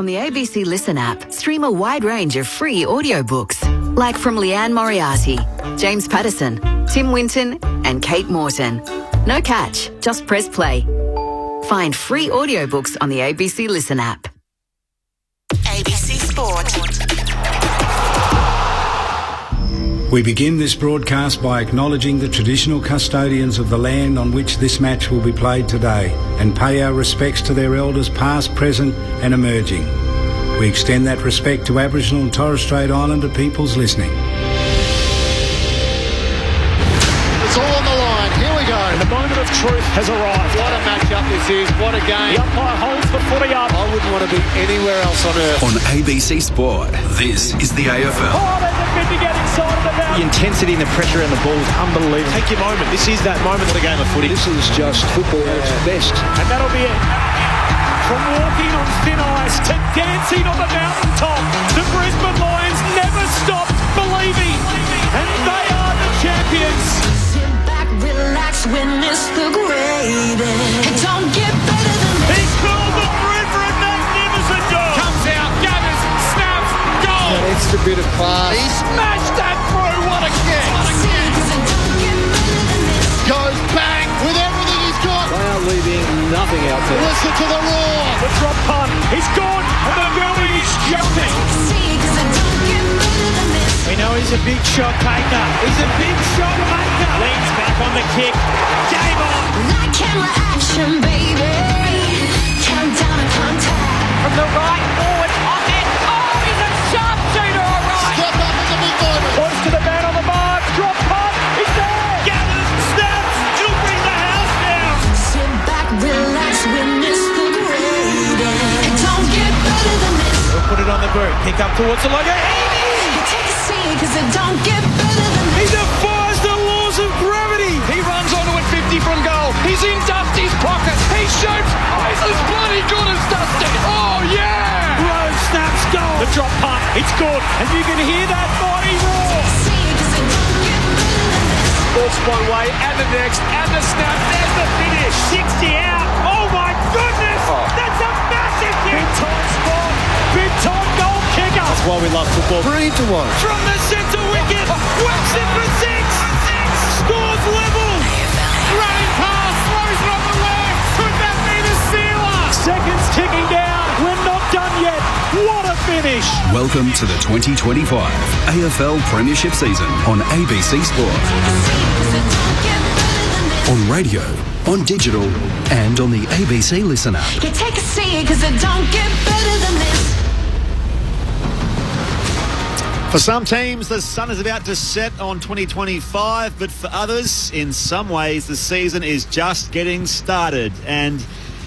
On the ABC Listen app, stream a wide range of free audiobooks, like from Leanne Moriarty, James Patterson, Tim Winton, and Kate Morton. No catch, just press play. Find free audiobooks on the ABC Listen app. ABC Sport. We begin this broadcast by acknowledging the traditional custodians of the land on which this match will be played today and pay our respects to their elders past, present and emerging. We extend that respect to Aboriginal and Torres Strait Islander peoples listening. It's all on the line. Here we go. And the moment of truth has arrived. What a matchup this is. What a game. The umpire holds the footy up. I wouldn't want to be anywhere else on earth. On ABC Sport, this is the AFL. Oh, there's a bit to get inside of the bounce. The intensity and the pressure in the ball is unbelievable. Take your moment. This is that moment of the game of footy. This is just football at its best. And that'll be it. From walking on thin ice to dancing on the mountaintop, the Brisbane Lions never stopped believing. And they are the champions. Sit back, relax, witness the greatest. It don't get better than this. He's called the Brisbane magnificent goal. Comes out, gathers, snaps, goal. That extra bit of class. He smashed that through. What a kick. Goes bang with everything he's got. They are leaving nothing out there. Listen to the roar. The drop punt. He's gone. And the building is jumping. We know he's a big shot taker. He's a big shot maker. Leans back on the kick. Game on. That camera action, baby. Countdown and contact. From the right forward, pocket. Oh, he's a sharpshooter, all right. Step up in the big moment. Points to the man on the mark. Drop punt. He's there. Gathers, snaps. He'll bring the house down. Sit back, relax, witness the greatest. It don't get better than this. We'll put it on the boot. Pick up towards the logo. Take a seat, cause it don't get better than He this. defies the laws of gravity. He runs onto it 50 from goal. He's in Dusty's pocket. He shoots. Oh, he's as bloody good as Dusty. Oh, yeah. Rose snaps goal. The drop punt. It's good. And you can hear that mighty roar. See, cause it don't get better than this. Ball's one way and the next and the snap. There's the finish. 60 out. Oh my goodness. That's a massive kick. Big time spot. Big time goal kicker. That's why we love football. 3-1. From the centre wicket. Whacks it for six. Scores level. Running pass. Throws it on the left. Could that be the sealer? Seconds ticking down. We're not done yet. What a finish. Welcome to the 2025 AFL Premiership season on ABC Sport. On radio, on digital, and on the ABC Listen app. You take a seat, cause it don't get better than this. For some teams, the sun is about to set on 2025, but for others, in some ways, the season is just getting started. And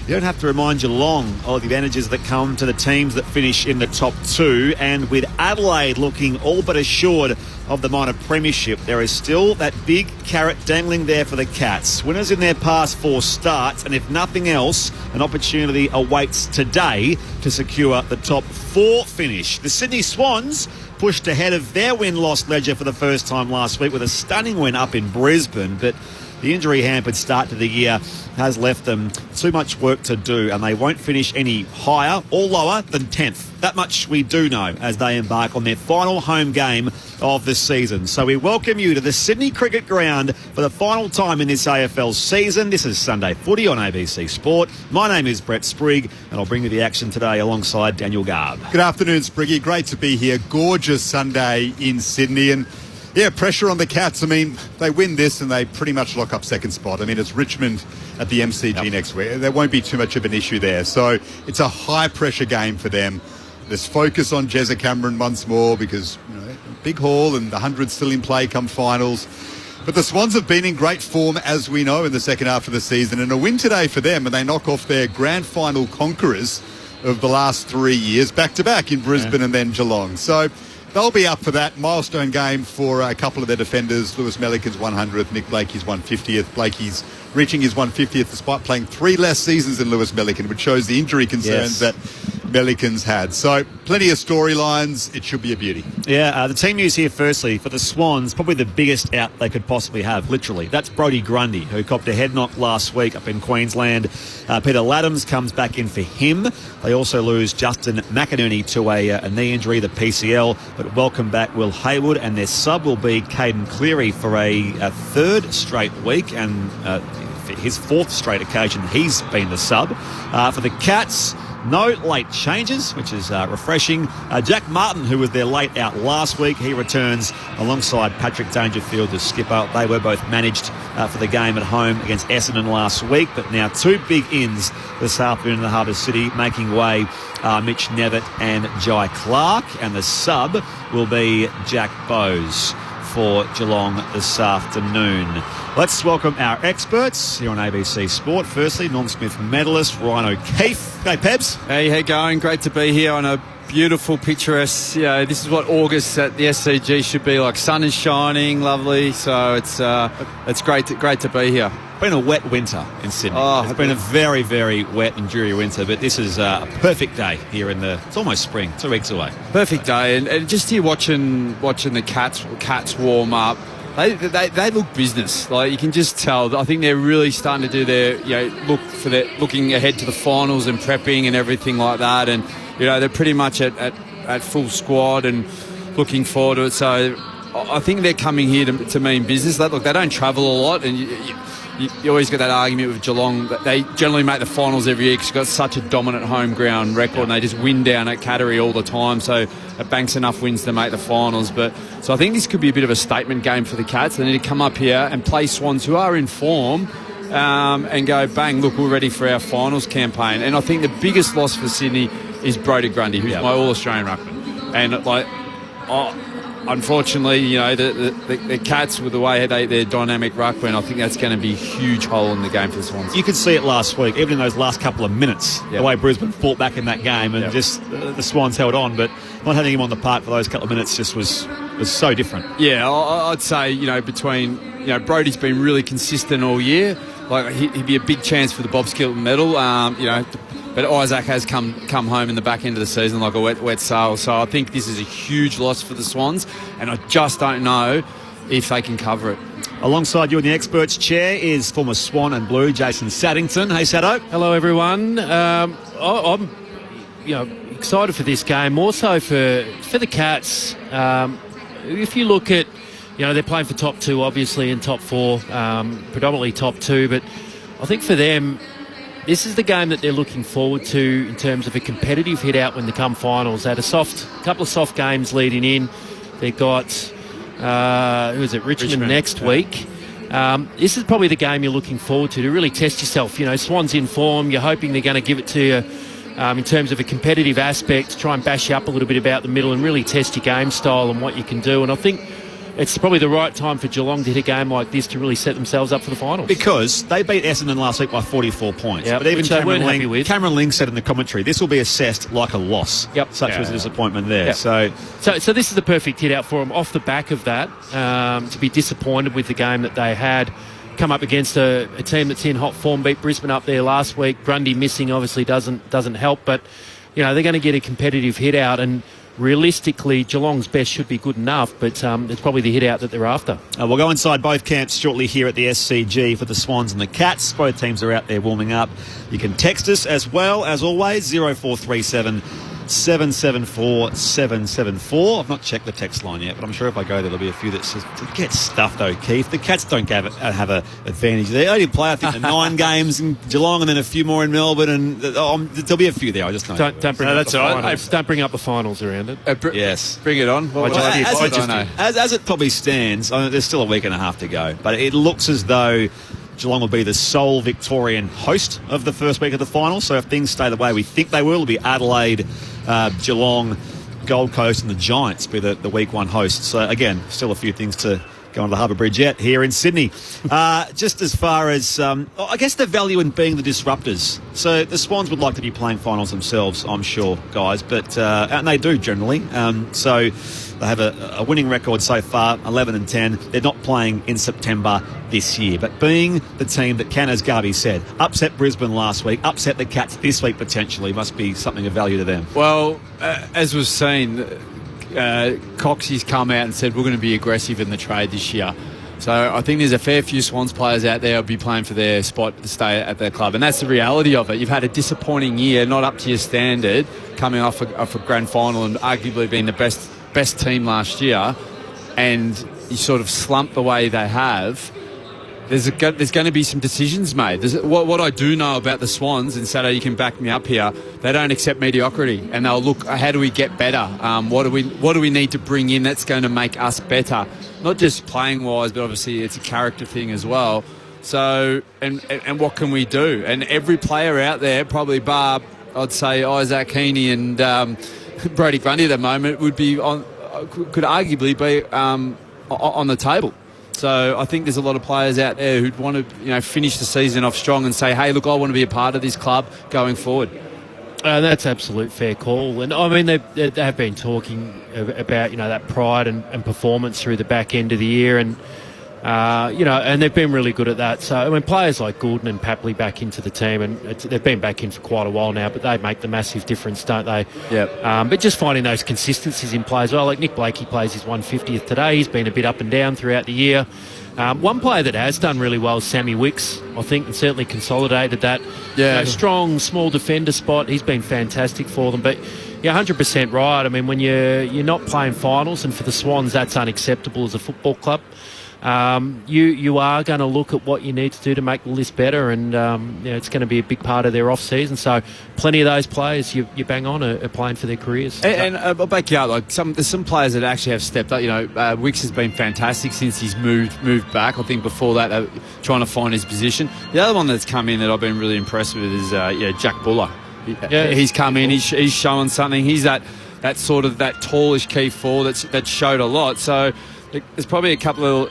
you don't have to remind Geelong of the advantages that come to the teams that finish in the top two. And with Adelaide looking all but assured of the minor premiership, there is still that big carrot dangling there for the Cats. Winners in their past four starts, and if nothing else, an opportunity awaits today to secure the top four finish. The Sydney Swans pushed ahead of their win-loss ledger for the first time last week with a stunning win up in Brisbane, but the injury-hampered start to the year has left them too much work to do, and they won't finish any higher or lower than 10th. That much we do know as they embark on their final home game of the season. So we welcome you to the Sydney Cricket Ground for the final time in this AFL season. This is Sunday Footy on ABC Sport. My name is Brett Sprigg, and I'll bring you the action today alongside Daniel Garb. Good afternoon, Spriggy. Great to be here. Gorgeous Sunday in Sydney, and yeah, pressure on the Cats. I mean, they win this and they pretty much lock up second spot. I mean, it's Richmond at the MCG next week. There won't be too much of an issue there. So it's a high-pressure game for them. There's focus on Jezza Cameron once more because, you know, big haul and the 100's still in play come finals. But the Swans have been in great form, as we know, in the second half of the season. And a win today for them, and they knock off their grand final conquerors of the last 3 years, back-to-back in Brisbane and then Geelong. So they'll be up for that milestone game for a couple of their defenders. Lewis Melican's 100th, Nick Blakey's 150th. Blakey's reaching his 150th despite playing 3 less seasons than Lewis Melican, which shows the injury concerns that Melikins had. So plenty of storylines. It should be a beauty. Yeah, the team news here firstly for the Swans, probably the biggest out they could possibly have, literally. That's Brodie Grundy, who copped a head knock last week up in Queensland. Peter Laddams comes back in for him. They also lose Justin McInerney to a knee injury, the PCL, but welcome back Will Haywood, and their sub will be Caden Cleary for a third straight week, and his fourth straight occasion he's been the sub. For the Cats, no late changes, which is refreshing. Jack Martin, who was their late out last week, he returns alongside Patrick Dangerfield, the skipper. They were both managed for the game at home against Essendon last week, but now two big ins this afternoon in the Harbour City, making way Mitch Nevitt and Jai Clark, and the sub will be Jack Bowes for Geelong this afternoon. Let's welcome our experts here on ABC Sport. Firstly, Norm Smith medalist Ryan O'Keefe. Hey, Pebs. Hey, how you going? Great to be here on a beautiful, picturesque. This is what August at the SCG should be like. Sun is shining, lovely. So it's great to be here. Been a wet winter in Sydney. It's been a very, very wet and dreary winter, but this is a perfect day here it's almost spring, 2 weeks away. Perfect day, and just here watching the cats warm up. They look business. Like, you can just tell. I think they're really starting to do their looking ahead to the finals and prepping and everything like that. And they're pretty much at full squad and looking forward to it. So I think they're coming here to mean business. They don't travel a lot, and you always get that argument with Geelong that they generally make the finals every year because they've got such a dominant home ground record, and they just win down at Cattery all the time, so it banks enough wins to make the finals. So I think this could be a bit of a statement game for the Cats. They need to come up here and play Swans, who are in form, and go, bang, look, we're ready for our finals campaign. And I think the biggest loss for Sydney is Brodie Grundy, who's my All-Australian ruckman. And unfortunately, the Cats, with the way they're dynamic ruckman, I think that's going to be a huge hole in the game for the Swans. You could see it last week, even in those last couple of minutes, the way Brisbane fought back in that game, and just the Swans held on, but not having him on the park for those couple of minutes just was so different. Yeah, I'd say, between, Brodie's been really consistent all year. Like, he'd be a big chance for the Bob Skilton medal, but Isaac has come home in the back end of the season like a wet sail. So I think this is a huge loss for the Swans, and I just don't know if they can cover it. Alongside you in the experts chair is former Swan and Blue Jason Saddington. Hey, Saddo. Hello, everyone. I'm excited for this game, more so for the Cats. If you look at, they're playing for top two, obviously, and top four, predominantly top two, but I think for them, this is the game that they're looking forward to in terms of a competitive hit out when they come finals. They had a couple of soft games leading in. They've got, Richmond next week. This is probably the game you're looking forward to really test yourself. Swans in form. You're hoping they're going to give it to you in terms of a competitive aspect, try and bash you up a little bit about the middle and really test your game style and what you can do. And I think it's probably the right time for Geelong to hit a game like this to really set themselves up for the finals. Because they beat Essendon last week by 44 points. Yep, but even Cameron Ling said in the commentary, this will be assessed like a loss. Yep. Such was a disappointment there. Yep. So this is the perfect hit out for them off the back of that, to be disappointed with the game that they had. Come up against a team that's in hot form, beat Brisbane up there last week. Grundy missing obviously doesn't help, but they're going to get a competitive hit out, and realistically, Geelong's best should be good enough, but it's probably the hit-out that they're after. We'll go inside both camps shortly here at the SCG for the Swans and the Cats. Both teams are out there warming up. You can text us as well, as always, 0437 774 774. I've not checked the text line yet, but I'm sure if I go there, there'll be a few that says, get stuffed, O'Keefe. The Cats don't have an advantage there. They did play, I think, the 9 games in Geelong and then a few more in Melbourne, and there'll be a few there. I just know. Don't bring up the finals. Don't bring up the finals around it. Yes. Bring it on. As it probably stands, there's still a week and a half to go, but it looks as though Geelong will be the sole Victorian host of the first week of the final. So if things stay the way we think they will, it'll be Adelaide, Geelong, Gold Coast and the Giants be the week one hosts. So again, still a few things to going to the Harbour Bridge yet here in Sydney. Just as far as, I guess, the value in being the disruptors. So the Swans would like to be playing finals themselves, I'm sure, guys, but and they do generally. So they have a winning record so far, 11-10. They're not playing in September this year. But being the team that can, as Garby said, upset Brisbane last week, upset the Cats this week potentially, must be something of value to them. Well, as was seen, Coxie's come out and said we're going to be aggressive in the trade this year. So I think there's a fair few Swans players out there who'll be playing for their spot to stay at their club. And that's the reality of it. You've had a disappointing year, not up to your standard, coming off a grand final and arguably being the best team last year, and you sort of slump the way they have. There's going to be some decisions made. What I do know about the Swans, and Sato, you can back me up here, they don't accept mediocrity, and they'll look, how do we get better? What do we need to bring in that's going to make us better? Not just playing wise, but obviously it's a character thing as well. So, and what can we do? And every player out there, probably bar, I'd say Isaac Heaney and Brody Grundy at the moment, could arguably be on the table. So I think there's a lot of players out there who'd want to, finish the season off strong and say, hey, look, I want to be a part of this club going forward. That's absolute fair call. And I mean, they have been talking about, that pride and performance through the back end of the year, and and they've been really good at that. So, I mean, players like Goulden and Papley back into the team, and they've been back in for quite a while now, but they make the massive difference, don't they? Yep. But just finding those consistencies in play as well. Like Nick Blakey plays his 150th today. He's been a bit up and down throughout the year. One player that has done really well is Sammy Wicks, I think, and certainly consolidated that strong, small defender spot. He's been fantastic for them. But you're 100% right. I mean, when you're not playing finals, and for the Swans, that's unacceptable as a football club. You are going to look at what you need to do to make the list better, and it's going to be a big part of their off season. So plenty of those players you bang on are playing for their careers. And I'll back you up. There's some players that actually have stepped up. Wicks has been fantastic since he's moved back. I think before that they were trying to find his position. The other one that's come in that I've been really impressed with is Jack Buller. He's come in. He's showing something. He's that sort of that tallish key forward that showed a lot. So there's probably a couple of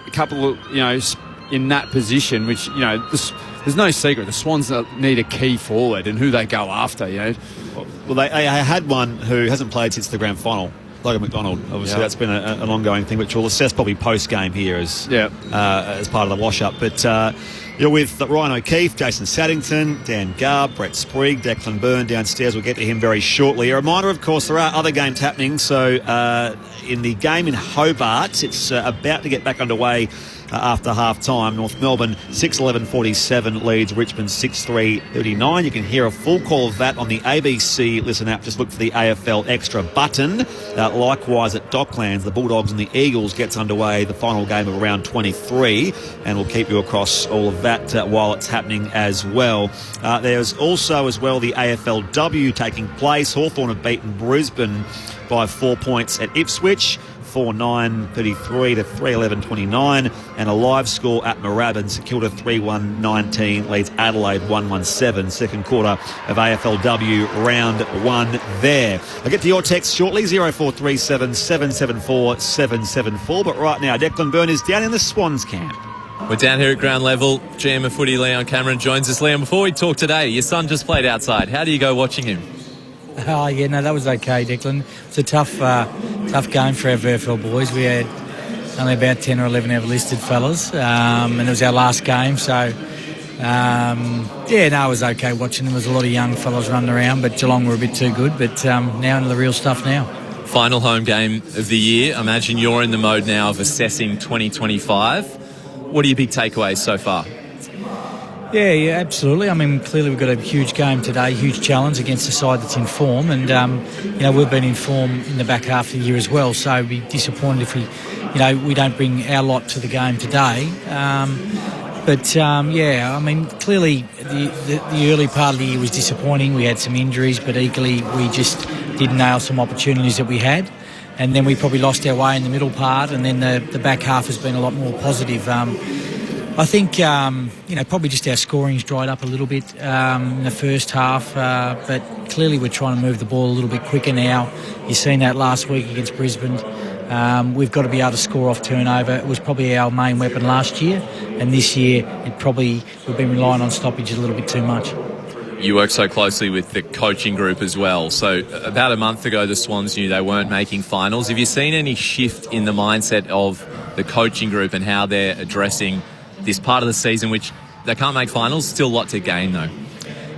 in that position, which there's no secret. The Swans need a key forward, and who they go after. Well, they had one who hasn't played since the grand final, Logan McDonald. Obviously, that's been an ongoing thing, which we'll assess probably post game here as part of the wash up. But you're with Ryan O'Keefe, Jason Saddington, Dan Garb, Brett Sprigg, Declan Byrne downstairs. We'll get to him very shortly. A reminder, of course, there are other games happening. So in the game in Hobart, it's about to get back underway after half-time. North Melbourne 6-11-47 leads Richmond 6-3-39. You can hear a full call of that on the ABC Listen app. Just look for the AFL Extra button. Likewise at Docklands, the Bulldogs and the Eagles gets underway, the final game of round 23, and we'll keep you across all of that while it's happening as well. There's also as well the AFLW taking place. Hawthorn have beaten Brisbane by 4 points at Ipswich, 4-9-33 to 3-11-29, and a live score at Moorabbin. St Kilda 3-1-19 leads Adelaide 1-1-7. Second quarter of AFLW round 1 there. I'll get to your text shortly, 0437 774 774. But right now, Declan Byrne is down in the Swans camp. We're down here at ground level. GM of footy Leon Cameron joins us. Leon, before we talk today, your son just played outside. How do you go watching him? Oh, yeah, no, that was okay, Declan. It's a tough game for our VFL boys. We had only about 10 or 11 of our listed fellas, and it was our last game, so, it was okay watching them. There was a lot of young fellas running around, but Geelong were a bit too good, but now into the real stuff now. Final home game of the year. I imagine you're in the mode now of assessing 2025. What are your big takeaways so far? Yeah, absolutely. I mean, clearly we've got a huge game today, huge challenge against a side that's in form, and we've been in form in the back half of the year as well. So it'd be disappointed if we don't bring our lot to the game today. I mean, clearly the early part of the year was disappointing. We had some injuries, but equally we just didn't nail some opportunities that we had. And then we probably lost our way in the middle part, and then the back half has been a lot more positive. I think, probably just our scoring's dried up a little bit in the first half, but clearly we're trying to move the ball a little bit quicker now. You've seen that last week against Brisbane. We've got to be able to score off turnover. It was probably our main weapon last year, and this year we've been relying on stoppages a little bit too much. You work so closely with the coaching group as well. So about a month ago, the Swans knew they weren't making finals. Have you seen any shift in the mindset of the coaching group and how they're addressing this part of the season, which they can't make finals? Still a lot to gain, though.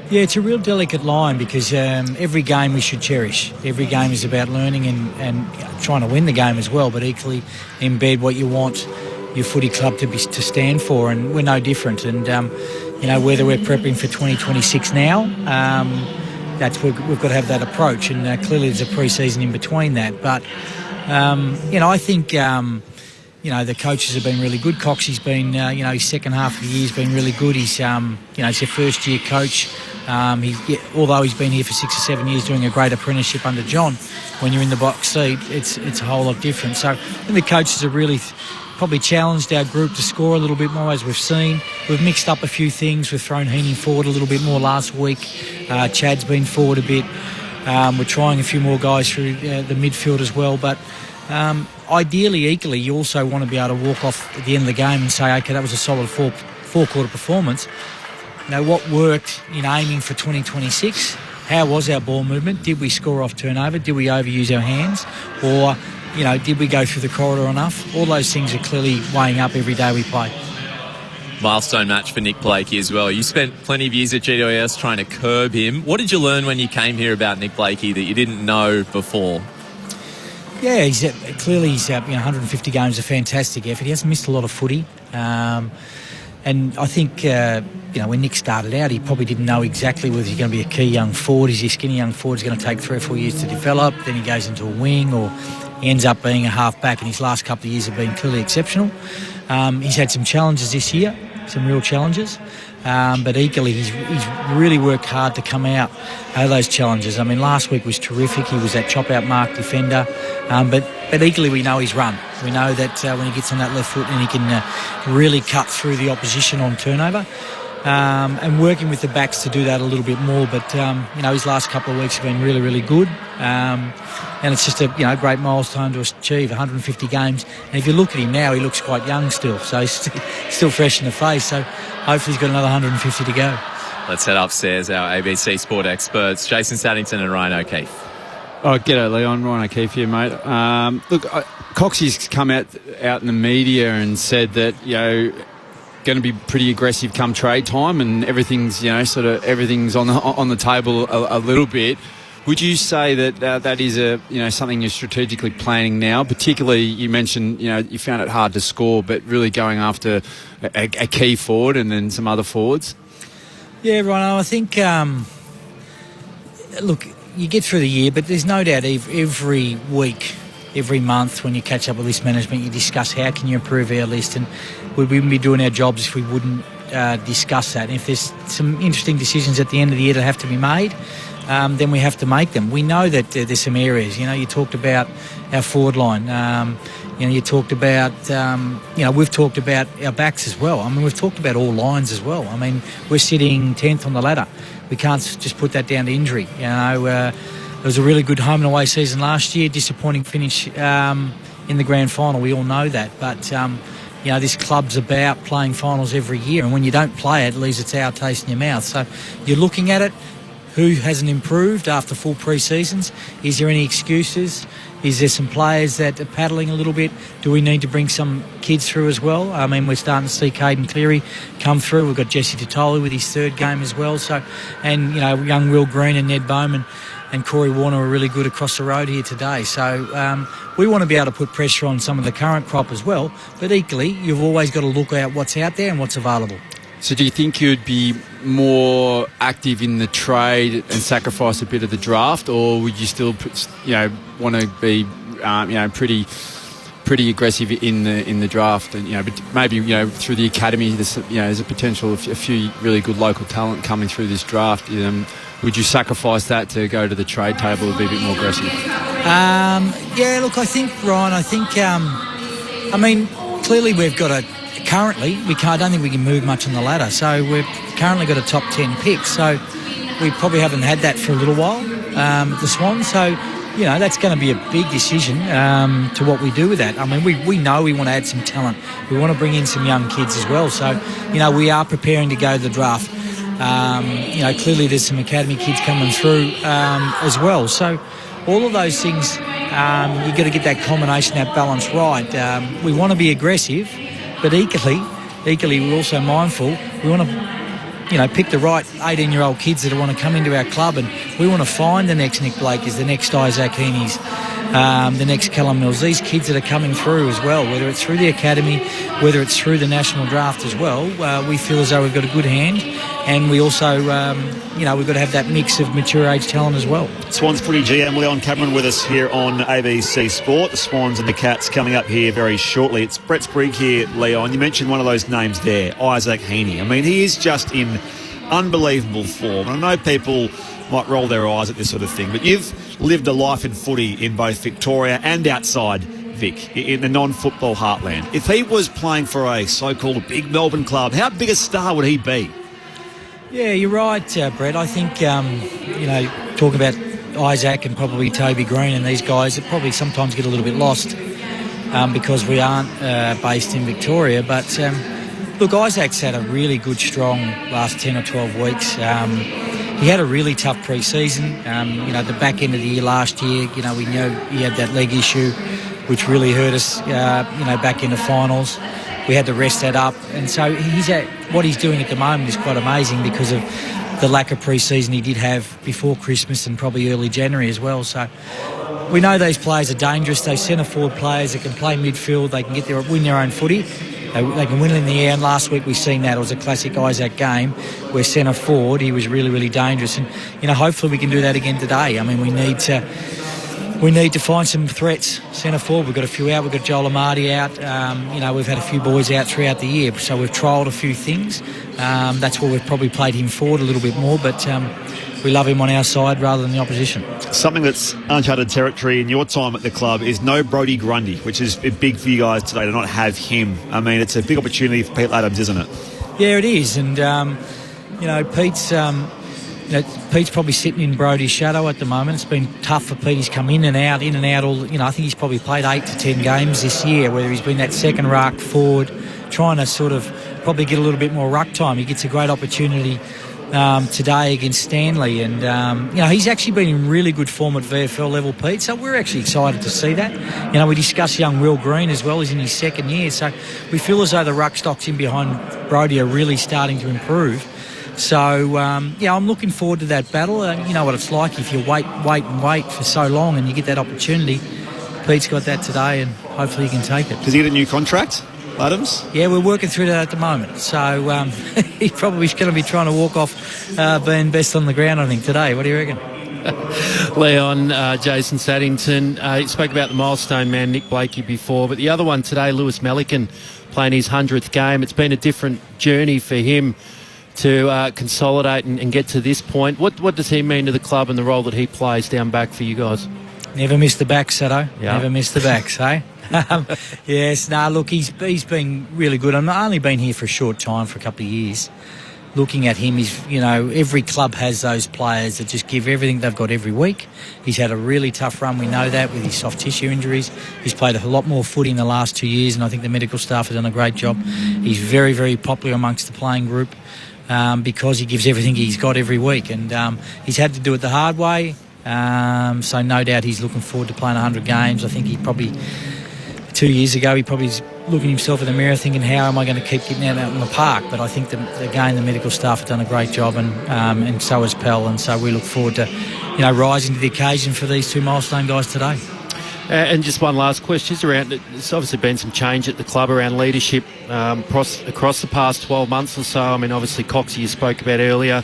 Yeah, it's a real delicate line because every game we should cherish. Every game is about learning and trying to win the game as well, but equally embed what you want your footy club to stand for, and we're no different. And whether we're prepping for 2026 now, we've got to have that approach, and clearly there's a pre-season in between that. But I think the coaches have been really good. Coxie's been his second half of the year's been really good. He's he's a first year coach. Although he's been here for 6 or 7 years doing a great apprenticeship under John, when you're in the box seat, it's a whole lot different. So I think the coaches have really probably challenged our group to score a little bit more, as we've seen. We've mixed up a few things. We've thrown Heaney forward a little bit more last week. Chad's been forward a bit. We're trying a few more guys through the midfield as well. But ideally, equally, you also want to be able to walk off at the end of the game and say, okay, that was a solid four-quarter performance. What worked in aiming for 2026? How was our ball movement? Did we score off turnover? Did we overuse our hands? Or, did we go through the corridor enough? All those things are clearly weighing up every day we play. Milestone match for Nick Blakey as well. You spent plenty of years at GWS trying to curb him. What did you learn when you came here about Nick Blakey that you didn't know before? Yeah, he's 150 games, a fantastic effort. He hasn't missed a lot of footy. And I think, when Nick started out, he probably didn't know exactly whether he's going to be a key young forward. Is he a skinny young forward? He's going to take 3 or 4 years to develop. Then he goes into a wing, or he ends up being a half-back, and his last couple of years have been clearly exceptional. He's had some challenges this year, some real challenges. But equally, he's really worked hard to come out of those challenges. I mean, last week was terrific. He was that chop-out mark defender. But equally, we know his run. We know that when he gets on that left foot and he can really cut through the opposition on turnover. And working with the backs to do that a little bit more. But, his last couple of weeks have been really, really good. And it's just a great milestone to achieve, 150 games. And if you look at him now, he looks quite young still. So he's still fresh in the face. So hopefully he's got another 150 to go. Let's head upstairs, our ABC Sport experts, Jason Saddington and Ryan O'Keefe. Oh, g'day, Leon. Ryan O'Keefe here, mate. Coxie's come out in the media and said that, going to be pretty aggressive come trade time, and everything's, everything's on the table a little bit. Would you say that that is something you're strategically planning now? Particularly, you mentioned, you found it hard to score, but really going after a key forward and then some other forwards? Yeah, Ryan, I think, you get through the year, but there's no doubt every week, every month when you catch up with list management, you discuss how can you improve our list, and we wouldn't be doing our jobs if we wouldn't discuss that. And if there's some interesting decisions at the end of the year that have to be made, then we have to make them. We know that there's some areas. You talked about our forward line. You talked about, we've talked about our backs as well. I mean, we've talked about all lines as well. I mean, we're sitting 10th on the ladder. We can't just put that down to injury. It was a really good home and away season last year. Disappointing finish in the grand final. We all know that. But, this club's about playing finals every year. And when you don't play it leaves a sour taste in your mouth. So you're looking at it. Who hasn't improved after full pre-seasons? Is there any excuses? Is there some players that are paddling a little bit? Do we need to bring some kids through as well? I mean, we're starting to see Caden Cleary come through. We've got Jesse Totoli with his 3rd game as well. So, and young Will Green and Ned Bowman and Corey Warner are really good across the road here today. So we want to be able to put pressure on some of the current crop as well. But equally, you've always got to look at what's out there and what's available. So do you think you'd be more active in the trade and sacrifice a bit of the draft, or would you still, want to be, pretty aggressive in the draft? And but maybe through the academy, there's a potential of a few really good local talent coming through this draft. Would you sacrifice that to go to the trade table and be a bit more aggressive? I think, Ryan, clearly we've got a. Currently, I don't think we can move much on the ladder. So we've currently got a top 10 pick. So we probably haven't had that for a little while. the Swans. So, that's going to be a big decision to what we do with that. I mean, we know we want to add some talent. We want to bring in some young kids as well. So, we are preparing to go to the draft. Clearly there's some academy kids coming through as well. So all of those things, you've got to get that combination, that balance right. We want to be aggressive, but equally we're also mindful. We want to pick the right 18-year-old kids that want to come into our club, and we want to find the next Nick Blakey's, the next Isaac Heaney's, the next Callum Mills, these kids that are coming through as well, whether it's through the academy, whether it's through the national draft as well. We feel as though we've got a good hand, and we also, we've got to have that mix of mature age talent as well. Swans footy GM Leon Cameron with us here on ABC Sport. The Swans and the Cats coming up here very shortly. It's Brett Sprigg here, Leon. You mentioned one of those names there, Isaac Heaney. I mean, he is just in unbelievable form. I know people might roll their eyes at this sort of thing, but you've lived a life in footy in both Victoria and outside Vic, in the non-football heartland. If he was playing for a so-called big Melbourne club, how big a star would he be? Yeah, you're right, Brett. I think, talk about Isaac and probably Toby Green and these guys that probably sometimes get a little bit lost because we aren't based in Victoria. But, look, Isaac's had a really good, strong last 10 or 12 weeks. He had a really tough pre-season. The back end of the year last year, we knew he had that leg issue, which really hurt us, back in the finals. We had to rest that up. And so what he's doing at the moment is quite amazing because of the lack of pre-season he did have before Christmas and probably early January as well. So we know those players are dangerous. Those centre-forward players that can play midfield, they can win their own footy. They can win it in the air, and last week we've seen that. It was a classic Isaac game where centre forward he was really, really dangerous, and hopefully we can do that again today. I mean, we need to find some threats centre forward. We've got a few out. We've got Joel Amadi out. We've had a few boys out throughout the year, so we've trialled a few things. That's where we've probably played him forward a little bit more, but we love him on our side rather than the opposition. Something that's uncharted territory in your time at the club is no Brodie Grundy, which is big for you guys today to not have him. I mean, it's a big opportunity for Pete Adams, isn't it? Yeah, it is. And, Pete's probably sitting in Brodie's shadow at the moment. It's been tough for Pete. He's come in and out all. I think he's probably played 8 to 10 games this year, whether he's been that second ruck forward, trying to sort of probably get a little bit more ruck time. He gets a great opportunity today against Stanley, and he's actually been in really good form at VFL level, Pete, so we're actually excited to see that. We discussed young Will Green as well. He's in his second year, so we feel as though the ruck stocks in behind Brodie are really starting to improve. So I'm looking forward to that battle. You know what it's like if you wait for so long and you get that opportunity. Pete's got that today, and hopefully he can take it. Does he get a new contract, Adams? Yeah, we're working through that at the moment. So he's probably going to be trying to walk off being best on the ground, I think, today. What do you reckon? Leon, Jason Saddington, spoke about the milestone man Nick Blakey before, but the other one today, Lewis Melican, playing his 100th game. It's been a different journey for him to consolidate and get to this point. What does he mean to the club and the role that he plays down back for you guys? Never missed the back, Sado. Yep. Never missed the backs, eh? Yes, look, he's been really good. I've only been here for a short time, for a couple of years. Looking at him, every club has those players that just give everything they've got every week. He's had a really tough run, we know that, with his soft tissue injuries. He's played a lot more footy in the last 2 years, and I think the medical staff have done a great job. He's very, very popular amongst the playing group because he gives everything he's got every week, and he's had to do it the hard way. So no doubt he's looking forward to playing 100 games. I think he probably 2 years ago he probably was looking himself in the mirror thinking, how am I going to keep getting out in the park? But I think again the medical staff have done a great job, and so has Pell, and so we look forward to rising to the occasion for these two milestone guys today. And just one last question around, there's obviously been some change at the club around leadership across the past 12 months or so. I mean, obviously Coxie you spoke about earlier.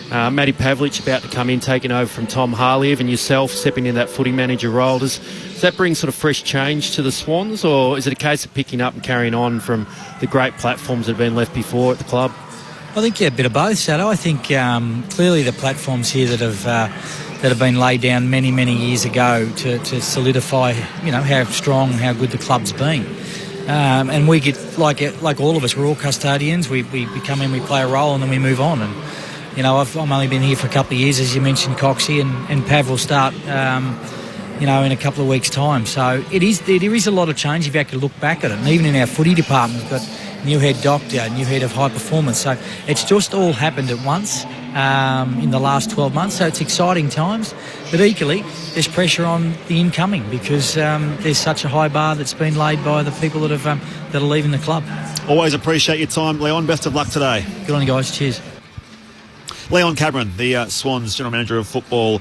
Matty Pavlich about to come in, taking over from Tom Harley, even yourself stepping in that footy manager role. Does that bring sort of fresh change to the Swans, or is it a case of picking up and carrying on from the great platforms that have been left before at the club? I think, a bit of both, Sado. I think clearly the platforms here that have been laid down many, many years ago to solidify, how strong, how good the club's been. And we get, like all of us, we're all custodians. We come in, we play a role, and then we move on. And I've only been here for a couple of years, as you mentioned, Coxie, and Pav will start, in a couple of weeks' time. So there is a lot of change if you actually look back at it. And even in our footy department, we've got new head doctor, new head of high performance. So it's just all happened at once in the last 12 months. So it's exciting times. But equally, there's pressure on the incoming because there's such a high bar that's been laid by the people that are leaving the club. Always appreciate your time, Leon. Best of luck today. Good on you guys. Cheers. Leon Cameron, the Swans General Manager of Football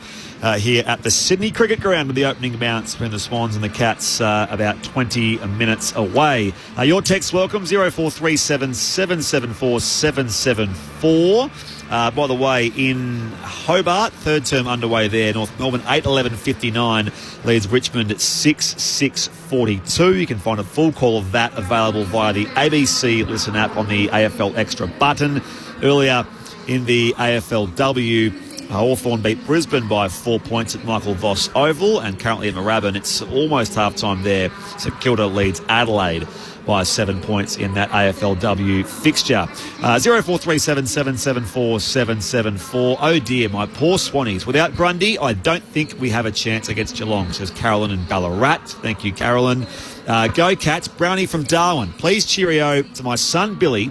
here at the Sydney Cricket Ground with the opening bounce between the Swans and the Cats about 20 minutes away. Your text welcome, 0437 774 774. By the way, in Hobart, third term underway there. North Melbourne 8:11:59 leads Richmond at 6:42. You can find a full call of that available via the ABC Listen app on the AFL Extra button. Earlier in the AFLW, Hawthorn beat Brisbane by 4 points at Michael Voss Oval, and currently at Moorabbin it's almost half-time there. St Kilda leads Adelaide by 7 points in that AFLW fixture. 0437 774 774. Oh dear, my poor Swannies. Without Grundy, I don't think we have a chance against Geelong, says Carolyn in Ballarat. Thank you, Carolyn. Go Cats. Brownie from Darwin. Please cheerio to my son Billy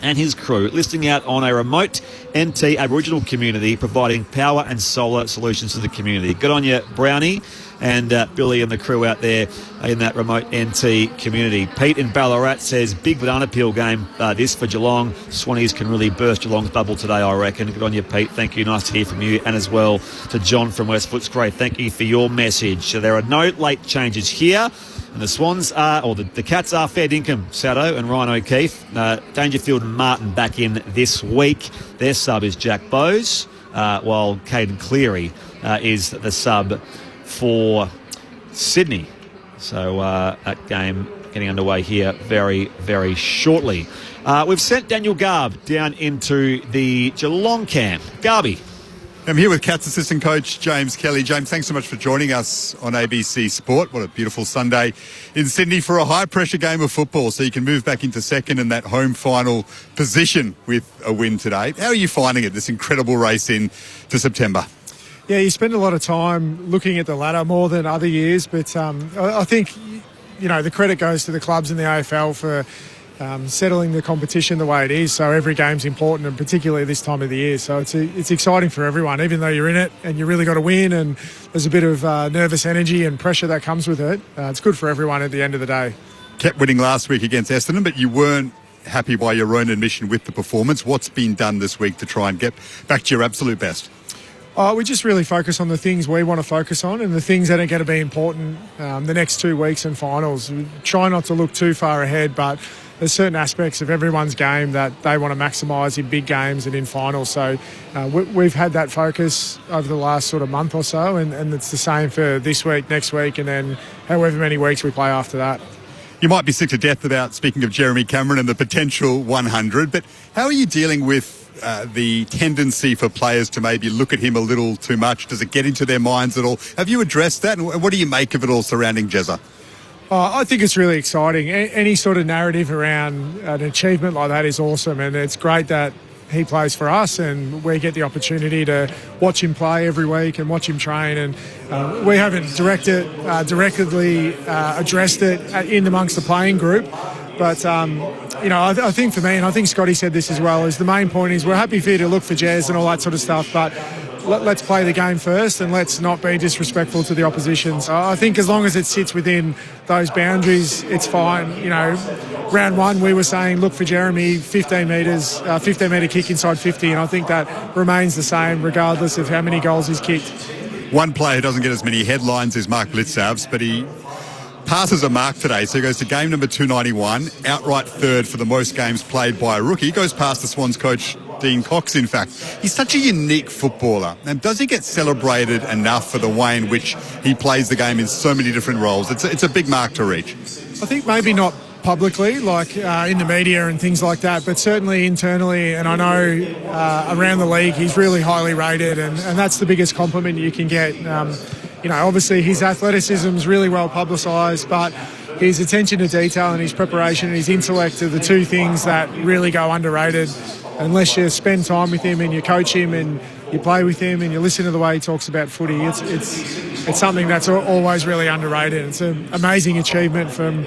and his crew, listing out on a remote NT Aboriginal community providing power and solar solutions to the community. Good on you, Brownie, and Billy and the crew out there in that remote NT community. Pete in Ballarat says, big banana peel game this for Geelong. Swannies can really burst Geelong's bubble today, I reckon. Good on you, Pete. Thank you. Nice to hear from you. And as well to John from West Footscray. Thank you for your message. So there are no late changes here. And the Swans are, or the Cats are, fair dinkum, Sato and Ryan O'Keefe. Dangerfield and Martin back in this week. Their sub is Jack Bowes, while Caden Cleary is the sub for Sydney. So that game getting underway here very, very shortly. We've sent Daniel Garb down into the Geelong camp. Garby. I'm here with Cats assistant coach James Kelly. James, thanks so much for joining us on ABC Sport. What a beautiful Sunday in Sydney for a high-pressure game of football, so you can move back into second in that home final position with a win today. How are you finding it, this incredible race into September? Yeah, you spend a lot of time looking at the ladder more than other years, but I think, the credit goes to the clubs in the AFL for settling the competition the way it is. So every game's important, and particularly this time of the year. So it's exciting for everyone, even though you're in it and you really got to win, and there's a bit of nervous energy and pressure that comes with it. It's good for everyone at the end of the day. Kept winning last week against Essendon, but you weren't happy by your own admission with the performance. What's been done this week to try and get back to your absolute best? We just really focus on the things we want to focus on and the things that are going to be important the next 2 weeks and finals. We try not to look too far ahead, but there's certain aspects of everyone's game that they want to maximise in big games and in finals. So we've had that focus over the last sort of month or so, and it's the same for this week, next week, and then however many weeks we play after that. You might be sick to death about speaking of Jeremy Cameron and the potential 100, but how are you dealing with the tendency for players to maybe look at him a little too much? Does it get into their minds at all? Have you addressed that, and what do you make of it all surrounding Jezza? I think it's really exciting. Any sort of narrative around an achievement like that is awesome, and it's great that he plays for us and we get the opportunity to watch him play every week and watch him train. And we haven't directly addressed it in amongst the playing group. But, I think for me, and I think Scotty said this as well, is the main point is we're happy for you to look for Jez and all that sort of stuff, but let's play the game first and let's not be disrespectful to the opposition. So I think as long as it sits within those boundaries, it's fine. Round one, we were saying look for Jeremy, 15 metre kick inside 50, and I think that remains the same regardless of how many goals he's kicked. One player who doesn't get as many headlines is Mark Blitzavs, but he passes a mark today, so he goes to game number 291, outright third for the most games played by a rookie. He goes past the Swans coach Dean Cox, in fact. He's such a unique footballer. And does he get celebrated enough for the way in which he plays the game in so many different roles? It's a big mark to reach. I think maybe not publicly, like in the media and things like that, but certainly internally, and I know around the league he's really highly rated, and that's the biggest compliment you can get. Obviously his athleticism is really well publicised, but his attention to detail and his preparation and his intellect are the two things that really go underrated unless you spend time with him and you coach him and you play with him and you listen to the way he talks about footy, it's something that's always really underrated. It's an amazing achievement from...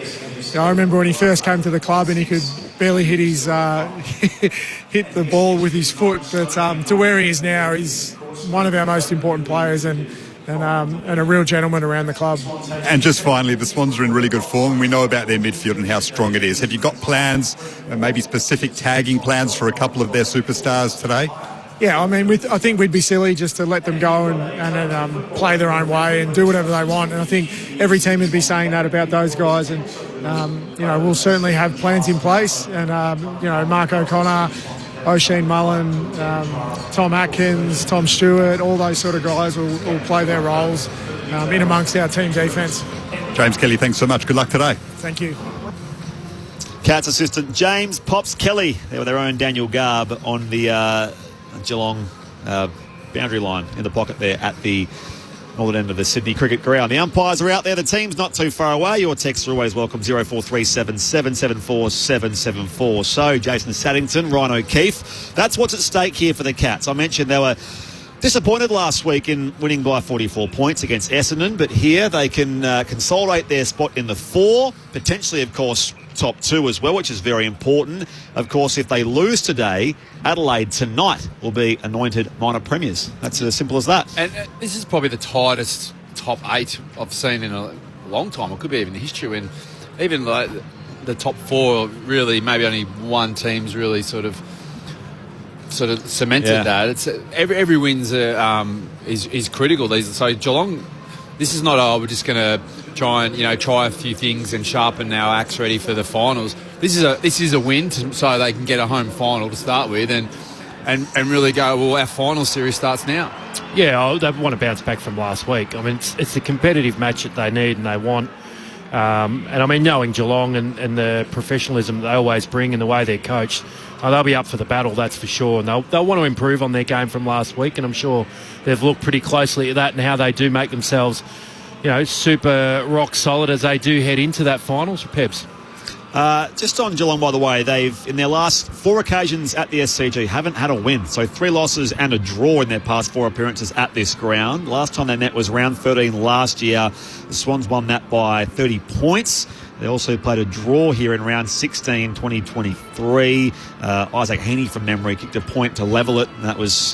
I remember when he first came to the club and he could barely hit hit the ball with his foot, but to where he is now, he's one of our most important players and a real gentleman around the club. And just finally, the Swans are in really good form. We know about their midfield and how strong it is. Have you got plans, maybe specific tagging plans for a couple of their superstars today? Yeah, I mean, I think we'd be silly just to let them go and play their own way and do whatever they want. And I think every team would be saying that about those guys. And, we'll certainly have plans in place. And, Mark O'Connor, O'Sheen Mullen, Tom Atkins, Tom Stewart, all those sort of guys will play their roles in amongst our team defence. James Kelly, thanks so much. Good luck today. Thank you. Cats assistant James Pops Kelly, there with their own Daniel Garb on the Geelong boundary line in the pocket there at the northern end of the Sydney Cricket Ground. The umpires are out there. The team's not too far away. Your texts are always welcome, 0437 774 774. So, Jason Saddington, Ryan O'Keefe, that's what's at stake here for the Cats. I mentioned they were disappointed last week in winning by 44 points against Essendon, but here they can consolidate their spot in the 4, potentially, of course, top 2 as well, which is very important. Of course, if they lose today, Adelaide tonight will be anointed minor premiers. That's as simple as that. And this is probably the tightest top 8 I've seen in a long time. It could be even in history. When even like the top 4, really, maybe only one team's really sort of cemented that. It's every win's is critical. So Geelong, this is not we're just going to try a few things and sharpen our axe ready for the finals. This is a win so they can get a home final to start with and really go, well, our final series starts now. Yeah, they want to bounce back from last week. I mean, it's the competitive match that they need and they want. And I mean, knowing Geelong and the professionalism they always bring and the way they're coached, they'll be up for the battle, that's for sure. And they'll want to improve on their game from last week, and I'm sure they've looked pretty closely at that and how they do make themselves, super rock solid as they do head into that finals for Pebs. Just on Geelong, by the way, they've, in their last 4 occasions at the SCG, haven't had a win. So 3 losses and a draw in their past 4 appearances at this ground. Last time they met was round 13 last year. The Swans won that by 30 points. They also played a draw here in round 16, 2023. Isaac Heaney, from memory, kicked a point to level it, and that was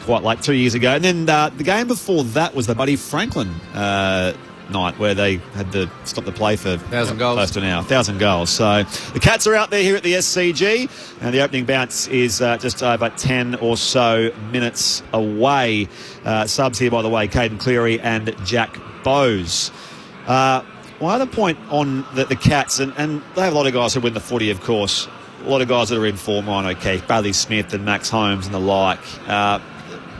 quite late 2 years ago. And then the game before that was the Buddy Franklin night, where they had to stop the play for 1,000 goals. Close to an hour. 1,000 goals. So the Cats are out there here at the SCG, and the opening bounce is just over 10 or so minutes away. Subs here, by the way, Caden Cleary and Jack Bowes. One other point on the Cats, and they have a lot of guys who win the footy, of course. A lot of guys that are in form, Ryan O'Keefe, Bailey Smith and Max Holmes and the like.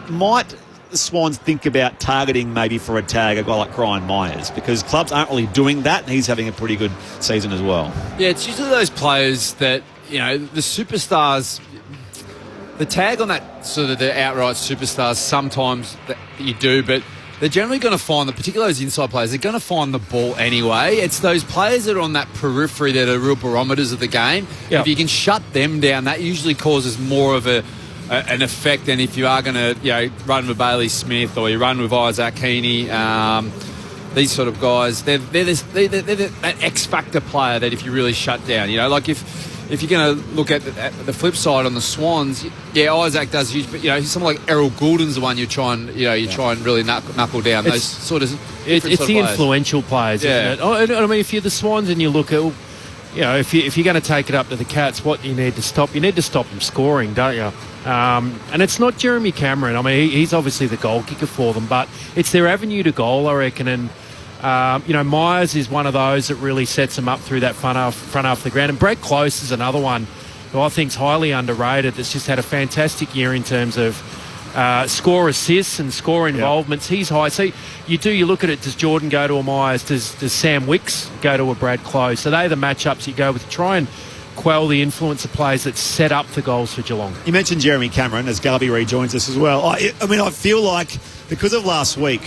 Might the Swans think about targeting maybe for a tag a guy like Brian Myers? Because clubs aren't really doing that, and he's having a pretty good season as well. Yeah, it's usually those players that, the superstars, the tag on that sort of the outright superstars, sometimes that you do, but they're generally going to find, particularly those inside players, they're going to find the ball anyway. It's those players that are on that periphery that are real barometers of the game. Yep. If you can shut them down, that usually causes more of an effect than if you are going to run with Bailey Smith or you run with Isaac Heaney. These sort of guys, they're that X-factor player that if you really shut down, like if you're going to look at the flip side on the Swans, Isaac does huge, but someone like Errol Goulden's the one you try and really knuckle down. Those sort of it's the players. Influential players, isn't it? I mean, if you're the Swans and you look at, if you're going to take it up to the Cats, what you need to stop them scoring, don't you? And it's not Jeremy Cameron. I mean, he's obviously the goal kicker for them, but it's their avenue to goal, I reckon. And Myers is one of those that really sets them up through that front half of the ground. And Brett Close is another one who I think is highly underrated. That's just had a fantastic year in terms of score assists and score involvements. Yep. He's high. So you look at it, does Jordan go to a Myers? Does Sam Wicks go to a Brad Close? So they're the matchups you go with to try and quell the influence of players that set up the goals for Geelong. You mentioned Jeremy Cameron as Garby rejoins us as well. I mean, I feel like because of last week,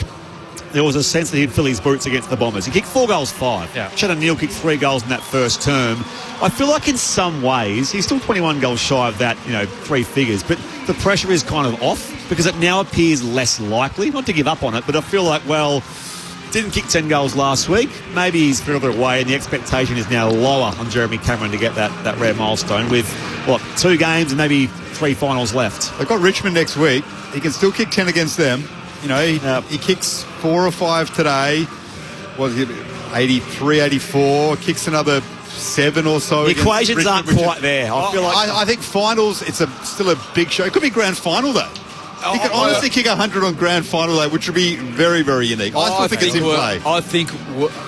there was a sense that he'd fill his boots against the Bombers. He kicked 4 goals, 5. Yeah. Shannon Neal kicked 3 goals in that first term. I feel like in some ways he's still 21 goals shy of that, 3 figures, but the pressure is kind of off because it now appears less likely, not to give up on it, but I feel like, didn't kick 10 goals last week. Maybe he's further away and the expectation is now lower on Jeremy Cameron to get that rare milestone with, 2 games and maybe 3 finals left. They've got Richmond next week. He can still kick 10 against them. He kicks 4 or 5 today. Was it 83, 84? Kicks another 7 or so. The equations aren't quite there. I think finals, it's still a big show. It could be grand final, though. He could honestly kick 100 on grand final day, which would be very, very unique. I still think it's in play. I think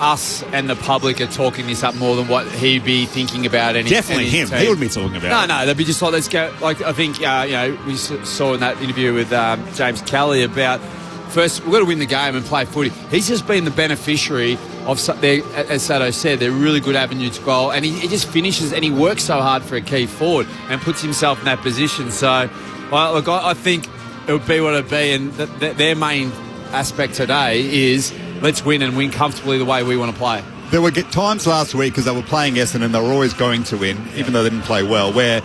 us and the public are talking this up more than what he'd be thinking about. Definitely him. He would be talking about it. No, they'd be just like, let's go. Like, I think, we saw in that interview with James Kelly about, first, we've got to win the game and play footy. He's just been the beneficiary of, as Sato said, they're a really good avenue to goal. And he just finishes and he works so hard for a key forward and puts himself in that position. So, look, I think it would be what it would be, and their main aspect today is let's win and win comfortably the way we want to play. There were times last week, because they were playing Essendon and they were always going to win, even though they didn't play well, where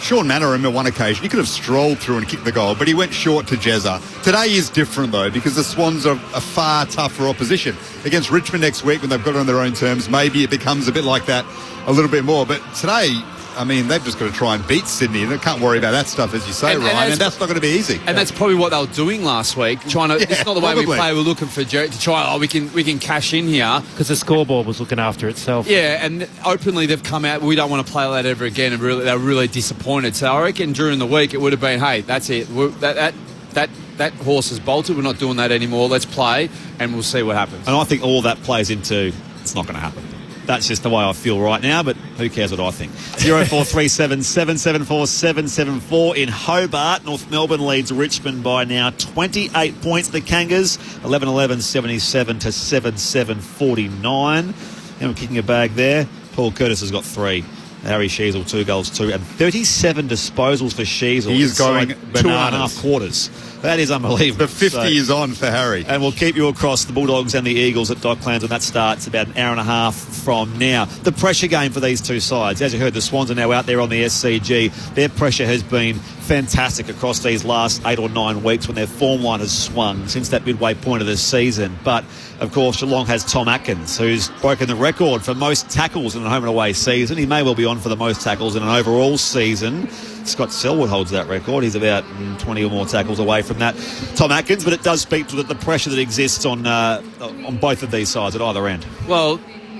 Sean Mannering on one occasion, he could have strolled through and kicked the goal, but he went short to Jezza. Today is different, though, because the Swans are a far tougher opposition. Against Richmond next week, when they've got it on their own terms, maybe it becomes a bit like that a little bit more. But today, they've just got to try and beat Sydney. They can't worry about that stuff, as you say, Ryan, and that's not going to be easy. And that's probably what they were doing last week. It's not the way we play. We're looking for Jerry to try, we can cash in here. Because the scoreboard was looking after itself. Yeah, and openly they've come out, we don't want to play that ever again, and they're really disappointed. So I reckon during the week it would have been, hey, that's it. That horse is bolted. We're not doing that anymore. Let's play, and we'll see what happens. And I think all that plays into it's not going to happen. That's just the way I feel right now, but who cares what I think? 0437 774 774 in Hobart. North Melbourne leads Richmond by now 28 points. The Kangas 11-11, 77 to 7-7, 49. And we're kicking a bag there. Paul Curtis has got 3. Harry Sheasel 2 goals, 2, and 37 disposals for Sheasel. He is going bananas. 2.5 quarters. That is unbelievable. The 50 is on for Harry. And we'll keep you across the Bulldogs and the Eagles at Docklands, and that starts about an hour and a half from now. The pressure game for these two sides. As you heard, the Swans are now out there on the SCG. Their pressure has been fantastic across these last 8 or 9 weeks when their form line has swung since that midway point of the season. But, of course, Geelong has Tom Atkins, who's broken the record for most tackles in a home and away season. He may well be on for the most tackles in an overall season. Scott Selwood holds that record. He's about 20 or more tackles away from that, Tom Atkins, but it does speak to the pressure that exists on both of these sides at either end. Well,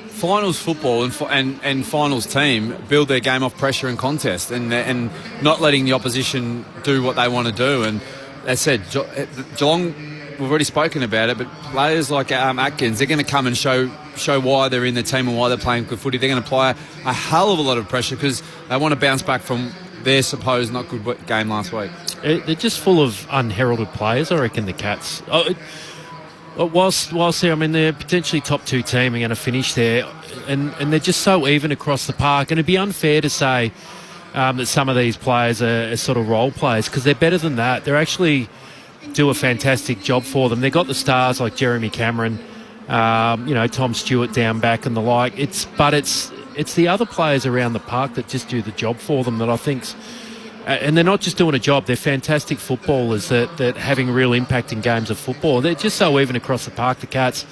finals football and finals team build their game off pressure and contest and not letting the opposition do what they want to do. And as I said, Geelong, we've already spoken about it, but players like Atkins, they're going to come and show why they're in the team and why they're playing good footy. They're going to apply a hell of a lot of pressure because they want to bounce back from their supposed not good game last week. They're just full of unheralded players, I reckon, the Cats. Whilst they're potentially top 2 team and going to finish there, and they're just so even across the park. And it'd be unfair to say that some of these players are sort of role players because they're better than that. They're actually do a fantastic job for them. They've got the stars like Jeremy Cameron, Tom Stewart down back and the like. It's the other players around the park that just do the job for them that I think's and they're not just doing a job, they're fantastic footballers that having real impact in games of football. They're just so even across the park, the Cats,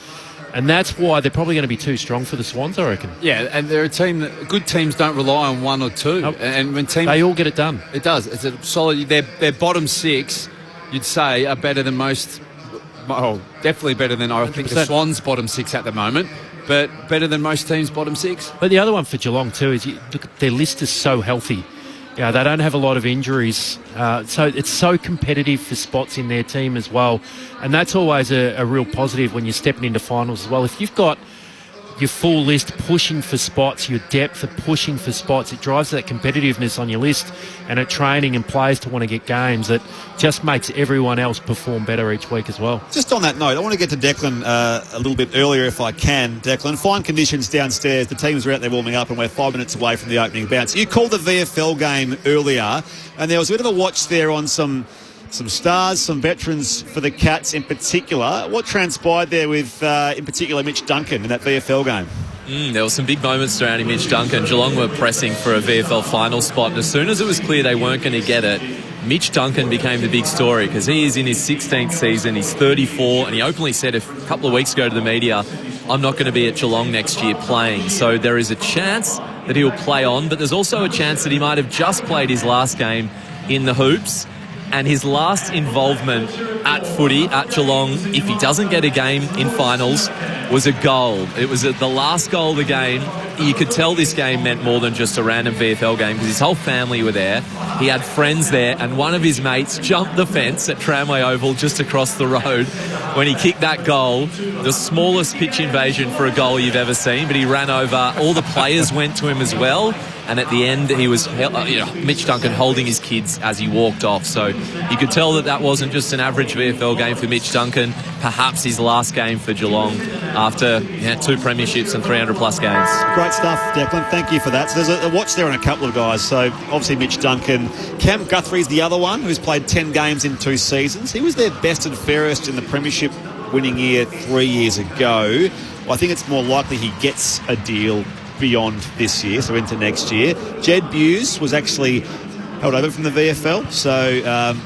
and that's why they're probably going to be too strong for the Swans, I reckon. Yeah, and they're a team that good teams don't rely on 1 or 2. Nope. And when teams, they all get it done. It does. It's a solid. Their bottom 6, you'd say, are better than most. Well, definitely better than I think the Swans' bottom 6 at the moment. But better than most teams' bottom 6. But the other one for Geelong too is look, their list is so healthy. They don't have a lot of injuries, so it's so competitive for spots in their team as well, and that's always a real positive when you're stepping into finals as well. If you've got your full list pushing for spots, your depth of pushing for spots, it drives that competitiveness on your list and at training and players to want to get games. That just makes everyone else perform better each week as well. Just on that note, I want to get to Declan a little bit earlier if I can. Declan, fine conditions downstairs. The teams are out there warming up and we're 5 minutes away from the opening bounce. You called the VFL game earlier and there was a bit of a watch there on some Some stars, some veterans for the Cats in particular. What transpired there with, in particular, Mitch Duncan in that VFL game? There were some big moments surrounding Mitch Duncan. Geelong were pressing for a VFL final spot, and as soon as it was clear they weren't going to get it, Mitch Duncan became the big story because he is in his 16th season. He's 34, and he openly said a couple of weeks ago to the media, I'm not going to be at Geelong next year playing. So there is a chance that he'll play on, but there's also a chance that he might have just played his last game in the hoops. And his last involvement at footy at Geelong, if he doesn't get a game in finals, was a goal. It was the last goal of the game. You could tell this game meant more than just a random VFL game because his whole family were there. He had friends there, and one of his mates jumped the fence at Tramway Oval just across the road when he kicked that goal. The smallest pitch invasion for a goal you've ever seen, but he ran over. All the players went to him as well. And at the end, he was, Mitch Duncan holding his kids as he walked off. So you could tell that wasn't just an average VFL game for Mitch Duncan, perhaps his last game for Geelong after 2 premierships and 300-plus games. Great stuff, Declan. Thank you for that. So there's a watch there on a couple of guys. So obviously Mitch Duncan. Cam Guthrie's the other one who's played 10 games in 2 seasons. He was their best and fairest in the premiership winning year 3 years ago. Well, I think it's more likely he gets a deal beyond this year, so into next year. Jed Buse was actually held over from the VFL, so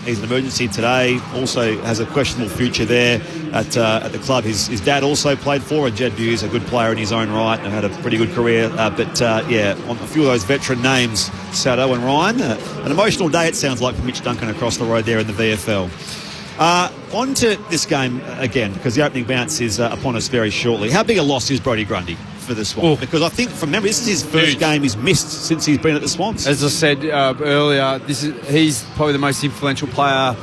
he's an emergency today. Also has a questionable future there at the club. His dad also played for, and Jed Buse, a good player in his own right, and had a pretty good career. But on a few of those veteran names, Sato and Ryan, an emotional day it sounds like for Mitch Duncan across the road there in the VFL. On to this game again, because the opening bounce is upon us very shortly. How big a loss is Brodie Grundy for the Swans? Because I think from memory, this is his first game he's missed since he's been at the Swans. As I said earlier, he's probably the most influential player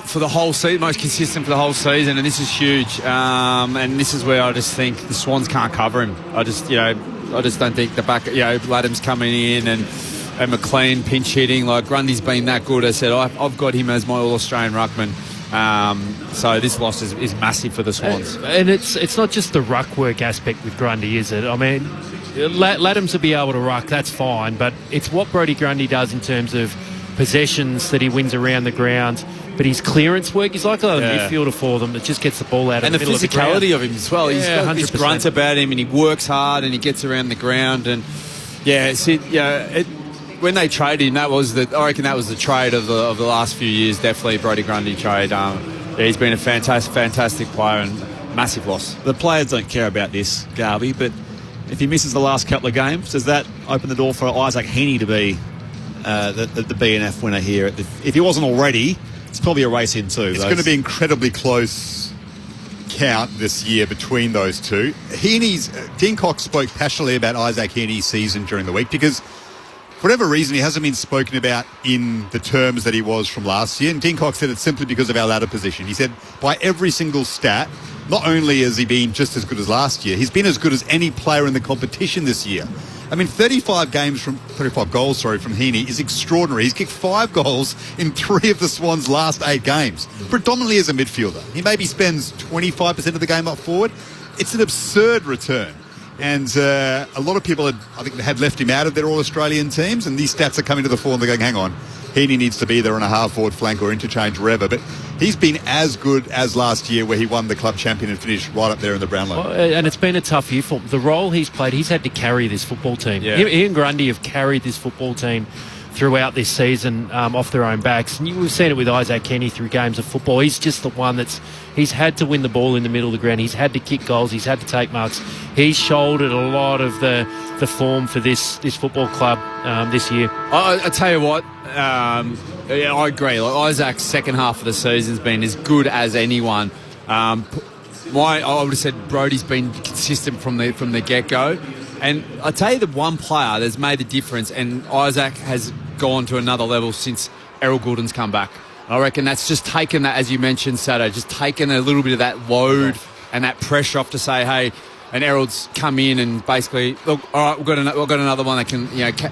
for the whole season, most consistent for the whole season, and this is huge. And this is where I just think the Swans can't cover him. I just don't think the back, Ladham's coming in and McLean pinch hitting. Like, Grundy's been that good. I said I've got him as my All-Australian ruckman. So this loss is massive for the Swans. And it's not just the ruck work aspect with Grundy, is it? I mean, Ladhams to be able to ruck, that's fine, but it's what Brodie Grundy does in terms of possessions that he wins around the ground. But his clearance work, he's like a midfielder for them that just gets the ball out of the middle of the ground. And the physicality of him as well. He's got this grunt about him, and he works hard, and he gets around the ground. And when they traded him, I reckon that was the trade of the last few years. Definitely Brodie Grundy trade. He's been a fantastic player and massive loss. The players don't care about this, Garvey, but if he misses the last couple of games, does that open the door for Isaac Heaney to be the BNF winner here? If he wasn't already, it's probably a race in too. It's going to be incredibly close count this year between those two. Dean Cox spoke passionately about Isaac Heaney's season during the week because for whatever reason, he hasn't been spoken about in the terms that he was from last year. And Dean Cox said it's simply because of our ladder position. He said by every single stat, not only has he been just as good as last year, he's been as good as any player in the competition this year. I mean, 35 goals from Heaney is extraordinary. He's kicked 5 goals in 3 of the Swans' last 8 games, predominantly as a midfielder. He maybe spends 25% of the game up forward. It's an absurd return. And a lot of people had left him out of their All-Australian teams, and these stats are coming to the fore and they're going, hang on, Heaney needs to be there on a half-forward flank or interchange, wherever. But he's been as good as last year where he won the club champion and finished right up there in the Brownlow. Well, and it's been a tough year for him. The role he's played, he's had to carry this football team. Yeah. He and Grundy have carried this football team throughout this season off their own backs. And we've seen it with Isaac Heaney through games of football. He's just the one he's had to win the ball in the middle of the ground. He's had to kick goals. He's had to take marks. He's shouldered a lot of the form for this football club this year. I tell you what, I agree. Like, Isaac's second half of the season's been as good as anyone. I would have said Brodie's been consistent from the get-go. And I tell you, the one player that's made the difference, and Isaac has gone to another level since Errol Goulden's come back. I reckon that's just taken that, as you mentioned, Sato, just taken a little bit of that load and that pressure off to say, hey, and Errol's come in and basically, look, all right, we've got another one that can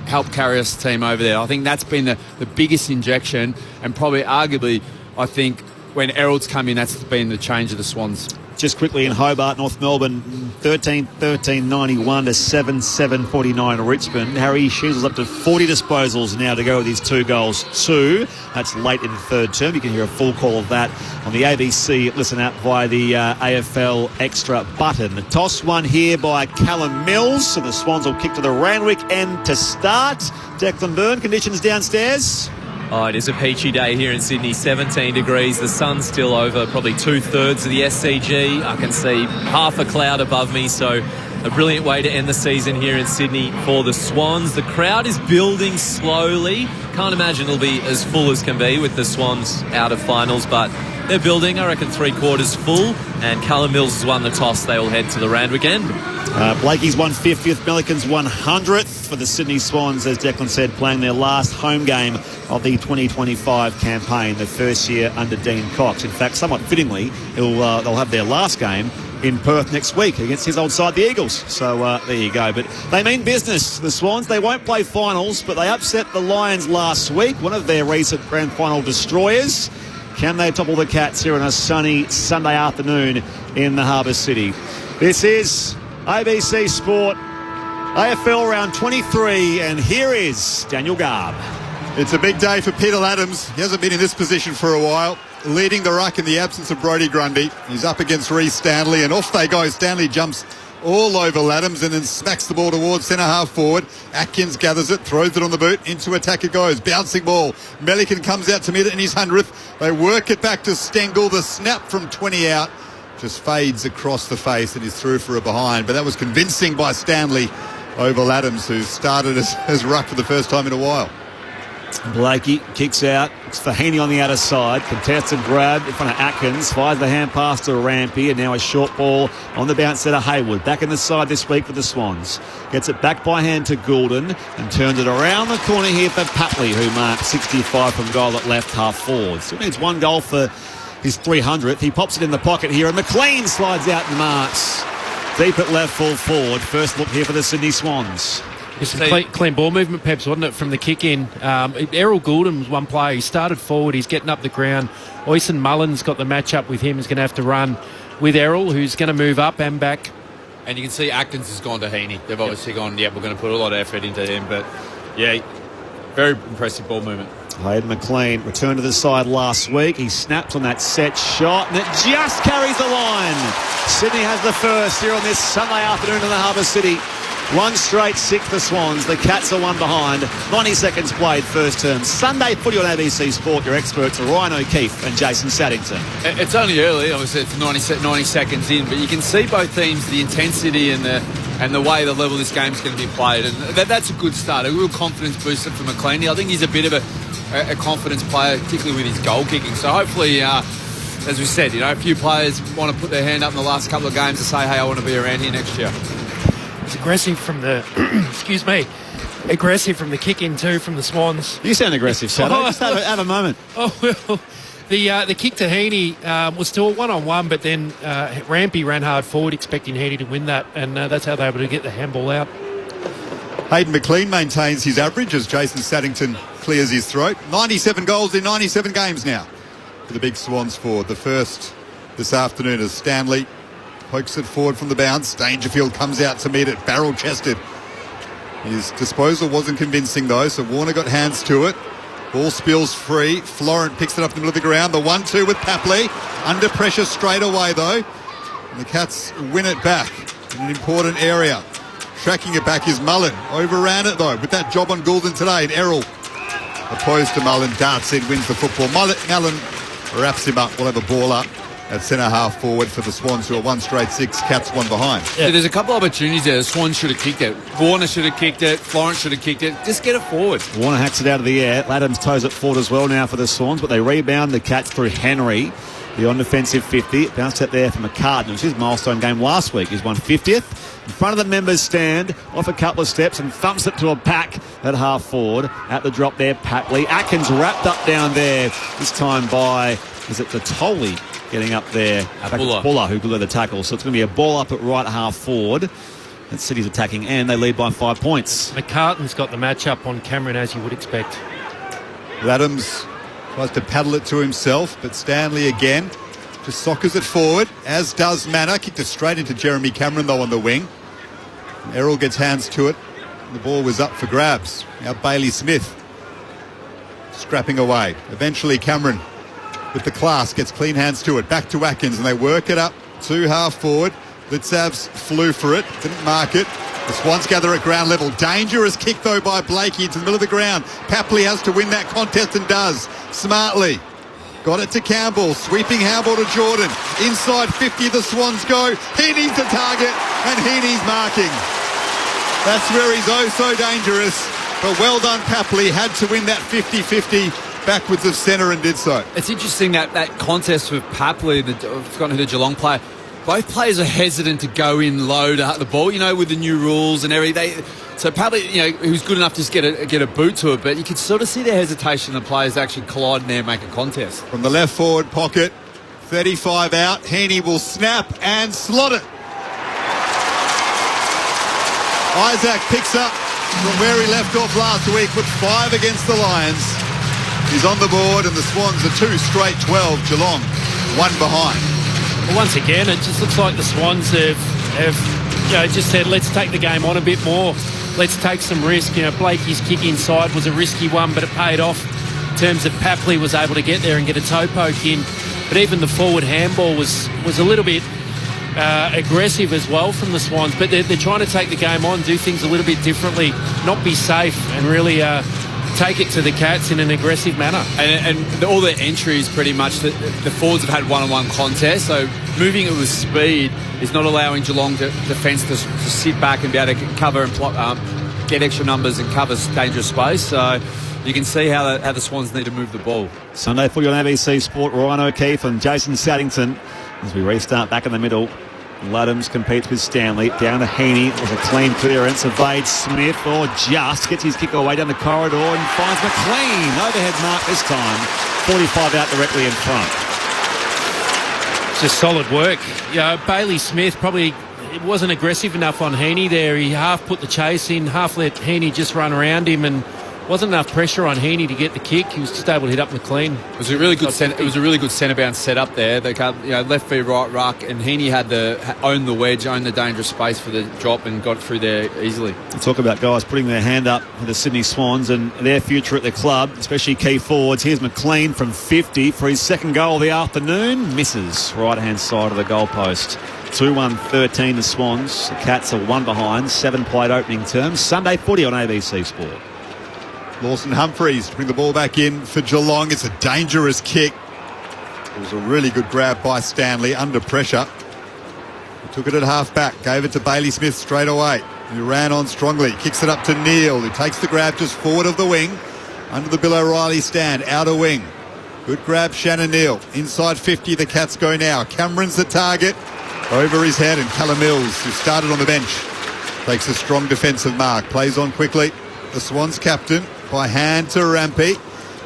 help carry us team over there. I think that's been the biggest injection, and probably arguably, I think when Errol's come in, that's been the change of the Swans. just quickly in Hobart, North Melbourne, 13-13-91 to 7-7-49 Richmond. Harry Sheasels up to 40 disposals now to go with his 2 goals. 2. That's late in the third term. You can hear a full call of that on the ABC Listen app via the AFL Extra button. The toss won here by Callum Mills. So the Swans will kick to the Randwick end to start. Declan Byrne, conditions downstairs. Oh, it is a peachy day here in Sydney, 17 degrees. The sun's still over probably 2/3 of the SCG. I can see half a cloud above me, so a brilliant way to end the season here in Sydney for the Swans. The crowd is building slowly. Can't imagine it'll be as full as can be with the Swans out of finals, but they're building, I reckon, 3/4 full, and Callum Mills has won the toss. They will head to the Randwick end. Blakey's 150th, Milliken's 100th for the Sydney Swans, as Declan said, playing their last home game of the 2025 campaign, the first year under Dean Cox. In fact, somewhat fittingly, they'll have their last game in Perth next week against his old side, the Eagles. So there you go. But they mean business, the Swans. They won't play finals, but they upset the Lions last week, one of their recent grand final destroyers. Can they topple the Cats here on a sunny Sunday afternoon in the Harbour City? This is ABC Sport, AFL round 23, and here is Daniel Garb. It's a big day for Peter Ladhams. He hasn't been in this position for a while, leading the ruck in the absence of Brodie Grundy. He's up against Reece Stanley, and off they go. Stanley jumps all over Ladhams and then smacks the ball towards centre-half forward. Atkins gathers it, throws it on the boot, into attack it goes. Bouncing ball. Milliken comes out to mid it in his 100th. They work it back to Stengel. The snap from 20 out just fades across the face and is through for a behind. But that was convincing by Stanley over Ladhams, who started as ruck for the first time in a while. Blakey kicks out. It's Fahini on the outer side. Contested grab in front of Atkins. Fires the hand pass to Rampy, and now a short ball on the bounce set of Hayward. Back in the side this week for the Swans. Gets it back by hand to Goulden and turns it around the corner here for Patley, who marked 65 from goal at left half forward. Still needs 1 goal for his 300th. He pops it in the pocket here, and McLean slides out and marks. Deep at left, full forward. First look here for the Sydney Swans. Some clean ball movement, Peps, wasn't it, from the kick-in? Errol Goulden was one player. He started forward. He's getting up the ground. Oyson Mullen's got the match-up with him. He's going to have to run with Errol, who's going to move up and back. And you can see Atkins has gone to Heaney. They've obviously gone, we're going to put a lot of effort into him. But, yeah, very impressive ball movement. Hayden McLean returned to the side last week. He snapped on that set shot, and it just carries the line. Sydney has the first here on this Sunday afternoon in the Harbour City. 1 straight 6 for Swans. The Cats are 1 behind. 90 seconds played first term. Sunday footy on ABC Sport. Your experts are Ryan O'Keefe and Jason Saddington. It's only early, obviously it's 90 seconds in, but you can see both teams, the intensity and the way the level this game's going to be played, and that's a good start. A real confidence booster for McLean. I think he's a bit of a confidence player, particularly with his goal kicking. So hopefully, as we said, a few players want to put their hand up in the last couple of games to say, hey, I want to be around here next year. It's aggressive from the aggressive from the kick in too from the Swans. You sound aggressive, Shadow. Just have a moment. Oh well, the kick to Heaney was still a 1-on-1, but then Rampy ran hard forward, expecting Heaney to win that, and that's how they were able to get the handball out. Hayden McLean maintains his average as Jason Saddington clears his throat. 97 goals in 97 games now for the big Swans forward. The first this afternoon as Stanley pokes it forward from the bounce. Dangerfield comes out to meet it, barrel-chested. His disposal wasn't convincing, though, so Warner got hands to it. Ball spills free. Florent picks it up in the middle of the ground. The 1-2 with Papley. Under pressure straight away, though. And the Cats win it back in an important area. Tracking it back is Mullen. Overran it, though, with that job on Goulden today. And Errol, opposed to Mullen, darts in, wins the football. Mullen wraps him up. We'll have a ball up at centre-half forward for the Swans, who are 1 straight 6, Cats 1 behind. Yeah, there's a couple of opportunities there. The Swans should have kicked it. Warner should have kicked it. Florence should have kicked it. Just get it forward. Warner hacks it out of the air. Ladhams toes it forward as well now for the Swans, but they rebound the Cats through Henry. The on-defensive 50. It bounced out there for McCartan. It was his milestone game last week. His 150th. In front of the members stand, off a couple of steps and thumps it to a pack at half forward. At the drop there, Patley. Atkins wrapped up down there. This time by, is it the Tolley? Getting up there, Buller who blew the tackle. So it's going to be a ball up at right half forward. And City's attacking, and they lead by 5 points. McCartan's got the match-up on Cameron, as you would expect. Ladhams tries to paddle it to himself, but Stanley again just soccers it forward, as does Manor. Kicked it straight into Jeremy Cameron, though, on the wing. Errol gets hands to it. The ball was up for grabs. Now Bailey Smith scrapping away. Eventually Cameron, with the class, gets clean hands to it. Back to Atkins, and they work it up to half forward. Litzavs flew for it, didn't mark it. The Swans gather at ground level. Dangerous kick, though, by Blakey into the middle of the ground. Papley has to win that contest and does. Smartly. Got it to Campbell. Sweeping handball to Jordan. Inside 50, the Swans go. Heaney's the target, and Heaney's marking. That's where he's oh so dangerous. But well done, Papley. Had to win that 50-50 backwards of centre and did so. It's interesting that contest with Papley, I've forgotten who the Geelong player. Both players are hesitant to go in low to the ball, with the new rules and everything. So Papley, who's good enough to just get a boot to it, but you can sort of see their hesitation. The players actually collide in there and make a contest. From the left forward pocket, 35 out. Heaney will snap and slot it. Isaac picks up from where he left off last week with 5 against the Lions. He's on the board, and the Swans are 2 straight 12. Geelong 1 behind. Well, once again, it just looks like the Swans have just said, let's take the game on a bit more. Let's take some risk. Blakey's kick inside was a risky one, but it paid off in terms of Papley was able to get there and get a toe poke in. But even the forward handball was a little bit aggressive as well from the Swans. But they're trying to take the game on, do things a little bit differently, not be safe, and really take it to the Cats in an aggressive manner. And all the entries, pretty much, the forwards have had one-on-one contests, so moving it with speed is not allowing Geelong defence to sit back and be able to cover and get extra numbers and cover dangerous space. So you can see how the Swans need to move the ball. Sunday footy on ABC Sport. Ryan O'Keefe and Jason Saddington as we restart back in the middle. Luddams competes with Stanley. Down to Heaney. It was a clean clearance. Evades Smith, just gets his kick away down the corridor and finds McLean. Overhead mark this time. 45 out directly in front. Just solid work. Bailey Smith probably wasn't aggressive enough on Heaney there. He half put the chase in, half let Heaney just run around him, and wasn't enough pressure on Heaney to get the kick. He was just able to hit up McLean. It was a really good centre bounce set up there. They left v right ruck, and Heaney had owned the wedge, owned the dangerous space for the drop, and got through there easily. Talk about guys putting their hand up for the Sydney Swans and their future at the club, especially key forwards. Here's McLean from 50 for his second goal of the afternoon. Misses right hand side of the goalpost. 2-1-13 the Swans. The Cats are 1 behind. 7 played opening term. Sunday footy on ABC Sport. Lawson Humphries to bring the ball back in for Geelong. It's a dangerous kick. It was a really good grab by Stanley under pressure. He took it at half back, gave it to Bailey Smith straight away. He ran on strongly, kicks it up to Neal, who takes the grab just forward of the wing, under the Bill O'Reilly stand, outer wing. Good grab, Shannon Neal. Inside 50, the Cats go now. Cameron's the target. Over his head, and Callum Mills, who started on the bench, takes a strong defensive mark. Plays on quickly. The Swans captain by hand to Rampy.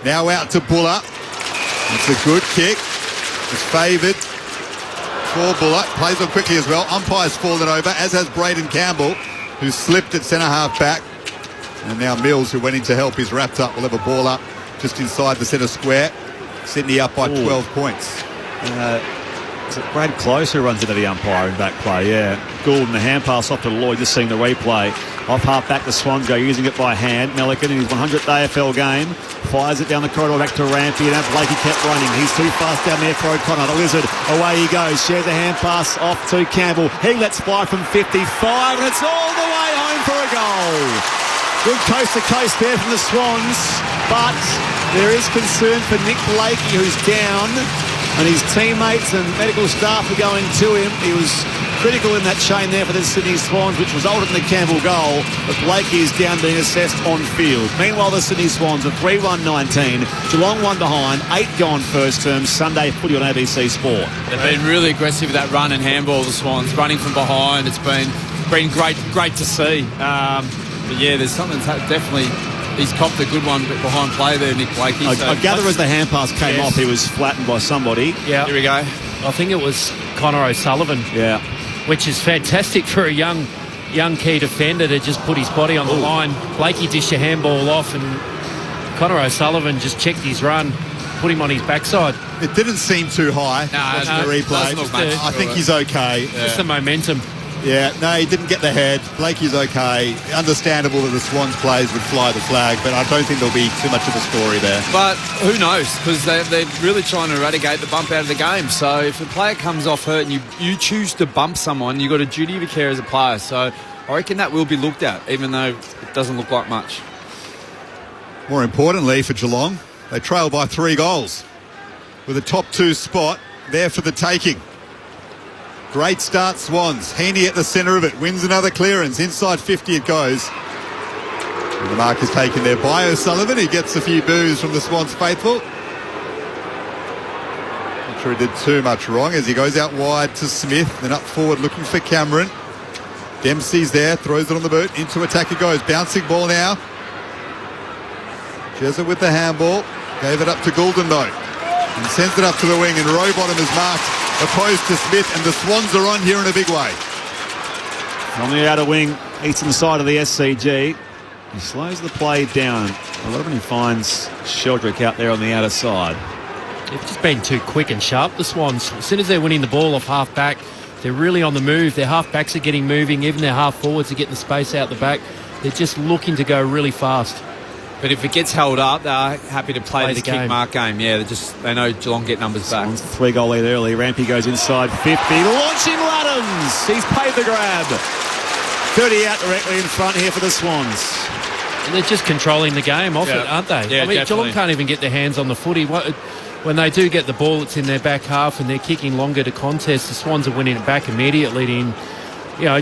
Now out to Buller. It's a good kick. It's favoured for Buller. Plays on quickly as well. Umpire's fallen over, as has Braden Campbell, who slipped at centre half back. And now Mills, who went in to help, is wrapped up. Will have a ball up just inside the centre square. Sydney up by 12 points. Is it Brad Close who runs into the umpire in back play? Yeah. Gould and the hand pass off to Lloyd, just seeing the replay. Off half back, the Swans go, using it by hand. Melican in his 100th AFL game fires it down the corridor back to Rampy, and now Blakey kept running. He's too fast down there for O'Connor. The Lizard, away he goes. Shares a hand pass off to Campbell. He lets fly from 55, and it's all the way home for a goal. Good coast to coast there from the Swans, but there is concern for Nick Blakey, who's down, and his teammates and medical staff are going to him. He was critical in that chain there for the Sydney Swans, which resulted in the Campbell goal, but Blakey is down being assessed on field. Meanwhile, the Sydney Swans are 3-1-19, Geelong 1 behind, 8 gone first term. Sunday footy on ABC Sport. They've been really aggressive with that run and handball, the Swans, running from behind. It's been great to see. But yeah, there's something definitely. He's copped a good one behind play there, Nick Blakey. I gather as the hand pass came off, he was flattened by somebody. Yeah. Here we go. I think it was Connor O'Sullivan. Yeah. Which is fantastic for a young key defender to just put his body on the line. Blakey dished a handball off, and Connor O'Sullivan just checked his run, put him on his backside. It didn't seem too high. Watching the replay. I think he's okay. Just the momentum. Yeah, no, he didn't get the head. Blakey's okay. Understandable that the Swans players would fly the flag, but I don't think there'll be too much of a story there. But who knows? Because they're really trying to eradicate the bump out of the game. So if a player comes off hurt and you choose to bump someone, you've got a duty of care as a player. So I reckon that will be looked at, even though it doesn't look like much. More importantly for Geelong, they trail by 3 goals with a top 2 spot there for the taking. Great start, Swans. Heaney at the centre of it, wins another clearance. Inside 50 it goes. And the mark is taken there by O'Sullivan. He gets a few boos from the Swans faithful. Not sure he did too much wrong as he goes out wide to Smith, then up forward looking for Cameron. Dempsey's there, throws it on the boot. Into attack it goes. Bouncing ball now. Jezza with the handball. Gave it up to Goulden though. And sends it up to the wing, and Rowbottom is marked opposed to Smith, and the Swans are on here in a big way. On the outer wing, eastern side of the SCG. He slows the play down. A lot of he finds Sheldrick out there on the outer side. They've just been too quick and sharp, the Swans. As soon as they're winning the ball off half-back, they're really on the move. Their half-backs are getting moving. Even their half-forwards are getting the space out the back. They're just looking to go really fast. But if it gets held up, they're happy to play the game. kick mark game. Yeah, they know Geelong get numbers back. 3-goal lead early. Rampy goes inside 50. Launching Laddams. He's paid the grab. 30 out directly in front here for the Swans. And they're just controlling the game off it, aren't they? Yeah, I mean, definitely. Geelong can't even get their hands on the footy. When they do get the ball, it's in their back half and they're kicking longer to contest. The Swans are winning it back immediately in,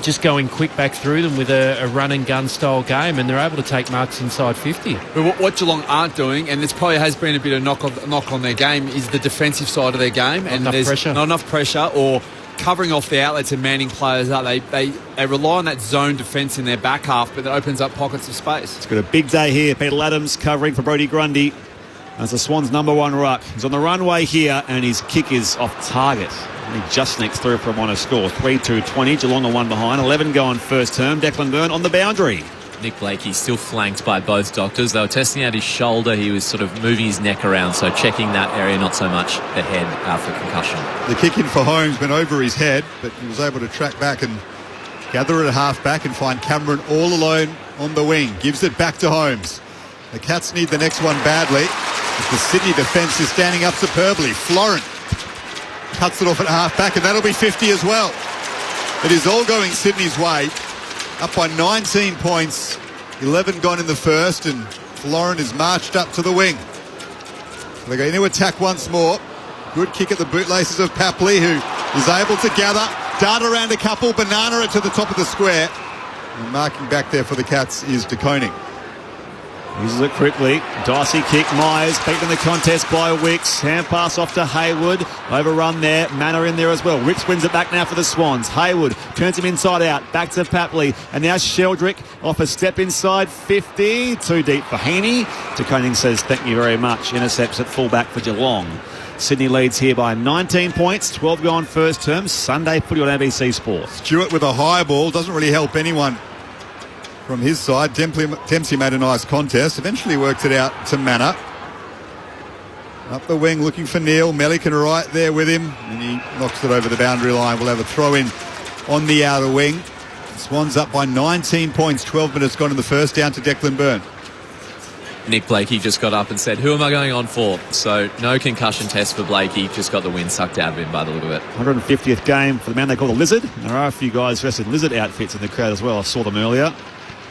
just going quick back through them with a run and gun style game, and they're able to take marks inside 50. But what Geelong aren't doing, and this probably has been a bit of knock on their game, is the defensive side of their game. Not enough pressure or covering off the outlets and manning players up. They rely on that zone defence in their back half, but that opens up pockets of space. It's got a big day here. Peter Laddams covering for Brodie Grundy as the Swans' number 1 ruck. He's on the runway here, and his kick is off target. He just sneaks through for a minor score. 3-2-20. Geelong are 1 behind. 11 going first term. Declan Byrne on the boundary. Nick Blakey still flanked by both doctors. They were testing out his shoulder. He was sort of moving his neck around, so checking that area, not so much the head after concussion. The kick in for Holmes went over his head, but he was able to track back and gather it at half back and find Cameron all alone on the wing. Gives it back to Holmes. The Cats need the next one badly, but the Sydney defence is standing up superbly. Florent cuts it off at half back, and that'll be 50 as well. It is all going Sydney's way. Up by 19 points, 11 gone in the first, and Florent is marched up to the wing. So they go into attack once more. Good kick at the bootlaces of Papley, who is able to gather, dart around a couple, banana it to the top of the square. And marking back there for the Cats is De Koning. Uses it quickly. Dicey kick. Myers beaten in the contest by Wicks. Hand pass off to Hayward. Overrun there. Manor in there as well. Wicks wins it back now for the Swans. Hayward turns him inside out. Back to Papley. And now Sheldrick off a step inside 50. Too deep for Heaney. De Koning says thank you very much. Intercepts at fullback for Geelong. Sydney leads here by 19 points. 12 gone first term. Sunday footy on ABC Sport. Stewart with a high ball. Doesn't really help anyone. From his side, Dempsey made a nice contest. Eventually worked it out to Manor. Up the wing looking for Neil. Melican right there with him. And he knocks it over the boundary line. We'll have a throw in on the outer wing. Swans up by 19 points. 12 minutes gone in the first, down to Declan Byrne. Nick Blakey just got up and said, who am I going on for? So no concussion test for Blakey. Just got the wind sucked out of him by the look of it. 150th game for the man they call the Lizard. There are a few guys dressed in lizard outfits in the crowd as well. I saw them earlier.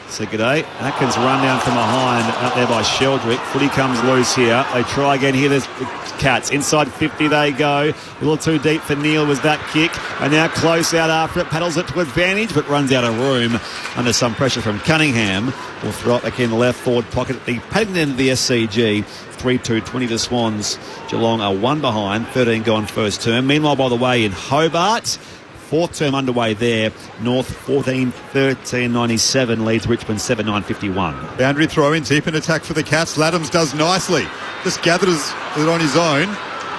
Said good day. Atkins run down from behind out there by Sheldrick. Footy comes loose here. They try again here. There's the Cats. Inside 50 they go. A little too deep for Neil was that kick. And now close out after it. Paddles it to advantage but runs out of room under some pressure from Cunningham. Will throw it back in the left forward pocket at the padded end of the SCG. 3-2-20 to Swans. Geelong are 1 behind. 13 gone first term. Meanwhile, by the way, in Hobart, 4th term underway there. North 14-13-97 leads Richmond 7-9-51. Boundary throw in deep in attack for the Cats. Laddams does nicely. Just gathers it on his own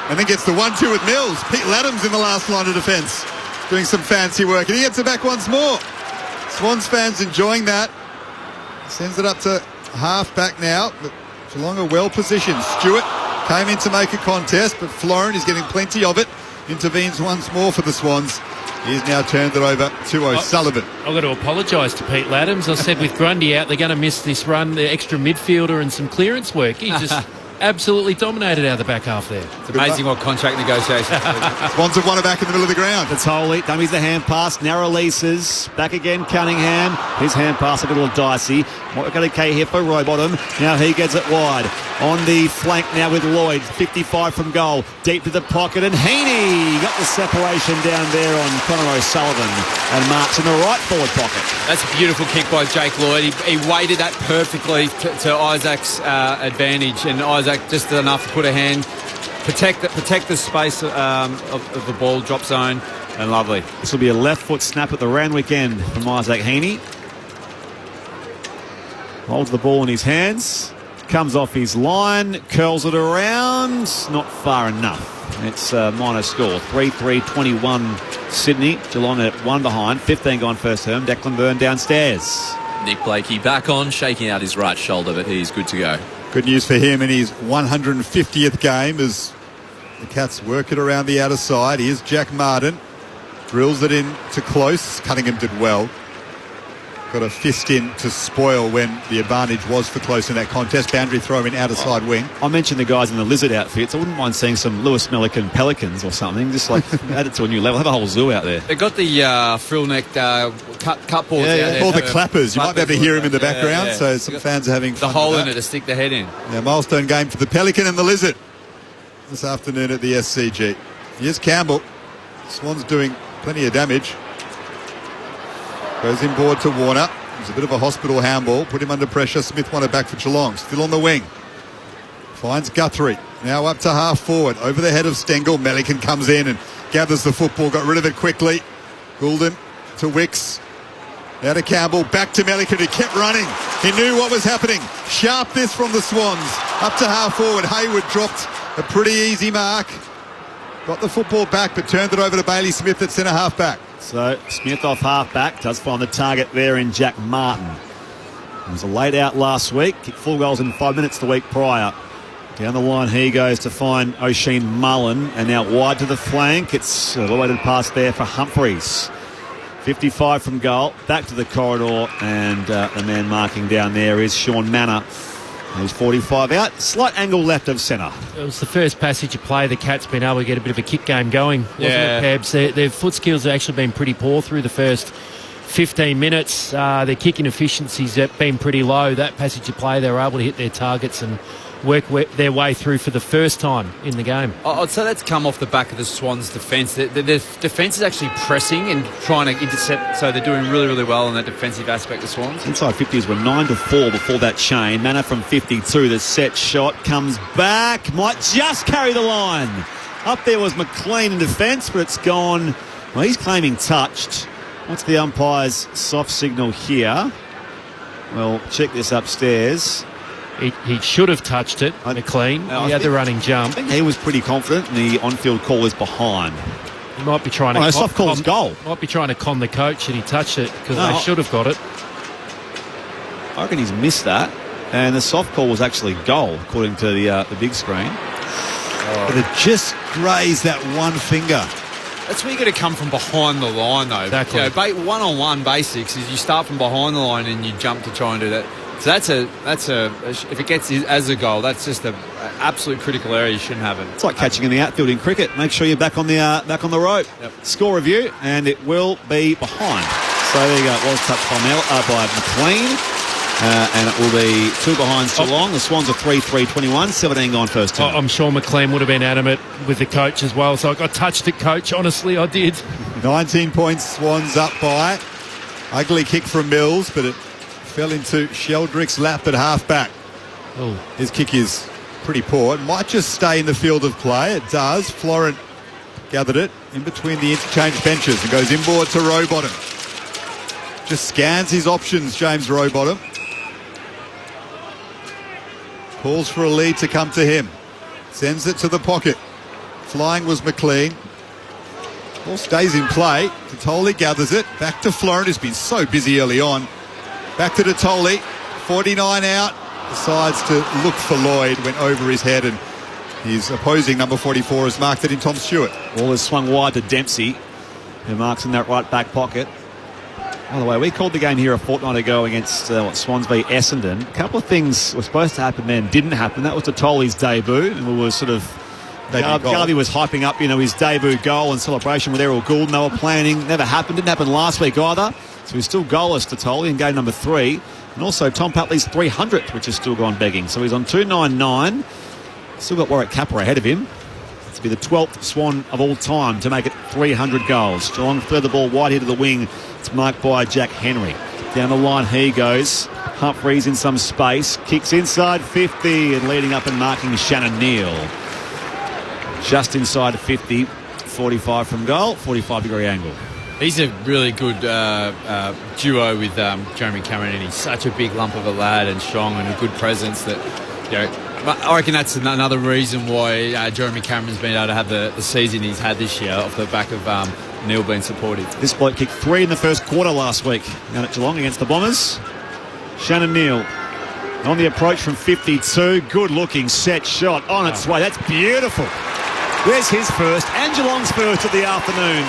and then gets the 1-2 with Mills. Pete Laddams in the last line of defence doing some fancy work, and he gets it back once more. Swans fans enjoying that. Sends it up to half back now, but Geelong are well positioned. Stewart came in to make a contest, but Florin is getting plenty of it. Intervenes once more for the Swans. He's now turned it over to O'Sullivan. I've got to apologise to Pete Laddams. I said with Grundy out, they're going to miss this run, the extra midfielder and some clearance work. He just absolutely dominated out of the back half there. It's amazing what contract negotiations. Swans have won it back in the middle of the ground. Patoli dummies the hand pass, narrow leases, back again Cunningham. His hand pass a little dicey. Motukake here for Rowbottom. Now he gets it wide. On the flank now with Lloyd, 55 from goal, deep to the pocket, and Heaney got the separation down there on Connor O'Sullivan and marks in the right forward pocket. That's a beautiful kick by Jake Lloyd. He weighted that perfectly to Isaac's advantage, and Isaac just did enough to put a hand, protect the space of the ball, drop zone, and lovely. This will be a left foot snap at the Randwick end from Isaac Heaney. Holds the ball in his hands, comes off his line, curls it around, not far enough. It's a minor score, 3-3-21 Sydney. Geelong at 1 behind, 15 gone first term. Declan Byrne downstairs. Nick Blakey back on, shaking out his right shoulder, but he's good to go. Good news for him in his 150th game as the Cats work it around the outer side. Here's Jack Martin. Drills it in to close. Cunningham did well. Got a fist in to spoil when the advantage was for close in that contest. Boundary throw in outer side wing. I mentioned the guys in the lizard outfits. I wouldn't mind seeing some Lewis Milliken pelicans or something. Just like add it to a new level. Have a whole zoo out there. They've got the frill-necked cut boards out there. All the clappers. You might be able to hear him in the background. So some fans are having fun. The hole with in it to stick the head in. Yeah, milestone game for the pelican and the lizard this afternoon at the SCG. Here's Campbell. Swans doing plenty of damage. Goes inboard to Warner. It was a bit of a hospital handball. Put him under pressure. Smith won it back for Geelong. Still on the wing. Finds Guthrie. Now up to half forward. Over the head of Stengel. Melican comes in and gathers the football. Got rid of it quickly. Goulden to Wicks. Now to Campbell. Back to Melican, who kept running. He knew what was happening. Sharp this from the Swans. Up to half forward. Hayward dropped a pretty easy mark. Got the football back, but turned it over to Bailey Smith at centre half back. So Smith off half back does find the target there in Jack Martin. He was a late out last week, kicked 4 goals in 5 minutes the week prior. Down the line he goes to find O'Sheen Mullen, and now wide to the flank. It's a weighted pass there for Humphreys. 55 from goal, back to the corridor, and the man marking down there is Sean Manor. He's 45 out, slight angle left of centre. It was the first passage of play. The Cats been able to get a bit of a kick game going, wasn't it, Pebs? Their foot skills have actually been pretty poor through the first 15 minutes. Their kicking efficiencies have been pretty low. That passage of play, they were able to hit their targets and work their way through for the first time in the game. I'd say that's come off the back of the Swans' defence. The defence is actually pressing and trying to intercept, so they're doing really, really well in that defensive aspect of Swans. Inside 50s were 9-4 before that chain. Manor from 52, the set shot comes back, might just carry the line. Up there was McLean in defence, but it's gone. Well, he's claiming touched. What's the umpire's soft signal here? Well, check this upstairs. He should have touched it, McLean. He had the running jump. I think he was pretty confident, and the on-field call is behind. He might be trying to... soft call's goal. Might be trying to con the coach that he touched it, because they should have got it. I reckon he's missed that, and the soft call was actually goal, according to the big screen. But it just grazed that one finger. That's where you got to come from behind the line, though. Exactly. You know, one-on-one basics is you start from behind the line and you jump to try and do that. So that's a if it gets as a goal, that's just an absolute critical area. You shouldn't have it. It's like catching in the outfield in cricket. Make sure you're back on the rope. Yep. Score review, and it will be behind. So there you go. It was touched by McLean, and it will be 2 behind Geelong. The Swans are 3-3-21, 17 gone first term. I'm sure McLean would have been adamant with the coach as well. So I got touched it, coach. Honestly, I did. 19 points, Swans up by. Ugly kick from Mills, but it fell into Sheldrick's lap at half-back. His kick is pretty poor. It might just stay in the field of play. It does. Florent gathered it in between the interchange benches and goes inboard to Rowbottom. Just scans his options, James Rowbottom. Calls for a lead to come to him. Sends it to the pocket. Flying was McLean. Ball stays in play. Tatoli gathers it. Back to Florent, who's been so busy early on. Back to Tatoli, 49 out, decides to look for Lloyd, went over his head and His opposing number 44 has marked it in Tom Stewart. Ball is swung wide to Dempsey, who marks in that right back pocket. By the way, we called the game here a fortnight ago against Swans v Essendon. A couple of things were supposed to happen then, didn't happen. That was Totoli's debut, and we were sort of... Garvey was hyping up, his debut goal and celebration with Errol Goulden. They were planning. Never happened. Didn't happen last week either. So he's still goalless, Totoli, in game number 3. And also Tom Patley's 300th, which has still gone begging. So he's on 299. Still got Warwick Capper ahead of him. To be the 12th Swan of all time to make it 300 goals. Geelong threw the ball wide here to the wing. It's marked by Jack Henry. Down the line he goes. Humphreys in some space. Kicks inside 50 and leading up and marking Shannon Neal. Just inside 50. 45 from goal. 45-degree angle. He's a really good duo with Jeremy Cameron, and he's such a big lump of a lad and strong and a good presence that, I reckon that's another reason why Jeremy Cameron's been able to have the season he's had this year off the back of Neil being supportive. This bloke kicked 3 in the first quarter last week down at Geelong against the Bombers. Shannon Neal on the approach from 52. Good looking set shot on its way. That's beautiful. There's his first and Geelong's first of the afternoon.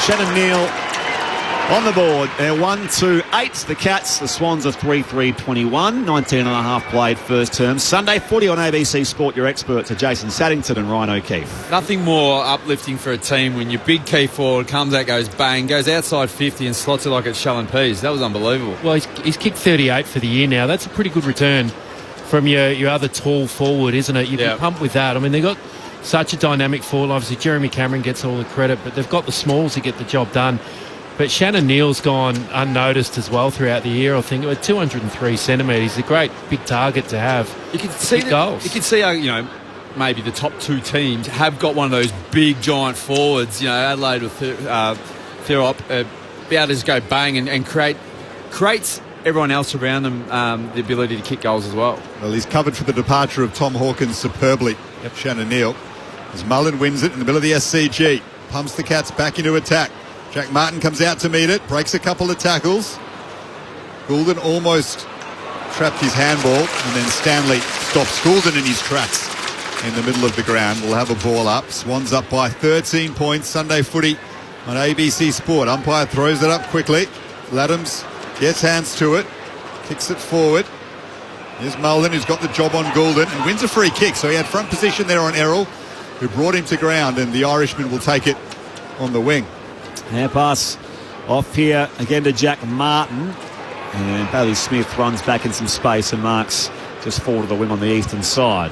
Shannon Neal on the board. They're 1-2-8. The Cats, the Swans are 3-3-21. 19 and a half played first term. Sunday footy on ABC Sport. Your experts are Jason Saddington and Ryan O'Keefe. Nothing more uplifting for a team when your big key forward comes out, goes bang, goes outside 50 and slots it like it's Shallen Pease. That was unbelievable. Well, he's kicked 38 for the year now. That's a pretty good return from your other tall forward, isn't it? You'd be pumped with that. I mean, they've got such a dynamic forward. Obviously, Jeremy Cameron gets all the credit, but they've got the smalls to get the job done. But Shannon Neal's gone unnoticed as well throughout the year. I think it was 203 centimetres. A great big target to have. You can see goals. You can see how, maybe the top 2 teams have got one of those big giant forwards. Adelaide with Theorop, be able to just go bang and creates everyone else around them the ability to kick goals as well. Well, he's covered for the departure of Tom Hawkins superbly. Shannon Neal. As Mullen wins it in the middle of the SCG, pumps the Cats back into attack. Jack Martin comes out to meet it, breaks a couple of tackles. Goulden almost trapped his handball, and then Stanley stops Goulden in his tracks in the middle of the ground. We'll have a ball up. Swans up by 13 points. Sunday footy on ABC Sport. Umpire throws it up quickly. Laddams gets hands to it, kicks it forward. Here's Mullen, who's got the job on Goulden and wins a free kick. So he had front position there on Errol, who brought him to ground, and the Irishman will take it on the wing. Hand pass off here again to Jack Martin, and Bailey Smith runs back in some space and marks just forward of the wing on the eastern side.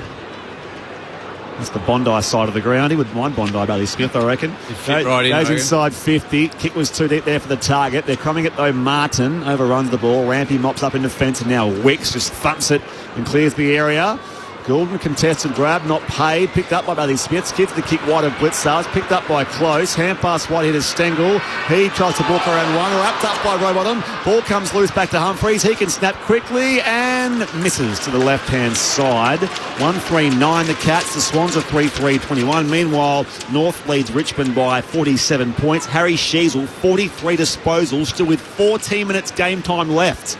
That's the Bondi side of the ground. He wouldn't mind Bondi, Bailey Smith, I reckon. Goes inside 50. Kick was too deep there for the target. They're coming it though. Martin overruns the ball. Rampy mops up in defence, and now Wicks just thumps it and clears the area. Goulden contested grab, not paid. Picked up by Bailey Smith. Gives the kick wide of Blitzars. Picked up by Close. Hand pass wide here to Stengel. He tries to book around one. Wrapped up by Rowbottom. Ball comes loose back to Humphreys. He can snap quickly and misses to the left-hand side. 1-3-9 the Cats. The Swans are 3-3-21. Meanwhile, North leads Richmond by 47 points. Harry Sheasel, 43 disposals, still with 14 minutes game time left.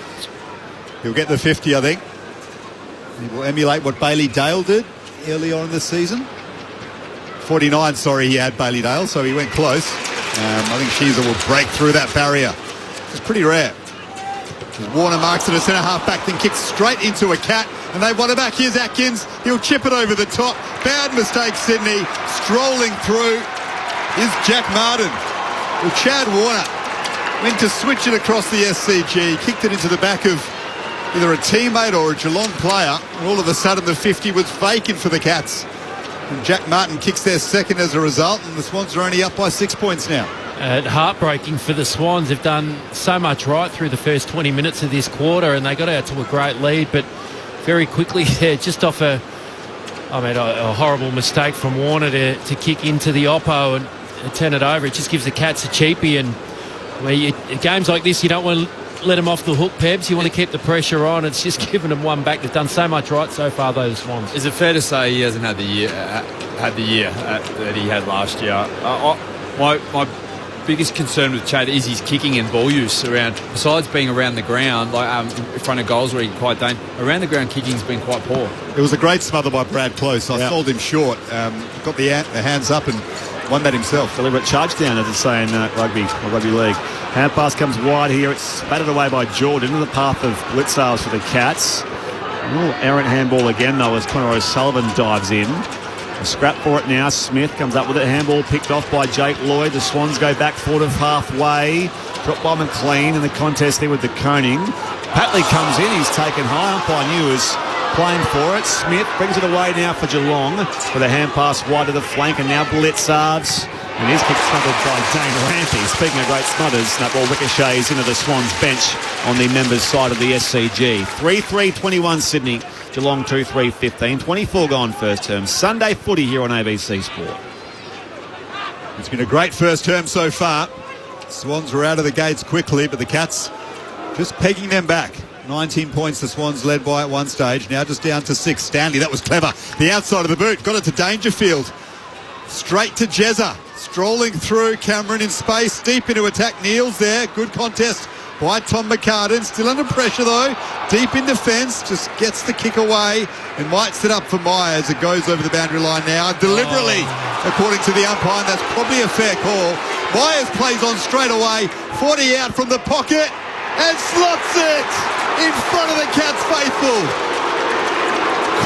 He'll get the 50, I think. He will emulate what Bailey Dale did early on in the season. 49, he had Bailey Dale, so he went close. I think Sheasel will break through that barrier. It's pretty rare. Warner marks it, a centre-half back, then kicks straight into a Cat, and they've won it back. Here's Atkins. He'll chip it over the top. Bad mistake, Sydney. Strolling through is Jack Martin. Well, Chad Warner went to switch it across the SCG, kicked it into the back of either a teammate or a Geelong player, and all of a sudden the 50 was vacant for the Cats. And Jack Martin kicks their second as a result, and the Swans are only up by 6 points now. Heartbreaking for the Swans. They've done so much right through the first 20 minutes of this quarter, and they got out to a great lead, but very quickly just off a horrible mistake from Warner to kick into the oppo and turn it over. It just gives the Cats a cheapie, and games like this, you don't want to let them off the hook, Pebs. You want to keep the pressure on. It's just giving them one back. They've done so much right so far, those Swans. Is it fair to say he hasn't had the year that he had last year? My biggest concern with Chad is his kicking and ball use around. Besides being around the ground, like in front of goals where he quite don't, around the ground kicking's been quite poor. It was a great smother by Brad Close. I sold him short. Got the hands up and won that himself. Deliberate charge down, as they say in rugby league. Hand pass comes wide here. It's batted away by Jordan into the path of Blitzars for the Cats. A little errant handball again, though, as Connor O'Sullivan dives in. A scrap for it now. Smith comes up with it. Handball picked off by Jake Lloyd. The Swans go back forward of halfway. Dropped by McLean in the contest there with the coning. Patley comes in. He's taken high. Umpire New is playing for it. Smith brings it away now for Geelong with a hand pass wide to the flank, and now Blitzards. And his kick smothered by Dane Rampy. Speaking of great smothers, that ball ricochets into the Swans bench on the members' side of the SCG. 3-3-21 Sydney. Geelong 2-3-15. 24 gone first term. Sunday footy here on ABC Sport. It's been a great first term so far. Swans were out of the gates quickly, but the Cats just pegging them back. 19 points the Swans led by at one stage. Now just down to 6. Stanley, that was clever. The outside of the boot. Got it to Dangerfield. Straight to Jezza. Strolling through. Cameron in space. Deep into attack. Neal's there. Good contest by Tom McCartan. Still under pressure though. Deep in defence. Just gets the kick away and might set up for Myers. It goes over the boundary line now. Deliberately, according to the umpire. That's probably a fair call. Myers plays on straight away. 40 out from the pocket and slots it in front of the Cats faithful.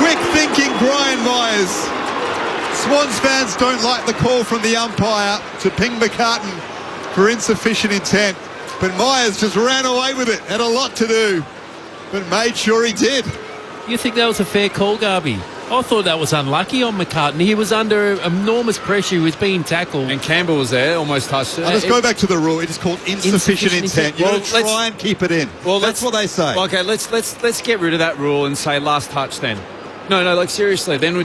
Quick thinking Brian Myers. Swans fans don't like the call from the umpire to ping McCartan for insufficient intent, but Myers just ran away with it. Had a lot to do, but made sure he did. You think that was a fair call, Garby? I thought that was unlucky on McCartan. He was under enormous pressure. He was being tackled. And Campbell was there, almost touched it. Let's go back to the rule. It is called insufficient intent. You try and keep it in. Well, that's what they say. Okay, let's get rid of that rule and say last touch then. No, like seriously. Then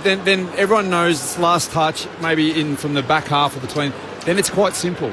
everyone knows it's last touch, maybe in from the back half or between. Then it's quite simple.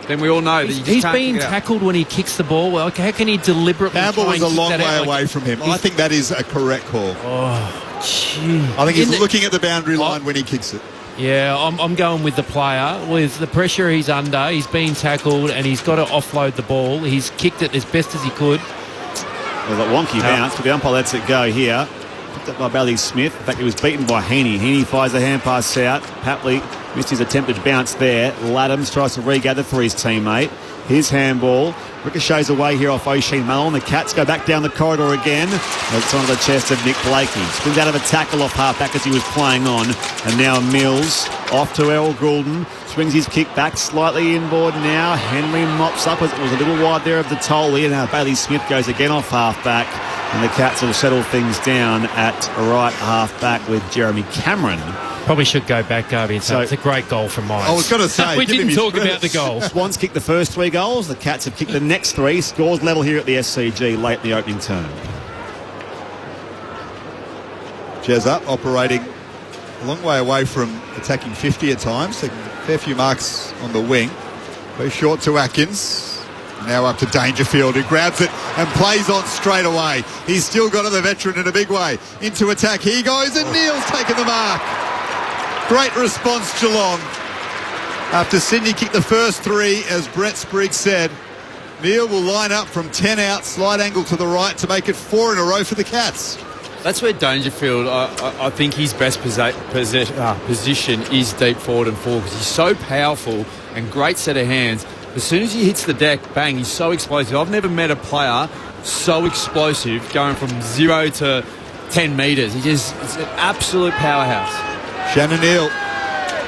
Then we all know that you just he's can't being kick it out. tackled when he kicks the ball. Well, how can he deliberately? Campbell try was and a long kick that way out? away from him. I think that is a correct call. Oh, gee. I think he's looking at the boundary line when he kicks it. Yeah, I'm going with the player. With the pressure he's under, he's been tackled and he's got to offload the ball. He's kicked it as best as he could. Well, that wonky bounce, but the umpire lets it go here. Picked up by Bally Smith. In fact, he was beaten by Heaney. Heaney fires the hand pass out. Patley missed his attempted bounce there. Laddams tries to regather for his teammate. His handball ricochets away here off O'Sheen Mullen. The Cats go back down the corridor again. It's on the chest of Nick Blakey. Spins out of a tackle off half-back as he was playing on. And now Mills off to Errol Goulden. Swings his kick back slightly inboard now. Henry mops up as it was a little wide there of the Tolly. And now Bailey Smith goes again off half-back. And the Cats will settle things down at right half-back with Jeremy Cameron. Probably should go back, Garby, and say it's a great goal from Myers. I was going to say, we didn't talk about the goal. Swans kicked the first 3 goals. The Cats have kicked the next 3. Scores level here at the SCG late in the opening term. Jezza operating a long way away from attacking 50 at times. Taking a fair few marks on the wing. Very short to Atkins. Now up to Dangerfield, who grabs it and plays on straight away. He's still got the veteran in a big way. Into attack he goes, and Neal's taken the mark. Great response, Geelong. After Sydney kicked the first 3, as Brett Spriggs said, Neal will line up from 10 out, slight angle to the right to make it 4 in a row for the Cats. That's where Dangerfield, I think his best position is deep forward and forward, because he's so powerful and great set of hands. As soon as he hits the deck, bang, he's so explosive. I've never met a player so explosive going from 0 to 10 metres. It's an absolute powerhouse. Shannon Neal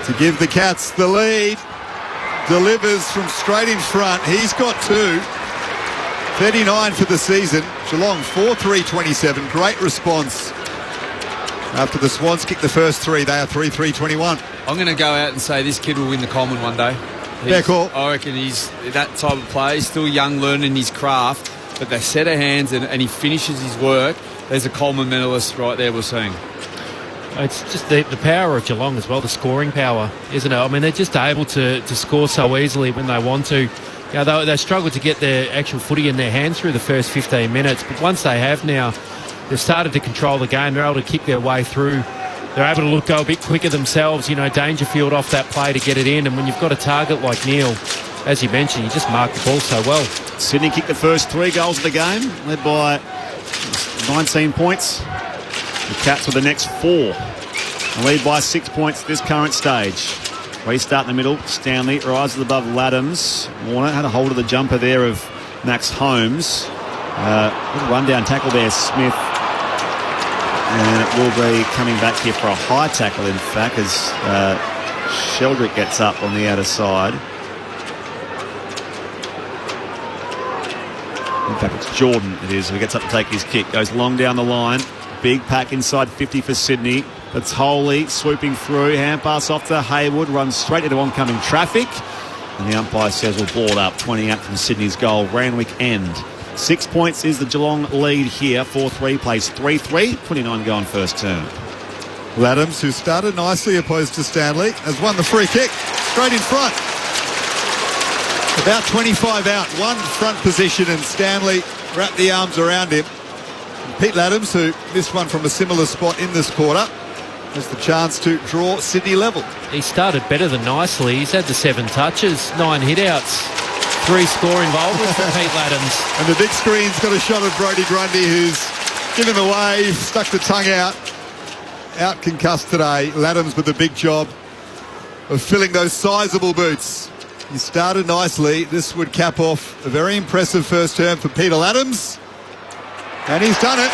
to give the Cats the lead. Delivers from straight in front. He's got 2. 39 for the season. Geelong 4-3-27. Great response. After the Swans kicked the first 3, they are 3-3-21. I'm going to go out and say this kid will win the Coleman one day. Fair call. I reckon he's that type of player. He's still young, learning his craft, but they set of hands and he finishes his work. There's a Coleman medalist right there we're seeing. It's just the power of Geelong as well, the scoring power, isn't it? I mean, they're just able to score so easily when they want to. You know, they struggle to get their actual footy in their hands through the first 15 minutes, but once they have now, they've started to control the game. They're able to kick their way through. They're able to go a bit quicker themselves. You know, Dangerfield off that play to get it in, and when you've got a target like Neal, as you mentioned, he just marked the ball so well. Sydney kicked the first 3 goals of the game, led by 19 points. The Cats with the next 4. Lead by 6 points at this current stage. Restart in the middle. Stanley rises above Laddams. Warner had a hold of the jumper there of Max Holmes. Little rundown tackle there, Smith. And it will be coming back here for a high tackle, in fact, as Sheldrick gets up on the outer side. In fact, it's Jordan, it is, who gets up to take his kick. Goes long down the line. Big pack inside 50 for Sydney. It's Holy swooping through. Hand pass off to Haywood. Runs straight into oncoming traffic. And the umpire says we'll ball it up. 20 out from Sydney's goal. Randwick end. 6 points is the Geelong lead here. 4-3 plays 3-3. 29 going first term. Laddams, who started nicely opposed to Stanley, has won the free kick straight in front. About 25 out, one front position, and Stanley wrapped the arms around him. And Pete Laddams, who missed one from a similar spot in this quarter, has the chance to draw Sydney level. He started better than nicely. He's had the 7 touches, 9 hit-outs, 3 score involvements for Pete Laddams. And the big screen's got a shot of Brodie Grundy, who's given the wave, stuck the tongue out concussed today. Laddams with the big job of filling those sizable boots. He started nicely. This would cap off a very impressive first term for Peter Laddams. And he's done it.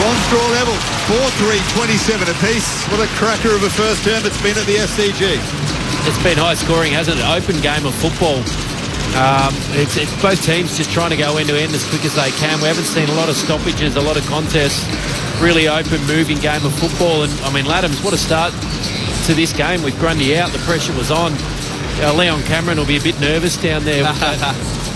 One straw level, 4-3, 27 apiece. What a cracker of a first term it's been at the SCG. It's been high scoring, hasn't it? Open game of football. It's both teams just trying to go end to end as quick as they can. We haven't seen a lot of stoppages, a lot of contests. Really open, moving game of football. And I mean, Laddams, what a start to this game with Grundy out. The pressure was on. Leon Cameron will be a bit nervous down there with that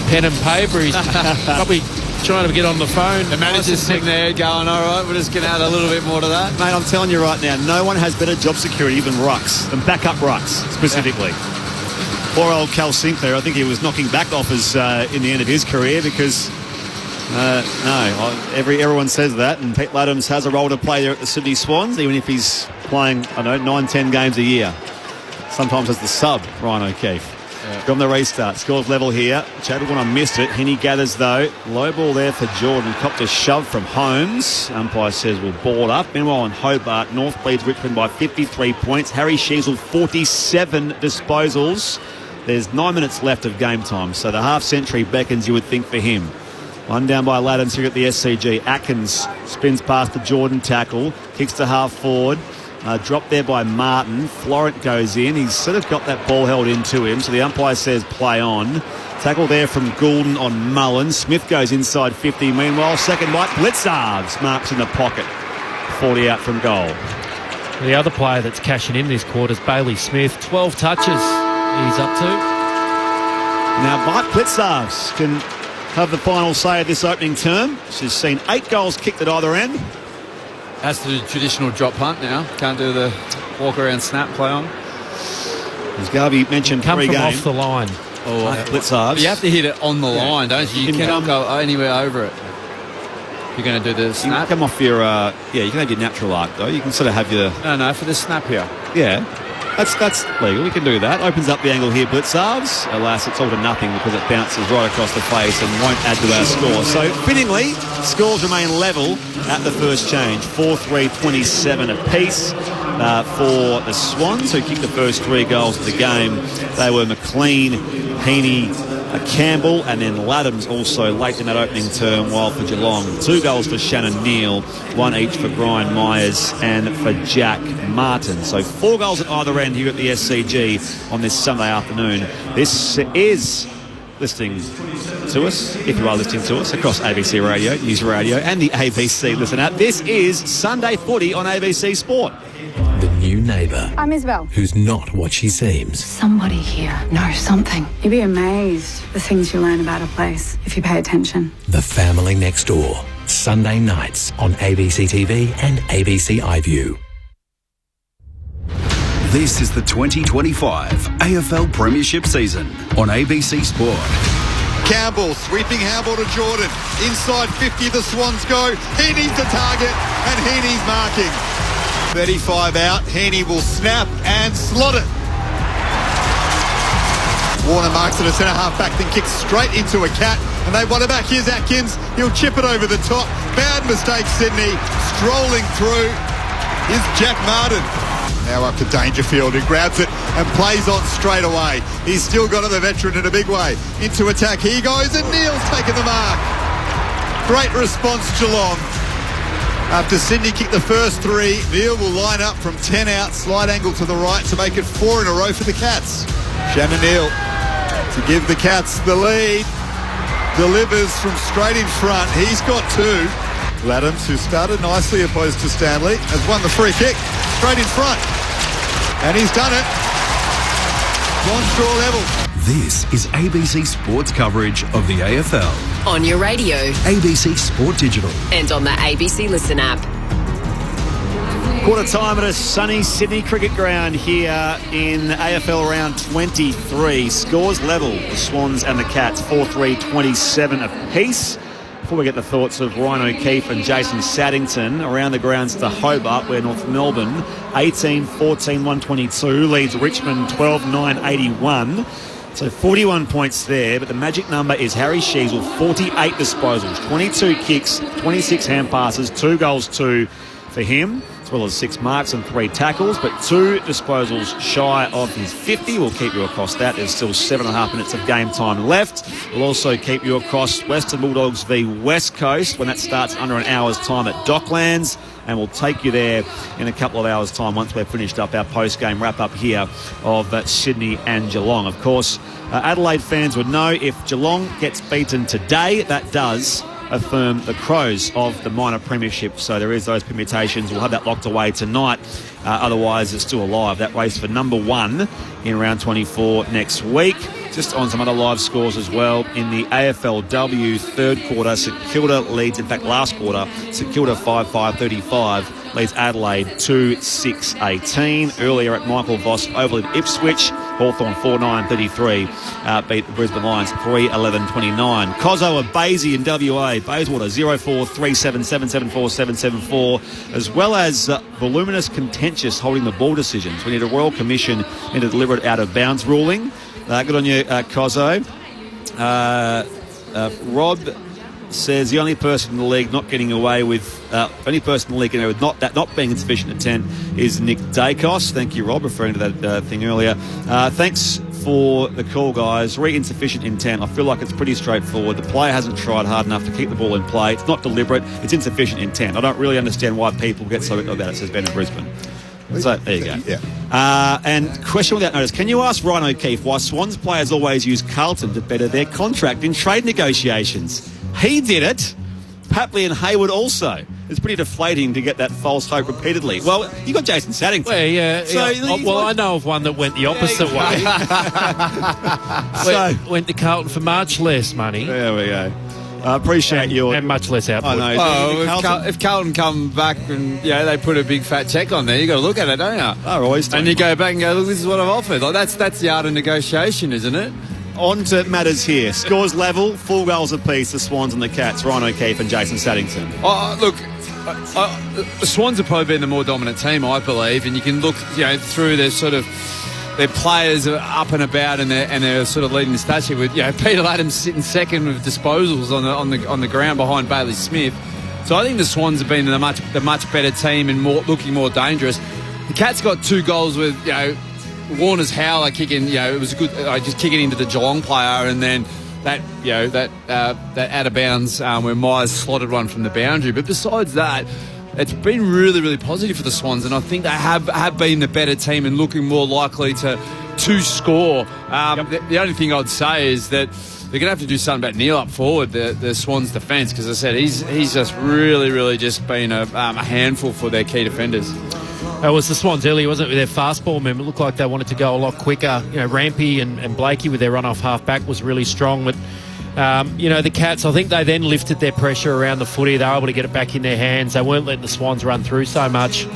pen and paper. He's probably trying to get on the phone. The manager's sitting there going, all right, we're just going to add a little bit more to that. Mate, I'm telling you right now, no one has better job security than rucks, than backup rucks, specifically. Poor old Cal Sinclair, I think he was knocking back offers in the end of his career because, everyone says that, and Pete Laddams has a role to play there at the Sydney Swans, even if he's playing, 9-10 games a year. Sometimes as the sub, Ryan O'Keefe. From the restart, scores level here. Chadwell missed it. Heaney gathers though. Low ball there for Jordan. Copped a shove from Holmes. Umpire says we'll ball up. Meanwhile in Hobart, North leads Richmond by 53 points. Harry Sheasel 47 disposals. There's 9 minutes left of game time, so the half century beckons, you would think, for him. One down by Laddams here at the SCG. Atkins spins past the Jordan tackle. Kicks to half forward. Dropped there by Martin. Florent goes in. He's sort of got that ball held into him, so the umpire says play on. Tackle there from Goulden on Mullen. Smith goes inside 50. Meanwhile, second white, Blitzarves marks in the pocket. 40 out from goal. The other player that's cashing in this quarter is Bailey Smith. 12 touches he's up to. Now, Mike Blitzarves can have the final say of this opening term. She's seen 8 goals kicked at either end. Has to do the traditional drop punt now. Can't do the walk around snap play on. As Garvey mentioned, come from off the line. Blitzarves. You have to hit it on the line, don't you? You cannot go anywhere over it. You're going to do the snap. You can come off your, you can have your natural arc though. You can sort of have your... No, for the snap here. Yeah. That's legal. We can do that. Opens up the angle here, Blitzarves. Alas, it's all to nothing because it bounces right across the face and won't add to our score. So, fittingly, scores remain level at the first change. 4-3, 27 apiece for the Swans, who kicked the first 3 goals of the game. They were McLean, Heaney, Campbell, and then Laddams also late in that opening term, while for Geelong, 2 goals for Shannon Neal, 1 each for Brian Myers and for Jack Martin. So 4 goals at either end here at the SCG on this Sunday afternoon. This is listening to us, if you are listening to us, across ABC Radio, News Radio, and the ABC Listen app. This is Sunday Footy on ABC Sport. The new neighbour. I'm Isabel. Who's not what she seems. Somebody here knows something. You'd be amazed the things you learn about a place if you pay attention. The Family Next Door. Sunday nights on ABC TV and ABC iView. This is the 2025 AFL Premiership season on ABC Sport. Campbell sweeping handball to Jordan. Inside 50 the Swans go. Heaney's the target and Heaney's marking. 35 out. Heaney will snap and slot it. Warner marks it a centre-half back, then kicks straight into a cat, and they want it back. Here's Atkins. He'll chip it over the top. Bad mistake, Sydney. Strolling through is Jack Martin. Now up to Dangerfield, who grabs it and plays on straight away. He's still got the veteran in a big way. Into attack he goes, and Neil's taken the mark. Great response, Geelong. After Sydney kicked the first 3, Neil will line up from 10 out, slight angle to the right to make it 4 in a row for the Cats. Shannon Neil to give the Cats the lead. Delivers from straight in front. He's got 2. Laddams, who started nicely opposed to Stanley, has won the free kick straight in front. And he's done it. John Straw level. This is ABC Sports coverage of the AFL. On your radio. ABC Sport Digital. And on the ABC Listen app. Quarter time at a sunny Sydney cricket ground here in AFL round 23. Scores level, the Swans and the Cats, 4-3, 27 apiece. Before we get the thoughts of Ryan O'Keefe and Jason Saddington, around the grounds to Hobart, where North Melbourne 18-14-122 leads Richmond 12-9-81. So 41 points there, but the magic number is Harry Shees with 48 disposals, 22 kicks, 26 hand passes, 2 goals, 2 for him, as well as 6 marks and 3 tackles, but 2 disposals shy of his 50. We'll keep you across that. There's still 7.5 minutes of game time left. We'll also keep you across Western Bulldogs v West Coast when that starts under an hour's time at Docklands, and we'll take you there in a couple of hours' time once we've finished up our post-game wrap-up here of Sydney and Geelong. Of course, Adelaide fans would know if Geelong gets beaten today, that does affirm the Crows of the minor premiership. So there is those permutations. We'll have that locked away tonight. Otherwise, it's still alive. That race for number 1 in round 24 next week. Just on some other live scores as well. In the AFLW third quarter, St Kilda leads, in fact last quarter, St Kilda 5-5-35 leads Adelaide 2-6-18. Earlier at Michael Voss Oval at Ipswich, Hawthorn 4-9-33 beat the Brisbane Lions 3-11-29. Cozzo of Basie in WA, Bayswater 04-37774774, as well as voluminous contentious holding the ball decisions. We need a Royal Commission into deliberate out of bounds ruling. Good on you, Cozzo. Rob says the only person in the league not being not being insufficient intent is Nick Dacos. Thank you, Rob, referring to that thing earlier. Thanks for the call, guys. Insufficient intent. I feel like it's pretty straightforward. The player hasn't tried hard enough to keep the ball in play. It's not deliberate. It's insufficient intent. I don't really understand why people get so about it, says Ben in Brisbane. So there you go. Yeah. And question without notice. Can you ask Ryan O'Keefe why Swans players always use Carlton to better their contract in trade negotiations? He did it. Papley and Hayward also. It's pretty deflating to get that false hope repeatedly. Well, you got Jason Saddington. Well, yeah. I know of one that went the opposite way. Went to Carlton for much less money. There we go. I appreciate your... And much less output. If Carlton come back and they put a big fat check on there, you got to look at it, don't you? Always. And you go back and go, look, this is what I've offered. Like that's the art of negotiation, isn't it? On to matters here. Scores level, 4 goals apiece, the Swans and the Cats, Ryan O'Keefe and Jason Saddington. Look, the Swans have probably been the more dominant team, I believe, and you can look through their sort of... Their players are up and about, and they're sort of leading the stats here with Peter Laddams sitting second with disposals on the ground behind Bailey Smith. So I think the Swans have been the much better team and looking more dangerous. The Cats got 2 goals with Warner's howler kicking. It was a good just kicking into the Geelong player, and then that out of bounds where Myers slotted one from the boundary. But besides that, it's been really, really positive for the Swans, and I think they have been the better team and looking more likely to score. The only thing I'd say is that they're going to have to do something about Neil up forward, the Swans' defence, because I said he's just really, really just been a handful for their key defenders. It was the Swans earlier, wasn't it, with their fastball movement? It looked like they wanted to go a lot quicker. Rampy and Blakey with their run-off half-back was really strong, but the Cats, I think they then lifted their pressure around the footy. They were able to get it back in their hands. They weren't letting the Swans run through so much.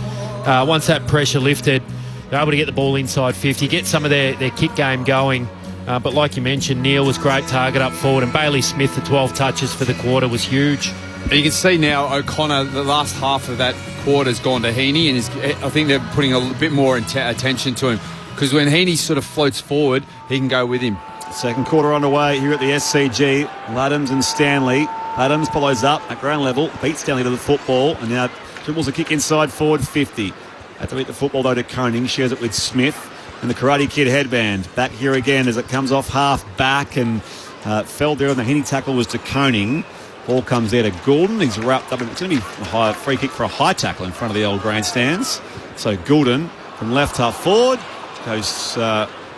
Once that pressure lifted, they were able to get the ball inside 50, get some of their kick game going. But like you mentioned, Neil was great target up forward, and Bailey Smith, the 12 touches for the quarter, was huge. And you can see now O'Connor, the last half of that quarter has gone to Heaney, and I think they're putting a bit more attention to him, because when Heaney sort of floats forward, he can go with him. Second quarter underway here at the SCG. Laddams and Stanley. Laddams follows up at ground level, beats Stanley to the football, and now dribbles a kick inside forward 50. Had to beat the football though to Koning, shares it with Smith, and the Karate Kid headband. Back here again as it comes off half back and fell there, and the Henny tackle was to Koning. Ball comes there to Goulden. He's wrapped up, and it's going to be a free kick for a high tackle in front of the old grandstands. So Goulden from left half forward goes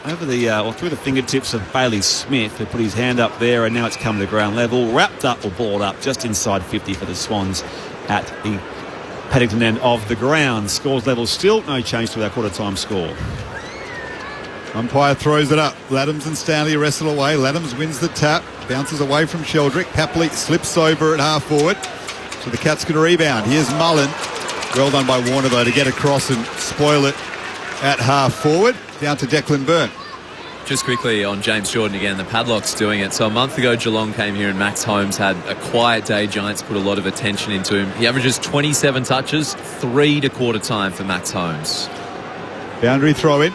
over the through the fingertips of Bailey Smith, who put his hand up there, and now it's come to ground level, wrapped up or balled up just inside 50 for the Swans at the Paddington end of the ground. Scores level still, no change to our quarter time score. Umpire throws it up. Laddams and Stanley wrestle away. Laddams wins the tap, bounces away from Sheldrick. Papley slips over at half forward, so the Cats can rebound. Here's Mullen. Well done by Warner though to get across and spoil it at half forward. Down to Declan Byrne. Just quickly on James Jordan again, the Padlock's doing it. So a month ago, Geelong came here and Max Holmes had a quiet day. Giants put a lot of attention into him. He averages 27 touches, 3 to quarter time for Max Holmes. Boundary throw in.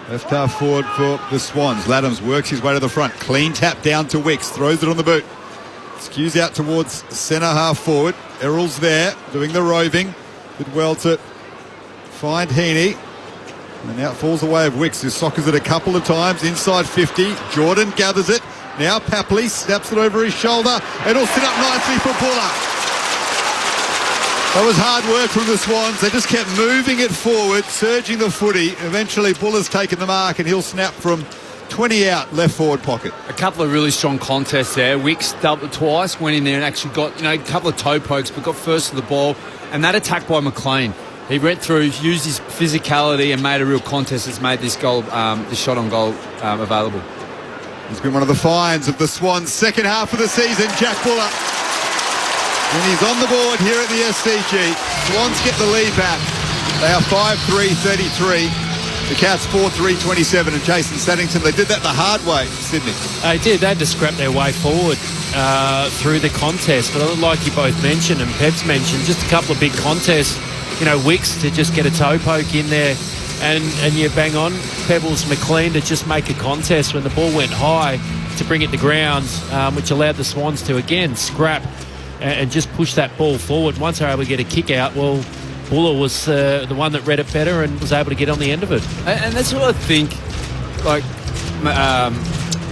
Left half forward for the Swans. Laddams works his way to the front. Clean tap down to Wicks. Throws it on the boot. Skews out towards centre half forward. Errol's there doing the roving. Did well to find Heaney. And now it falls away of Wicks, who soccers it a couple of times inside 50. Jordan gathers it. Now Papley snaps it over his shoulder. It'll sit up nicely for Buller. That was hard work from the Swans. They just kept moving it forward, surging the footy. Eventually Buller's taken the mark and he'll snap from 20 out, left forward pocket. A couple of really strong contests there. Wicks doubled twice, went in there and actually got a couple of toe pokes, but got first to the ball. And that attack by McLean. He went through, used his physicality and made a real contest that's made this goal, this shot on goal available. He's been one of the finds of the Swans' second half of the season, Jack Buller. And he's on the board here at the SCG. Swans get the lead back. They are 5-3-33. The Cats 4-3-27. And Jason Saddington, they did that the hard way, Sydney. They did. They had to scrap their way forward through the contest. But like you both mentioned and Peb's mentioned, just a couple of big contests. Wicks to just get a toe poke in there, and you bang on. Pebbles McLean to just make a contest when the ball went high to bring it to ground, which allowed the Swans to again scrap and just push that ball forward. Once they were able to get a kick out, well, Buller was the one that read it better and was able to get on the end of it. And that's what I think, like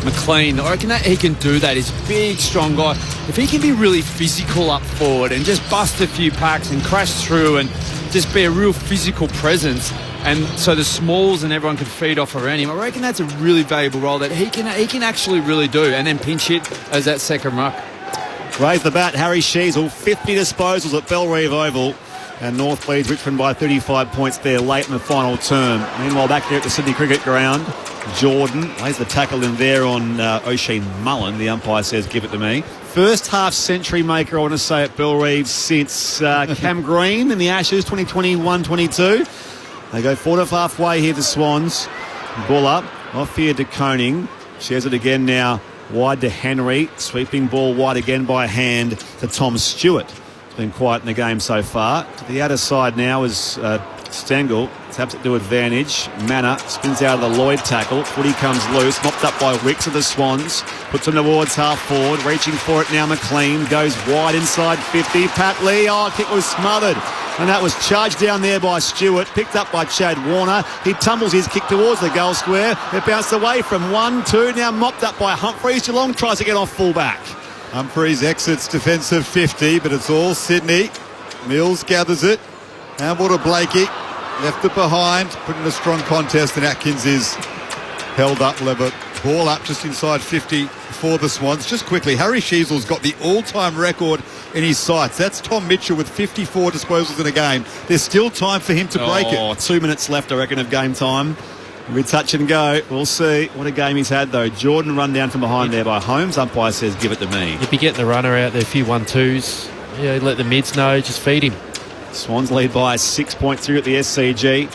McLean, I reckon that he can do that. He's a big, strong guy. If he can be really physical up forward and just bust a few packs and crash through and just be a real physical presence, and so the smalls and everyone can feed off around him, I reckon that's a really valuable role that he can actually really do, and then pinch hit as that second ruck. Raise the bat, Harry Sheasel, 50 disposals at Bellerive Oval, and North leads Richmond by 35 points there late in the final term. Meanwhile, back here at the Sydney Cricket Ground, Jordan lays the tackle in there on O'Shea Mullen. The umpire says, give it to me. First half century maker, I want to say, at Bellerive since Cam Green in the Ashes 2021-22. They go forward of halfway here, the Swans. Ball up, off here to Koning. Shares it again now, wide to Henry. Sweeping ball wide again by hand to Tom Stewart. It's been quiet in the game so far. To the outer side now is Stengel. Taps it to advantage. Manor spins out of the Lloyd tackle. Footy comes loose. Mopped up by Wicks of the Swans. Puts him towards half forward. Reaching for it now, McLean. Goes wide inside 50. Papley. Oh, kick was smothered. And that was charged down there by Stewart. Picked up by Chad Warner. He tumbles his kick towards the goal square. It bounced away from 1-2. Now mopped up by Humphreys. Geelong tries to get off full back. Humphreys exits defensive 50, but it's all Sydney. Mills gathers it. Handball to Blakey. Left it behind. Put in a strong contest, and Atkins is held up. Lever. Ball up just inside 50 for the Swans. Just quickly, Harry Sheasel's got the all-time record in his sights. That's Tom Mitchell with 54 disposals in a game. There's still time for him to break it. 2 minutes left, I reckon, of game time. We touch and go. We'll see what a game he's had, though. Jordan run down from behind there by Holmes. Umpire says, give it to me. You'd be getting the runner out there, a few 1-2s. Yeah, let the mids know, just feed him. Swans lead by 6 points here at the SCG.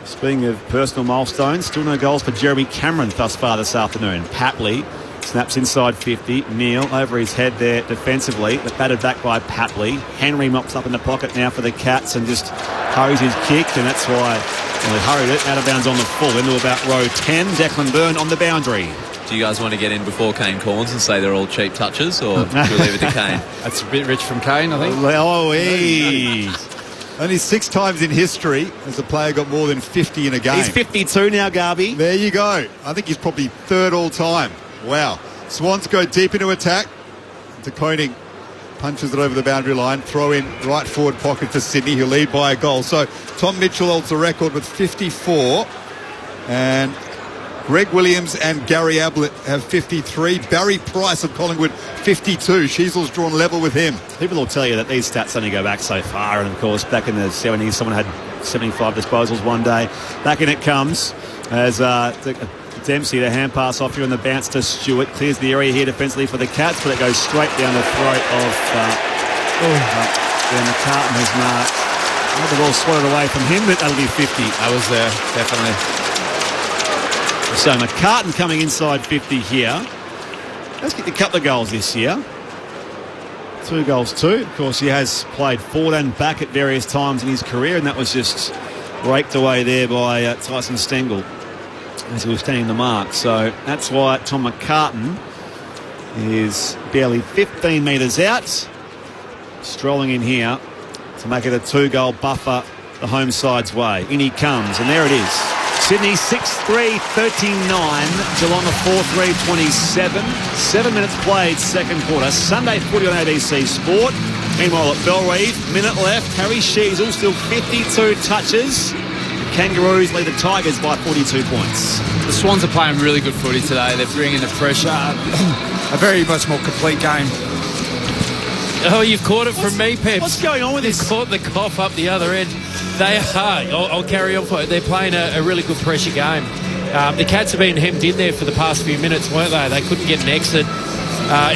Speaking of personal milestones, still no goals for Jeremy Cameron thus far this afternoon. Papley snaps inside 50. Neal over his head there defensively, but batted back by Papley. Henry mops up in the pocket now for the Cats and just hurries his kick, and that's why Well, he hurried it out of bounds on the full into about row 10. Declan Byrne on the boundary. Do you guys want to get in before Kane Corns and say they're all cheap touches, or do we leave it to Kane? That's a bit rich from Kane, I think. Oh, only 6 times in history has a player got more than 50 in a game. He's 52 now, Garby. There you go. I think he's probably third all time. Wow. Swans go deep into attack. De Koning punches it over the boundary line. Throw in right forward pocket for Sydney, who lead by a goal. So Tom Mitchell holds the record with 54. And Greg Williams and Gary Ablett have 53. Barry Price of Collingwood, 52. Sheasel's drawn level with him. People will tell you that these stats only go back so far. And, of course, back in the 70s, someone had 75 disposals one day. Back in it comes as Dempsey, the hand pass off here on the bounce to Stewart. Clears the area here defensively for the Cats, but it goes straight down the throat of McCartan has marked. The ball swatted away from him, but that'll be 50. That was there, definitely. So McCartan coming inside 50 here. Let's get a couple of goals this year. 2 goals too. Of course, he has played forward and back at various times in his career, and that was just raked away there by Tyson Stengel as he was standing the mark. So that's why Tom McCartan is barely 15 metres out, strolling in here to make it a 2-goal buffer the home side's way. In he comes, and there it is. Sydney 6-3, 39. Geelong a 4-3, 27. 7 minutes played, second quarter. Sunday footy on ABC Sport. Meanwhile at Bellreeve, minute left. Harry Sheasel still 52 touches. The Kangaroos lead the Tigers by 42 points. The Swans are playing really good footy today. They're bringing the pressure. A very much more complete game. Oh, you've caught it from me, Peps. What's going on with this? You've caught the cough up the other end. They are. I'll carry on for it. They're playing a really good pressure game. The Cats have been hemmed in there for the past few minutes, weren't they? They couldn't get an exit.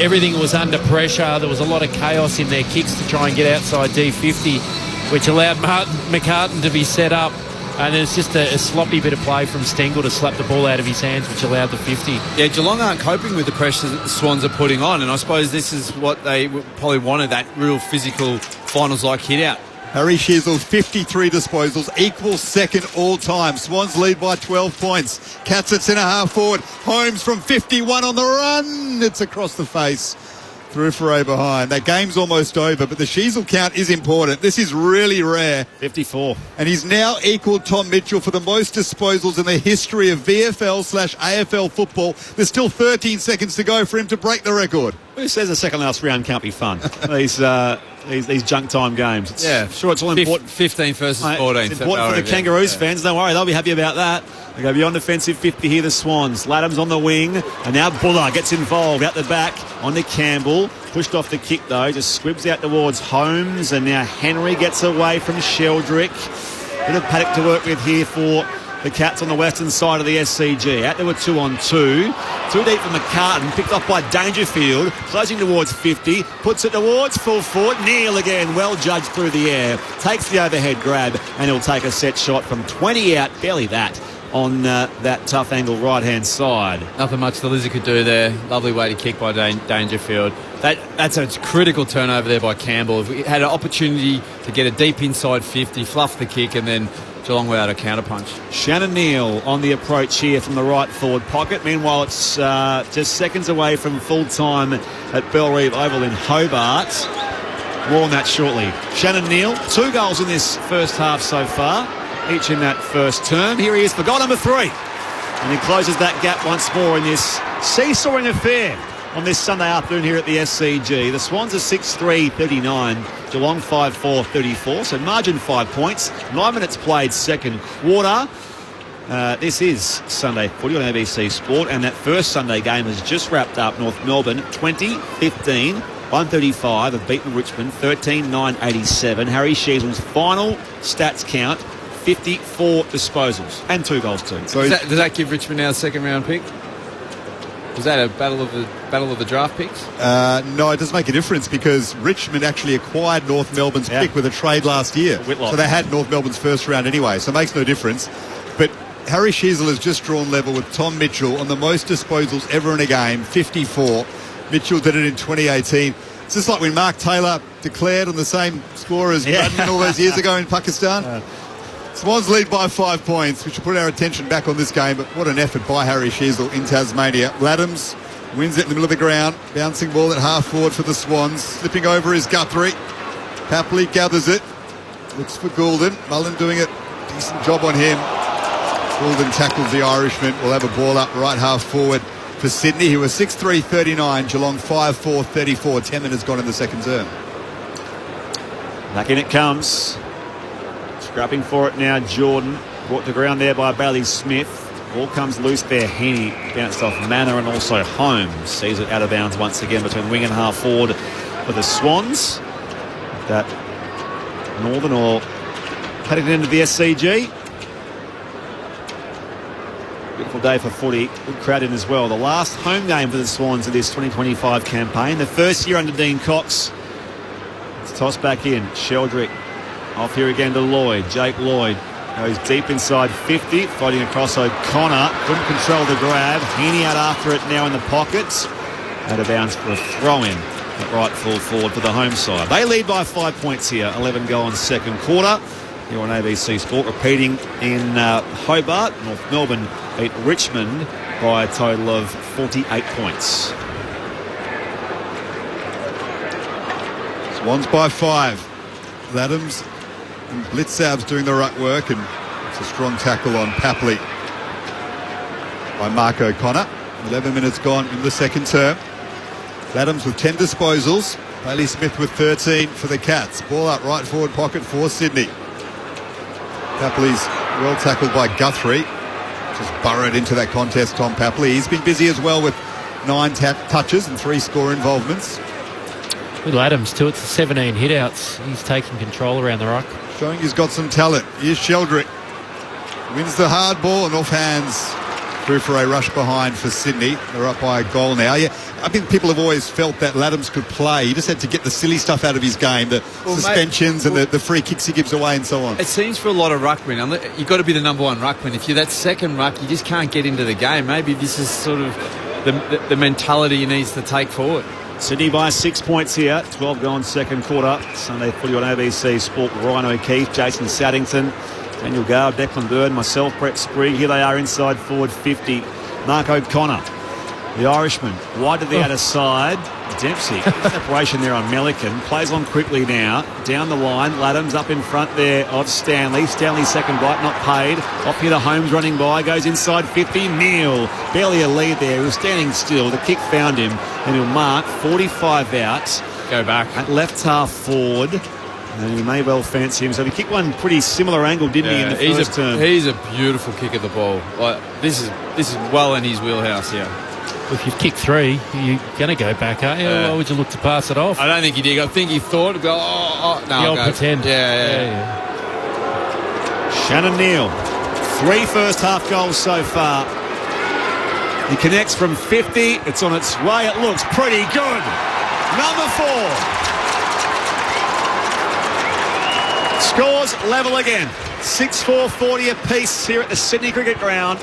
Everything was under pressure. There was a lot of chaos in their kicks to try and get outside D50, which allowed McCartan to be set up. And then it's just a sloppy bit of play from Stengel to slap the ball out of his hands, which allowed the 50. Yeah, Geelong aren't coping with the pressure that the Swans are putting on, and I suppose this is what they probably wanted, that real physical finals-like hit-out. Harry Sheasel, 53 disposals, equals second all-time. Swans lead by 12 points. Cats at centre-half forward. Holmes from 51 on the run. It's across the face. Through for behind. That game's almost over, but the Sheasel count is important. This is really rare. 54. And he's now equaled Tom Mitchell for the most disposals in the history of VFL/AFL football. There's still 13 seconds to go for him to break the record. Who says the second last round can't be fun? These junk time games. Sure, it's all important. 15th versus 14th. It's important for the Kangaroos fans. Don't worry, they'll be happy about that. They go beyond defensive 50 here, the Swans. Laddam's on the wing, and now Buller gets involved out the back on to Campbell. Pushed off the kick, though. Just squibs out towards Holmes, and now Henry gets away from Sheldrick. Bit of paddock to work with here for the Cats on the western side of the SCG. Out there with 2-on-2. Too deep for McCartan. Picked off by Dangerfield. Closing towards 50. Puts it towards full forward. Neil again. Well judged through the air. Takes the overhead grab. And he'll take a set shot from 20 out. Barely that. On that tough angle right-hand side. Nothing much the Lizard could do there. Lovely way to kick by Dangerfield. That's a critical turnover there by Campbell. If we had an opportunity to get a deep inside 50, fluff the kick, and then Geelong without a counterpunch. Shannon Neal on the approach here from the right forward pocket. Meanwhile, it's just seconds away from full time at Bellreeve Oval in Hobart. More on that shortly. Shannon Neal, 2 goals in this first half so far, each in that first term. Here he is for goal number 3. And he closes that gap once more in this seesawing affair on this Sunday afternoon here at the SCG. The Swans are 6-3, 39. Geelong 5-4, 34. So margin 5 points. 9 minutes played second quarter. This is Sunday footy on ABC Sport. And that first Sunday game has just wrapped up. North Melbourne 20-15. 135 have beaten Richmond 13-9-87. Harry Sheasel's final stats count, 54 disposals and 2 goals too. So does that give Richmond now a second round pick? Was that a battle of the draft picks? No, it does make a difference because Richmond actually acquired North Melbourne's pick with a trade last year. Whitlock. So they had North Melbourne's first round anyway, so it makes no difference. But Harry Sheasel has just drawn level with Tom Mitchell on the most disposals ever in a game, 54. Mitchell did it in 2018. It's just like when Mark Taylor declared on the same score as Madden all those years ago in Pakistan. Swans lead by 5 points. We should put our attention back on this game, but what an effort by Harry Sheasel in Tasmania. Laddams wins it in the middle of the ground. Bouncing ball at half forward for the Swans. Slipping over is Guthrie. Papley gathers it. Looks for Goulden. Mullen doing a decent job on him. Goulden tackles the Irishman. We'll have a ball up right half forward for Sydney, who are 6-3-39. Geelong 5-4-34. 10 minutes gone in the second term. Back in it comes. Scrapping for it now, Jordan. Brought to ground there by Bailey Smith. Ball comes loose there. Heaney bounced off Manor and also Holmes. Sees it out of bounds once again between wing and half forward for the Swans. That Northern or heading into the SCG. Beautiful day for footy. Good crowd in as well. The last home game for the Swans of this 2025 campaign. The first year under Dean Cox. It's tossed back in. Sheldrick off here again to Lloyd. Jake Lloyd goes deep inside 50, fighting across O'Connor. Couldn't control the grab. Heaney out after it now in the pockets. Out of bounds for a throw-in at right full forward for the home side. They lead by 5 points here. 11 goal in second quarter. Here on ABC Sport. Repeating in Hobart. North Melbourne beat Richmond by a total of 48 points. Swans by 5. Laddams and Blitzav's doing the right work, and it's a strong tackle on Papley by Mark O'Connor. 11 minutes gone in the second term. Laddams with 10 disposals. Bailey Smith with 13 for the Cats. Ball out right forward pocket for Sydney. Papley's well tackled by Guthrie. Just burrowed into that contest, Tom Papley. He's been busy as well with 9 touches and 3 score involvements. With Adams too, it's 17 hitouts. He's taking control around the ruck. Showing he's got some talent. Here's Sheldrick. Wins the hard ball and off hands. Through for a rush behind for Sydney. They're up by a goal now. Yeah, I think people have always felt that Laddams could play. He just had to get the silly stuff out of his game, the suspensions and the free kicks he gives away and so on. It seems for a lot of ruckmen, you've got to be the number one ruckman. If you're that second ruck, you just can't get into the game. Maybe this is sort of the mentality he needs to take forward. Sydney by 6 points here. 12 gone second quarter. Sunday footy on ABC Sport. Ryan O'Keefe, Jason Saddington, Daniel Gale, Declan Byrne, myself, Brett Sprigg. Here they are inside forward 50. Mark O'Connor, the Irishman, wide to the outer side. Dempsey, separation there on Melican. Plays on quickly now. Down the line, Laddams up in front there of Stanley. Stanley's second bite, not paid. Off here to Holmes running by. Goes inside 50. Neil, barely a lead there. He was standing still. The kick found him. And he'll mark 45 out. Go back. At left half forward. And he may well fancy him. So he kicked one pretty similar angle, didn't he, in the first term? He's a beautiful kick of the ball. Like, this is well in his wheelhouse here. If you've kicked 3, you're going to go back, aren't you? Why would you look to pass it off? I don't think he did. I think he thought, no, I'll pretend. Yeah. Shannon Neal, 3 first half goals so far. He connects from 50. It's on its way. It looks pretty good. Number 4. Scores level again. 6-4-40 apiece here at the Sydney Cricket Ground.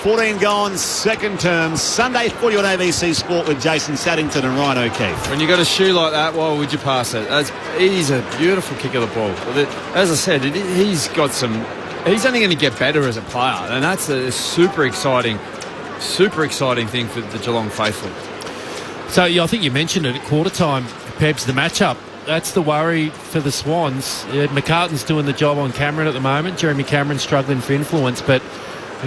14 gone second term. Sunday footy on ABC Sport with Jason Saddington and Ryan O'Keefe. When you got a shoe like that, why would you pass it? He's a beautiful kick of the ball. As I said, he's only going to get better as a player, and that's a super exciting thing for the Geelong faithful. So I think you mentioned it at quarter time, Pebs, the matchup. That's the worry for the Swans. McCartan's doing the job on Cameron at the moment. Jeremy Cameron's struggling for influence, but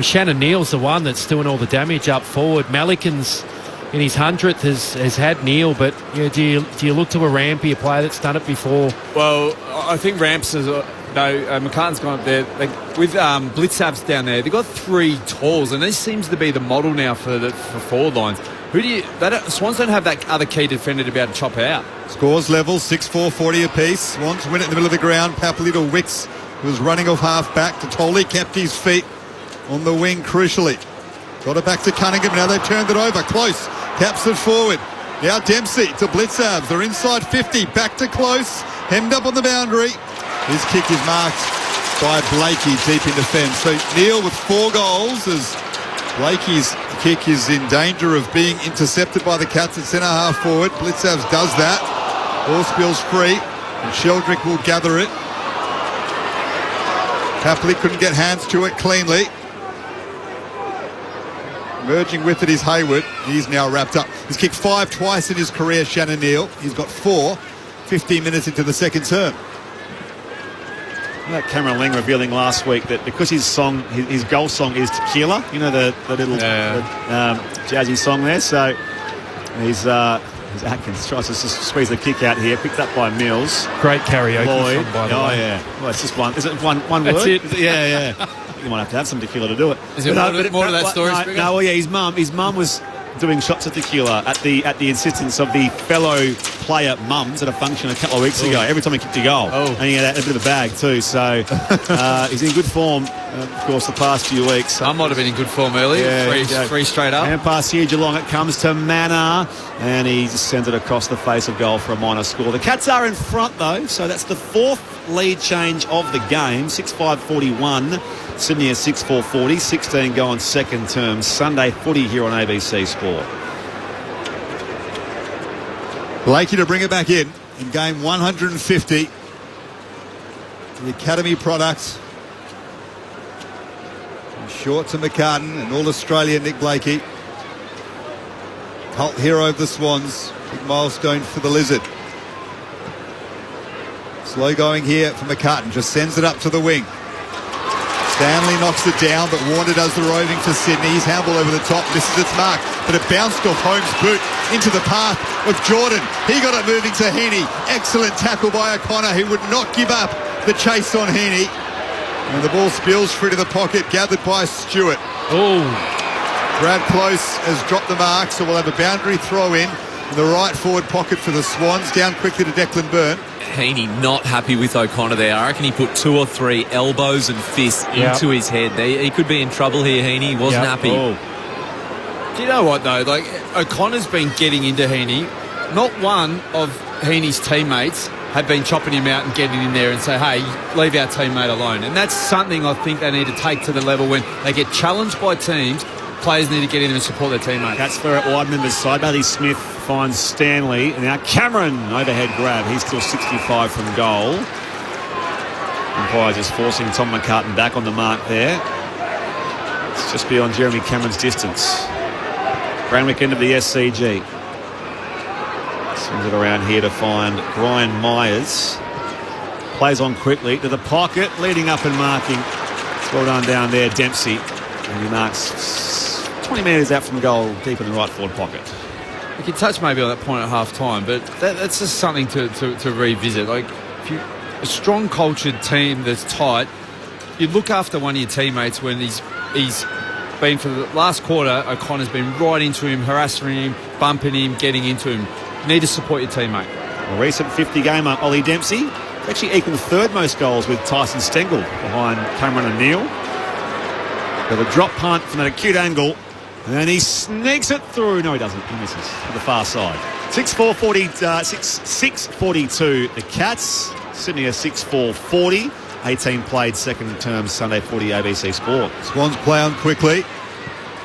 Shannon Neal's the one that's doing all the damage up forward. Malikan's in his 100th has had Neal, but do you look to a Rampy, a player that's done it before? Well, I think Ramps is... McCartan's gone up there. With Blitzabs down there, they've got 3 talls, and this seems to be the model now for forward lines. Swans don't have that other key defender to be able to chop out. Scores level, 6-4-40 apiece. Swans win it in the middle of the ground. Papley to Wicks, who was running off half back to Tolley, kept his feet on the wing crucially. Got it back to Cunningham. Now they've turned it over. Close. Taps it forward. Now Dempsey to Blitzabs. They're inside 50. Back to Close. Hemmed up on the boundary. His kick is marked by Blakey deep in defence. So Neal with 4 goals as Blakey's kick is in danger of being intercepted by the Cats at centre half forward. Blitzabs does that. Ball spills free and Sheldrick will gather it. Tapley couldn't get hands to it cleanly. Merging with it is Hayward. He's now wrapped up. He's kicked 5 twice in his career, Shannon Neal. He's got 4, 15 minutes into the second term. That Cameron Ling revealing last week that because his goal song is Tequila, you know, the little jazzy song there. So he's Atkins tries to squeeze the kick out here, picked up by Mills. Great karaoke Lloyd. song, by the way. Oh yeah, well it's just one. Is it one That's word? it. Yeah. You might have to have some tequila to do it. Is there more to that story, Springer? No, well, yeah, his mum was doing shots of tequila at the insistence of the fellow player mums at a function a couple of weeks ago. Every time he kicked a goal, and he had a bit of a bag too. So he's in good form, of course, the past few weeks. I might have been in good form earlier. Yeah, three straight up. And past here, Geelong, it comes to Manor, and he just sends it across the face of goal for a minor score. The Cats are in front though, so that's the 4th lead change of the game. 6-5-41. Sydney at 6-4-40, 16 going second term. Sunday footy here on ABC Sport. Blakey to bring it back in game 150. The Academy product. Short to McCartan and All-Australia Nick Blakey. Cult hero of the Swans. Big milestone for the Lizard. Slow going here for McCartan. Just sends it up to the wing. Stanley knocks it down, but Warner does the roving for Sydney. He's handball over the top. Misses its mark, but it bounced off Holmes' boot into the path of Jordan. He got it moving to Heaney. Excellent tackle by O'Connor, who would not give up the chase on Heaney. And the ball spills free to the pocket, gathered by Stewart. Brad Close has dropped the mark, so we'll have a boundary throw in the right forward pocket for the Swans. Down quickly to Declan Byrne. Heaney not happy with O'Connor there. I reckon he put 2 or 3 elbows and fists into his head. He could be in trouble here, Heaney. He wasn't happy. Do you know what, though? Like, O'Connor's been getting into Heaney. Not one of Heaney's teammates have been chopping him out and getting in there and say, hey, leave our teammate alone. And that's something I think they need to take to the level when they get challenged by teams. Players need to get in and support their teammates. That's for wide members side. Bailey Smith finds Stanley. And now Cameron, overhead grab. He's still 65 from goal. Umpire just forcing Tom McCartan back on the mark there. It's just beyond Jeremy Cameron's distance. Grand weekend of the SCG. Sends it around here to find Brian Myers. Plays on quickly to the pocket, leading up and marking. It's well done down there, Dempsey. And he marks 20 metres out from goal, deep in the right forward pocket. We can touch maybe on that point at half time, but that's just something to revisit. Like, if you a strong cultured team that's tight, you look after one of your teammates when he's been for the last quarter. O'Connor's been right into him, harassing him, bumping him, getting into him. You need to support your teammate. A recent 50-gamer, Ollie Dempsey, actually equaled third most goals with Tyson Stengel behind Cameron and Neal. Got a drop punt from an acute angle, and he sneaks it through. No, he doesn't. He misses to the far side. 6-4-42 the Cats. Sydney are 6-4-40. 18 played second term Sunday footy ABC Sport. Swans play on quickly.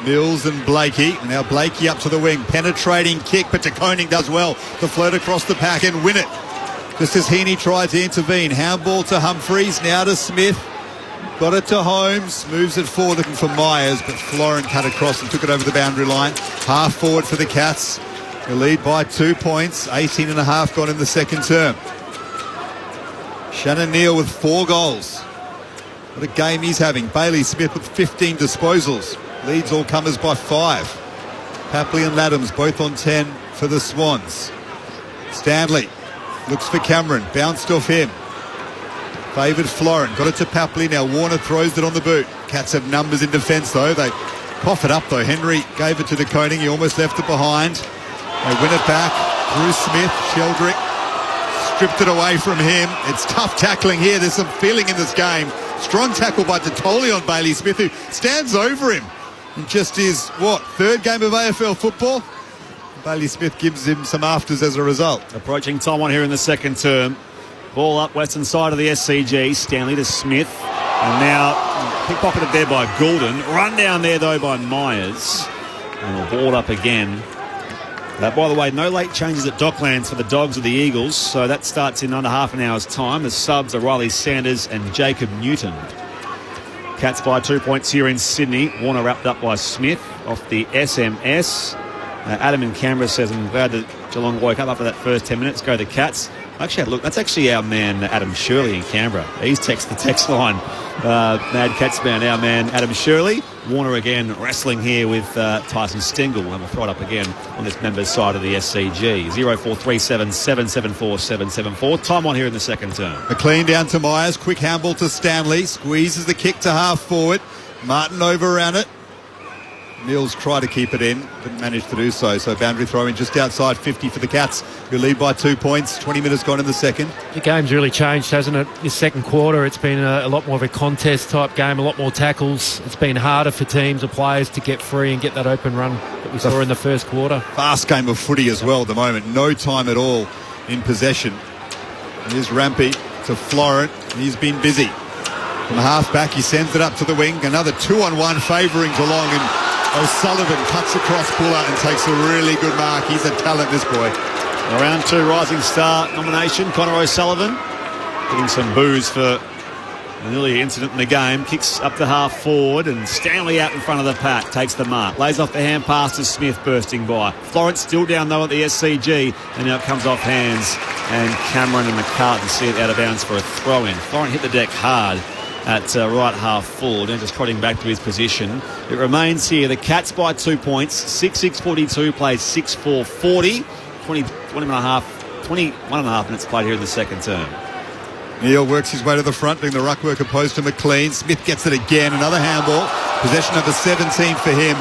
Mills and Blakey. Now Blakey up to the wing. Penetrating kick, but De Koning does well to float across the pack and win it. Just as Heaney tried to intervene. Handball to Humphreys. Now to Smith. Got it to Holmes. Moves it forward looking for Myers, but Florin cut across and took it over the boundary line. Half forward for the Cats. They lead by 2 points. 18 and a half gone in the second term. Shannon Neal with 4 goals. What a game he's having. Bailey Smith with 15 disposals. Leads all comers by 5. Papley and Laddams both on 10 for the Swans. Stanley looks for Cameron. Bounced off him. Favoured Florin. Got it to Papley. Now Warner throws it on the boot. Cats have numbers in defence though. They cough it up though. Henry gave it to De Koning. He almost left it behind. They win it back through Smith. Sheldrick stripped it away from him. It's tough tackling here. There's some feeling in this game. Strong tackle by Detoli on Bailey Smith, who stands over him. And just his, third game of AFL football? Bailey Smith gives him some afters as a result. Approaching time on here in the second term. Ball up western side of the SCG. Stanley to Smith. And now pickpocketed there by Goulden. Run down there though by Myers. And a ball up again. By the way, no late changes at Docklands for the Dogs of the Eagles, so that starts in under half an hour's time. The subs are Riley Sanders and Jacob Newton. Cats by 2 points here in Sydney. Warner wrapped up by Smith off the SMS. Adam in Canberra says, I'm glad that Geelong woke up after that first 10 minutes. Go the Cats. Actually, look, that's actually our man Adam Shirley in Canberra. He's texted the text line. Mad Cats man, our man Adam Shirley. Warner again wrestling here with Tyson Stengel, and we'll throw it up again on this members' side of the SCG. 0437 774 774. Time on here in the second term. McLean down to Myers. Quick handball to Stanley. Squeezes the kick to half forward. Martin overran it. Mills tried to keep it in, didn't manage to do so. So boundary throw in just outside 50 for the Cats, who lead by 2 points. 20 minutes gone in the second. The game's really changed, hasn't it? This second quarter, it's been a lot more of a contest type game, a lot more tackles. It's been harder for teams or players to get free and get that open run that we saw in the first quarter. Fast game of footy as well at the moment. No time at all in possession. And here's Rampy to Florent. He's been busy. From half back, he sends it up to the wing. Another 2-on-1 favouring Geelong, and O'Sullivan cuts across Buller and takes a really good mark. He's a talent, this boy. Round 2 Rising Star nomination, Connor O'Sullivan. Getting some boos for an earlier incident in the game. Kicks up the half forward, and Stanley out in front of the pack. Takes the mark. Lays off the hand pass to Smith bursting by. Florence still down though at the SCG, and now it comes off hands. And Cameron and McCartan see it out of bounds for a throw-in. Florence hit the deck hard at right half forward, and just trotting back to his position. It remains here. The Cats by 2 points. 6-6-42 plays 6-4-40. 21 and a half minutes played here in the second term. Neil works his way to the front, doing the ruck work opposed to McLean. Smith gets it again. Another handball. Possession number 17 for him.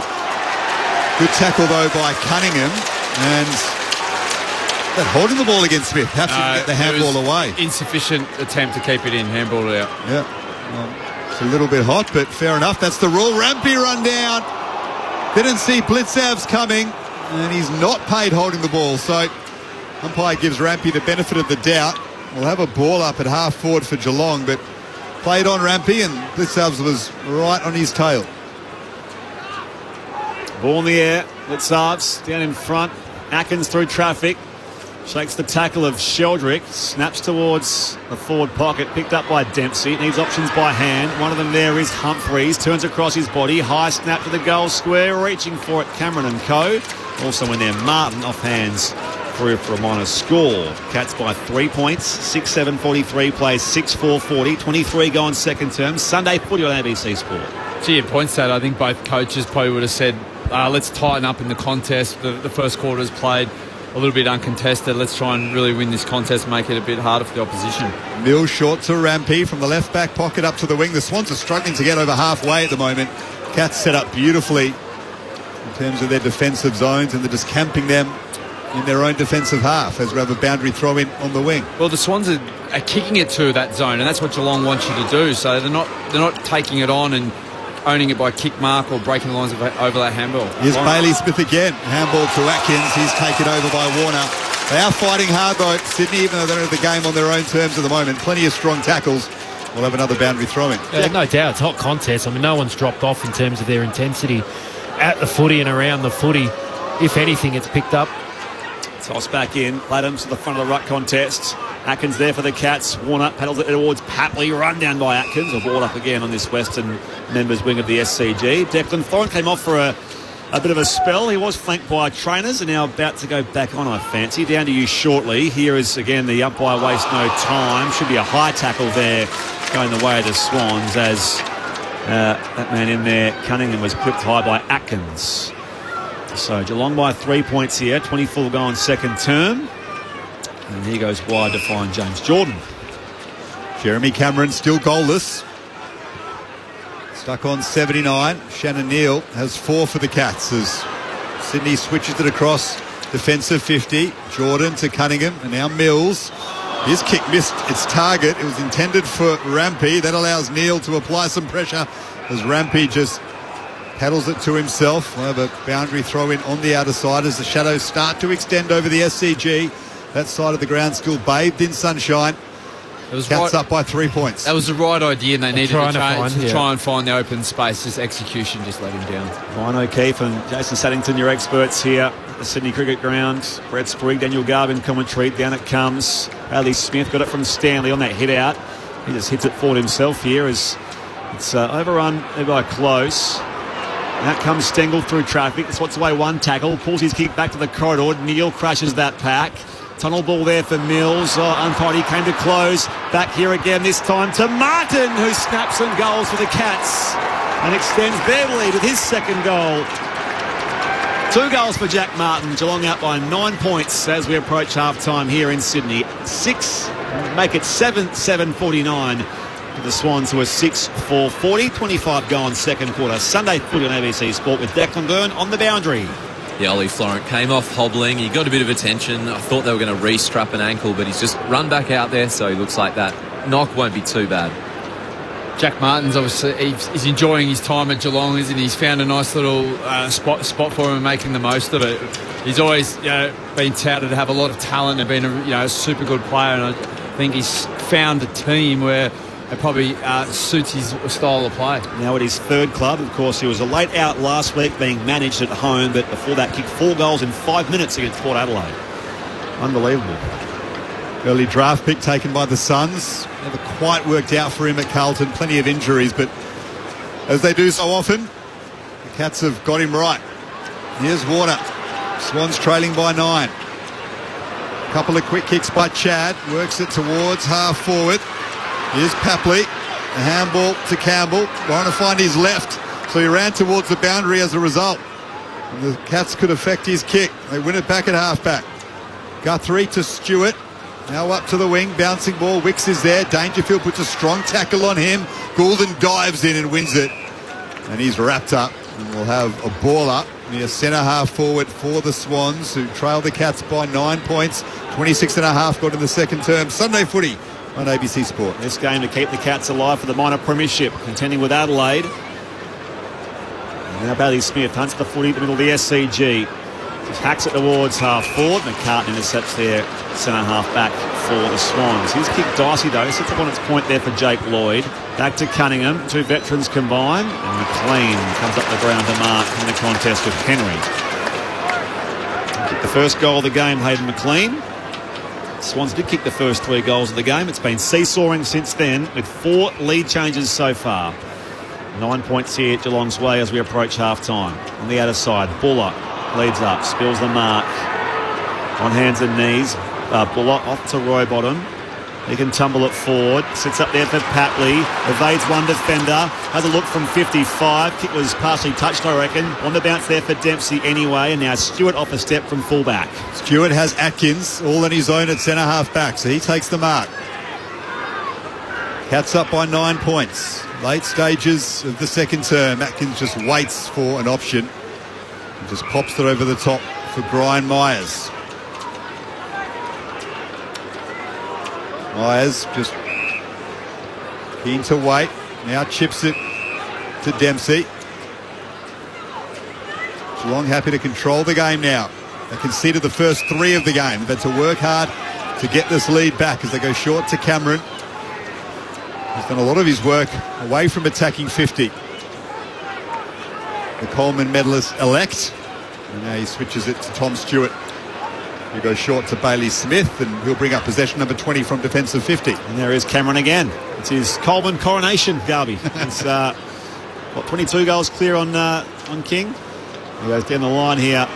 Good tackle though by Cunningham, and that holding the ball against Smith. Perhaps he can get the handball away. Insufficient attempt to keep it in. Handball it out. Yeah. Well, it's a little bit hot, but fair enough. That's the rule. Rampy run down. Didn't see Blitzavs coming, and he's not paid holding the ball. So umpire gives Rampy the benefit of the doubt. We'll have a ball up at half forward for Geelong, but played on Rampy, and Blitzavs was right on his tail. Ball in the air. Blitzavs down in front. Atkins through traffic. Shakes the tackle of Sheldrick, snaps towards the forward pocket, picked up by Dempsey. Needs options by hand. One of them there is Humphreys, turns across his body. High snap to the goal square, reaching for it Cameron and Co. Also in there, Martin off hands through for a minor score. Cats by 3 points, 6-7-43 plays 6-4-40. 23 gone second term. Sunday footy on ABC Sport. Gee, at points that I think both coaches probably would have said, let's tighten up in the contest. The first quarter is played a little bit uncontested. Let's try and really win this contest, make it a bit harder for the opposition. Mills short to Rampy from the left back pocket up to the wing. The Swans are struggling to get over halfway at the moment. Cats set up beautifully in terms of their defensive zones, and they're just camping them in their own defensive half as we have a boundary throw in on the wing. Well, the Swans are kicking it to that zone, and that's what Geelong wants you to do. So they're not taking it on and owning it by kick mark or breaking the lines of over that handball. Here's Bailey Smith again. Handball to Atkins. He's taken over by Warner. They are fighting hard though, Sydney, even though they're in the game on their own terms at the moment. Plenty of strong tackles. We'll have another boundary throw-in. No doubt, it's hot contest. I mean, no one's dropped off in terms of their intensity at the footy and around the footy. If anything, it's picked up. Toss back in. Adams to the front of the ruck contest. Atkins there for the Cats. Warner paddles it towards Papley. Run down by Atkins. A ball up again on this Western members wing of the SCG. Declan Thorne came off for a bit of a spell. He was flanked by trainers and now about to go back on, I fancy. Down to you shortly. Here is again the umpire waste no time. Should be a high tackle there going the way of the Swans as that man in there, Cunningham, was clipped high by Atkins. So Geelong by 3 points here. 24 gone second term. And he goes wide to find James Jordan. Jeremy Cameron still goalless. Stuck on 79. Shannon Neal has 4 for the Cats as Sydney switches it across. Defensive 50. Jordan to Cunningham. And now Mills. His kick missed its target. It was intended for Rampy. That allows Neal to apply some pressure as Rampy just paddles it to himself. We'll have a boundary throw in on the outer side as the shadows start to extend over the SCG. That side of the ground still bathed in sunshine. Cats up by 3 points. That was the right idea, and they needed to try and find the open space. Just execution just let him down. Ryan O'Keefe and Jason Saddington, your experts here at the Sydney Cricket Ground. Brett Sprigg, Daniel Garvin commentary. Down it comes. Bradley Smith got it from Stanley on that hit out. He just hits it forward himself here as It's overrun by Close. Out comes Stengel through traffic. Swats away one tackle, pulls his kick back to the corridor. Neal crashes that pack. Tunnel ball there for Mills. Umpire came to close. Back here again, this time to Martin, who snaps some goals for the Cats and extends their lead with his second goal. 2 goals for Jack Martin. Geelong out by 9 points as we approach half-time here in Sydney. 6, make it 7-7-49. The Swans who are 6-4-40, 25 go on second quarter. Sunday footy on ABC Sport with Declan Byrne on the boundary. Yeah, Ollie Florent came off hobbling. He got a bit of attention. I thought they were going to re-strap an ankle, but he's just run back out there, so he looks like that knock won't be too bad. Jack Martin's obviously he's enjoying his time at Geelong, isn't he? He's found a nice little spot for him and making the most of it. He's always been touted to have a lot of talent and been a super good player, and I think he's found a team where it probably suits his style of play. Now at his third club, of course, he was a late out last week being managed at home, but before that kicked 4 goals in 5 minutes against Port Adelaide. Unbelievable. Early draft pick taken by the Suns. Never quite worked out for him at Carlton. Plenty of injuries, but as they do so often, the Cats have got him right. Here's Warner. Swans trailing by 9. A couple of quick kicks by Chad. Works it towards half forward. Here's Papley. A handball to Campbell. Trying to find his left. So he ran towards the boundary as a result. And the Cats could affect his kick. They win it back at halfback. Guthrie to Stewart. Now up to the wing. Bouncing ball. Wicks is there. Dangerfield puts a strong tackle on him. Goulden dives in and wins it. And he's wrapped up. And we'll have a ball up near centre half forward for the Swans, who trail the Cats by 9 points. 26.5 got in the second term. Sunday footy on ABC Sport. This game to keep the Cats alive for the minor premiership, contending with Adelaide. And now Bailey Smith hunts the footy in the middle of the SCG. Just hacks it towards half forward. McCartan intercepts there, centre half back for the Swans. His kick dicey though, sits up on its point there for Jake Lloyd. Back to Cunningham, 2 veterans combined, and McLean comes up the ground to mark in the contest with Henry. The first goal of the game, Hayden McLean. Swans did kick the first 3 goals of the game. It's been seesawing since then with 4 lead changes so far. 9 points here Geelong's way as we approach half-time. On the outer side, Buller leads up, spills the mark. On hands and knees, Buller off to Rowbottom. He can tumble it forward. Sits up there for Patley. Evades one defender. Has a look from 55. Kick was partially touched, I reckon. On the bounce there for Dempsey anyway. And now Stewart off a step from fullback. Stewart has Atkins all on his own at centre half back, so he takes the mark. Cats up by 9 points. Late stages of the second term. Atkins just waits for an option. And just pops it over the top for Brian Myers. Myers just keen to wait. Now chips it to Dempsey. Geelong happy to control the game now. They conceded the first 3 of the game. They've had to work hard to get this lead back as they go short to Cameron. He's done a lot of his work away from attacking 50. The Coleman medalist elect. And now he switches it to Tom Stewart. He goes short to Bailey Smith, and he'll bring up possession number 20 from defensive 50. And there is Cameron again. It's his Coleman coronation, Garby. It's 22 goals clear on King. He goes down the line here,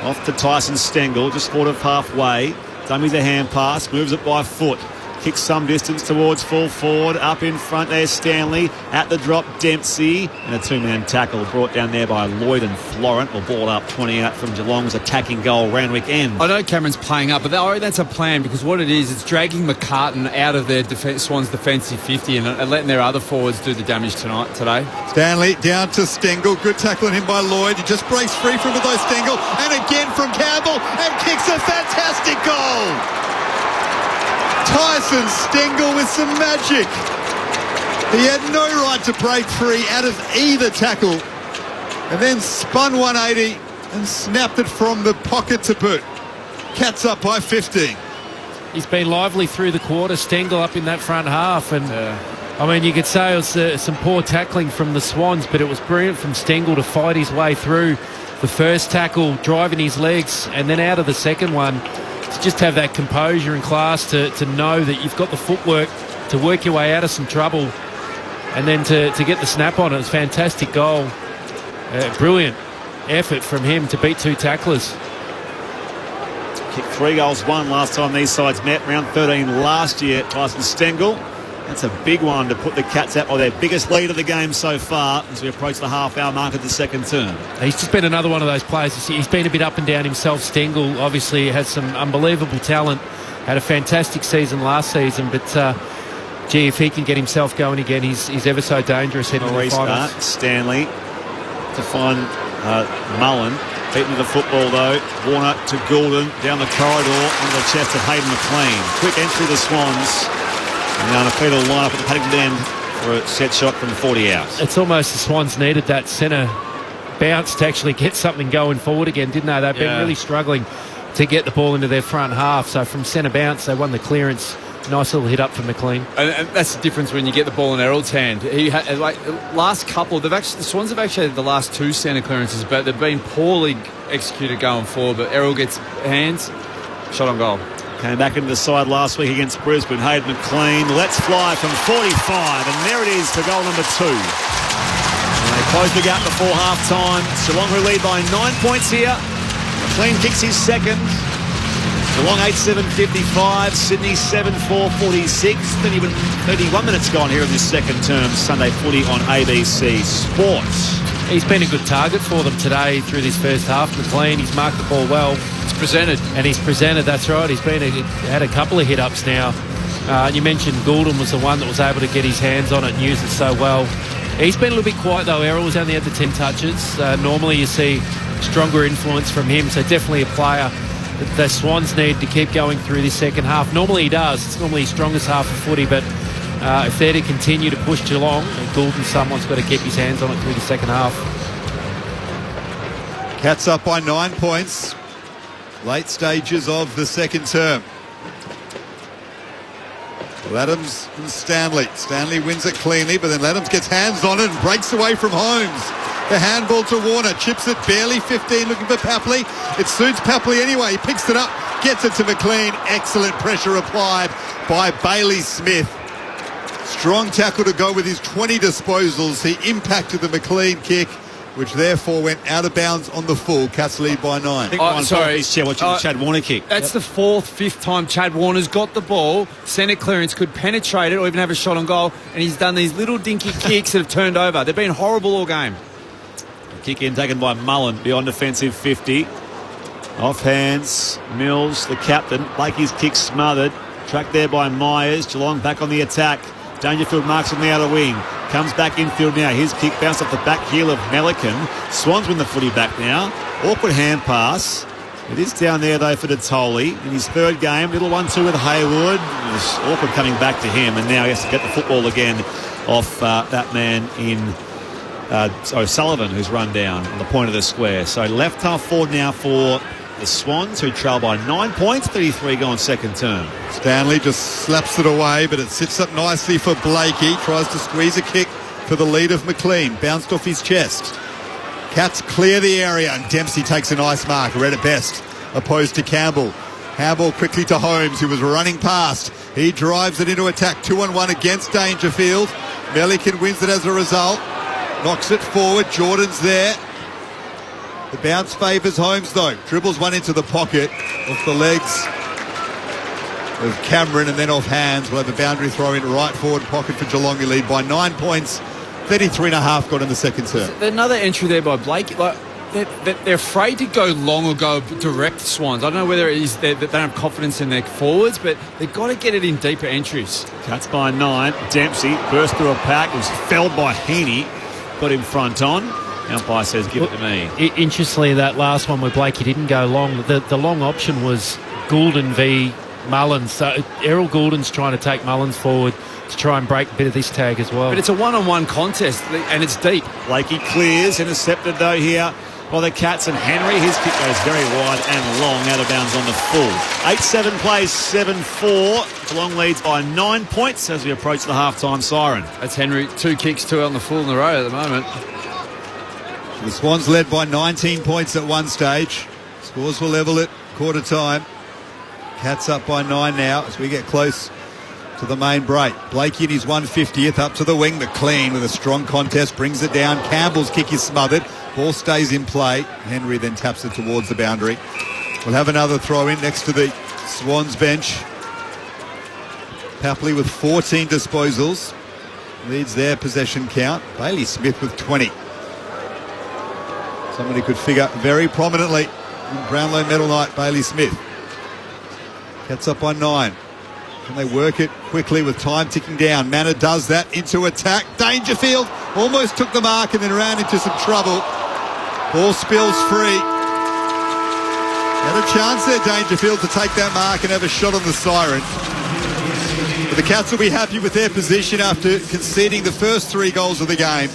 off to Tyson Stengel, just forward of halfway. Dummies a hand pass, moves it by foot. Kicks some distance towards full forward. Up in front there's Stanley. At the drop, Dempsey. And a 2-man tackle brought down there by Lloyd and Florent. Will ball up 20 out from Geelong's attacking goal Randwick end. I know Cameron's playing up, but that's a plan, because what it is, it's dragging McCartan out of their Swans defensive 50 and letting their other forwards do the damage today. Stanley down to Stengel. Good tackle on him by Lloyd. He just breaks free from it though, Stengel. And again from Campbell. And kicks a fantastic goal. Tyson Stengel with some magic. He had no right to break free out of either tackle, and then spun 180 and snapped it from the pocket to boot. Cats up by 15. He's been lively through the quarter, Stengel up in that front half, and I mean, you could say it was some poor tackling from the Swans, but it was brilliant from Stengel to fight his way through the first tackle, driving his legs, and then out of the second one, to just have that composure and class to know that you've got the footwork to work your way out of some trouble. And then to get the snap on it was a fantastic goal. Brilliant effort from him to beat 2 tacklers. Kicked 3 goals, 1 last time these sides met. Round 13 last year, Tyson Stengel. That's a big one to put the Cats out by their biggest lead of the game so far as we approach the half-hour mark of the second term. He's just been another one of those players. He's been a bit up and down himself. Stengel obviously has some unbelievable talent. Had a fantastic season last season, but if he can get himself going again, he's ever so dangerous heading to the finals. Stanley to find Mullen. Beaten to the football though. Warner to Goulden down the corridor under the chest of Hayden McLean. Quick entry of the Swans. And now a fetal line up at the Paddington end for a set shot from 40 out. It's almost the Swans needed that centre bounce to actually get something going forward again, didn't they? They've been really struggling to get the ball into their front half. So from centre bounce, they won the clearance. Nice little hit up for McLean. And that's the difference when you get the ball in Errol's hand. He had, last couple, the Swans have actually had the last 2 centre clearances, but they've been poorly executed going forward. But Errol gets hands, shot on goal. Came back into the side last week against Brisbane. Hayden McLean lets fly from 45, and there it is for goal number 2. And they close the gap before half-time. Geelong who lead by 9 points here. McLean kicks his second. Geelong 8-7-55, Sydney 7-4-46. 31 minutes gone here in this second term. Sunday footy on ABC Sports. He's been a good target for them today through this first half. McLean, he's marked the ball well. He's presented. And he's presented, that's right. He's had a couple of hit-ups now. You mentioned Goulden was the one that was able to get his hands on it and use it so well. He's been a little bit quiet though. Errol was only had the 10 touches. Normally you see stronger influence from him, so definitely a player that the Swans need to keep going through this second half. Normally he does. It's normally his strongest half of footy, but if they're to continue to push Geelong, Goulden, someone's got to keep his hands on it through the second half. Cats up by 9 points. Late stages of the second term. Adams and Stanley. Stanley wins it cleanly, but then Adams gets hands on it and breaks away from Holmes. The handball to Warner, chips it barely 15, looking for Papley. It suits Papley anyway. He picks it up, gets it to McLean. Excellent pressure applied by Bailey Smith. Strong tackle to go with his 20 disposals. He impacted the McLean kick, which therefore went out of bounds on the full. Cats lead by 9. Chad Warner kick. That's the 5th time Chad Warner's got the ball. Centre clearance, could penetrate it or even have a shot on goal, and he's done these little dinky kicks that have turned over. They've been horrible all game. Kick in taken by Mullen beyond defensive 50. Off hands, Mills, the captain. Blakey's kick smothered. Tracked there by Myers. Geelong back on the attack. Dangerfield marks on the outer wing. Comes back infield now. His kick bounced off the back heel of Melican. Swans win the footy back now. Awkward hand pass. It is down there though for Natoli in his 3rd game. Little 1-2 with Hayward. It was awkward coming back to him, and now he has to get the football again off that man in Sullivan, who's run down on the point of the square. So left half forward now for the Swans, who trail by 9 points, 33 gone second term. Stanley just slaps it away, but it sits up nicely for Blakey. Tries to squeeze a kick for the lead of McLean. Bounced off his chest. Cats clear the area, and Dempsey takes a nice mark. Read it best, opposed to Campbell. Handball quickly to Holmes, who was running past. He drives it into attack, 2-on-1 against Dangerfield. Melican wins it as a result. Knocks it forward. Jordan's there. The bounce favours Holmes though. Dribbles one into the pocket off the legs of Cameron and then off hands. We'll have a boundary throw in right forward pocket for Geelong, who lead by 9 points. 33.5 got in the second term. Another entry there by Blake. They're afraid to go long or go direct Swans. I don't know whether it is they don't have confidence in their forwards, but they've got to get it in deeper entries. Cuts by 9. Dempsey burst through a pack. Was felled by Heaney. Got him front on. Umpire says, give it to me. Interestingly, that last one where Blakey didn't go long, the long option was Goulden v Mullins. So Errol Goulden's trying to take Mullins forward to try and break a bit of this tag as well. But it's a one-on-one contest, and it's deep. Blakey clears, intercepted though here by the Cats, and Henry, his kick goes very wide and long, out of bounds on the full. 8-7 plays 7-4. Geelong leads by 9 points as we approach the half-time siren. That's Henry, 2 kicks, 2 on the full in the row at the moment. The Swans led by 19 points at one stage. Scores will level at quarter time. Cats up by 9 now as we get close to the main break. Blakey in his 150th up to the wing. McLean with a strong contest brings it down. Campbell's kick is smothered. Ball stays in play. Henry then taps it towards the boundary. We'll have another throw in next to the Swans bench. Papley with 14 disposals leads their possession count. Bailey Smith with 20. Somebody could figure very prominently in Brownlow medal night. Bailey Smith gets up by 9. Can they work it quickly with time ticking down? Manor does that into attack. Dangerfield almost took the mark and then ran into some trouble. Ball spills free. Had a chance there, Dangerfield, to take that mark and have a shot on the siren. But the Cats will be happy with their position after conceding the first 3 goals of the game.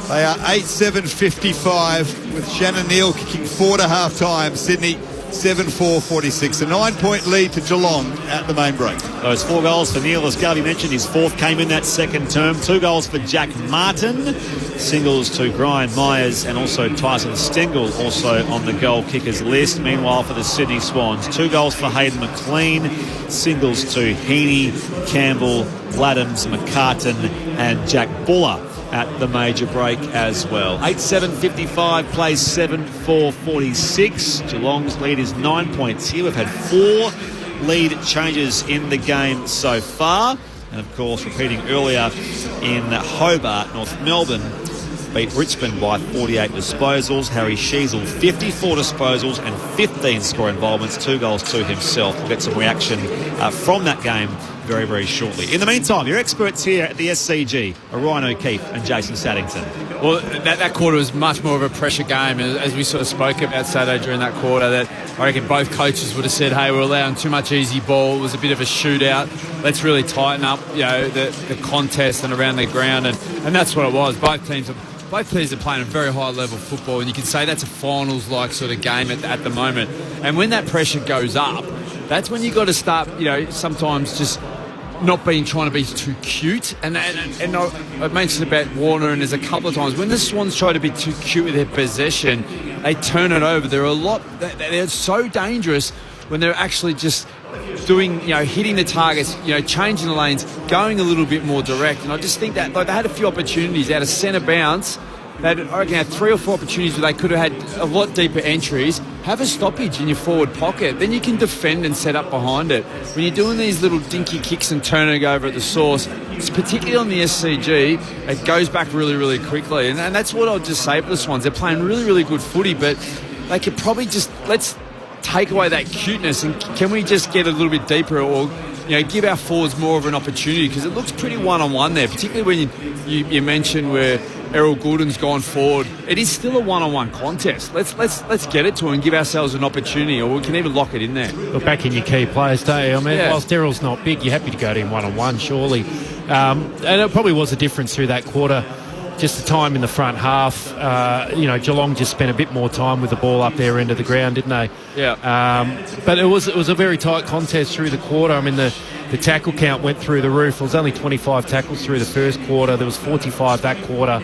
They are 8-7-55 with Shannon Neal kicking 4 to half time. Sydney 7-4-46. A 9-point lead to Geelong at the main break. Those 4 goals for Neal, as Garvey mentioned, his 4th came in that second term. 2 goals for Jack Martin, singles to Brian Myers, and also Tyson Stengel also on the goal kickers list. Meanwhile, for the Sydney Swans, 2 goals for Hayden McLean, singles to Heaney, Campbell, Laddams, McCartan and Jack Buller at the major break as well. 8-7-55 plays 7-4-46. Geelong's lead is 9 points here. We've had 4 lead changes in the game so far. And of course, repeating earlier in Hobart, North Melbourne beat Richmond by 48 disposals. Harry Sheasel, 54 disposals and 15 score involvements, 2 goals to himself. We'll get some reaction from that game very, very shortly. In the meantime, your experts here at the SCG are Ryan O'Keefe and Jason Saddington. Well, that quarter was much more of a pressure game, as we sort of spoke about Saturday during that quarter, that I reckon both coaches would have said, hey, we're allowing too much easy ball. It was a bit of a shootout. Let's really tighten up, the contest and around the ground, and that's what it was. Both teams are playing a very high level of football, and you can say that's a finals-like sort of game at the moment. And when that pressure goes up, that's when you've got to start, sometimes just not trying to be too cute. And I mentioned about Warner, and there's a couple of times when the Swans try to be too cute with their possession, they turn it over. They're so dangerous when they're actually just doing, hitting the targets, changing the lanes, going a little bit more direct. And I just think that they had a few opportunities out of centre bounce. I reckon had 3 or 4 opportunities where they could have had a lot deeper entries. Have a stoppage in your forward pocket. Then you can defend and set up behind it. When you're doing these little dinky kicks and turning over at the source, it's particularly on the SCG, it goes back really, really quickly. And that's what I'll just say for the Swans. They're playing really, really good footy, but they could probably let's take away that cuteness, and can we just get a little bit deeper, or give our forwards more of an opportunity, because it looks pretty one-on-one there, particularly when you mention where Errol Goulden's gone forward. It is still a one-on-one contest. Let's get it to him and give ourselves an opportunity, or we can even lock it in there. Look, back in your key players, don't you? I mean, whilst Errol's not big, you're happy to go to him one-on-one, surely. And it probably was a difference through that quarter. Just the time in the front half, Geelong just spent a bit more time with the ball up their end of the ground, didn't they? Yeah. But it was a very tight contest through the quarter. I mean, the tackle count went through the roof. It was only 25 tackles through the first quarter. There was 45 that quarter.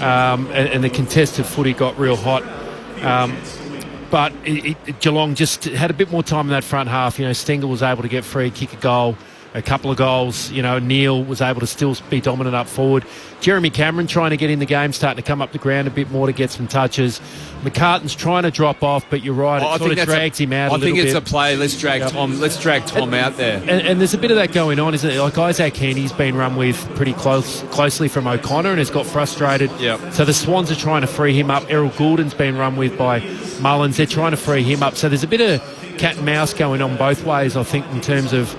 And the contested footy got real hot. But Geelong just had a bit more time in that front half. Stengel was able to get free, kick a goal. A couple of goals, Neil was able to still be dominant up forward. Jeremy Cameron trying to get in the game, starting to come up the ground a bit more to get some touches. McCartan's trying to drop off, but you're right, it sort of drags him out a little bit. I think it's a play. Let's drag Tom out there. And there's a bit of that going on, isn't it? Like Isaac Heaney's been run with pretty closely from O'Connor and has got frustrated. Yep. So the Swans are trying to free him up. Errol Goulden's been run with by Mullins. They're trying to free him up. So there's a bit of cat and mouse going on both ways, I think, in terms of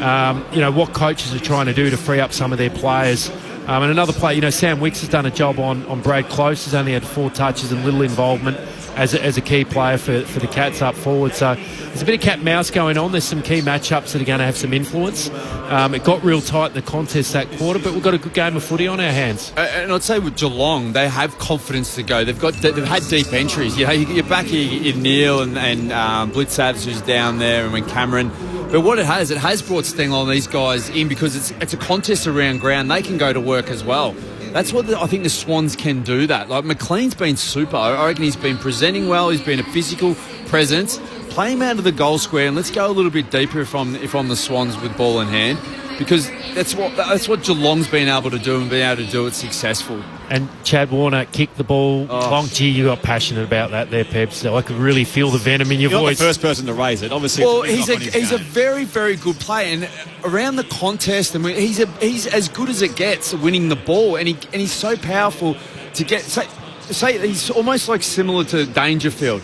what coaches are trying to do to free up some of their players. And another player, Sam Wicks has done a job on Brad Close. He's only had 4 touches and little involvement as a key player for the Cats up forward. So there's a bit of cat and mouse going on. There's some key matchups that are going to have some influence. It got real tight in the contest that quarter, but we've got a good game of footy on our hands. And I'd say with Geelong, they have confidence to go. They've had deep entries. You're back here in Neil and Blitzavs, who's down there, and when Cameron. But what it has brought Stengel and these guys in, because it's a contest around ground. They can go to work as well. That's what I think the Swans can do that. Like, McLean's been super. I reckon he's been presenting well. He's been a physical presence. play him out of the goal square and let's go a little bit deeper if I'm the Swans with ball in hand, because that's what Geelong's been able to do and been able to do it successful. And Chad Warner kicked the ball long. Gee, you got passionate about that there, Pep. So I could really feel the venom in your You're voice. Not the first person to raise it, obviously. Well, he's a very, very good player, and around the contest, and he's as good as it gets winning the ball, and he's so powerful to get. Say he's almost like similar to Dangerfield.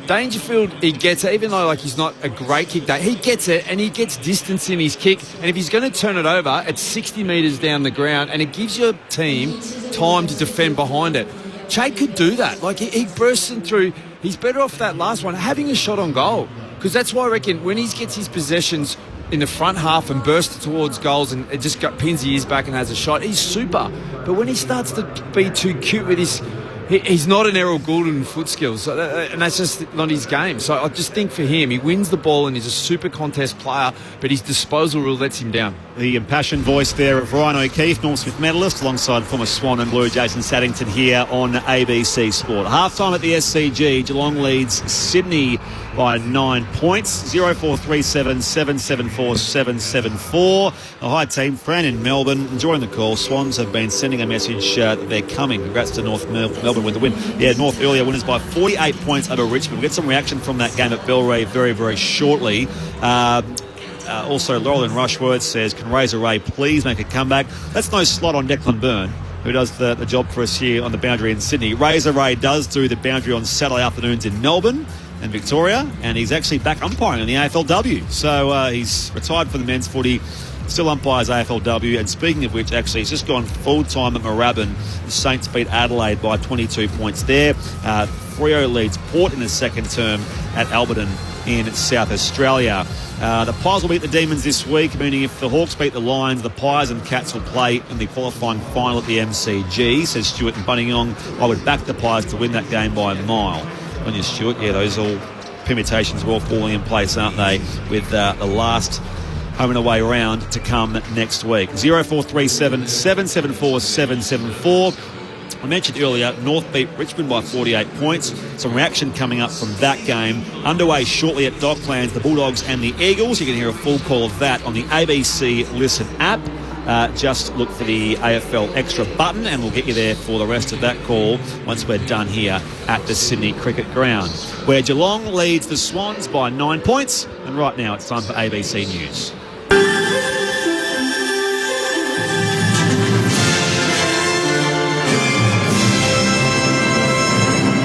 Dangerfield, he gets it, even though he's not a great kick day, he gets it and he gets distance in his kick, and if he's going to turn it over, it's 60 metres down the ground and it gives your team time to defend behind it. Chad could do that. He bursts through. He's better off that last one having a shot on goal, because that's why I reckon when he gets his possessions in the front half and bursts towards goals and it just pins the ears back and has a shot, he's super. But when he starts to be too cute with his... He's not an Errol Goulden foot skills, and that's just not his game. So I just think for him, he wins the ball and he's a super contest player, but his disposal rule lets him down. The impassioned voice there of Ryan O'Keefe, Norm Smith medalist, alongside former Swan and Blue Jason Saddington here on ABC Sport. Half-time at the SCG, Geelong leads Sydney by 9 points, 0437 774 774. A high team, Fran in Melbourne, enjoying the call. Swans have been sending a message that they're coming. Congrats to North Melbourne with the win. Yeah, North earlier winners by 48 points over Richmond. We'll get some reaction from that game at Bellray very, very shortly. Also, Laurel in Rushworth says, can Razor Ray please make a comeback? That's no slot on Declan Byrne, who does the job for us here on the boundary in Sydney. Razor Ray does do the boundary on Saturday afternoons in Melbourne and Victoria, and he's actually back umpiring in the AFLW. So he's retired from the men's footy, still umpires AFLW, and speaking of which, actually, he's just gone full-time at Moorabbin. The Saints beat Adelaide by 22 points there. Freo leads Port in the second term at Alberton in South Australia. The Pies will beat the Demons this week, meaning if the Hawks beat the Lions, the Pies and Cats will play in the qualifying final at the MCG, says Stuart and Buninyong. I would back the Pies to win that game by a mile. On you, Stuart. Yeah, those all permutations are all falling in place, aren't they, with the last home and away round to come next week. 0437 774 774. I mentioned earlier, North beat Richmond by 48 points. Some reaction coming up from that game. Underway shortly at Docklands, the Bulldogs and the Eagles. You can hear a full call of that on the ABC Listen app. Just look for the AFL Extra button and we'll get you there for the rest of that call once we're done here at the Sydney Cricket Ground, where Geelong leads the Swans by 9 points. And right now it's time for ABC News.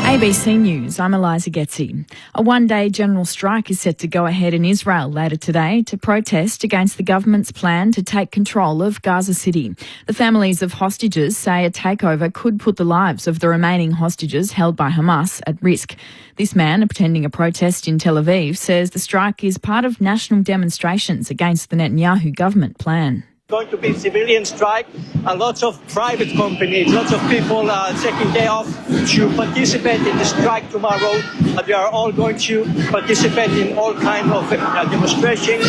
ABC News, I'm Eliza Getzi. A one-day general strike is set to go ahead in Israel later today to protest against the government's plan to take control of Gaza City. The families of hostages say a takeover could put the lives of the remaining hostages held by Hamas at risk. This man, attending a protest in Tel Aviv, says the strike is part of national demonstrations against the Netanyahu government plan. Going to be civilian strike, and lots of private companies, lots of people are taking day off to participate in the strike tomorrow. We are all going to participate in all kinds of demonstrations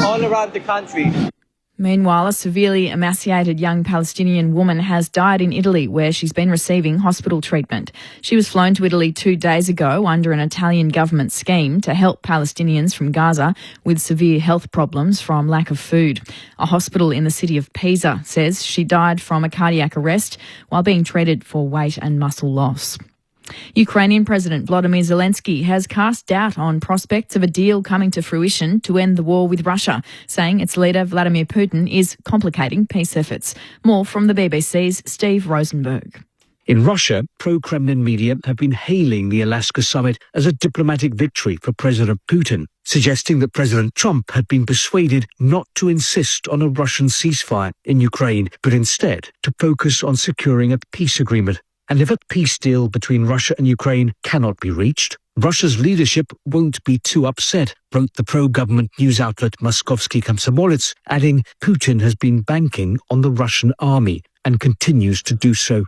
all around the country. Meanwhile, a severely emaciated young Palestinian woman has died in Italy, where she's been receiving hospital treatment. She was flown to Italy 2 days ago under an Italian government scheme to help Palestinians from Gaza with severe health problems from lack of food. A hospital in the city of Pisa says she died from a cardiac arrest while being treated for weight and muscle loss. Ukrainian President Volodymyr Zelensky has cast doubt on prospects of a deal coming to fruition to end the war with Russia, saying its leader Vladimir Putin is complicating peace efforts. More from the BBC's Steve Rosenberg. In Russia, pro-Kremlin media have been hailing the Alaska summit as a diplomatic victory for President Putin, suggesting that President Trump had been persuaded not to insist on a Russian ceasefire in Ukraine, but instead to focus on securing a peace agreement. And if a peace deal between Russia and Ukraine cannot be reached, Russia's leadership won't be too upset, wrote the pro-government news outlet Moskovsky Komsomolets, adding Putin has been banking on the Russian army and continues to do so.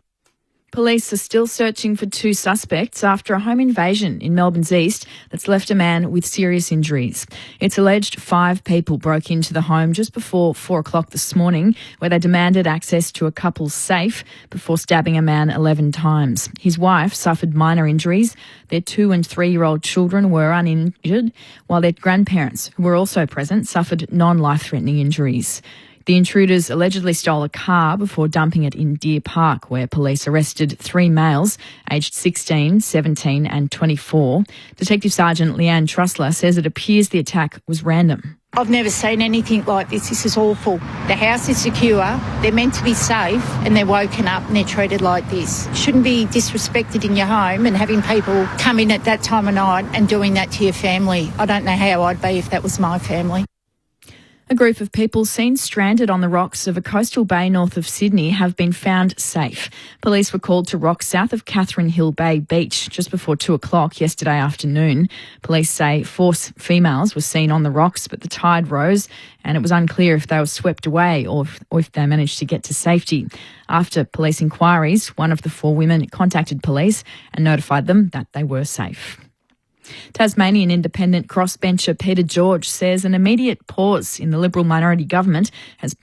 Police are still searching for 2 suspects after a home invasion in Melbourne's east that's left a man with serious injuries. It's alleged 5 people broke into the home just before 4 o'clock this morning, where they demanded access to a couple's safe before stabbing a man 11 times. His wife suffered minor injuries. Their 2- and 3-year-old children were uninjured, while their grandparents, who were also present, suffered non-life-threatening injuries. The intruders allegedly stole a car before dumping it in Deer Park, where police arrested 3 males aged 16, 17 and 24. Detective Sergeant Leanne Trussler says it appears the attack was random. I've never seen anything like this. This is awful. The house is secure, they're meant to be safe, and they're woken up and they're treated like this. Shouldn't be disrespected in your home and having people come in at that time of night and doing that to your family. I don't know how I'd be if that was my family. A group of people seen stranded on the rocks of a coastal bay north of Sydney have been found safe. Police were called to rocks south of Catherine Hill Bay Beach just before 2 o'clock yesterday afternoon. Police say 4 females were seen on the rocks, but the tide rose and it was unclear if they were swept away or if they managed to get to safety. After police inquiries, one of the 4 women contacted police and notified them that they were safe. Tasmanian independent crossbencher Peter George says the Liberal minority government has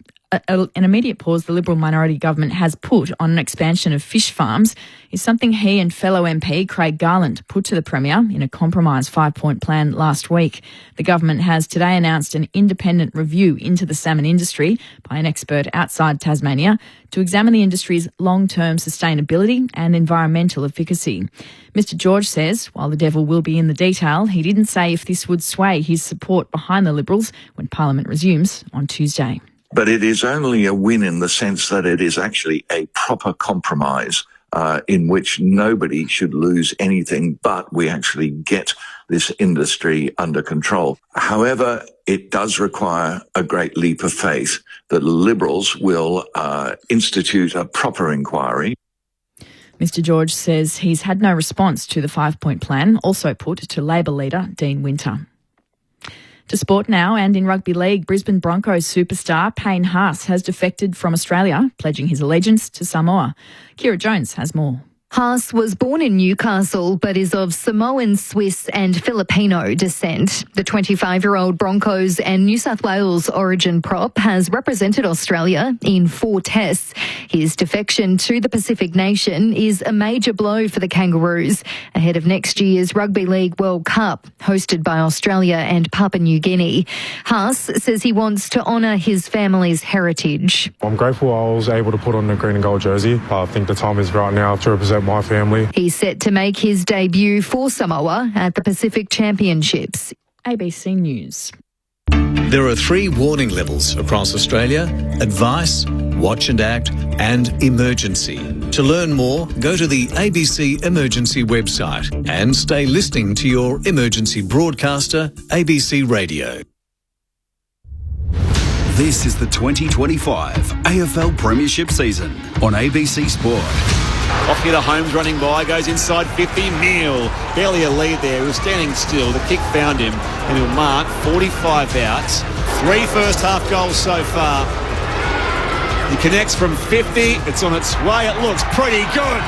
put on an expansion of fish farms is something he and fellow MP Craig Garland put to the Premier in a compromise 5-point plan last week. The government has today announced an independent review into the salmon industry by an expert outside Tasmania to examine the industry's long-term sustainability and environmental efficacy. Mr George says while the devil will be in the detail, he didn't say if this would sway his support behind the Liberals when Parliament resumes on Tuesday. But it is only a win in the sense that it is actually a proper compromise in which nobody should lose anything, but we actually get this industry under control. However, it does require a great leap of faith that Liberals will institute a proper inquiry. Mr George says he's had no response to the 5-point plan, also put to Labor leader Dean Winter. To sport now, and in rugby league, Brisbane Broncos superstar Payne Haas has defected from Australia, pledging his allegiance to Samoa. Kira Jones has more. Haas was born in Newcastle but is of Samoan, Swiss and Filipino descent. The 25-year-old Broncos and New South Wales origin prop has represented Australia in 4 tests. His defection to the Pacific nation is a major blow for the Kangaroos ahead of next year's Rugby League World Cup, hosted by Australia and Papua New Guinea. Haas says he wants to honour his family's heritage. I'm grateful I was able to put on the green and gold jersey. I think the time is right now to represent my family. He's set to make his debut for Samoa at the Pacific Championships. ABC News. There are 3 warning levels across Australia: advice, watch and act, and emergency. To learn more, go to the ABC Emergency website and stay listening to your emergency broadcaster, ABC Radio. This is the 2025 AFL Premiership season on ABC Sport. Off here, the Holmes running by, goes inside 50. Neal, barely a lead there. He was standing still. The kick found him, and he'll mark 45 outs. 3 first half goals so far. He connects from 50. It's on its way. It looks pretty good.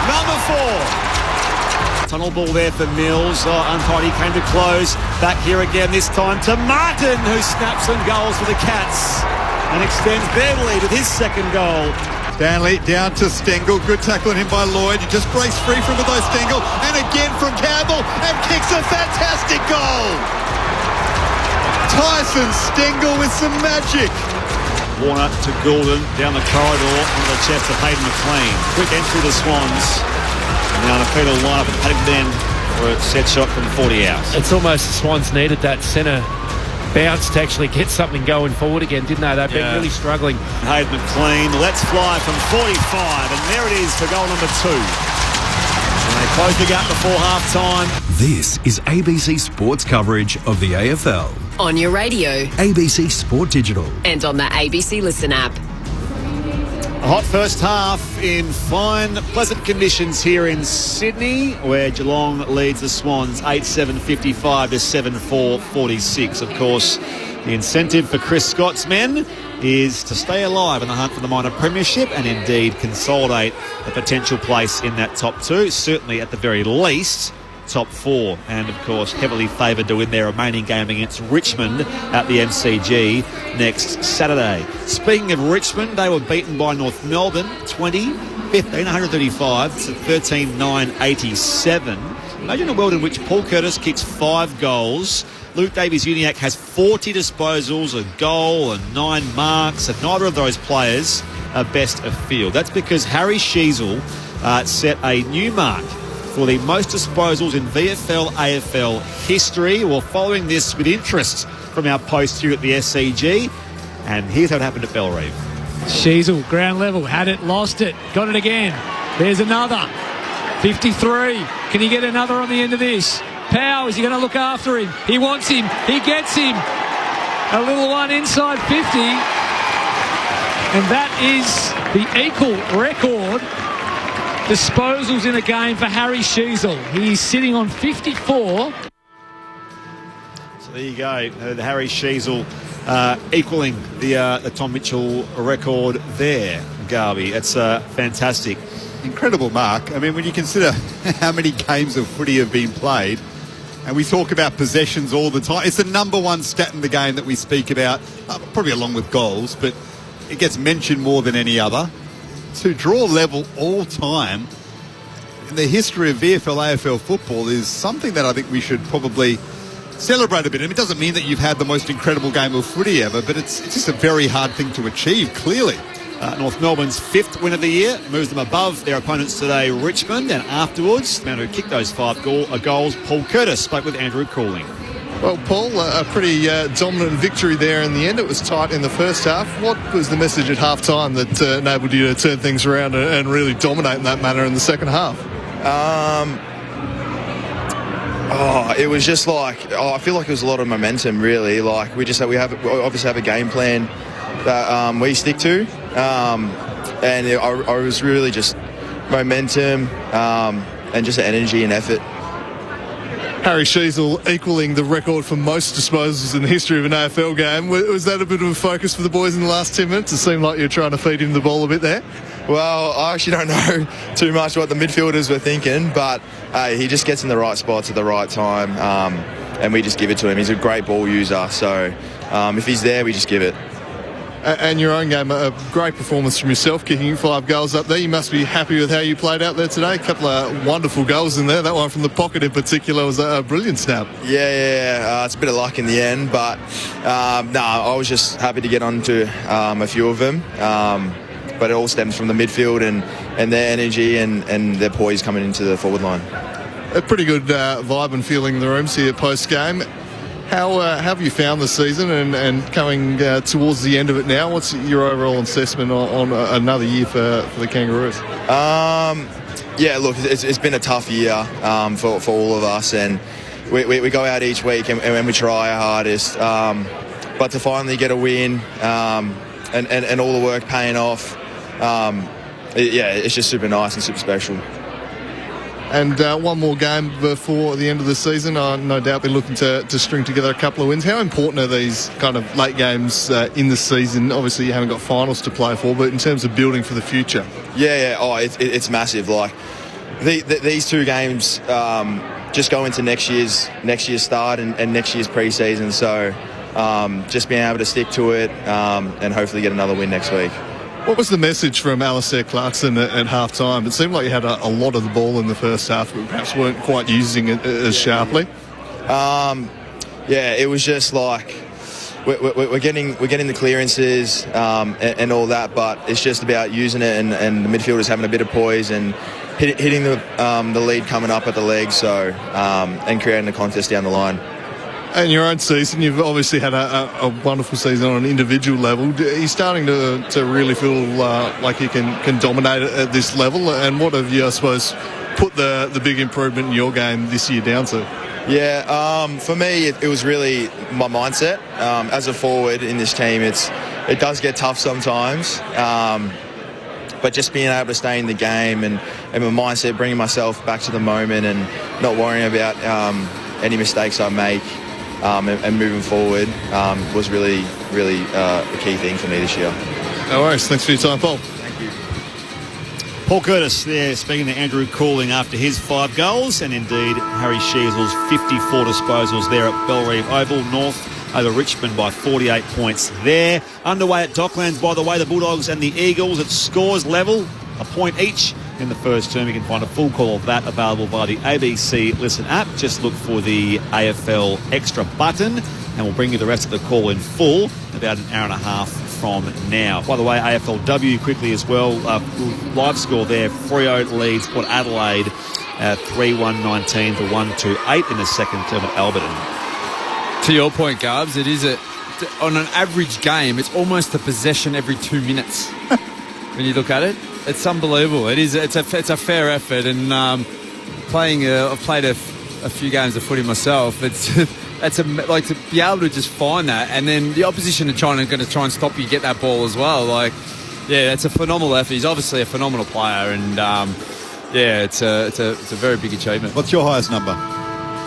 Number 4. Tunnel ball there for Mills. Untidy came to close. Back here again, this time to Martin, who snaps some goals for the Cats and extends their lead with his second goal. Stanley down to Stengel. Good tackle on him by Lloyd. He just breaks free from it though, Stengel. And again from Campbell. And kicks a fantastic goal. Tyson Stengel with some magic. Warner to Goulden down the corridor on the chest of Hayden McLean. Quick entry to the Swans. Now the Peter line up at Paddington for a set shot from 40 out. It's almost the Swans needed that centre bounce to actually get something going forward again, didn't they? They've been really struggling. Hayden McLean lets fly from 45, and there it is for goal number 2. And they close the gap before half-time. This is ABC Sports coverage of the AFL. On your radio. ABC Sport Digital. And on the ABC Listen app. A hot first half in fine, pleasant conditions here in Sydney, where Geelong leads the Swans 8-7-55 to 7-4-46. Of course, the incentive for Chris Scott's men is to stay alive in the hunt for the minor premiership and indeed consolidate a potential place in that top two, certainly at the very least top four, and of course heavily favoured to win their remaining game against Richmond at the MCG next Saturday. Speaking of Richmond, they were beaten by North Melbourne 135 to 13-9-87. Imagine a world in which Paul Curtis kicks 5 goals, Luke Davies-Uniacke has 40 disposals, a goal and 9 marks, and neither of those players are best of field. That's because Harry Sheezel set a new mark for the most disposals in VFL AFL history. We're following this with interest from our post here at the SCG, and here's how it happened at Bellerive. Sheezel, ground level, had it, lost it, got it again. There's another. 53. Can he get another on the end of this? Powell, is he going to look after him? He wants him. He gets him. A little one inside 50. And that is the equal record disposals in a game for Harry Sheezel. He's sitting on 54. So there you go, the Harry Sheezel equaling the Tom Mitchell record there, Garby. That's fantastic. Incredible mark. I mean, when you consider how many games of footy have been played, and we talk about possessions all the time, it's the number one stat in the game that we speak about, probably along with goals, but it gets mentioned more than any other. To draw level all time in the history of VFL AFL football is something that I think we should probably celebrate a bit. I mean, it doesn't mean that you've had the most incredible game of footy ever, but it's just a very hard thing to achieve, clearly. North Melbourne's 5th win of the year moves them above their opponents today, Richmond, and afterwards, the man who kicked those 5 goals, Paul Curtis, spoke with Andrew Cooling. Well, Paul, a pretty dominant victory there in the end. It was tight in the first half. What was the message at half-time that enabled you to turn things around and really dominate in that manner in the second half? It was just like, I feel like it was a lot of momentum, really. Like, we obviously have a game plan that we stick to. And I was really just momentum and just energy and effort. Harry Sheezel equaling the record for most disposals in the history of an AFL game. Was that a bit of a focus for the boys in the last 10 minutes? It seemed like you're trying to feed him the ball a bit there. Well, I actually don't know too much what the midfielders were thinking, but he just gets in the right spots at the right time, and we just give it to him. He's a great ball user, so if he's there, we just give it. And your own game, a great performance from yourself, kicking 5 goals up there. You must be happy with how you played out there today. A couple of wonderful goals in there. That one from the pocket in particular was a brilliant snap. Yeah. It's a bit of luck in the end, but I was just happy to get onto a few of them. But it all stems from the midfield and their energy and their poise coming into the forward line. A pretty good vibe and feeling in the rooms here post-game. How have you found the season and coming towards the end of it now? What's your overall assessment on another year for the Kangaroos? Look, it's been a tough year for all of us, and we go out each week and we try our hardest. But to finally get a win and all the work paying off, it's just super nice and super special. And one more game before the end of the season. I'll no doubt be looking to string together a couple of wins. How important are these kind of late games in the season? Obviously, you haven't got finals to play for, but in terms of building for the future. Yeah. It's massive. Like these 2 games just go into next year's start and next year's pre-season. So just being able to stick to it and hopefully get another win next week. What was the message from Alistair Clarkson at half-time? It seemed like you had a lot of the ball in the first half, but perhaps weren't quite using it as sharply. It was just like we're getting the clearances and all that, but it's just about using it and the midfielders having a bit of poise and hitting the lead coming up at the leg, so and creating a contest down the line. In your own season, you've obviously had a wonderful season on an individual level. Are you starting to really feel like you can dominate it at this level? And what have you, I suppose, put the big improvement in your game this year down to? Yeah, for me, it was really my mindset. As a forward in this team, it does get tough sometimes. but just being able to stay in the game and my mindset, bringing myself back to the moment and not worrying about any mistakes I make and moving forward was really, really a key thing for me this year. No worries. Thanks for your time, Paul. Thank you. Paul Curtis there speaking to Andrew Cooling after his 5 goals, and indeed Harry Sheasel's 54 disposals there at Bellreeve Oval. North over Richmond by 48 points there. Underway at Docklands, by the way, the Bulldogs and the Eagles at scores level, a point each in the first term. You can find a full call of that available via the ABC Listen app. Just look for the AFL Extra button and we'll bring you the rest of the call in full about an hour and a half from now. By the way, AFLW quickly as well. Live score there. Freo leads Port Adelaide 3-1-19 to 1-2-8 in the second term at Alberton. To your point, Garbs, it is on an average game, it's almost a possession every 2 minutes. When you look at it, it's unbelievable. It's a fair effort, and I've played a few games of footy myself. Like to be able to just find that, and then the opposition are going to try and stop you get that ball as well. It's a phenomenal effort. He's obviously a phenomenal player, and it's a very big achievement. What's your highest number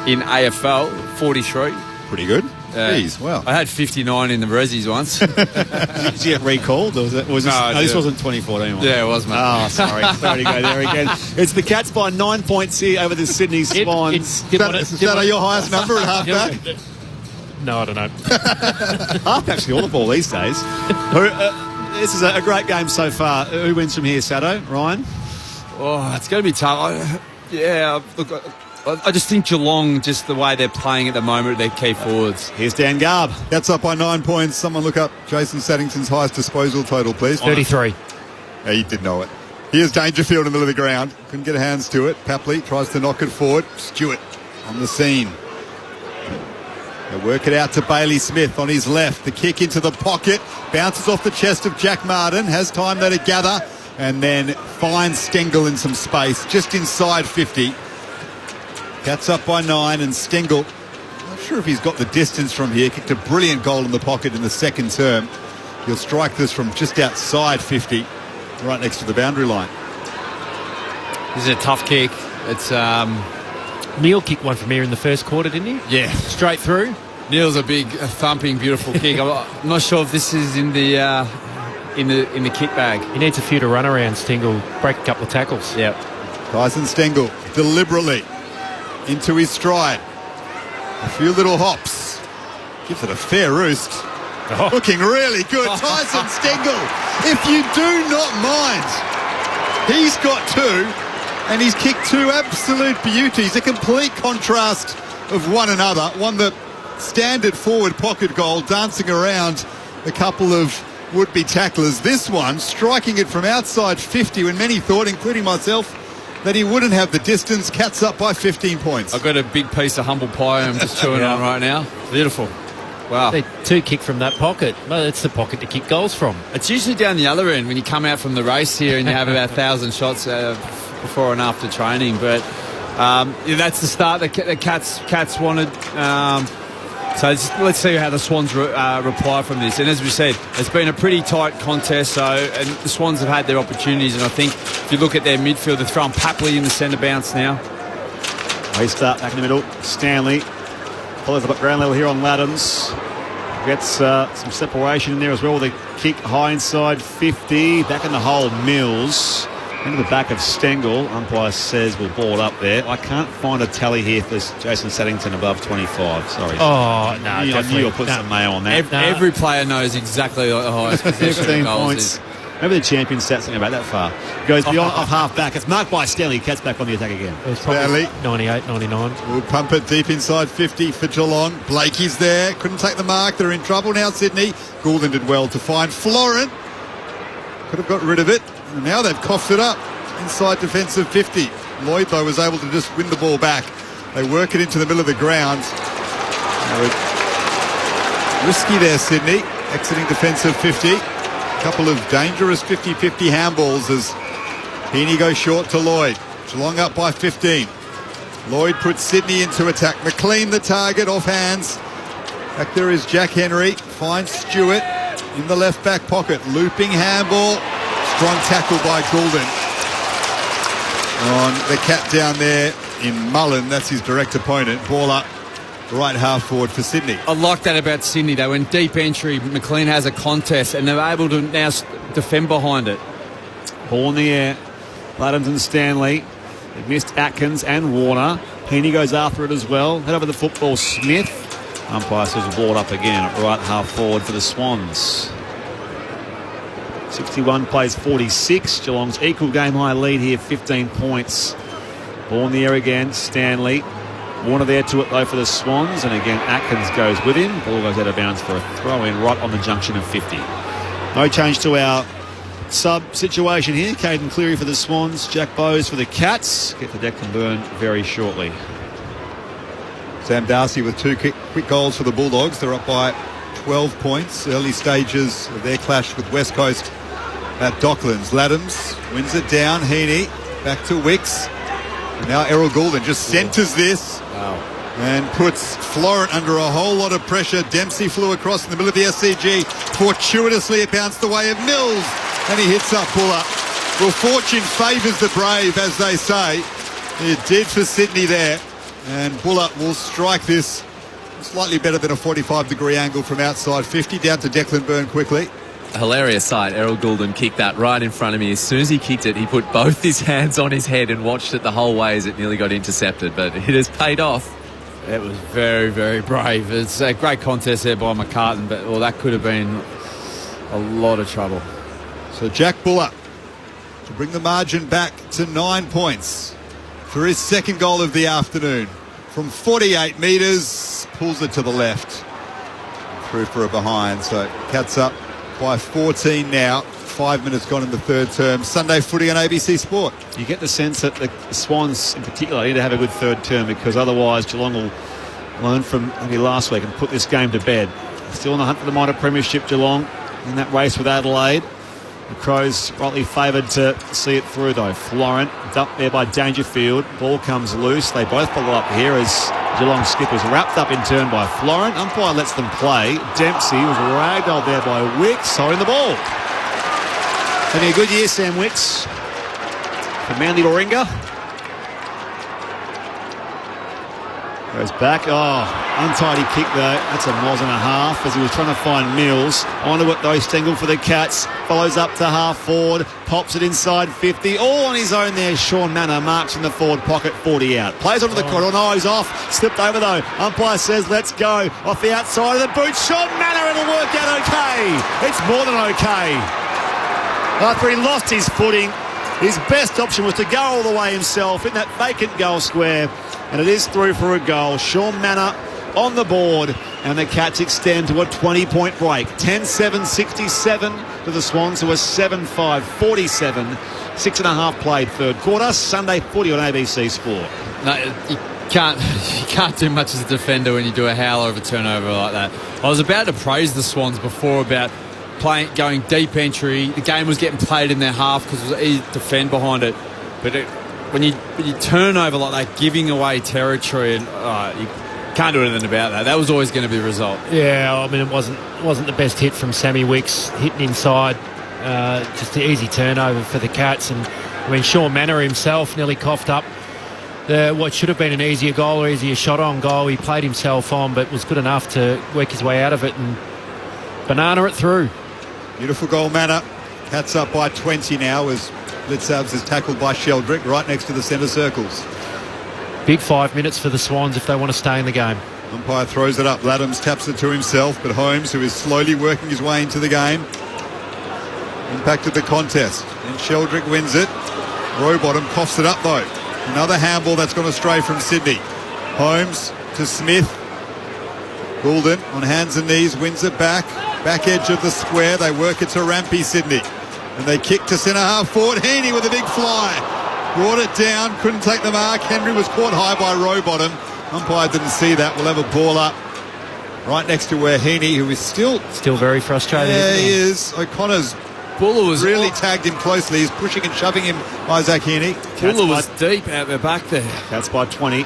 in AFL? 43. Pretty good. Jeez, wow. I had 59 in the Rezzies once. Did you get recalled? Or this wasn't 2014 one. Yeah, it was, mate. Oh, sorry. Sorry to go there again. It's the Cats by 9 points here over the Sydney Swans. Is that your highest number at halfback? No, I don't know. Halfback's the all the ball these days. This is a great game so far. Who wins from here, Sato? Ryan? Oh, it's going to be tough. Look, I just think Geelong, just the way they're playing at the moment, their key forwards. Here's Dan Garb. That's up by 9 points. Someone look up Jason Saddington's highest disposal total, please. 33. Yeah, you did know it. Here's Dangerfield in the middle of the ground. Couldn't get hands to it. Papley tries to knock it forward. Stewart on the scene. They work it out to Bailey Smith on his left. The kick into the pocket. Bounces off the chest of Jack Martin. Has time there to gather. And then finds Stengel in some space. Just inside 50. Cats up by 9, and Stengel, not sure if he's got the distance from here, kicked a brilliant goal in the pocket in the second term. He'll strike this from just outside 50, right next to the boundary line. This is a tough kick. It's Neil kicked one from here in the first quarter, didn't he? Yeah. Straight through. Neil's a big, thumping, beautiful kick. I'm not sure if this is in the kit bag. He needs a few to run around, Stengel. Break a couple of tackles. Yep. Tyson Stengel deliberately into his stride. A few little hops. Gives it a fair roost. Oh. Looking really good. Tyson Stengel, if you do not mind, he's got 2, and he's kicked 2 absolute beauties. A complete contrast of one another. One that standard forward pocket goal, dancing around a couple of would-be tacklers. This one striking it from outside 50 when many thought, including myself, that he wouldn't have the distance. Cats up by 15 points. I've got a big piece of humble pie I'm just chewing on right now. Beautiful. Wow. They 2 kick from that pocket. Well, it's the pocket to kick goals from. It's usually down the other end when you come out from the race here and you have about 1,000 shots before and after training. But that's the start that the Cats wanted. So let's see how the Swans reply from this. And as we said, it's been a pretty tight contest. And the Swans have had their opportunities. And I think if you look at their midfield, they're throwing Papley in the centre bounce now. They start back in the middle. Stanley follows up at ground level here on Laddams. Gets some separation in there as well. The kick high inside 50. Back in the hole, Mills. Into the back of Stengel. Umpire says we'll ball it up there. I can't find a tally here for Jason Saddington above 25. Sorry. Oh, no, I knew you'll put some mayo on that. Every player knows exactly what the highest possession 15 goals points. is. Maybe the champion stats something about that far. Goes beyond off half back. It's marked by Stanley. Cats back on the attack again. It was probably 98, 99. We'll pump it deep inside 50 for Geelong. Blakey's there. Couldn't take the mark. They're in trouble now, Sydney. Goulden did well to find Florent. Could have got rid of it. And now they've coughed it up. Inside defensive 50. Lloyd, though, was able to just win the ball back. They work it into the middle of the ground. Risky there, Sydney. Exiting defensive 50. A couple of dangerous 50-50 handballs as Heaney goes short to Lloyd. Geelong up by 15. Lloyd puts Sydney into attack. McLean the target, off hands. Back there is Jack Henry. Finds Stewart in the left back pocket. Looping handball. Strong tackle by Goulden on the cat down there in Mullen. That's his direct opponent. Ball up, right half forward for Sydney. I like that about Sydney. They went deep entry. McLean has a contest and they're able to now defend behind it. Ball in the air. Adams and Stanley. They've missed Atkins and Warner. Heaney goes after it as well. Head over the football, Smith. Umpire says ball up again at right half forward for the Swans. 61 plays 46. Geelong's equal game high lead here, 15 points. Ball in the air again. Stanley. Warner there to it though for the Swans, and again Atkins goes with him. Ball goes out of bounds for a throw in right on the junction of 50. No change to our sub situation here. Caden Cleary for the Swans, Jack Bowes for the Cats. Get to Declan Byrne very shortly. Sam Darcy with 2 quick goals for the Bulldogs. They're up by 12 points. Early stages of their clash with West Coast at Docklands. Laddams wins it down. Heaney back to Wicks. And now Errol Goulden just centres this. Wow. And puts Florent under a whole lot of pressure. Dempsey flew across in the middle of the SCG. Fortuitously it bounced the way of Mills. And he hits up Buller. Well, fortune favours the brave, as they say. It did for Sydney there. And Buller will strike this slightly better than a 45-degree angle from outside 50 down to Declan Byrne quickly. A hilarious sight. Errol Goulden kicked that right in front of me. As soon as he kicked it, he put both his hands on his head and watched it the whole way as it nearly got intercepted. But it has paid off. It was very, very brave. It's a great contest there by McCartan, but that could have been a lot of trouble. So Jack Buller to bring the margin back to 9 points for his second goal of the afternoon. From 48 metres, pulls it to the left. Through for a behind. So Cats up by 14 now. 5 minutes gone in the third term. Sunday footy on ABC Sport. You get the sense that the Swans in particular need to have a good third term, because otherwise Geelong will learn from maybe last week and put this game to bed. Still in the hunt for the minor premiership, Geelong, in that race with Adelaide. The Crows rightly favoured to see it through though. Florent dumped there by Dangerfield. Ball comes loose. They both follow up here as Geelong skipper's wrapped up in turn by Florent. Umpire lets them play. Dempsey was ragdolled there by Wicks, holding the ball. Having a good year, Sam Wicks. For Manly Warringah. Goes back. Oh, untidy kick though. That's a mile and a half as he was trying to find Mills. Onto it though, Stengel for the Cats. Follows up to half forward. Pops it inside 50. All on his own there. Sean Manor marks in the forward pocket. 40 out. Plays onto the corridor. No, he's off. Slipped over though. Umpire says let's go. Off the outside of the boot. Sean Manor, it'll work out okay. It's more than okay. After he lost his footing, his best option was to go all the way himself in that vacant goal square. And it is through for a goal. Sean Manor on the board. And the Cats extend to a 20-point break. 10-7-67 to the Swans, to a 7-5-47. 6.5 played third quarter. Sunday footy on ABC Sport. No, you can't do much as a defender when you do a howler of a turnover like that. I was about to praise the Swans before about going deep entry. The game was getting played in their half because it was easy to defend behind it. But when you turn over like that, giving away territory, and you can't do anything about that. That was always going to be the result. Yeah, I mean, it wasn't the best hit from Sammy Wicks, hitting inside. Just an easy turnover for the Cats. And I mean, Sean Manor himself nearly coughed up what should have been an easier goal or easier shot on goal. He played himself on, but was good enough to work his way out of it and banana it through. Beautiful goal, Manor. Cats up by 20 now as Blitzabs is tackled by Sheldrick right next to the centre circles. Big 5 minutes for the Swans if they want to stay in the game. Umpire throws it up. Laddams taps it to himself, but Holmes, who is slowly working his way into the game, impacted the contest. And Sheldrick wins it. Rowbottom coughs it up though. Another handball that's gone astray from Sydney. Holmes to Smith. Goulden on hands and knees wins it back. Back edge of the square. They work it to Rampy, Sydney. And they kick to centre half forward. Heaney with a big fly. Brought it down. Couldn't take the mark. Henry was caught high by Rowbottom. Umpire didn't see that. We'll have a ball up right next to where Heaney, who is still very frustrated. Yeah, he is. O'Connor's Buller was really tagged him closely. He's pushing and shoving him, Isaac Heaney. Buller was deep out the back there. That's by 20.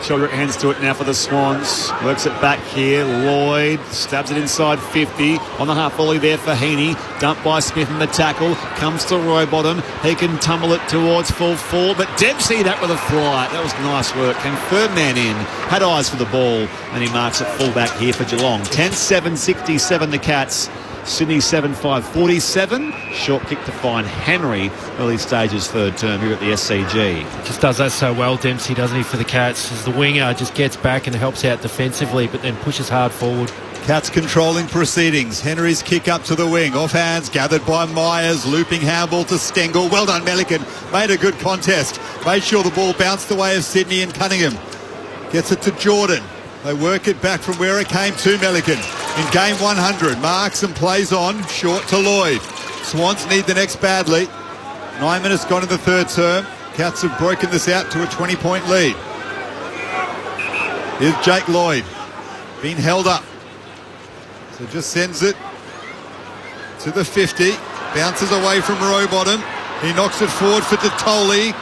Sheldrick hands to it now for the Swans. Works it back here. Lloyd stabs it inside 50. On the half volley there for Heaney. Dumped by Smith in the tackle. Comes to Rowbottom. He can tumble it towards full forward. But Dempsey that with a fly. That was nice work. Came third man in. Had eyes for the ball. And he marks it full back here for Geelong. 10-7-67 the Cats. Sydney 7-5 47. Short kick to find Henry. Early stages third term here at the SCG. Just does that so well, Dempsey, doesn't he, for the Cats? As the winger just gets back and helps out defensively, but then pushes hard forward. Cats controlling proceedings. Henry's kick up to the wing. Off hands, gathered by Myers. Looping handball to Stengel. Well done, Melican. Made a good contest. Made sure the ball bounced the way of Sydney, and Cunningham gets it to Jordan. They work it back from where it came to Melican. In game 100, marks and plays on. Short to Lloyd. Swans need the next badly. 9 minutes gone in the third term. Cats have broken this out to a 20-point lead. Here's Jake Lloyd. Being held up. So just sends it to the 50. Bounces away from Rowbottom. He knocks it forward for Detoli.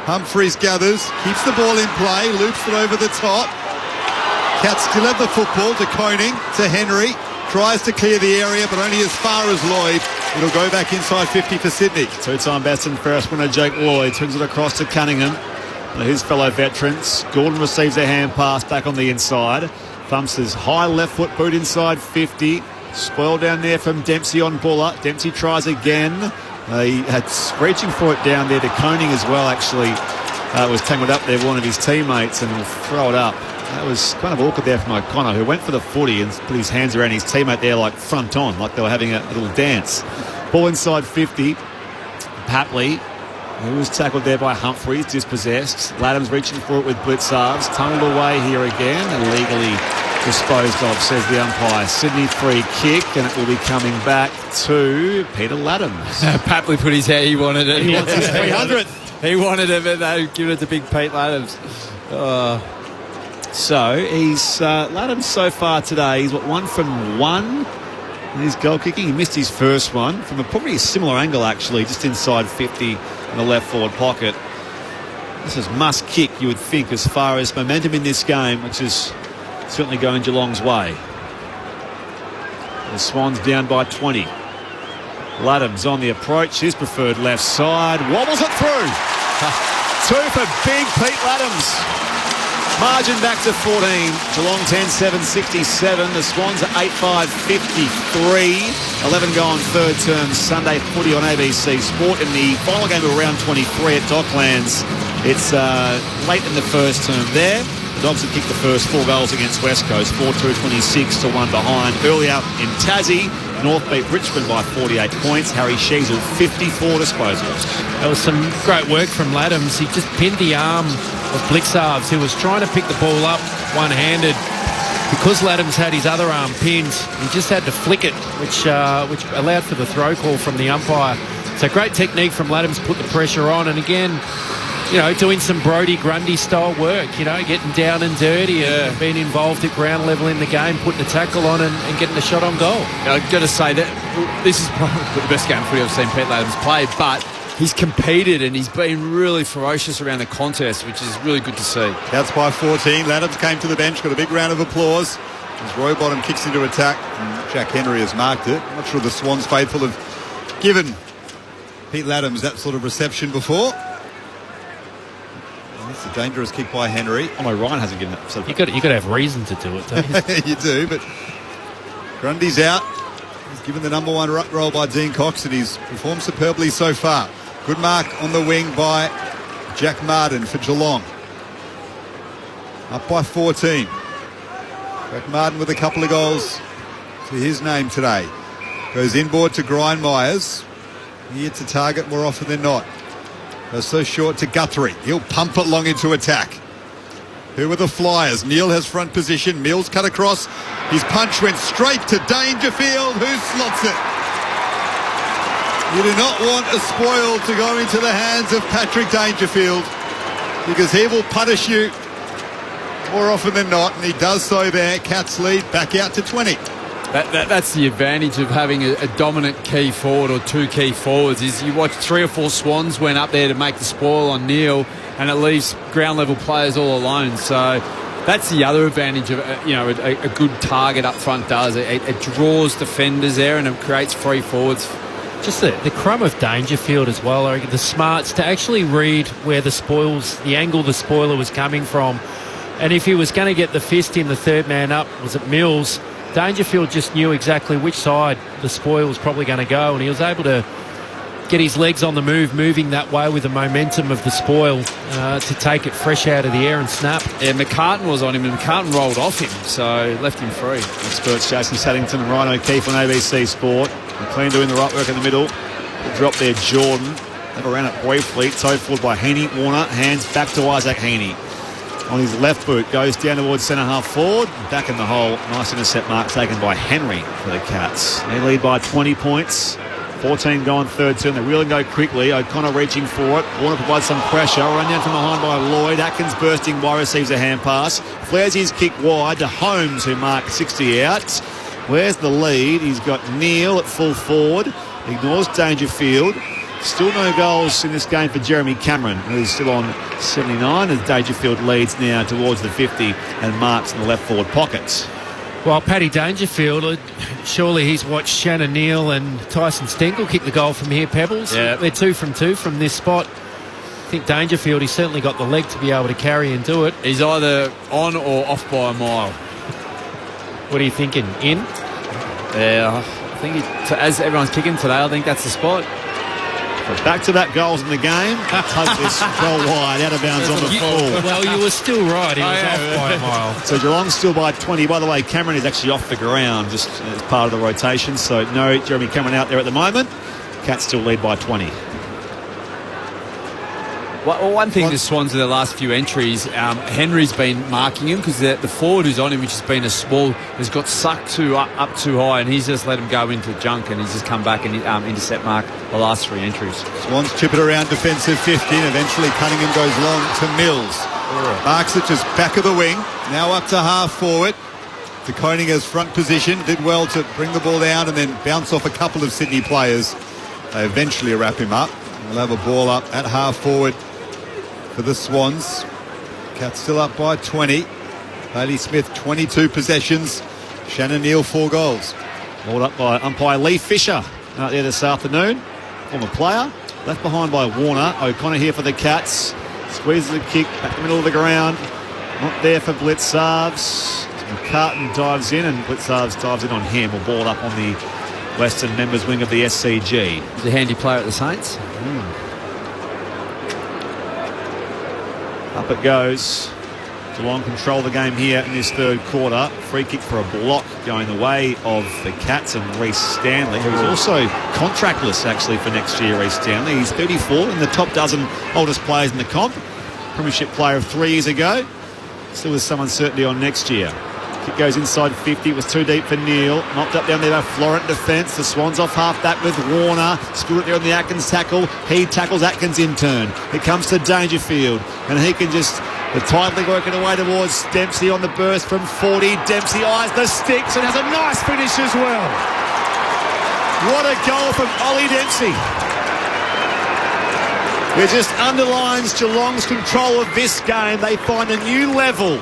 Humphreys gathers. Keeps the ball in play. Loops it over the top. Cats still have the football to Koning, to Henry. Tries to clear the area, but only as far as Lloyd. It'll go back inside 50 for Sydney. Two-time Baston first winner Jake Lloyd swings it across to Cunningham. His fellow veterans. Gordon receives a hand pass back on the inside. Thumps his high left foot boot inside 50. Spoil down there from Dempsey on Buller. Dempsey tries again. He had reaching for it down there to Koning as well, actually. Was tangled up there with one of his teammates and will throw it up. That was kind of awkward there from O'Connor, who went for the footy and put his hands around his teammate there like front on, like they were having a little dance. Ball inside 50. Papley, who was tackled there by Humphreys, dispossessed. Laddam's reaching for it with Blitzarves. Tunneled away here again and legally disposed of, says the umpire. Sydney free kick, and it will be coming back to Peter Laddams. Papley put his head, he wanted it. He wants his 300th. He wanted it, but they give it to big Pete Laddams. So he's Laddams so far today. He's 1 from 1 in his goal kicking. He missed his first one from probably a similar angle, actually, just inside 50 in the left forward pocket. This is must kick, you would think, as far as momentum in this game, which is certainly going Geelong's way. The Swans down by 20. Laddams on the approach, his preferred left side, wobbles it through. 2 for big Pete Laddams. Margin back to 14. Geelong 10-7-67. The Swans are 8-5-53. 11 gone third term Sunday footy on ABC Sport in the final game of round 23 at Docklands. It's late in the first term there. The Dogs have kicked the first 4 goals against West Coast, 4-2-26 to 1 behind. Earlier in Tassie, North beat Richmond by 48 points. Harry Sheasel, 54 disposals. That was some great work from Laddams. He just pinned the arm of Blitzarves, who was trying to pick the ball up one-handed. Because Laddams had his other arm pinned, he just had to flick it, which allowed for the throw call from the umpire. So great technique from Laddams, put the pressure on, and again, you know, doing some Brodie Grundy style work, you know, getting down and dirty and being involved at ground level in the game, putting a tackle on and getting a shot on goal. I've got to say that this is probably the best game of footy I've seen Pete Laddams play, but he's competed and he's been really ferocious around the contest, which is really good to see. Cats by 14. Laddams came to the bench, got a big round of applause as Rowbottom kicks into attack. And Jack Henry has marked it. I'm not sure the Swans faithful have given Pete Laddams that sort of reception before. That's a dangerous kick by Henry. Oh, no, Ryan hasn't given it. So You got to have reason to do it, don't you? You do, but Grundy's out. He's given the number 1 ruck roll by Dean Cox, and he's performed superbly so far. Good mark on the wing by Jack Martin for Geelong. Up by 14. Jack Martin with a couple of goals to his name today. Goes inboard to Grind Myers. He hits a target more often than not. Goes so short to Guthrie. He'll pump it long into attack. Who are the Flyers? Neil has front position. Mills cut across. His punch went straight to Dangerfield, who slots it. You do not want a spoil to go into the hands of Patrick Dangerfield, because he will punish you more often than not, and he does so there. Cats lead back out to 20. That's the advantage of having a dominant key forward or two key forwards. Is you watch 3 or 4 Swans went up there to make the spoil on Neil, and it leaves ground level players all alone. So that's the other advantage of a good target up front does. It draws defenders there and it creates free forwards. Just the crumb of Dangerfield as well. I reckon the smarts to actually read where the angle the spoiler was coming from, and if he was going to get the fist in the third man up, was it Mills? Dangerfield just knew exactly which side the spoil was probably going to go, and he was able to get his legs on the move, moving that way with the momentum of the spoil to take it fresh out of the air and snap. Yeah, McCartan was on him, and McCartan rolled off him, so left him free. Experts Jason Saddington and Ryan O'Keefe on ABC Sport. McLean doing the right work in the middle. The drop there, Jordan. Never ran it briefly. Towed forward by Heaney. Warner hands back to Isaac Heaney. On his left boot, goes down towards centre half forward. Back in the hole. Nice intercept mark taken by Henry for the Cats. They lead by 20 points. 14 gone third turn. They really go quickly. O'Connor reaching for it. Warner provides some pressure. Run down from behind by Lloyd. Atkins bursting by, receives a hand pass. Flares his kick wide to Holmes, who marked 60 out. Where's the lead? He's got Neil at full forward. Ignores Dangerfield. Still no goals in this game for Jeremy Cameron, who's still on 79 as Dangerfield leads now towards the 50 and marks in the left forward pockets. Well, Paddy Dangerfield, surely he's watched Shannon Neal and Tyson Stenkle kick the goal from here, Pebbles. Yeah. They're 2 from 2 from this spot. I think Dangerfield, he's certainly got the leg to be able to carry and do it. He's either on or off by a mile. What are you thinking? In? Yeah, I think as everyone's kicking today, I think that's the spot. Back-to-back goals in the game. Take this well wide, out of bounds on the full. Well, you were still right. He was off by a mile. So Geelong's still by 20. By the way, Cameron is actually off the ground just as part of the rotation. So no Jeremy Cameron out there at the moment. Cats still lead by 20. Well, one thing the Swans in the last few entries, Henry's been marking him because the forward who's on him, which has been a small, has got sucked up too high, and he's just let him go into junk, and he's just come back and intercept mark the last 3 entries. Swans chip it around defensive 50, and eventually Cunningham goes long to Mills. Marks it just back of the wing, now up to half forward. To Koninger's front position, did well to bring the ball down and then bounce off a couple of Sydney players. They eventually wrap him up. We'll have a ball up at half forward for the Swans. Cats still up by 20. Bailey Smith 22 possessions. Shannon Neal 4 goals. Balled up by umpire Lee Fisher out there this afternoon. Former player. Left behind by Warner. O'Connor here for the Cats. Squeezes the kick back the middle of the ground. Not there for Blitzarves. McCartan dives in and Blitzarves dives in on him. Or balled up on the Western members wing of the SCG. He's a handy player at the Saints. Up it goes. Geelong control the game here in this third quarter. Free kick for a block going the way of the Cats and Reece Stanley, who's also contractless actually for next year, Reece Stanley. He's 34 in the top dozen oldest players in the comp. Premiership player of 3 years ago. Still with some uncertainty on next year. Kick goes inside 50. It was too deep for Neal. Knocked up down there by Florent defence. The Swans off half back with Warner. Screwed it there on the Atkins tackle. He tackles Atkins in turn. It comes to Dangerfield. And he can just... The tightly working away towards Dempsey on the burst from 40. Dempsey eyes the sticks and has a nice finish as well. What a goal from Ollie Dempsey. It just underlines Geelong's control of this game. They find a new level.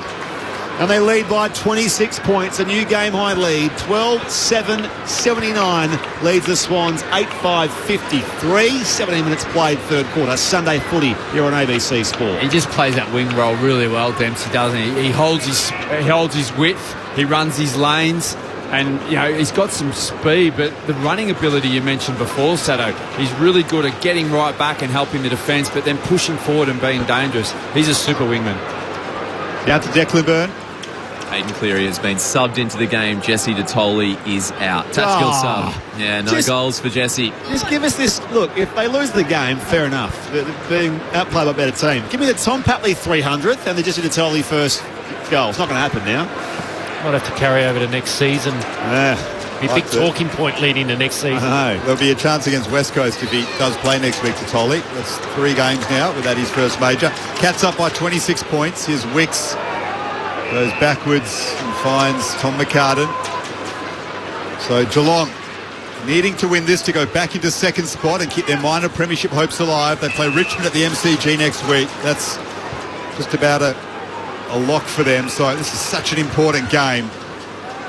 And they lead by 26 points, a new game-high lead. 12-7-79 leads the Swans 8-5-53. 17 minutes played third quarter. Sunday footy here on ABC Sport. He just plays that wing role really well, Dempsey, doesn't he? He holds his width, he runs his lanes, and he's got some speed, but the running ability you mentioned before, Sato, he's really good at getting right back and helping the defence, but then pushing forward and being dangerous. He's a super wingman. Down to Declan Byrne. Hayden Cleary has been subbed into the game. Jesse Detoli is out. Tactical sub. Yeah, no goals for Jesse. Just give us this. Look, if they lose the game, fair enough. They're being outplayed by a better team. Give me the Tom Patley 300th and the Jesse Detoli first goal. It's not going to happen now. Might have to carry over to next season. Yeah. Be a big talking point leading to next season. I know. There'll be a chance against West Coast if he does play next week to Tolley. That's 3 games now without his first major. Cats up by 26 points. Here's Wicks. Goes backwards and finds Tom McCartan. So Geelong needing to win this to go back into second spot and keep their minor premiership hopes alive. They play Richmond at the MCG next week. That's just about a lock for them. So this is such an important game.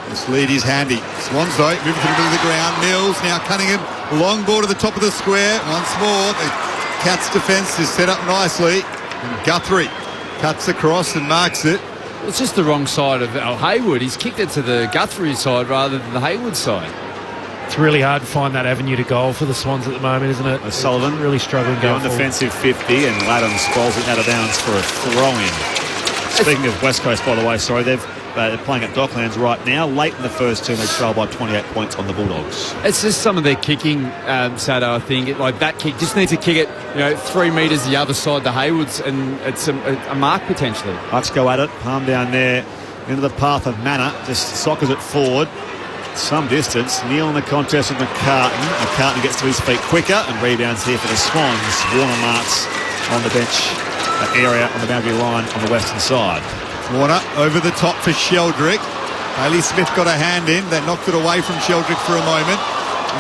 This lead is handy. Swans, though, moving to the middle of the ground. Mills, now Cunningham. Long ball to the top of the square. Once more, the Cats' defence is set up nicely. And Guthrie cuts across and marks it. It's just the wrong side of Hayward. He's kicked it to the Guthrie side rather than the Hayward side. It's really hard to find that avenue to goal for the Swans at the moment, isn't it? O'Sullivan really struggling going on defensive 50, and Laddam spells it out of bounds for a throw-in. Speaking of West Coast, by the way, sorry, they're playing at Docklands right now. Late in the first term, they trail by 28 points on the Bulldogs. It's just some of their kicking, Sado, I think. Like that kick, just needs to kick it, 3 metres the other side to Haywards, and it's a mark potentially. Bucks go at it. Palm down there into the path of Manor. Just soccers it forward. Some distance. Neal in the contest with McCartan. McCartan gets to his feet quicker and rebounds here for the Swans. Warner marks on the bench, that area on the boundary line on the western side. Warner over the top for Sheldrick. Bailey Smith got a hand in. That knocked it away from Sheldrick for a moment.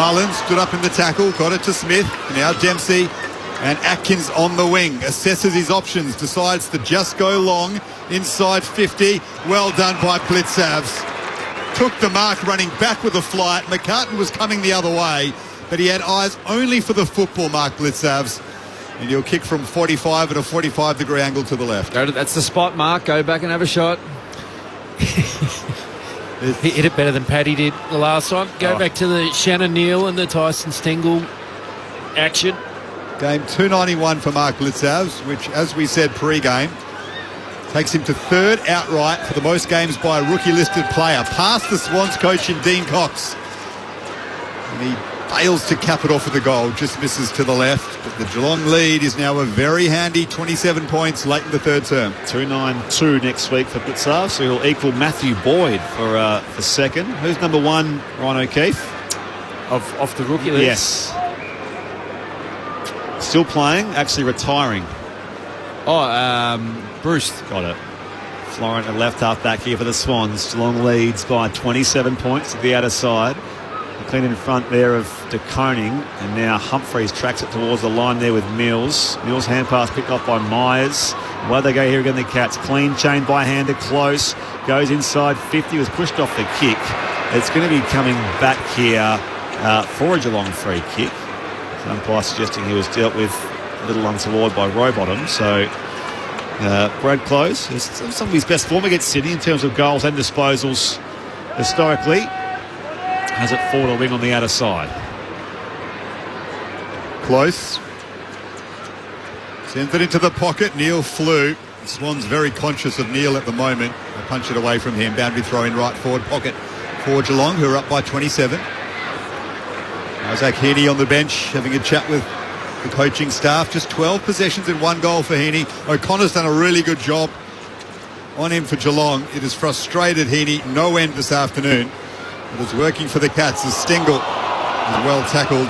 Mullen stood up in the tackle, got it to Smith. Now Dempsey and Atkins on the wing. Assesses his options, decides to just go long inside 50. Well done by Blitzavs. Took the mark running back with a flight. McCartan was coming the other way, but he had eyes only for the football, Mark Blitzavs. And he'll kick from 45 at a 45-degree angle to the left. That's the spot, Mark. Go back and have a shot. He hit it better than Paddy did the last time. Go back to the Shannon Neal and the Tyson Stengel action. Game 291 for Mark Blitzavs, which, as we said pre-game, takes him to third outright for the most games by a rookie-listed player, past the Swans coach in Dean Cox. And he fails to cap it off with the goal, just misses to the left. But the Geelong lead is now a very handy 27 points late in the third term. 292 next week for Blitzavs, so he'll equal Matthew Boyd for second. Who's number one? Ryan O'Keefe? Off the rookie list? Yes. Still playing, actually retiring. Bruce. Got it. Florent, a left half back here for the Swans. Geelong leads by 27 points to the outer side. Clean in front there of De Koning, and now Humphreys tracks it towards the line there with Mills. Mills hand pass picked off by Myers. Why they go here again, the Cats. Clean chain by hand to Close. Goes inside 50, was pushed off the kick. It's going to be coming back here for a Geelong free kick. So umpire suggesting he was dealt with a little untoward by Rowbottom. So Brad Close is some of his best form against Sydney in terms of goals and disposals historically. Has it forward or wing on the outer side. Close. Sends it into the pocket. Neal flew. The Swans very conscious of Neal at the moment. They punch it away from him. Boundary throw in right forward pocket for Geelong, who are up by 27. Isaac Heaney on the bench having a chat with the coaching staff. Just 12 possessions and 1 goal for Heaney. O'Connor's done a really good job on him for Geelong. It has frustrated Heaney no end this afternoon. But it's working for the Cats as Stengel is well tackled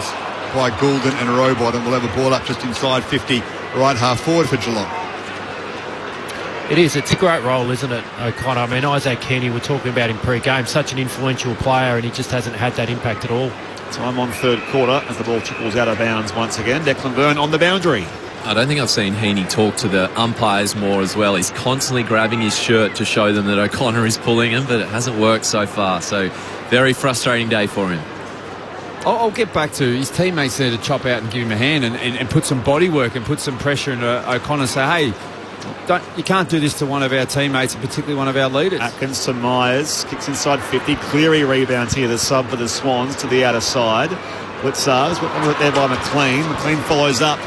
by Goulden and Rowbottom. We'll have a ball up just inside 50, right half forward for Geelong. It is. It's a great role, isn't it, O'Connor? I mean, Isaac Heaney, we're talking about him pre-game, such an influential player, and he just hasn't had that impact at all. Time on third quarter as the ball trickles out of bounds once again. Declan Byrne on the boundary. I don't think I've seen Heaney talk to the umpires more as well. He's constantly grabbing his shirt to show them that O'Connor is pulling him, but it hasn't worked so far. So very frustrating day for him. I'll get back to his teammates there to chop out and give him a hand and put some body work and put some pressure into O'Connor. Say, hey, you can't do this to one of our teammates, and particularly one of our leaders. Atkins to Myers, kicks inside 50. Cleary rebounds here, the sub for the Swans to the outer side. Blitzars, there by McLean. McLean follows up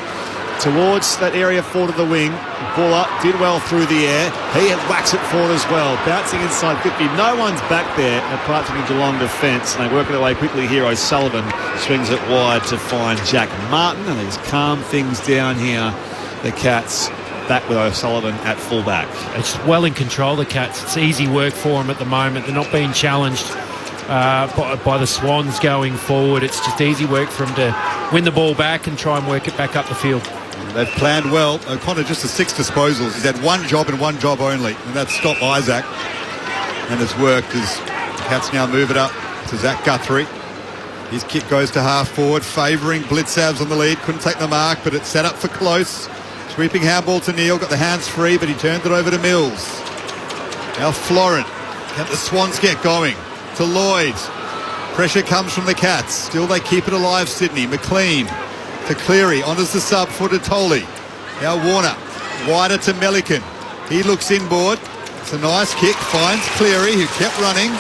towards that area forward of the wing. Ball up, did well through the air. He whacks it forward as well. Bouncing inside 50. No one's back there apart from the Geelong defence. And they work it away quickly here. O'Sullivan swings it wide to find Jack Martin. And he's calmed things down here. The Cats back with O'Sullivan at fullback. It's well in control, the Cats. It's easy work for them at the moment. They're not being challenged by the Swans going forward. It's just easy work for them to win the ball back and try and work it back up the field. They've planned well. O'Connor just has 6 disposals. He's had one job and one job only, and that's stop Isaac. And it's worked as the Cats now move it up to Zach Guthrie. His kick goes to half forward, favouring Blitzavs on the lead. Couldn't take the mark, but it's set up for close. Sweeping handball to Neil, got the hands free, but he turned it over to Mills. Now Florent, can the Swans get going? To Lloyd. Pressure comes from the Cats. Still they keep it alive, Sydney. McLean to Cleary, honours the sub for Tolly. Now Warner, wider to Melican. He looks inboard. It's a nice kick, finds Cleary, who kept running.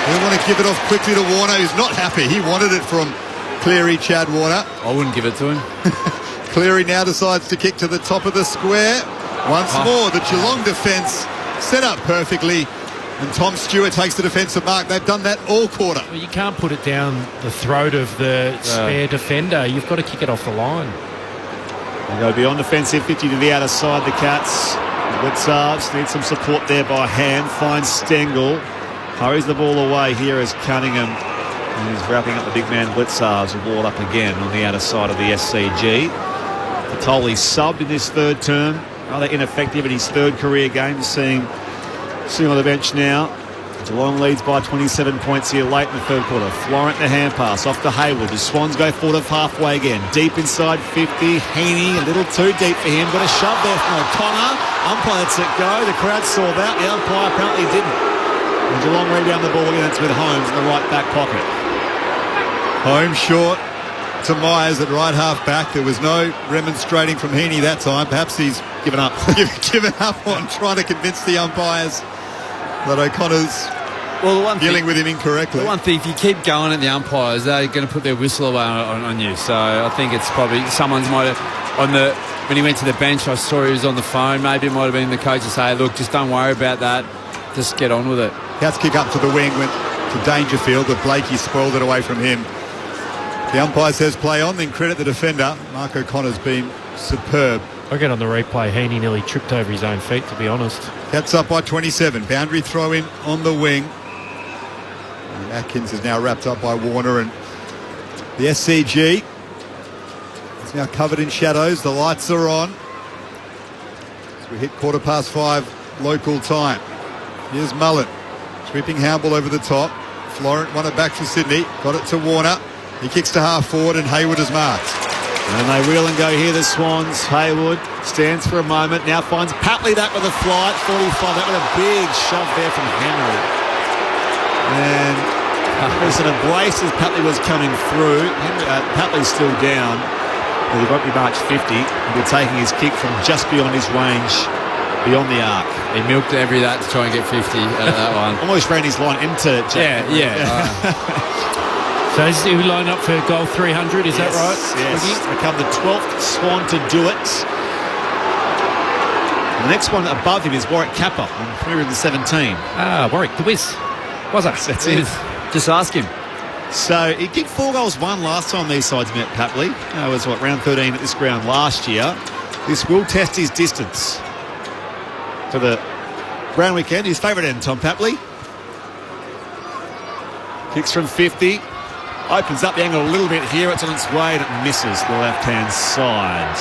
They want to give it off quickly to Warner, who's not happy. He wanted it from Cleary, Chad Warner. I wouldn't give it to him. Cleary now decides to kick to the top of the square. Once more, the Geelong defence set up perfectly. And Tom Stewart takes the defensive mark. They've done that all quarter. Well, you can't put it down the throat of the spare defender. You've got to kick it off the line. They go beyond defensive, 50 to the outer side, the Cats. Blitzarves need some support there by hand. Finds Stengel. Hurries the ball away here as Cunningham. And he's wrapping up the big man Blitzarves, who ball up again on the outer side of the SCG. Tolly subbed in this third term. Rather ineffective in his third career game. Sitting on the bench now. Geelong leads by 27 points here late in the third quarter. Florent the hand pass off to Hayward. The Swans go forward of halfway again. Deep inside 50. Heaney a little too deep for him. Got a shove there from O'Connor. Umpire lets it go. The crowd saw that. The umpire apparently didn't. And Geelong rebound the ball again. It's with Holmes in the right back pocket. Holmes short to Myers at right half back. There was no remonstrating from Heaney that time. Perhaps he's given up. given up on trying to convince the umpires that O'Connor's dealing with him incorrectly. The one thing, if you keep going at the umpires, they're going to put their whistle away on you. So I think it's probably someone's might have when he went to the bench. I saw he was on the phone. Maybe it might have been the coach to say, "Look, just don't worry about that. Just get on with it." Cats kick up to the wing, went to Dangerfield, but Blakey spoiled it away from him. The umpire says play on, then credit the defender. Mark O'Connor's been superb. I get on the replay, Heaney nearly tripped over his own feet, to be honest. Cats up by 27. Boundary throw in on the wing. And Atkins is now wrapped up by Warner, and the SCG is now covered in shadows. The lights are on. So we hit 5:15 local time. Here's Mullen. Sweeping handball over the top. Florent won it back for Sydney. Got it to Warner. He kicks to half forward, and Hayward is marked. And they reel and go here, the Swans. Hayward stands for a moment, now finds Patley back with a flight, 45. That was a big shove there from Henry. And there's an embrace as Patley was coming through. Patley's still down. Well, he won't be March 50. He'll be taking his kick from just beyond his range, beyond the arc. He milked every that to try and get 50 out of that one. Almost ran his line into Jack. So is he lined up for goal 300, is that right? Yes, become the 12th Swan to do it. The next one above him is Warwick Kappa on 317. Warwick, the whiz. Was that? That's it. Just ask him. So he kicked 4 goals, 1 last time these sides met Papley. It was round 13 at this ground last year. This will test his distance for the round weekend. His favourite end, Tom Papley. Kicks from 50. Opens up the angle a little bit here. It's on its way and it misses the left-hand side.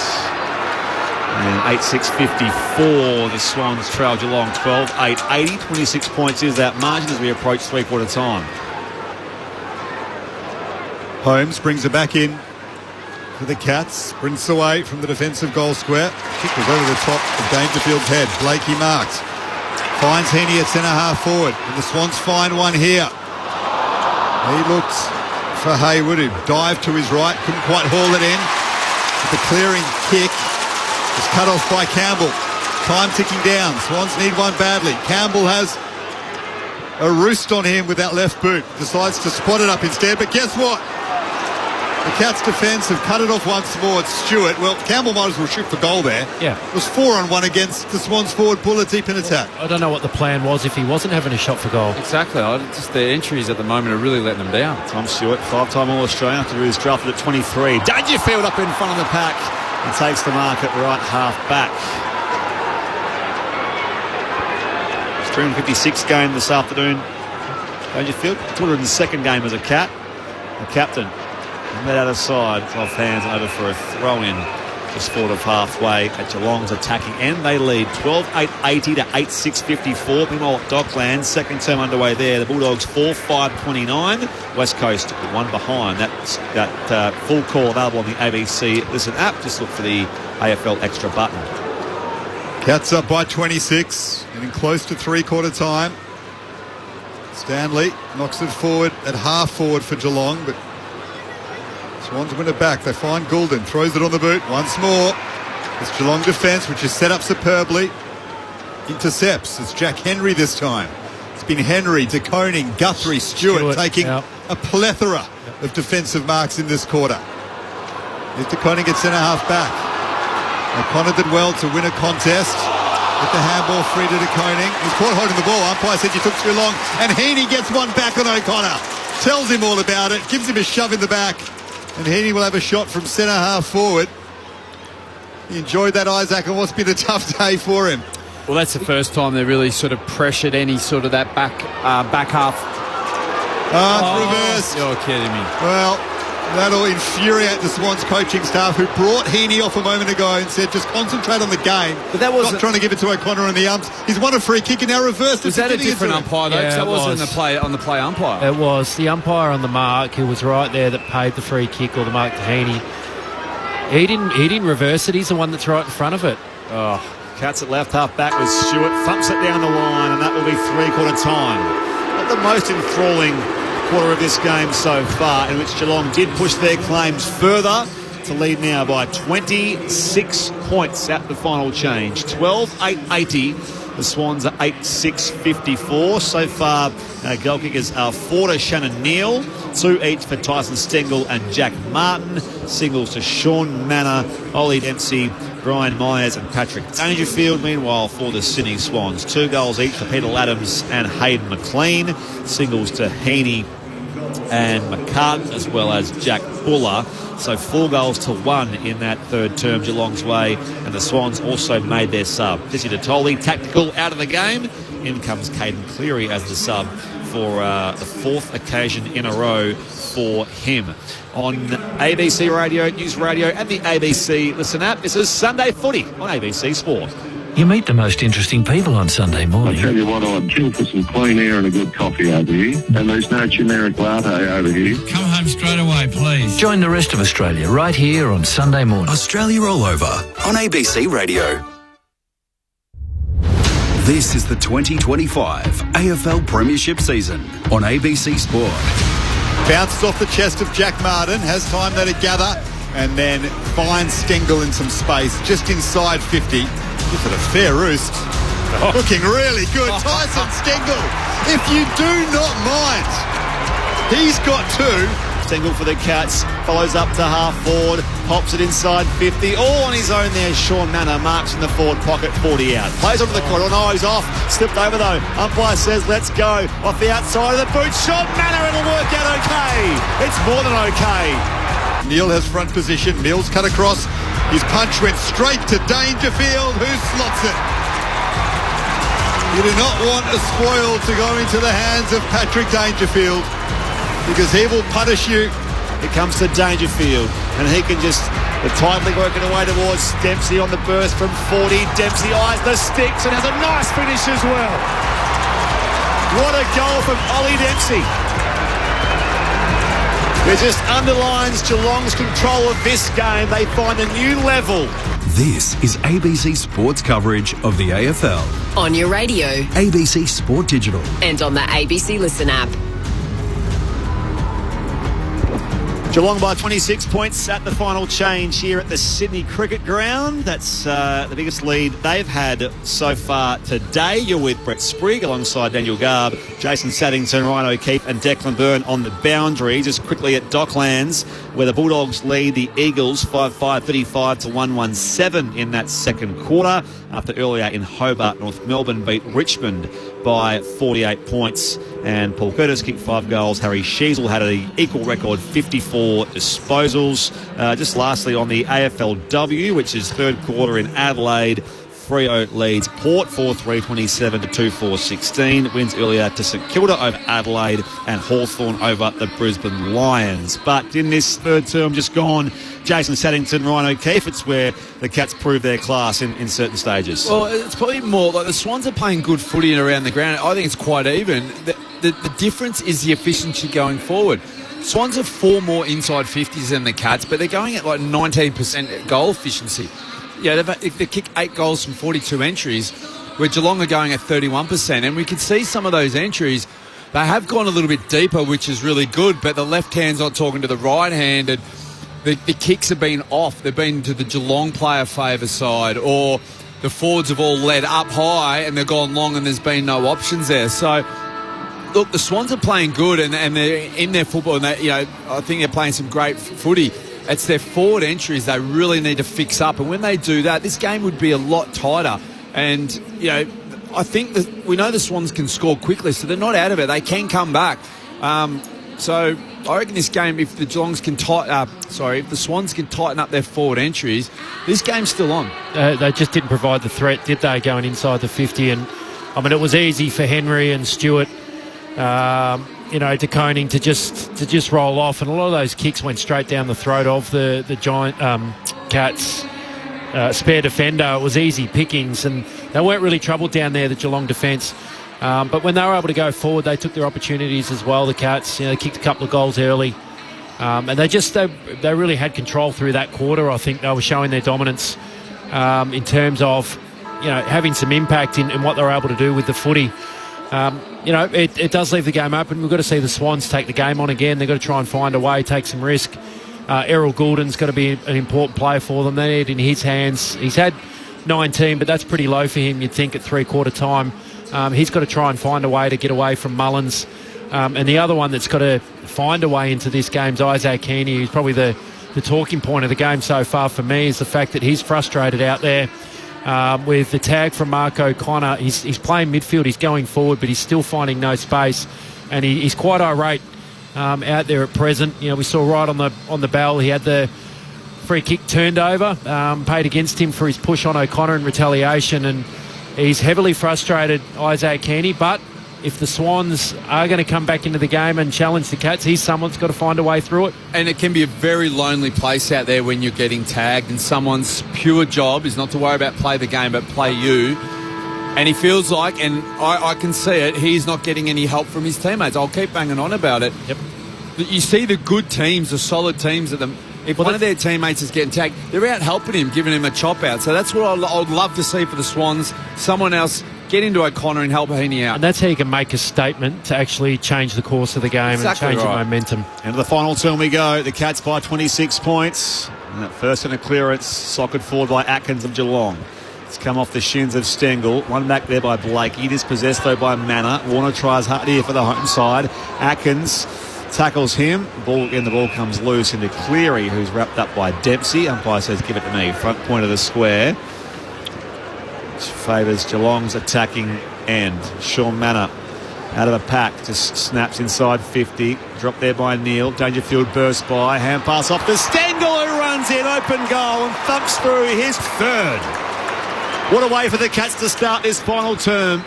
And 8-6-54, the Swans trail Geelong 12-8-80. 26 points is that margin as we approach three-quarter time. Holmes brings it back in for the Cats. Sprints away from the defensive goal square. Kick was over the top of Dangerfield's head. Blakey marked. Finds Heaney at centre half forward. And the Swans find one here. He looks for Hayward, who dived to his right, couldn't quite haul it in. But the clearing kick is cut off by Campbell. Time ticking down. Swans need one badly. Campbell has a roost on him with that left boot. Decides to spot it up instead, but guess what? The Cats defence have cut it off once more. It's Stewart. Well, Campbell might as well shoot for goal there. Yeah. It was 4-on-1 against the Swans forward Buller deep in attack. I don't know what the plan was if he wasn't having a shot for goal. Exactly. Just the entries at the moment are really letting them down. Tom Stewart, 5-time All-Australian after he was drafted at 23. Dangerfield up in front of the pack and takes the mark at right half back. It's 356 game this afternoon. Dangerfield, 202nd game as a Cat. The captain. And that out of side, off hands and over for a throw-in. just forward of halfway at Geelong's attacking end. They lead 12-8-80 to 8-6-54. Meanwhile, at Docklands, second term underway there. The Bulldogs 4-5-29. West Coast one behind. That full call available on the ABC Listen app. Just look for the AFL extra button. Cats up by 26, getting close to three-quarter time. Stanley knocks it forward at half forward for Geelong, but Swans win it back. They find Goulden, throws it on the boot once more. It's Geelong defence, which is set up superbly. Intercepts. It's Jack Henry this time. It's been Henry, De Koning, Guthrie, Stewart taking a plethora of defensive marks in this quarter. Here's De Koning at centre-half back. O'Connor did well to win a contest. With the handball free to De Koning. He's caught holding the ball. Umpire said you took too long. And Heaney gets one back on O'Connor. Tells him all about it. Gives him a shove in the back. And Heaney will have a shot from centre-half forward. He enjoyed that, Isaac, and what's been a tough day for him. Well, that's the first time they really sort of pressured any sort of that back half. It's reversed. You're kidding me. Well, that'll infuriate the Swans coaching staff, who brought Heaney off a moment ago and said just concentrate on the game. But that wasn't not trying to give it to O'Connor on the umps. He's won a free kick and now reversed it. Was that a different umpire though? Yeah, that wasn't on the play umpire. It was the umpire on the mark who was right there that paid the free kick or the mark to Heaney. He didn't reverse it. He's the one that's right in front of it. Oh, Cats at left half back with Stewart, thumps it down the line, and that will be three-quarter time. Not the most enthralling quarter of this game so far, in which Geelong did push their claims further to lead now by 26 points at the final change. 12-8-80. The Swans are 8-6-54. So far, goal kickers are 4 to Shannon Neal, 2 each for Tyson Stengel and Jack Martin. Singles to Sean Manor, Ollie Dempsey, Brian Myers and Patrick Dangerfield. Meanwhile, for the Sydney Swans, 2 goals each for Peter Adams and Hayden McLean. Singles to Heaney and McCartan, as well as Jack Buller. So 4 goals to 1 in that third term Geelong's way. And the Swans also made their sub. Jesse Detoli, tactical, out of the game. In comes Caden Cleary as the sub for the 4th occasion in a row for him. On ABC Radio, News Radio and the ABC Listen app, this is Sunday Footy on ABC Sport. You meet the most interesting people on Sunday morning. I tell you what, I'd kill for some clean air and a good coffee over here. And there's no generic latte over here. Come home straight away, please. Join the rest of Australia right here on Sunday morning. Australia All Over on ABC Radio. This is the 2025 AFL Premiership season on ABC Sport. Bounced off the chest of Jack Martin, has time there to gather, and then finds Stengel in some space, just inside 50. Gives it a fair roost. Looking really good. Tyson Stengel, if you do not mind. He's got 2. Stengel for the Cats, follows up to half forward, pops it inside 50, all on his own there. Sean Manor marks in the forward pocket, 40 out. Plays onto the corner, no, he's off, slipped over though. Umpire says, let's go. Off the outside of the boot, Sean Manor, it'll work out okay. It's more than okay. Neil has front position, Mills cut across. His punch went straight to Dangerfield, who slots it. You do not want a spoil to go into the hands of Patrick Dangerfield, because he will punish you. It comes to Dangerfield, and he can just tightly working away towards Dempsey on the burst from 40. Dempsey eyes the sticks and has a nice finish as well. What a goal from Ollie Dempsey. It just underlines Geelong's control of this game. They find a new level. This is ABC Sports coverage of the AFL. On your radio. ABC Sport Digital. And on the ABC Listen app. Geelong by 26 points at the final change here at the Sydney Cricket Ground. That's the biggest lead they've had so far today. You're with Brett Sprigg alongside Daniel Garb, Jason Saddington, Ryan O'Keefe and Declan Byrne on the boundary. Just quickly at Docklands, where the Bulldogs lead the Eagles 5-5-35 to 1-1-7 in that second quarter, after earlier in Hobart, North Melbourne beat Richmond by 48 points. And Paul Curtis kicked 5 goals. Harry Sheasel had an equal record 54 disposals. Just lastly on the AFLW, which is third quarter in Adelaide, Freo leads Port 4-3, 27-2, 4-16. Wins earlier to St Kilda over Adelaide and Hawthorn over the Brisbane Lions. But in this third term just gone, Jason Saddington, Ryan O'Keefe, it's where the Cats prove their class in certain stages. Well, it's probably more like the Swans are playing good footy and around the ground. I think it's quite even. The difference is the efficiency going forward. Swans have 4 more inside 50s than the Cats, but they're going at like 19% goal efficiency. Yeah, they kick 8 goals from 42 entries, where Geelong are going at 31%. And we can see some of those entries, they have gone a little bit deeper, which is really good, but the left hand's not talking to the right hand, and the kicks have been off. They've been to the Geelong player favour side, or the forwards have all led up high and they've gone long and there's been no options there. So, look, the Swans are playing good and they're in their football, and I think they're playing some great footy. It's their forward entries they really need to fix up, and when they do that, this game would be a lot tighter. And I think that we know the Swans can score quickly, so they're not out of it. They can come back. So I reckon this game, if the if the Swans can tighten up their forward entries, this game's still on. They just didn't provide the threat, did they, going inside the 50? And I mean, it was easy for Henry and Stewart, De Koning to just roll off, and a lot of those kicks went straight down the throat of the Giant Cats spare defender. It was easy pickings, and they weren't really troubled down there, the Geelong defence. But when they were able to go forward, they took their opportunities as well, the Cats. They kicked a couple of goals early. And they really had control through that quarter. I think they were showing their dominance in terms of, having some impact in what they were able to do with the footy. It does leave the game open. We've got to see the Swans take the game on again. They've got to try and find a way, take some risk. Errol Goulden's got to be an important player for them. They need it in his hands. He's had 19, but that's pretty low for him, you'd think, at three-quarter time. He's got to try and find a way to get away from Mullins. And the other one that's got to find a way into this game's Isaac Heaney, who's probably the talking point of the game so far for me, is the fact that he's frustrated out there with the tag from Mark O'Connor. He's playing midfield, he's going forward, but he's still finding no space. And he's quite irate out there at present. We saw right on the bell, he had the free kick turned over, paid against him for his push on O'Connor in retaliation, and he's heavily frustrated, Isaac Heaney. But if the Swans are going to come back into the game and challenge the Cats, he's someone's got to find a way through it. And it can be a very lonely place out there when you're getting tagged, and someone's pure job is not to worry about play the game, but play you. And he feels like, and I can see it, he's not getting any help from his teammates. I'll keep banging on about it. Yep. But you see the good teams, the solid teams at them. If one of their teammates is getting tagged, they're out helping him, giving him a chop out. So that's what I'd love to see for the Swans. Someone else get into O'Connor and help Heaney out. And that's how you can make a statement to actually change the course of the game and change the momentum. Into the final turn we go. The Cats by 26 points. And that first in a clearance, socketed forward by Atkins of Geelong. It's come off the shins of Stengel. One back there by Blakey. It is possessed though by Manor. Warner tries hard here for the home side. Atkins tackles him. The ball comes loose into Cleary, who's wrapped up by Dempsey. Umpire says, give it to me. Front point of the square. Which favours Geelong's attacking end. Sean Manor out of a pack. Just snaps inside 50. Dropped there by Neil. Dangerfield bursts by. Hand pass off to Stengel, who runs in. Open goal and thumps through his third. What a way for the Cats to start this final term.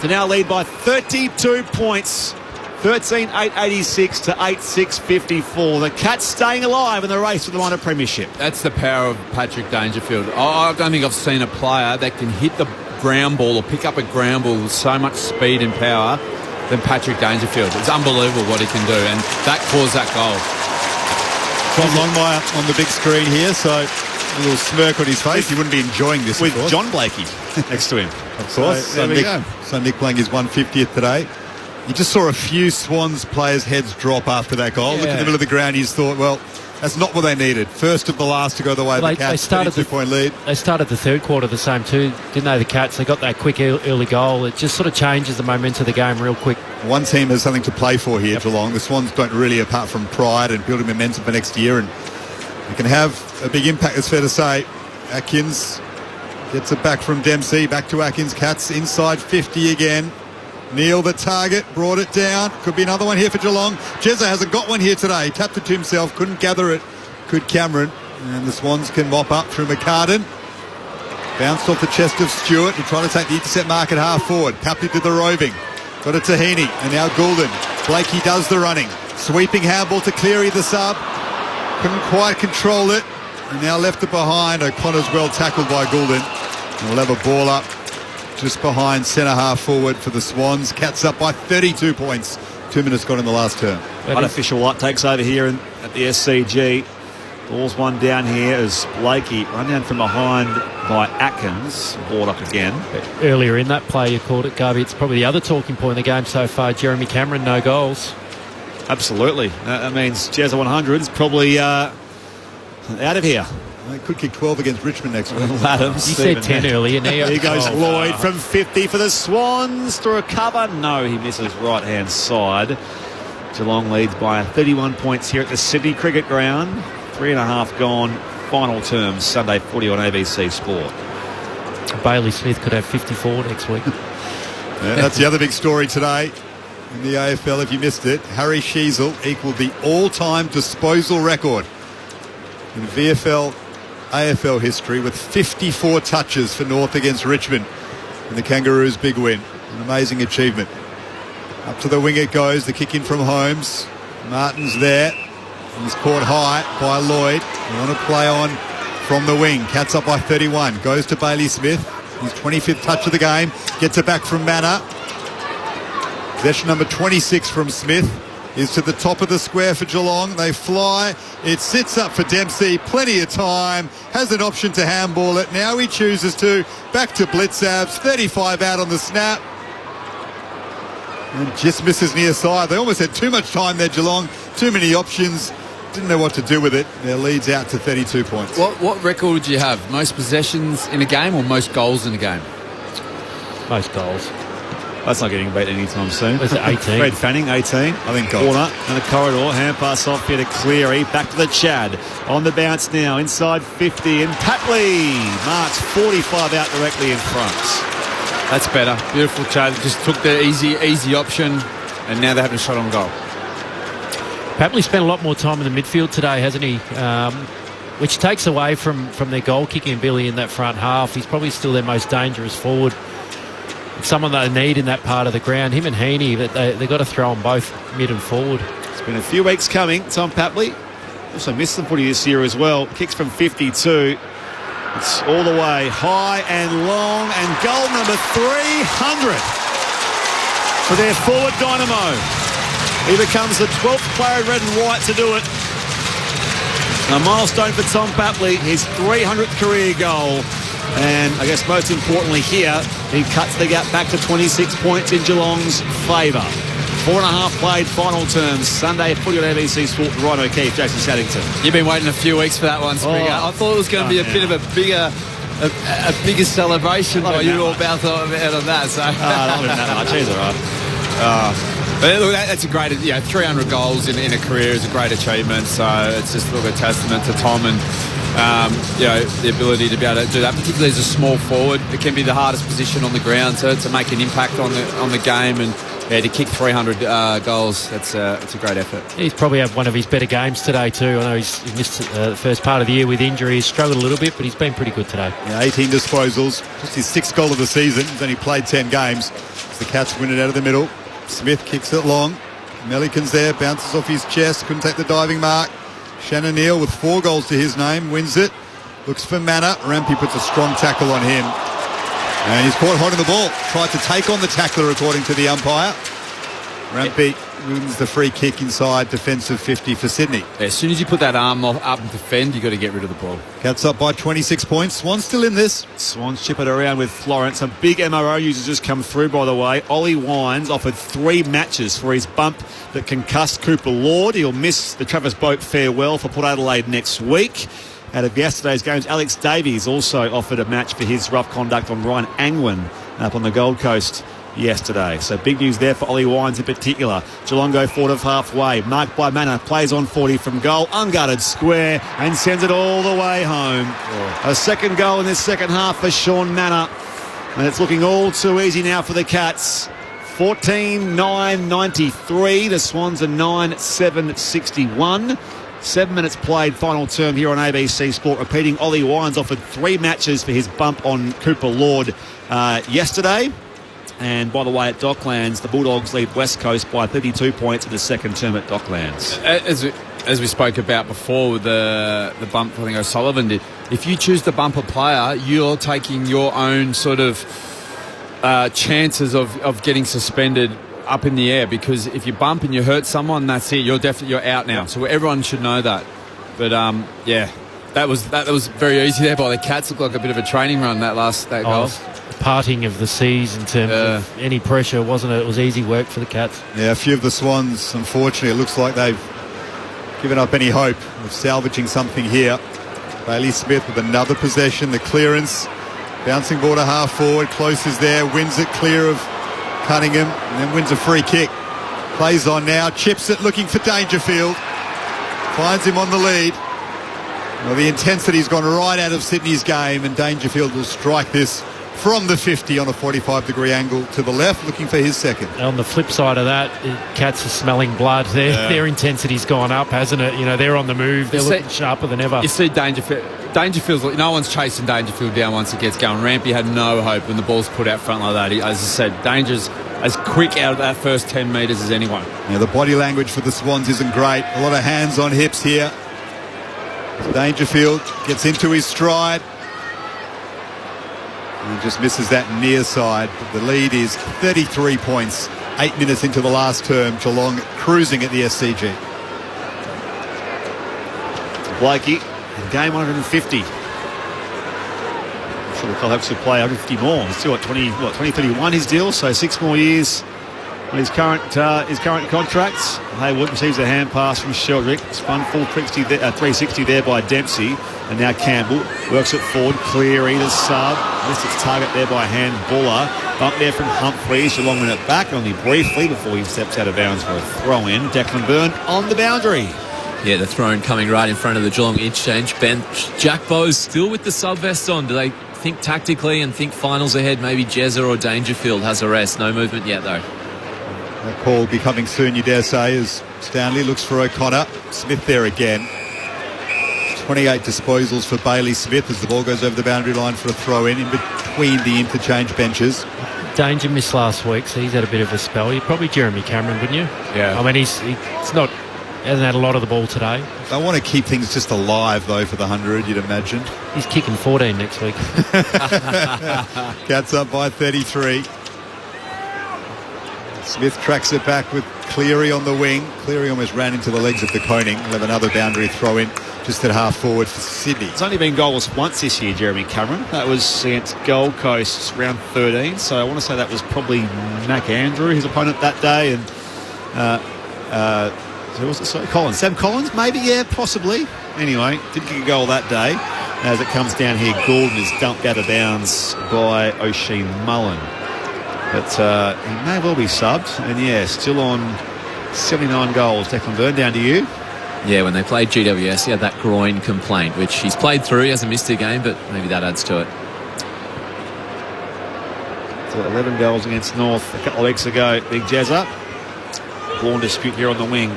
To now lead by 32 points. 13,886 to 8,654. The Cats staying alive in the race for the minor premiership. That's the power of Patrick Dangerfield. I don't think I've seen a player that can hit the ground ball or pick up a ground ball with so much speed and power than Patrick Dangerfield. It's unbelievable what he can do, and that caused that goal. John Longmire on the big screen here, so a little smirk on his face. He wouldn't be enjoying this, with John Blakey next to him. Of course. So there we go. So Nick playing his 150th today. You just saw a few Swans players' heads drop after that goal. Yeah. Look in the middle of the ground, you just thought, well, that's not what they needed. First of the last to go the way of the Cats. They started 32-point lead. They started the third quarter the same too, didn't they, the Cats? They got that quick early goal. It just sort of changes the momentum of the game real quick. One team has something to play for here, Geelong. The Swans don't really, apart from pride and building momentum for next year. And you can have a big impact, it's fair to say. Atkins gets it back from Dempsey. Back to Atkins. Cats inside 50 again. Neil the target, brought it down. Could be another one here for Geelong. Jezza hasn't got one here today. Tapped it to himself, couldn't gather it. Could Cameron. And the Swans can mop up through McCartan. Bounced off the chest of Stewart to try to take the intercept mark at half forward. Papley did the roving. Got it to Heaney, and now Goulden. Blakey does the running. Sweeping handball to Cleary, the sub. Couldn't quite control it. And now left it behind. O'Connor's well tackled by Goulden. And we'll have a ball up just behind centre half forward for the Swans. Cats up by 32 points. 2 minutes gone in the last term. Unofficial light takes over here at the SCG. Ball's one down here as Blakey run down from behind by Atkins. Ball up again. Earlier in that play, you called it, Garby. It's probably the other talking point in the game so far. Jeremy Cameron, no goals. Absolutely. That means Jazza 100 is probably out of here. They could kick 12 against Richmond next week. Adams. You said 10 earlier. Here goes Lloyd from 50 for the Swans. Through a cover. No, he misses right-hand side. Geelong leads by 31 points here at the Sydney Cricket Ground. 3.5 gone. Final terms Sunday footy on ABC Sport. Bailey Smith could have 54 next week. Yeah, that's the other big story today in the AFL. If you missed it, Harry Sheezel equalled the all-time disposal record in VFL AFL history with 54 touches for North against Richmond in the Kangaroos' big win. An amazing achievement. Up to the wing it goes. The kick in from Holmes. Martin's there. He's caught high by Lloyd. They want to play on from the wing. Cats up by 31. Goes to Bailey Smith. His 25th touch of the game. Gets it back from Manor. Possession number 26 from Smith is to the top of the square for Geelong. They fly. It sits up for Dempsey. Plenty of time. Has an option to handball it. Now he chooses to. Back to Blitzabs. 35 out on the snap. And just misses near side. They almost had too much time there, Geelong. Too many options. Didn't know what to do with it. Their lead's out to 32 points. What record would you have? Most possessions in a game or most goals in a game? Most goals. That's not getting beat anytime soon. Was it 18? Fred Fanning, 18. I think goals. Corner and a corridor. Hand pass off here to Cleary. Back to the Chad. On the bounce now. Inside 50. And Papley marks 45 out directly in front. That's better. Beautiful Chad. Just took the easy option, and now they have a shot on goal. Papley spent a lot more time in the midfield today, hasn't he? Which takes away from their goal kicking ability in that front half. He's probably still their most dangerous forward. Someone they need in that part of the ground. Him and Heaney, they've got to throw them both mid and forward. It's been a few weeks coming. Tom Papley also missed some footy this year as well. Kicks from 52. It's all the way high and long, and goal number 300 for their forward dynamo. He becomes the 12th player in red and white to do it. A milestone for Tom Papley, his 300th career goal. And I guess most importantly here, he cuts the gap back to 26 points in Geelong's favour. 4.5 played final terms. Sunday footy on ABC Sport. Ryan O'Keefe, Jason Saddington. You've been waiting a few weeks for that one, Springer. I thought it was going to be a bit of a bigger celebration by you all about on that. So. Not even that much either, right? But look, that's a great, 300 goals in a career is a great achievement. So it's just a little bit of testament to Tom and the ability to be able to do that, particularly as a small forward. It can be the hardest position on the ground to make an impact on the game, and to kick 300 goals, it's a great effort. He's probably had one of his better games today too. I know he's missed the first part of the year with injury. He's struggled a little bit, but he's been pretty good today. Yeah, 18 disposals, just his 6th goal of the season. He's only played 10 games. As the Cats win it out of the middle. Smith kicks it long. Melican's there, bounces off his chest, couldn't take the diving mark. Shannon Neal with 4 goals to his name, wins it. Looks for Manor. Rampy puts a strong tackle on him. And he's caught hot in the ball. Tried to take on the tackler according to the umpire. Rampy wins the free kick inside defensive 50 for Sydney. As soon as you put that arm up and defend, you've got to get rid of the ball. Cats up by 26 points. Swans still in this. Swans chip it around with Florence. Some big MRO users just come through, by the way. Ollie Wines offered 3 matches for his bump that concussed Cooper Lord. He'll miss the Travis Boak farewell for Port Adelaide next week. Out of yesterday's games, Alex Davies also offered a match for his rough conduct on Ryan Angwin up on the Gold Coast yesterday. So big news there for Ollie Wines in particular. Geelong go forward of halfway. Marked by Manor. Plays on 40 from goal. Unguarded square and sends it all the way home. A second goal in this second half for Sean Manor. And it's looking all too easy now for the Cats. 14-9-93. The Swans are 9-7-61. 7 minutes played, final term here on ABC Sport. Repeating, Ollie Wines offered 3 matches for his bump on Cooper Lord yesterday. And by the way, at Docklands, the Bulldogs lead West Coast by 32 points in the second term at Docklands. As we spoke about before with the bump, I think O'Sullivan did, if you choose to bump a player, you're taking your own sort of chances of getting suspended up in the air, because if you bump and you hurt someone, that's it. You're out now. So everyone should know that. But that was very easy there by the Cats. Looked like a bit of a training run that goal. Parting of the seas in terms of any pressure, wasn't it? It was easy work for the Cats. Yeah, a few of the Swans, unfortunately, it looks like they've given up any hope of salvaging something here. Bailey Smith with another possession, the clearance, bouncing ball to half forward, close is there, wins it clear of Cunningham, and then wins a free kick. Plays on now, chips it, looking for Dangerfield, finds him on the lead. Well, the intensity's gone right out of Sydney's game, and Dangerfield will strike this from the 50 on a 45-degree angle to the left, looking for his second. On the flip side of that, Cats are smelling blood. Their intensity's gone up, hasn't it? You know, they're on the move. They're looking sharper than ever. You see Dangerfield's no one's chasing Dangerfield down once it gets going. Rampy had no hope when the ball's put out front like that. As I said, Danger's as quick out of that first 10 metres as anyone. Yeah, the body language for the Swans isn't great. A lot of hands on hips here. Dangerfield gets into his stride. He just misses that near side. But the lead is 33 points. 8 minutes into the last term. Geelong cruising at the SCG. Blakey, game 150. I'm sure they'll have to play 150 more. He's still at 2031 his deal, so 6 more years on his current contracts. Haywood receives a hand pass from Sheldrick. Spun full 360 there by Dempsey. And now Campbell works it forward. Cleary the sub. Missed its target there by Handballer. Bump there from Humphreys. Geelong win it back only briefly before he steps out of bounds for a throw-in. Declan Byrne on the boundary. Yeah, the throw-in coming right in front of the Geelong interchange bench. Jack Bowes still with the sub-vest on. Do they think tactically and think finals ahead? Maybe Jezza or Dangerfield has a rest. No movement yet, though. That call will be coming soon, you dare say, as Stanley looks for O'Connor. Smith there again. 28 disposals for Bailey Smith as the ball goes over the boundary line for a throw-in between the interchange benches. Danger missed last week, so he's had a bit of a spell. You're probably Jeremy Cameron, wouldn't you? Yeah. I mean, he hasn't had a lot of the ball today. They want to keep things just alive, though, for the 100, you'd imagine. He's kicking 14 next week. Cats up by 33. Smith tracks it back with Cleary on the wing. Cleary almost ran into the legs of the Koning. We'll have another boundary throw in just at half forward for Sydney. It's only been goalless once this year, Jeremy Cameron. That was against Gold Coast round 13. So I want to say that was probably Mac Andrew, his opponent that day. And who was it? Sorry, Collins. Sam Collins, maybe? Yeah, possibly. Anyway, didn't kick a goal that day. As it comes down here, Gordon is dumped out of bounds by O'Shea Mullen. But he may well be subbed. And yeah, still on 79 goals. Declan Byrne, down to you. Yeah, when they played GWS, he had that groin complaint, which he's played through. He hasn't missed a game, but maybe that adds to it. So 11 goals against North a couple of weeks ago. Big jazz up. Ball dispute here on the wing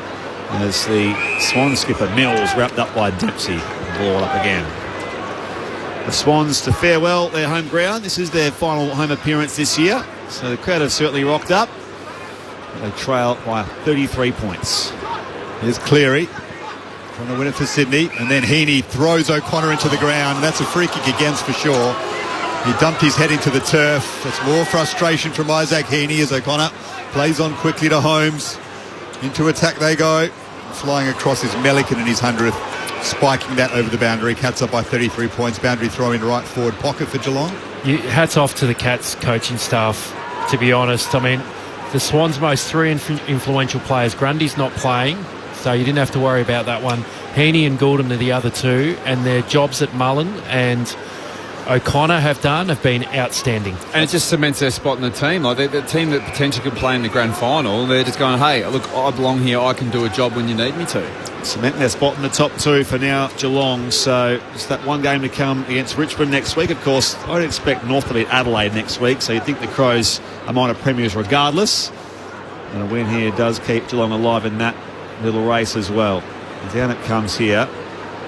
as the Swan skipper Mills wrapped up by Dempsey. Ball up again. The Swans to farewell their home ground. This is their final home appearance this year. So the crowd have certainly rocked up. They trail by 33 points. Here's Cleary trying to win it for Sydney, and then Heaney throws O'Connor into the ground. That's a free kick against for sure. He dumped his head into the turf. That's more frustration from Isaac Heaney as O'Connor plays on quickly to Holmes. Into attack they go. Flying across is Melican in his 100th, spiking that over the boundary. Cats up by 33 points. Boundary throw in right forward pocket for Geelong. Hats off to the Cats coaching staff, to be honest. I mean, the Swans' most 3 influential players, Grundy's not playing, so you didn't have to worry about that one. Heaney and Goulden are the other two, and their jobs at Mullen and O'Connor have been outstanding. And it just cements their spot in the team. Like the team that potentially could play in the grand final, they're just going, hey, look, I belong here. I can do a job when you need me to. Cementing their spot in the top 2 for now, Geelong. So just that one game to come against Richmond next week. Of course, I don't expect North to beat Adelaide next week, so you'd think the Crows are minor premiers regardless. And a win here does keep Geelong alive in that little race as well. And down it comes here.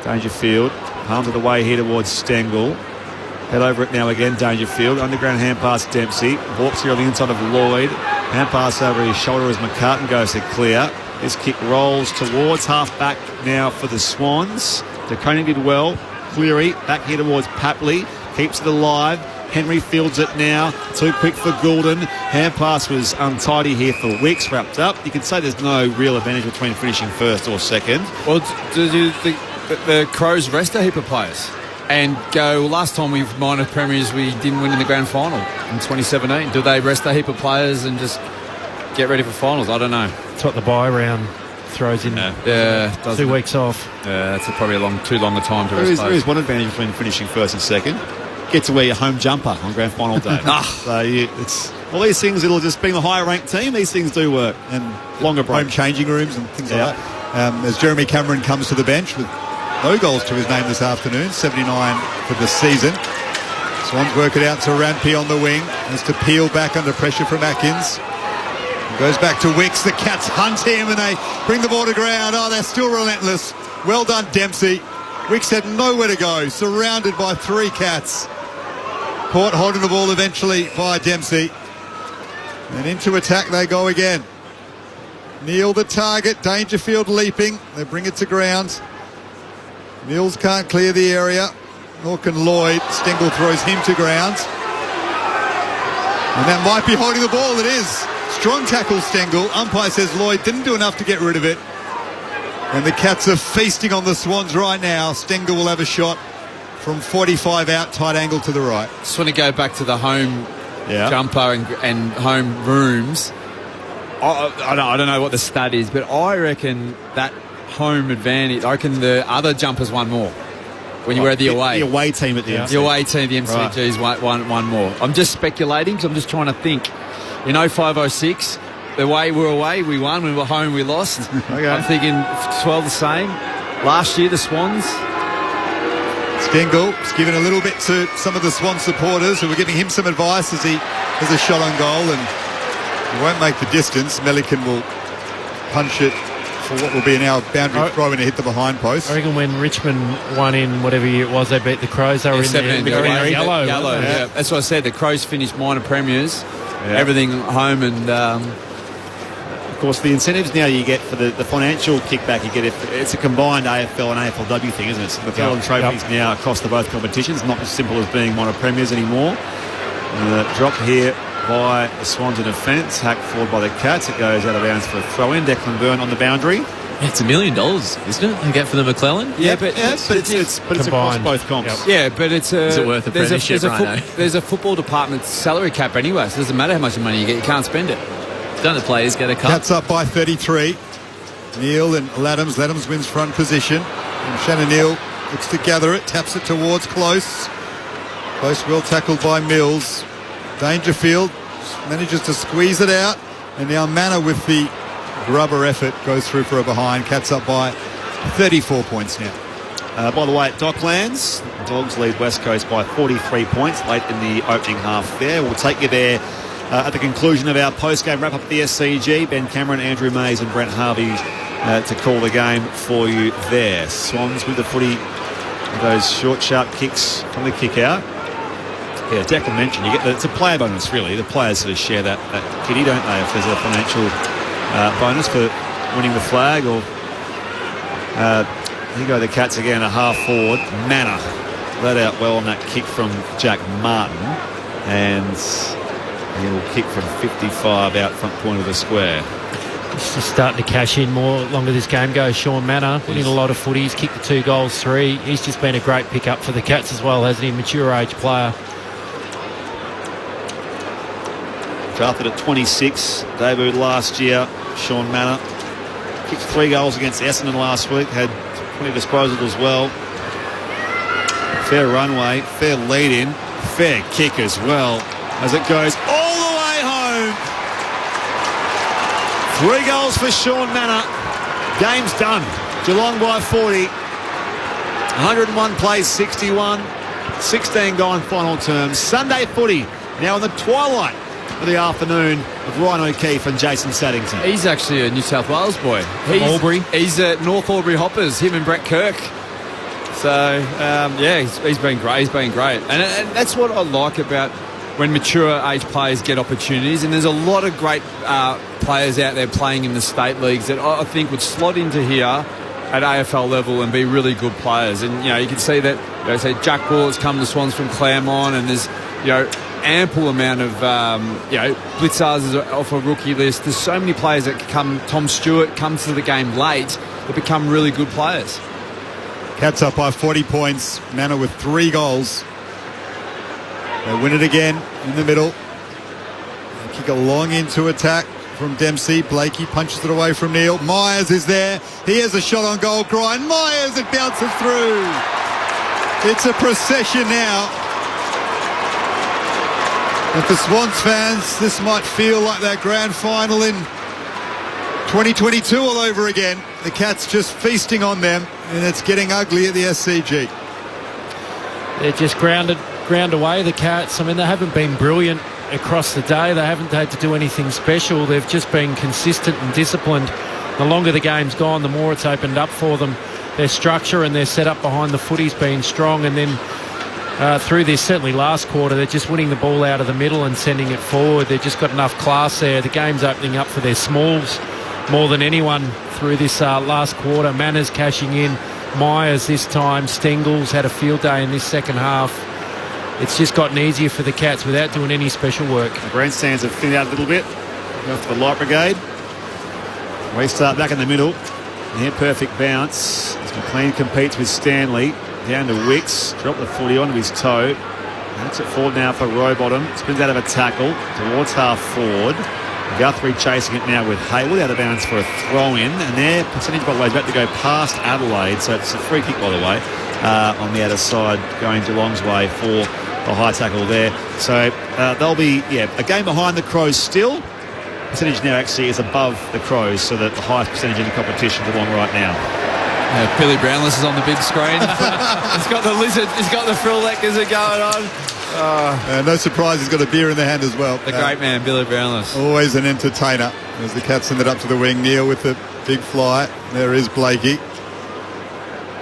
Dangerfield palmed it away here towards Stengel. Head over it now again, Dangerfield. Underground hand pass Dempsey. Walks here on the inside of Lloyd. Hand pass over his shoulder as McCartan goes to clear. His kick rolls towards half-back now for the Swans. De Koning did well. Cleary back here towards Papley. Keeps it alive. Henry fields it now. Too quick for Goulden. Hand pass was untidy here for Wicks. Wrapped up. You can say there's no real advantage between finishing first or second. Well, do the Crows rest a heap of players and go, last time we've minor premiers we didn't win in the grand final in 2017. Do they rest a heap of players and just get ready for finals? I don't know. That's what the bye round throws in. Yeah, 2 weeks off. Yeah, that's probably too long a time to rest. There is one advantage between finishing first and second. Get to wear your home jumper on grand final day. So it's all these things. It'll just being the higher ranked team. These things do work, and longer break. Home changing rooms and things like that. As Jeremy Cameron comes to the bench with no goals to his name this afternoon, 79 for the season. Swans work it out to Rampy on the wing. Has to peel back under pressure from Atkins. Goes back to Wicks. The Cats hunt him and they bring the ball to ground. Oh, they're still relentless. Well done, Dempsey. Wicks had nowhere to go, surrounded by 3 Cats. Caught holding the ball eventually by Dempsey. And into attack they go again. Neil the target. Dangerfield leaping. They bring it to ground. Mills can't clear the area. Nor can Lloyd. Stengel throws him to ground. And that might be holding the ball. It is. Strong tackle, Stengel. Umpire says Lloyd didn't do enough to get rid of it. And the Cats are feasting on the Swans right now. Stengel will have a shot from 45 out, tight angle to the right. Just want to go back to the home jumper and home rooms. I don't know what the stat is, but I reckon that home advantage, I reckon the other jumpers won more when you were at the away. The away team at the MCG. The away team, the MCG's won more. I'm just speculating because I'm just trying to think. In 05-06, the way we were away, we won. When we were home, we lost. Okay. I'm thinking 12 the same. Last year, the Swans. Stengel is giving a little bit to some of the Swan supporters who were giving him some advice as he has a shot on goal, and he won't make the distance. Melican will punch it for what will be an hour boundary throw and hit the behind post. I reckon when Richmond won in whatever year it was, they beat the Crows. They were in the yellow. Yeah. That's what I said. The Crows finished minor premiers, everything home, and of course the incentives now you get for the financial kickback you get if it's a combined AFL and AFLW thing, isn't it? So the Maclellan trophies now across the both competitions, not as simple as being minor premiers anymore. Drop here by the Swans in offence, hacked forward by the Cats. It goes out of bounds for a throw-in. Declan Byrne on the boundary. Yeah, it's $1 million, isn't it? You get for the McClellan. Yeah, but it's across both comps. Yep. Yeah, but it's is it worth a premiership? There's a football department salary cap anyway, so it doesn't matter how much money you get, you can't spend it. Don't the players get a cut? Cats up by 33. Neil and Laddams. Laddams wins front position. And Shannon Neal looks to gather it, taps it towards Close. Close well tackled by Mills. Dangerfield manages to squeeze it out. And now Manor with the grubber effort goes through for a behind. Cats up by 34 points now. By the way, at Docklands, the Dogs lead West Coast by 43 points late in the opening half there. We'll take you there at the conclusion of our post-game wrap-up at the SCG. Ben Cameron, Andrew Mays and Brent Harvey to call the game for you there. Swans with the footy, those short, sharp kicks from the kick-out. Yeah, Declan mentioned, it's a player bonus, really. The players sort of share that kitty, don't they, if there's a financial bonus for winning the flag. Or here go the Cats again, a half forward. Manor let out well on that kick from Jack Martin, and he will kick from 55 out front point of the square. He's just starting to cash in more longer this game goes. Sean Manor winning a lot of footies, kicked the 2 goals, 3. He's just been a great pickup for the Cats as well, hasn't he? Mature age player. Drafted at 26, debuted last year. Sean Manor kicked 3 goals against Essendon last week, had 20 disposals as well. Fair runway, fair lead in, fair kick as well as it goes all the way home. 3 goals for Sean Manor. Game's done. Geelong by 40. 101 plays 61. 16 gone final terms. Sunday footy now in the twilight of the afternoon of Ryan O'Keefe and Jason Saddington. He's actually a New South Wales boy. Albury. He's at North Albury Hoppers, him and Brett Kirk. So, he's been great. He's been great. And that's what I like about when mature age players get opportunities. And there's a lot of great players out there playing in the state leagues that I think would slot into here at AFL level and be really good players. And, you can see that, say Jack Bullett's come to Swans from Claremont, and there's, ample amount of, Blitzars is off a rookie list. There's so many players that come. Tom Stewart comes to the game late that become really good players. Cats up by 40 points. Manor with 3 goals. They win it again in the middle. They kick a long into attack from Dempsey. Blakey punches it away from Neil. Myers is there. He has a shot on goal. Grind. Myers, it bounces through. It's a procession now. And for Swans fans, this might feel like that grand final in 2022 all over again. The Cats just feasting on them, and it's getting ugly at the SCG. They're just ground away, the Cats. I mean, they haven't been brilliant across the day. They haven't had to do anything special. They've just been consistent and disciplined. The longer the game's gone, the more it's opened up for them. Their structure and their setup behind the footy's been strong, and then through this, certainly last quarter, they're just winning the ball out of the middle and sending it forward. They've just got enough class there. The game's opening up for their smalls more than anyone through this last quarter. Manners cashing in. Myers this time. Stengels had a field day in this second half. It's just gotten easier for the Cats without doing any special work. The grandstands have thinned out a little bit. Go for the Light Brigade. Restart back in the middle. Near perfect bounce. As McLean competes with Stanley. Down to Wicks. Drop the footy onto his toe. That's it forward now for Rowbottom. Spins out of a tackle towards half forward. Guthrie chasing it now with Haywood out of bounds for a throw-in. And their percentage, by the way, is about to go past Adelaide. So it's a free kick, by the way, on the outer side, going Geelong's way for a high tackle there. So they'll be, a game behind the Crows still. Percentage now actually is above the Crows, so that the highest percentage in the competition is Geelong right now. Billy Brownless is on the big screen. He's got the lizard. He's got the frill lizard going on. No surprise, he's got a beer in the hand as well. The great man, Billy Brownless. Always an entertainer. As the Cats send it up to the wing. Neil with the big fly. There is Blakey.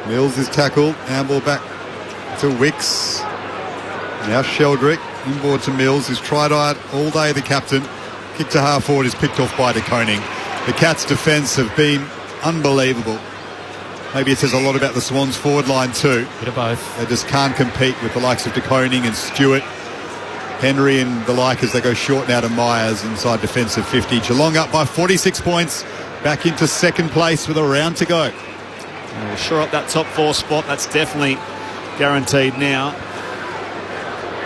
Mills is tackled. Handball back to Wicks. Now Sheldrick. Inboard to Mills. He's tried out all day, the captain. Kick to half forward is picked off by De Koning. The Cats' defence have been unbelievable. Maybe it says a lot about the Swans forward line too. Bit of both. They just can't compete with the likes of De Koning and Stewart, Henry and the like as they go short now to Myers inside defensive 50. Geelong up by 46 points, back into second place with a round to go. We'll shore up that top 4 spot. That's definitely guaranteed now.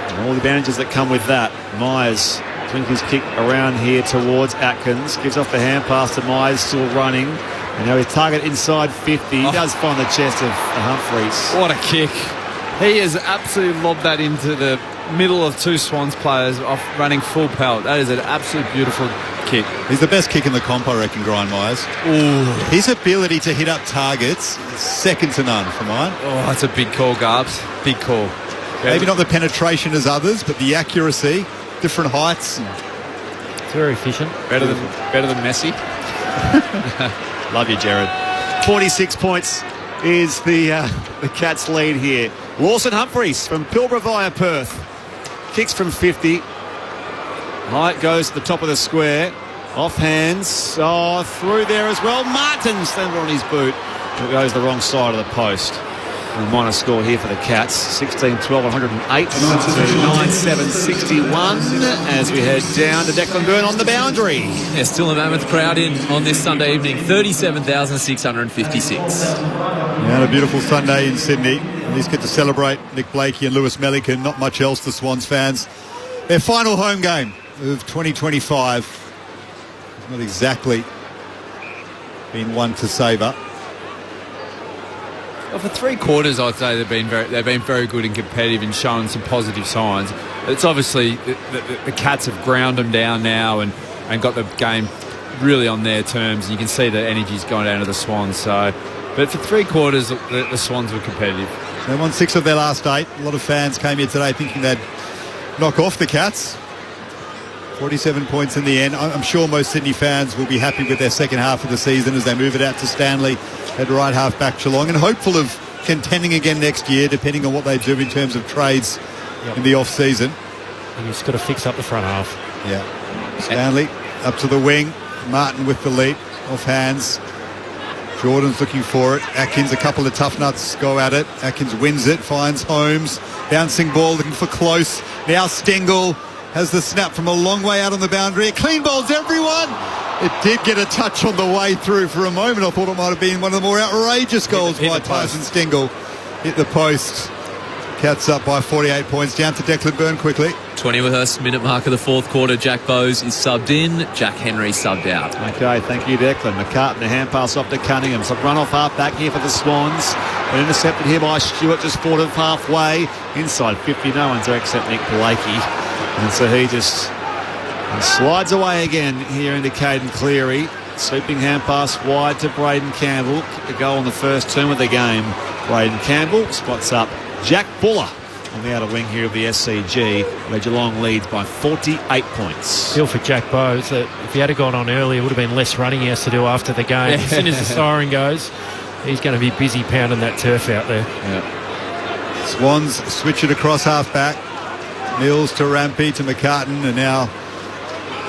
And all the advantages that come with that. Myers swings his kick around here towards Atkins. Gives off the hand pass to Myers, still running. And now his target inside 50. He does find the chest of Humphreys. What a kick. He has absolutely lobbed that into the middle of 2 Swans players off running full pelt. That is an absolute beautiful kick. He's the best kick in the comp, I reckon, Grind Myers. Ooh. His ability to hit up targets is second to none for mine. Oh, that's a big call, Garbs. Big call. Maybe not the penetration as others, but the accuracy, different heights. It's very efficient. Better than Messi. Love you, Jared. 46 points is the Cats' lead here. Lawson Humphreys from Pilbara via Perth. Kicks from 50. Height goes to the top of the square. Off hands. Oh, through there as well. Martin stands on his boot. It goes the wrong side of the post. And minor score here for the Cats. 16-12, 108 to 9-7-61 as we head down to Declan Byrne on the boundary. Yeah, still a mammoth crowd in on this Sunday evening. 37,656. Yeah, a beautiful Sunday in Sydney. At least get to celebrate Nick Blakey and Lewis Melican. Not much else, the Swans fans. Their final home game of 2025. Not exactly been one to savour. Well, for 3 quarters, I'd say they've been very good and competitive and showing some positive signs. It's obviously the Cats have ground them down now and got the game really on their terms. And you can see the energy's gone down to the Swans. So, but for 3 quarters, the Swans were competitive. They won 6 of their last 8. A lot of fans came here today thinking they'd knock off the Cats. 47 points in the end. I'm sure most Sydney fans will be happy with their second half of the season as they move it out to Stanley at right half back Geelong, and hopeful of contending again next year, depending on what they do in terms of trades in the off-season. And he's got to fix up the front half. Yeah. Stanley up to the wing. Martin with the lead. Off hands. Jordan's looking for it. Atkins, a couple of tough nuts go at it. Atkins wins it, finds Holmes. Bouncing ball, looking for close. Now Stengel has the snap from a long way out on the boundary. It clean bowls everyone. It did get a touch on the way through for a moment. I thought it might have been one of the more outrageous goals by Tyson Stengel. Hit the post. Cats up by 48 points. Down to Declan Byrne quickly. 21st minute mark of the fourth quarter. Jack Bowes is subbed in. Jack Henry subbed out. Okay, thank you, Declan. McCartan, the hand pass off to Cunningham. So run off half back here for the Swans. And intercepted here by Stewart, just forward of halfway. Inside 50, no one's there except Nick Blakey. And so he just slides away again here into Caden Cleary. Sweeping hand pass wide to Braden Campbell. Kicked a goal on the first term of the game. Braden Campbell spots up Jack Buller on the outer wing here of the SCG, where Geelong leads by 48 points. Feel for Jack Bowes that if he had gone on earlier, it would have been less running he has to do after the game. As soon as the siren goes, he's going to be busy pounding that turf out there. Yeah. Swans switch it across half-back. Mills to Rampy to McCartan, and now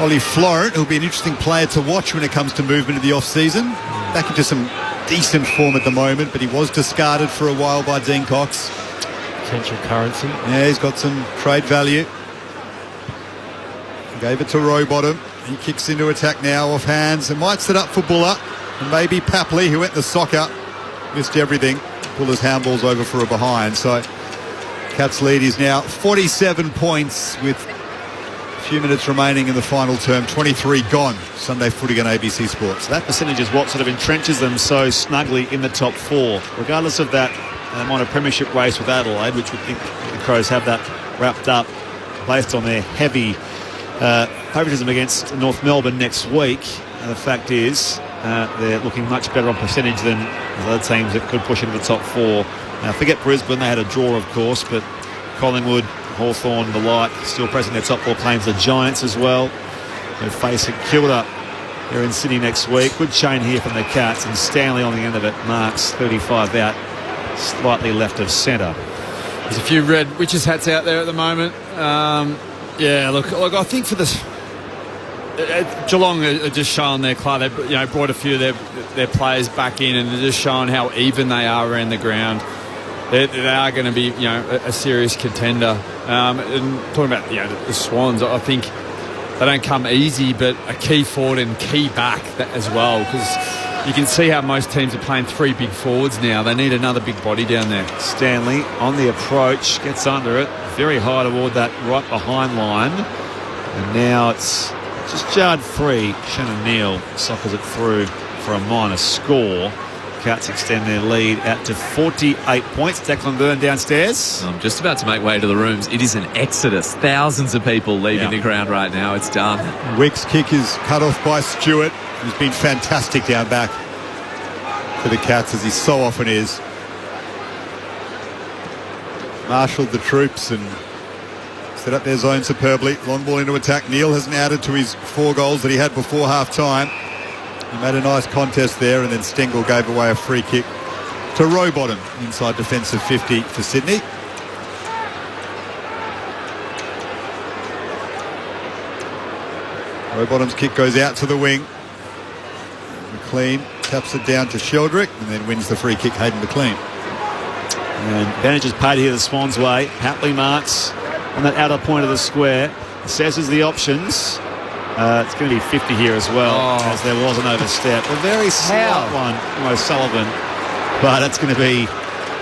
Ollie Florent, who'll be an interesting player to watch when it comes to movement in the off-season. Back into some decent form at the moment, but he was discarded for a while by Dean Cox. Potential currency. Yeah, he's got some trade value. Gave it to Rowbottom. He kicks into attack now off hands and might set up for Buller. And maybe Papley, who went the soccer, missed everything. Buller's handballs over for a behind. So Cats lead is now 47 points with a few minutes remaining in the final term. 23 gone. Sunday footy on ABC Sports. That percentage is what sort of entrenches them so snugly in the top four. Regardless of that, they won a premiership race with Adelaide, which we think the Crows have that wrapped up based on their heavy favouritism against North Melbourne next week. And the fact is they're looking much better on percentage than the other teams that could push into the top four. Now, forget Brisbane, they had a draw, of course, but Collingwood, Hawthorn, the like, still pressing their top four claims. The Giants as well. They're facing Kilda here in Sydney next week. Good chain here from the Cats, and Stanley on the end of it marks 35 out, slightly left of centre. There's a few red witches hats out there at the moment. Look, I think for this, Geelong are just showing their class. They brought a few of their players back in, and they're just showing how even they are around the ground. They are going to be a serious contender. And talking about the Swans, I think they don't come easy, but a key forward and key back as well, because you can see how most teams are playing three big forwards now. They need another big body down there. Stanley on the approach, gets under it, very high toward that right behind line. And now it's just jarred free. Shannon Neal soccers it through for a minor score. Cats extend their lead out to 48 points. Declan Byrne downstairs. I'm just about to make way to the rooms. It is an exodus. Thousands of people leaving the ground right now. It's done. Wick's kick is cut off by Stewart, who's been fantastic down back for the Cats, as he so often is. Marshalled the troops and set up their zone superbly. Long ball into attack. Neal hasn't added to his 4 goals that he had before half-time. He made a nice contest there, and then Stengel gave away a free kick to Rowbottom inside defensive 50 for Sydney. Rowbottom's kick goes out to the wing. McLean taps it down to Sheldrick and then wins the free kick, Hayden McLean. And advantage is paid here the Swans way. Hatley marks on that outer point of the square. Assesses the options. It's going to be 50 here as well, as there was an overstep. A very slight one from O'Sullivan, but it's going to be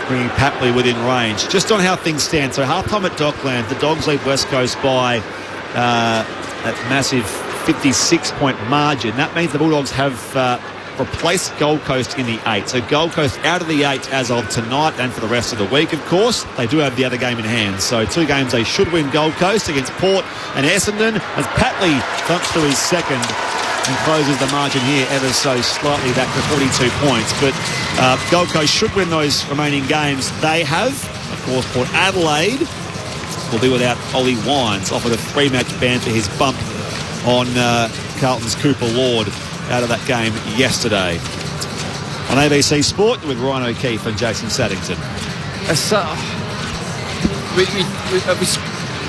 bringing Papley within range. Just on how things stand. So half-time at Dockland, the Dogs lead West Coast by that massive 56-point margin. That means the Bulldogs have replaced Gold Coast in the 8. So Gold Coast out of the 8 as of tonight and for the rest of the week, of course. They do have the other game in hand. So 2 games they should win. Gold Coast against Port and Essendon, as Patley thumps to his second and closes the margin here ever so slightly back to 42 points. But Gold Coast should win those remaining games. They have, of course, Port Adelaide will be without Ollie Wines, offered a 3-match ban for his bump on Carlton's Cooper Lord out of that game yesterday. On ABC Sport with Ryan O'Keefe and Jason Saddington. Was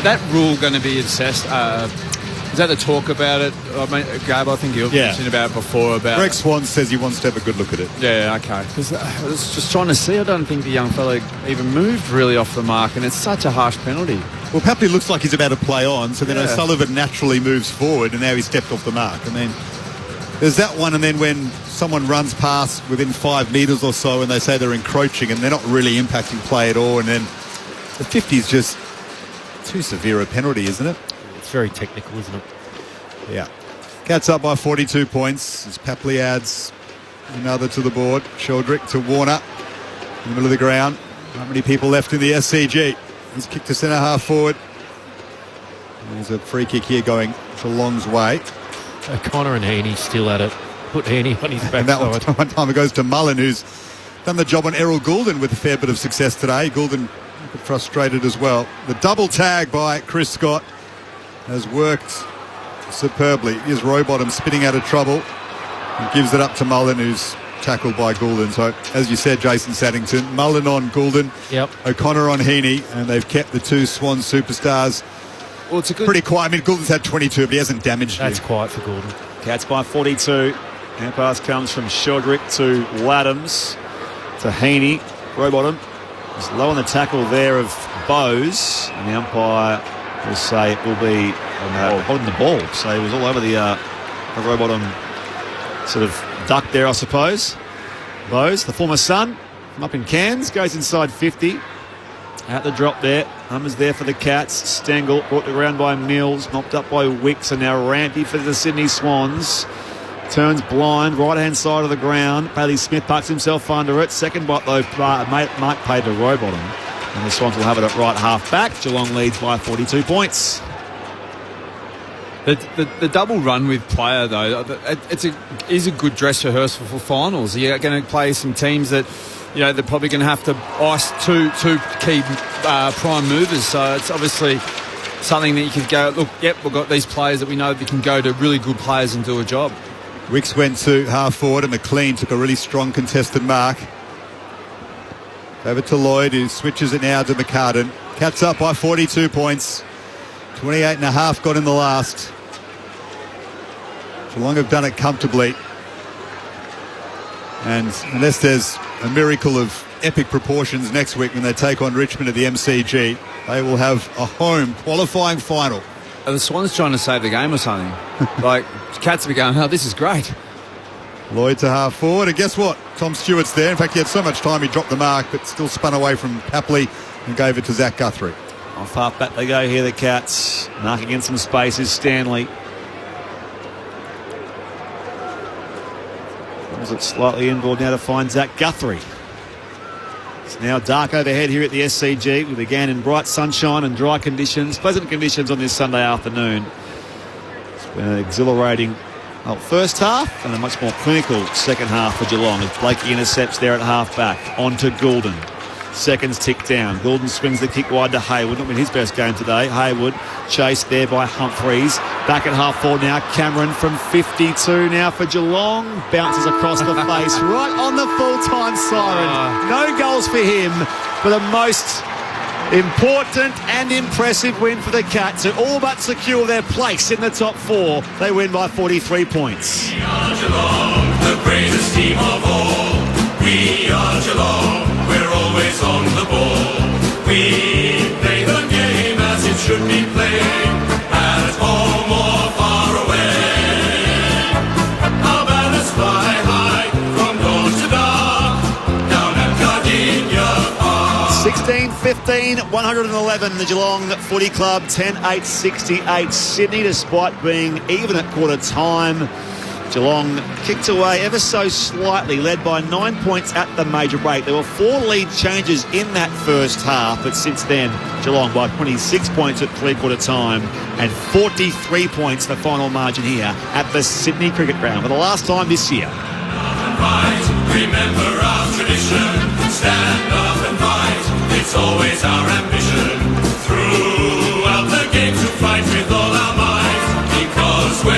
that rule going to be assessed? Is that the talk about it? I mean, Gabe, I think you've mentioned about it before. About Greg Swan says he wants to have a good look at it. Yeah, okay. Because I was just trying to see. I don't think the young fella even moved really off the mark, and it's such a harsh penalty. Well, Papley looks like he's about to play on, so then O'Sullivan naturally moves forward, and now he's stepped off the mark. I mean, there's that one, and then when someone runs past within 5 metres or so and they say they're encroaching and they're not really impacting play at all, and then the 50 is just too severe a penalty, isn't it? It's very technical, isn't it? Yeah. Cats up by 42 points as Papley adds another to the board. Sheldrick to Warner in the middle of the ground. Not many people left in the SCG. He's kicked to centre half forward. There's a free kick here going Geelong's way. O'Connor and Heaney still at it. Put Heaney on his backside. And that one time it goes to Mullen, who's done the job on Errol Goulden with a fair bit of success today. Goulden frustrated as well. The double tag by Chris Scott has worked superbly. Here's Rowbottom spinning out of trouble and gives it up to Mullen, who's tackled by Goulden. So, as you said, Jason Saddington, Mullen on Goulden, O'Connor on Heaney, and they've kept the two Swan superstars pretty quiet. I mean, Goulden's had 22, but he hasn't damaged you. That's quiet for Goulden. Cats by 42. And pass comes from Sheldrick to Laddams to Heaney. Rowbottom is low on the tackle there of Bowes, and the umpire will say it will be holding the ball. So he was all over the Rowbottom sort of duck there, I suppose. Bowes, the former son from up in Cairns, goes inside 50. Out the drop there. Hummers there for the Cats. Stengel brought around by Mills, knocked up by Wicks, and now Rampy for the Sydney Swans. Turns blind, right-hand side of the ground. Bailey Smith parks himself under it. Second bot, though, Mark paid to Rowbottom. And the Swans will have it at right half back. Geelong leads by 42 points. The double run with player, though, is a good dress rehearsal for finals. You're going to play some teams that, you know, they're probably going to have to ice two key prime movers. So it's obviously something that you can go, look, yep, we've got these players that we know that can go to really good players and do a job. Wicks went to half forward and McLean took a really strong contested mark. Over to Lloyd, who switches it now to McCartan. Cats up by 42 points. 28 and a half got in the last. Geelong have done it comfortably. And unless there's a miracle of epic proportions next week when they take on Richmond at the MCG, they will have a home qualifying final. Are the Swans trying to save the game or something? Like, Cats will be going, oh, this is great. Lloyd to half forward, and guess what? Tom Stewart's there. In fact, he had so much time he dropped the mark, but still spun away from Papley and gave it to Zach Guthrie. Off half back they go here, the Cats. Marking in some space is Stanley. Was it slightly inboard now to find Zach Guthrie. It's now dark overhead here at the SCG. We began in bright sunshine and dry conditions, pleasant conditions on this Sunday afternoon. It's been an exhilarating first half and a much more clinical second half for Geelong as Blakey intercepts there at half back. On to Goulden. Seconds tick down. Goulden swings the kick wide to Hayward. Not been his best game today. Hayward chased there by Humphreys. Back at half forward now. Cameron from 52 now for Geelong. Bounces across the face right on the full-time siren. No goals for him, but a most important and impressive win for the Cats, who all but secure their place in the top four. They win by 43 points. We are Geelong, the greatest team of all. We are Geelong. We're always on the ball. We play the game as it should be played, at home or far away. Our banners fly high from dawn to dark, down at Gardenia Park. 16-15, 111, the Geelong Footy Club, 10-8-68 Sydney, despite being even at quarter time. Geelong kicked away ever so slightly, led by 9 points at the major break. There were 4 lead changes in that first half, but since then, Geelong by 26 points at three-quarter time and 43 points the final margin here at the Sydney Cricket Ground for the last time this year. Remember our tradition, stand up and fight, it's always our ambition. Throughout the game to fight with all our might, because we're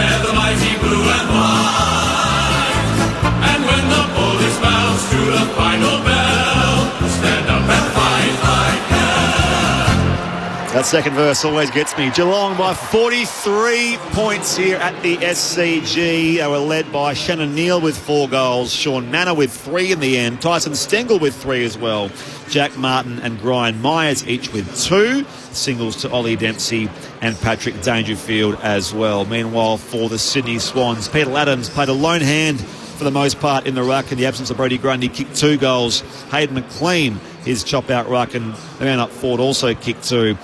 That second verse always gets me. Geelong by 43 points here at the SCG. They were led by Shannon Neal with 4 goals, Sean Manor with 3 in the end, Tyson Stengel with 3 as well, Jack Martin and Brian Myers each with 2, singles to Ollie Dempsey and Patrick Dangerfield as well. Meanwhile, for the Sydney Swans, Peter Adams played a lone hand for the most part in the ruck in the absence of Brody Grundy, kicked 2 goals. Hayden McLean, his chop-out ruck, and the man up forward also kicked 2.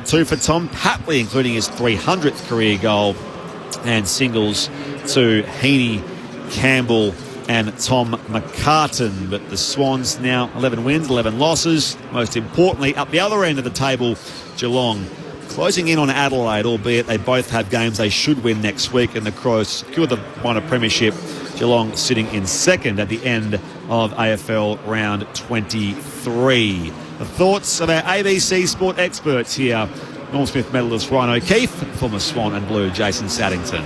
2 for Tom Papley, including his 300th career goal, and singles to Heaney, Campbell and Tom McCartan. But the Swans now 11 wins, 11 losses. Most importantly, up the other end of the table, Geelong closing in on Adelaide, albeit they both have games they should win next week, and the Crows secure the minor premiership. Geelong sitting in second at the end of AFL round 23. The thoughts of our ABC sport experts here. Norm Smith medalist Ryan O'Keefe, former Swan and Blue Jason Saddington.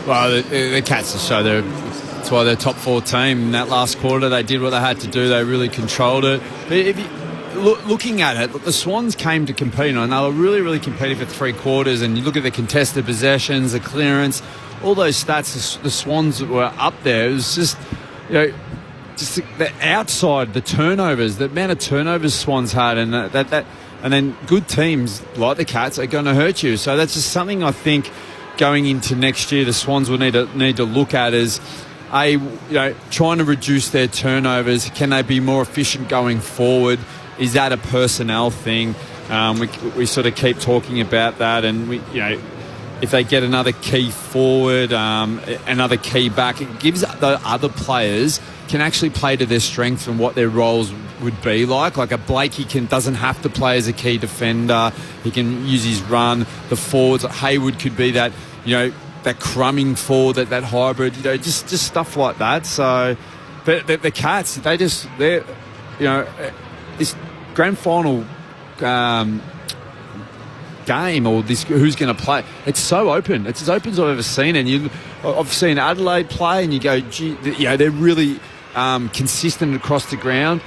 Well, the Cats will show that's why they're top 4 team. In that last quarter, they did what they had to do. They really controlled it. But if you, looking at it, the Swans came to compete, and they were really, really competitive for 3 quarters. And you look at the contested possessions, the clearance, all those stats, the Swans were up there. It was just, just the outside, the turnovers, the amount of turnovers Swans had, and and then good teams like the Cats are going to hurt you. So that's just something I think going into next year the Swans will need to look at as trying to reduce their turnovers. Can they be more efficient going forward? Is that a personnel thing? We sort of keep talking about that, and if they get another key forward, another key back, it gives the other players can actually play to their strength and what their roles would be like. Like a Blakey doesn't have to play as a key defender. He can use his run. The forwards, Hayward could be that, that crumbing forward, that hybrid, just stuff like that. So, but the Cats, this grand final game, or this who's going to play, it's so open. It's as open as I've ever seen. And I've seen Adelaide play, and you go, gee, they're really consistent across the ground.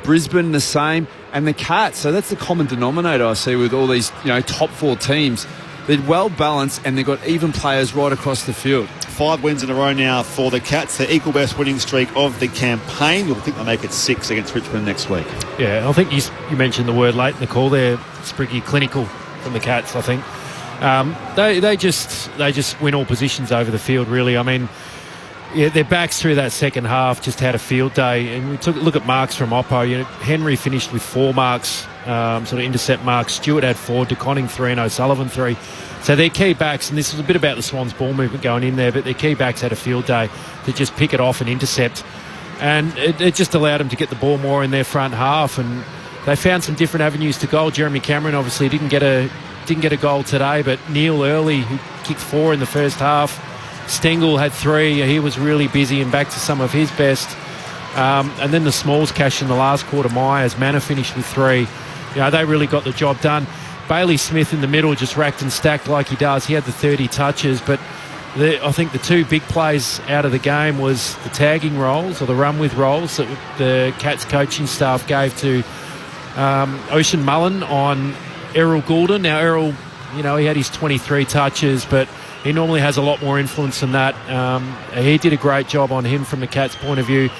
Brisbane the same, and the Cats. So that's the common denominator I see with all these top 4 teams. They're well balanced, and they've got even players right across the field. 5 wins in a row now for the Cats. Their equal best winning streak of the campaign. You'll think they'll make it 6 against Richmond next week. Yeah, I think you mentioned the word late in the call there, Spriggy, clinical from the Cats. I think they just win all positions over the field, really. I mean, their backs through that second half just had a field day, and we took a look at marks from Oppo. Henry finished with 4 marks, sort of intercept marks. Stewart had 4, DeConning 3, and O'Sullivan 3. So their key backs, and this was a bit about the Swans' ball movement going in there, but their key backs had a field day to just pick it off and intercept, and it just allowed them to get the ball more in their front half, and they found some different avenues to goal. Jeremy Cameron obviously didn't get a goal today, but Neil Early, who kicked 4 in the first half. Stengel had 3. He was really busy and back to some of his best. And then the Smalls cash in the last quarter. Myers, Manor finished with 3. They really got the job done. Bailey Smith in the middle just racked and stacked like he does. He had the 30 touches, but I think the 2 big plays out of the game was the tagging rolls, or the run with rolls, that the Cats coaching staff gave to Ocean Mullen on Errol Goulden. Now Errol, he had his 23 touches, but he normally has a lot more influence than that. He did a great job on him from the Cats' point of view.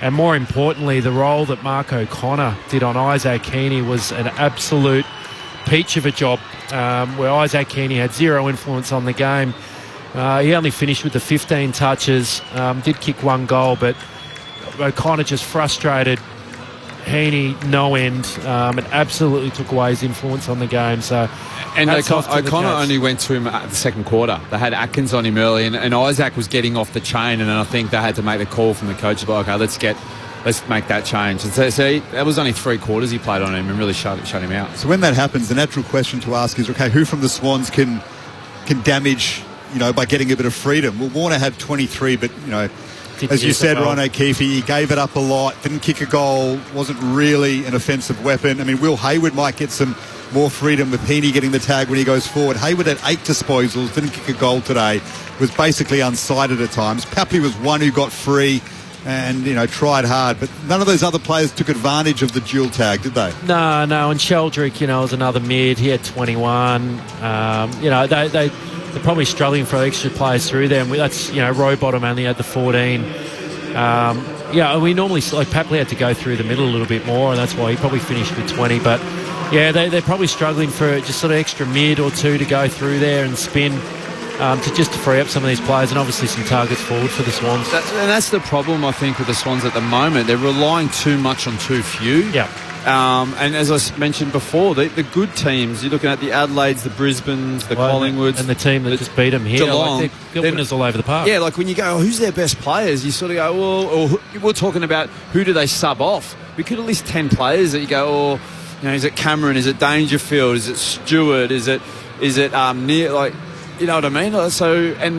And more importantly, the role that Mark O'Connor did on Isaac Heaney was an absolute peach of a job, where Isaac Heaney had 0 influence on the game. He only finished with the 15 touches, did kick 1 goal, but O'Connor just frustrated Heaney no end. It absolutely took away his influence on the game. So, and O'Connor only went to him at the second quarter. They had Atkins on him early, and Isaac was getting off the chain, and then I think they had to make the call from the coach about, okay, let's make that change. And so that was only 3 quarters he played on him and really shut him out. So when that happens, the natural question to ask is, okay, who from the Swans can damage, by getting a bit of freedom? Well, Warner had 23, but, as you said, Ryan O'Keefe, he gave it up a lot, didn't kick a goal, wasn't really an offensive weapon. I mean, Will Hayward might get some more freedom with Heaney getting the tag when he goes forward. Hayward had 8 disposals, didn't kick a goal today, was basically unsighted at times. Papley was one who got free, and, tried hard. But none of those other players took advantage of the dual tag, did they? No, and Sheldrick, was another mid. He had 21. They're probably struggling for extra players through them. That's, Rowbottom only had the 14. We normally, Papley had to go through the middle a little bit more, and that's why he probably finished with 20. But, they're probably struggling for just sort of extra mid or two to go through there and spin. To free up some of these players, and obviously some targets forward for the Swans. That's the problem, I think, with the Swans at the moment. They're relying too much on too few. Yeah. And as I mentioned before, the good teams, you're looking at the Adelaides, the Brisbanes, the Collingwoods. And the team that just beat them here. Geelong. They're winners all over the park. Yeah, when you go, who's their best players? You sort of go, or we're talking about who do they sub off? We could at least 10 players that you go, is it Cameron? Is it Dangerfield? Is it Stewart? Is it near, you know what I mean?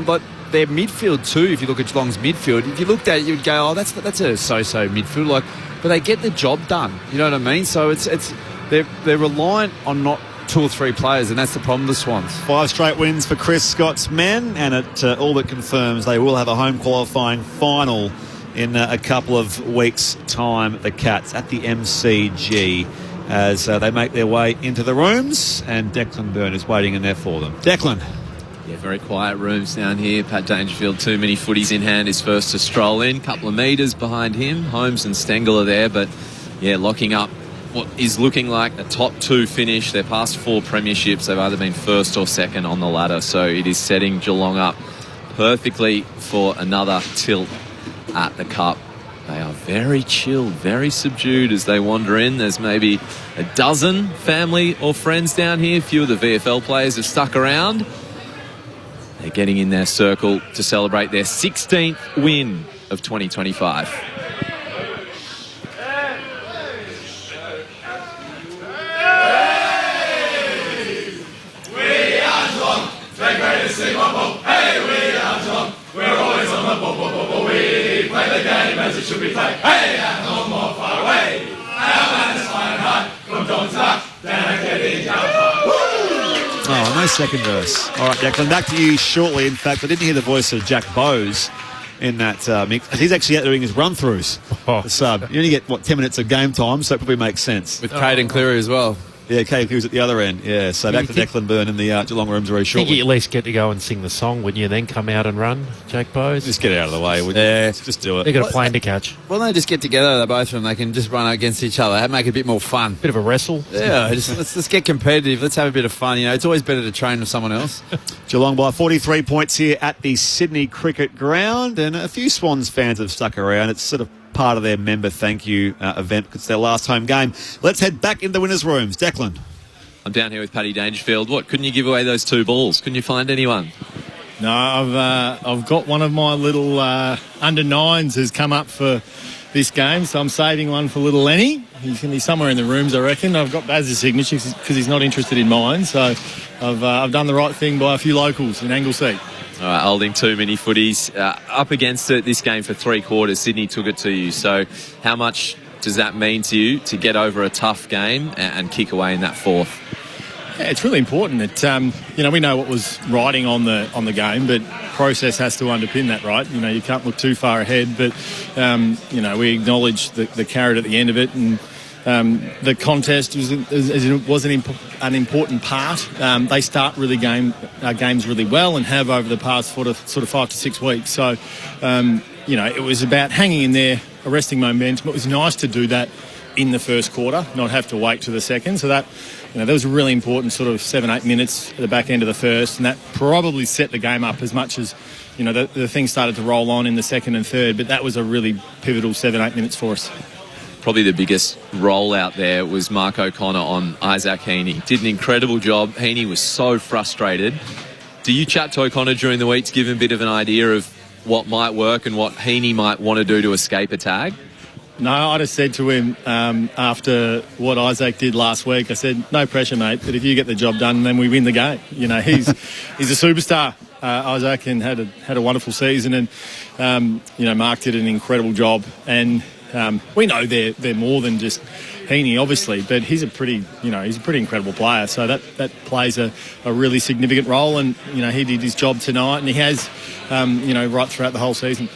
But their midfield too, if you look at Geelong's midfield, if you looked at it, you'd go, that's a so-so midfield. But they get the job done. You know what I mean? So they're reliant on not 2 or 3 players, and that's the problem with the Swans. 5 straight wins for Chris Scott's men, and it all but confirms they will have a home qualifying final in a couple of weeks' time. The Cats at the MCG as they make their way into the rooms, and Declan Byrne is waiting in there for them. Declan. Yeah, very quiet rooms down here. Pat Dangerfield, too many footies in hand, is first to stroll in. Couple of metres behind him. Holmes and Stengel are there, but locking up what is looking like a top 2 finish. They're past 4 premierships. They've either been first or second on the ladder, so it is setting Geelong up perfectly for another tilt at the Cup. They are very chilled, very subdued as they wander in. There's maybe a dozen family or friends down here. A few of the VFL players have stuck around. They're getting in their circle to celebrate their 16th win of 2025. We are Geelong, the greatest team of all. Hey, we are Geelong, we're always on the ball. We play the game as it should be played. Hey, at home or far away. Our man is flying high from dawn to dark, down getting out. Oh, no second verse. All right, Declan, back to you shortly. In fact, I didn't hear the voice of Jack Bowes in that mix. He's actually out doing his run-throughs. The sub. You only get, 10 minutes of game time, so it probably makes sense. With Caden Cleary as well. Yeah, Caden Cleary's at the other end. Yeah, so back to Declan Byrne in the Geelong rooms very I shortly. think you at least get to go and sing the song, wouldn't you? Then come out and run, Jack Bowes. Just get it out of the way, wouldn't you? Just do it. They've got a plane to catch. Well, they just get together, both of them. They can just run against each other. That'd make it a bit more fun. Bit of a wrestle. Yeah, let's get competitive. Let's have a bit of fun. It's always better to train with someone else. Geelong by 43 points here at the Sydney Cricket Ground, and a few Swans fans have stuck around. It's sort of part of their member thank you event because it's their last home game. Let's head back into the winners' rooms. Declan. I'm down here with Paddy Dangerfield. What, couldn't you give away those 2 balls? Couldn't you find anyone? No, I've got one of my little under-9s has come up for this game, so I'm saving one for little Lenny. He's going to be somewhere in the rooms, I reckon. I've got Baz's signature because he's not interested in mine, so I've done the right thing by a few locals in Anglesea. All right, holding too many footies. Up against it this game for 3 quarters, Sydney took it to you. So how much does that mean to you to get over a tough game and kick away in that 4th? Yeah, it's really important that we know what was riding on the game, but process has to underpin that, right? You can't look too far ahead, but we acknowledge the carrot at the end of it, and the contest was an important part. They start games really well and have over the past sort of 5 to 6 weeks. So it was about hanging in there, arresting momentum. It was nice to do that in the first quarter, not have to wait to the second. So that was a really important sort of 7-8 minutes at the back end of the first, and that probably set the game up as much as the thing started to roll on in the second and third. But that was a really pivotal 7-8 minutes for us. Probably the biggest rollout there was Mark O'Connor on Isaac Heaney. Did an incredible job. Heaney was so frustrated. Do you chat to O'Connor during the week to give him a bit of an idea of what might work and what Heaney might want to do to escape a tag? No, I just said to him after what Isaac did last week, I said, no pressure, mate, but if you get the job done, then we win the game. He's a superstar, Isaac, and had a wonderful season, and Mark did an incredible job. And we know they're more than just Heaney, obviously, but he's a pretty incredible player. So that plays a really significant role, and he did his job tonight, and he has right throughout the whole season.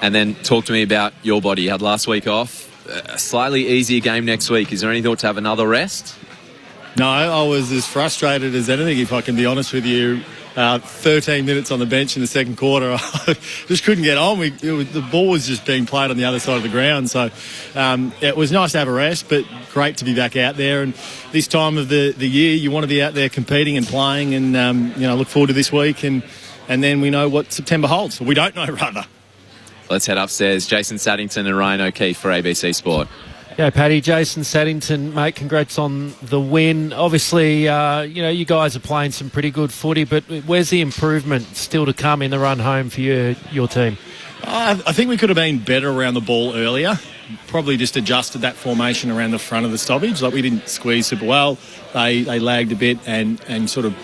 And then talk to me about your body. You had last week off. A slightly easier game next week. Is there any thought to have another rest? No, I was as frustrated as anything, if I can be honest with you. 13 minutes on the bench in the second quarter. I just couldn't get on. The ball was just being played on the other side of the ground. So it was nice to have a rest, but great to be back out there. And this time of the year, you want to be out there competing and playing. And, look forward to this week. And then we know what September holds. We don't know, rather. Let's head upstairs. Jason Saddington and Ryan O'Keefe for ABC Sport. Yeah, Paddy, Jason Saddington, mate, congrats on the win. Obviously, you guys are playing some pretty good footy, but where's the improvement still to come in the run home for your team? I think we could have been better around the ball earlier. Probably just adjusted that formation around the front of the stoppage. Like, we didn't squeeze super well. They lagged a bit and sort of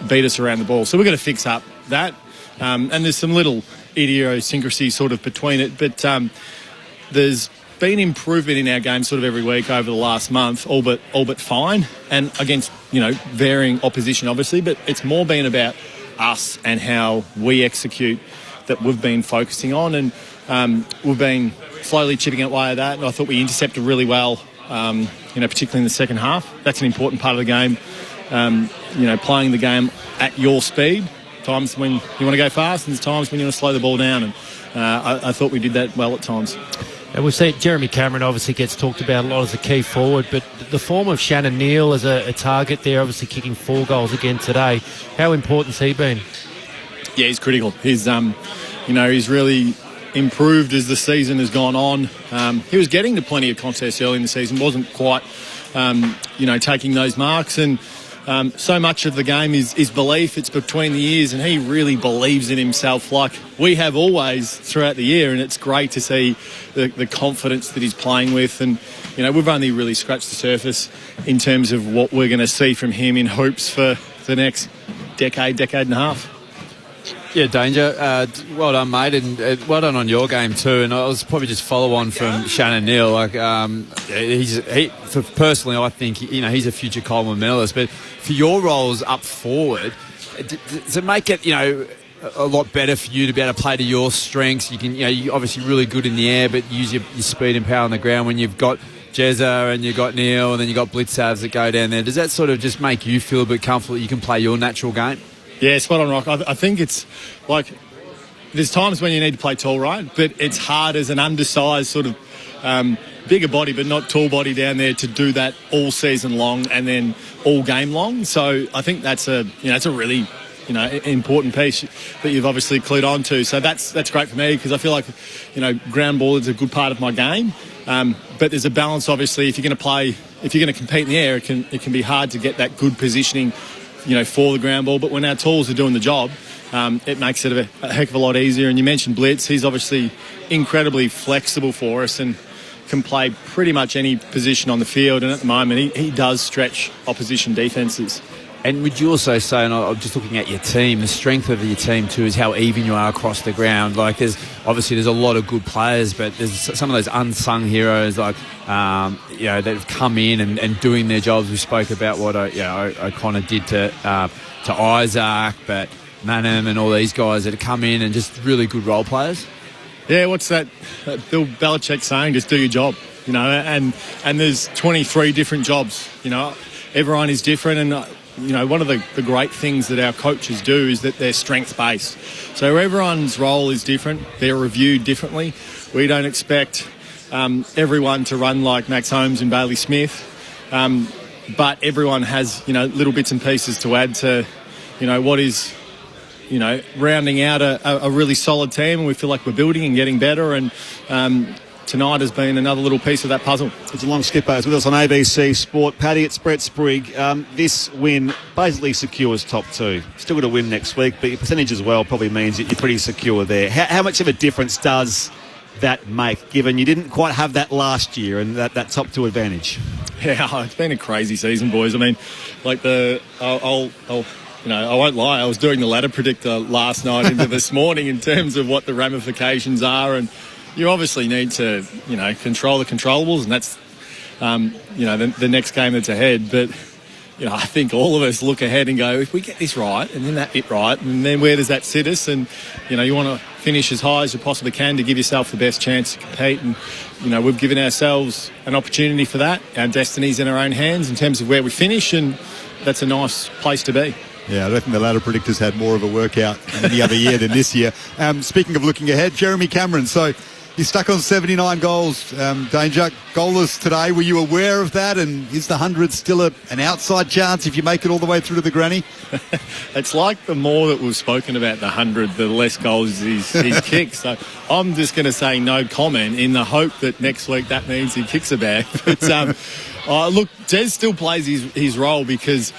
beat us around the ball. So we're going to fix up that. And there's some little idiosyncrasy sort of between it, but there's been improvement in our game sort of every week over the last month, all but fine, and against varying opposition obviously, but it's more been about us and how we execute that we've been focusing on, and we've been slowly chipping away at that, and I thought we intercepted really well, particularly in the second half. That's an important part of the game, playing the game at your speed. Times when you want to go fast, and there's times when you want to slow the ball down, and I thought we did that well at times. And we've seen Jeremy Cameron obviously gets talked about a lot as a key forward, but the form of Shannon Neal as a target there, obviously kicking 4 goals again today. How important's he been? Yeah, he's critical. He's he's really improved as the season has gone on. He was getting to plenty of contests early in the season, wasn't quite taking those marks, and so much of the game is belief. It's between the ears, and he really believes in himself like we have always throughout the year, and it's great to see the confidence that he's playing with. And we've only really scratched the surface in terms of what we're going to see from him in hoops for the next decade and a half. Yeah, Danger. Well done, mate, and well done on your game too. And I was probably just follow on from Shannon Neal. Like, personally, I think he's a future Coleman medalist. But for your roles up forward, does it make it a lot better for you to be able to play to your strengths? You can you're obviously really good in the air, but use your speed and power on the ground when you've got Jezza and you've got Neal and then you've got Blitzavs that go down there. Does that sort of just make you feel a bit comfortable that you can play your natural game? Yeah, spot on, Rock. I think it's like there's times when you need to play tall, right? But it's hard as an undersized sort of bigger body but not tall body down there to do that all season long and then all game long. So I think that's a really important piece that you've obviously clued on to. So that's great for me because I feel like ground ball is a good part of my game. But there's a balance, obviously. If you're going to compete in the air, it can be hard to get that good positioning for the ground ball. But when our tools are doing the job, it makes it a heck of a lot easier. And you mentioned Blitz. He's obviously incredibly flexible for us and can play pretty much any position on the field. And at the moment, he does stretch opposition defences. And would you also say, and I'm just looking at your team, the strength of your team too is how even you are across the ground. Like there's a lot of good players, but there's some of those unsung heroes that have come in and doing their jobs. We spoke about what O'Connor did to Isaac, but Manham and all these guys that have come in and just really good role players. Yeah, what's that Bill Belichick saying? Just do your job, and there's 23 different jobs. Everyone is different, and one of the great things that our coaches do is that they're strength-based. So everyone's role is different. They're reviewed differently. We don't expect everyone to run like Max Holmes and Bailey Smith, but everyone has, little bits and pieces to add to, what is, rounding out a really solid team. And we feel like we're building and getting better, and tonight has been another little piece of that puzzle. It's a long skipper with us on ABC Sport. Paddy, it's Brett Sprigg. This win basically secures top 2. Still got to win next week, but your percentage as well probably means that you're pretty secure there. How much of a difference does that make, given you didn't quite have that last year and that top 2 advantage? Yeah, it's been a crazy season, boys. I mean, like I won't lie, I was doing the ladder predictor last night into this morning in terms of what the ramifications are, and you obviously need to, control the controllables, and that's, the next game that's ahead. But, I think all of us look ahead and go, if we get this right and then that bit right, and then where does that sit us? And, you want to finish as high as you possibly can to give yourself the best chance to compete. And, we've given ourselves an opportunity for that. Our destiny's in our own hands in terms of where we finish, and that's a nice place to be. Yeah, I reckon the ladder predictors had more of a workout any other year than this year. Speaking of looking ahead, Jeremy Cameron, so he's stuck on 79 goals. Danger, goalless today. Were you aware of that? And is the 100 still an outside chance if you make it all the way through to the granny? It's like the more that we've spoken about the 100, the less goals he's kicked. So I'm just going to say no comment in the hope that next week that means he kicks a bag. But look, Des still plays his role because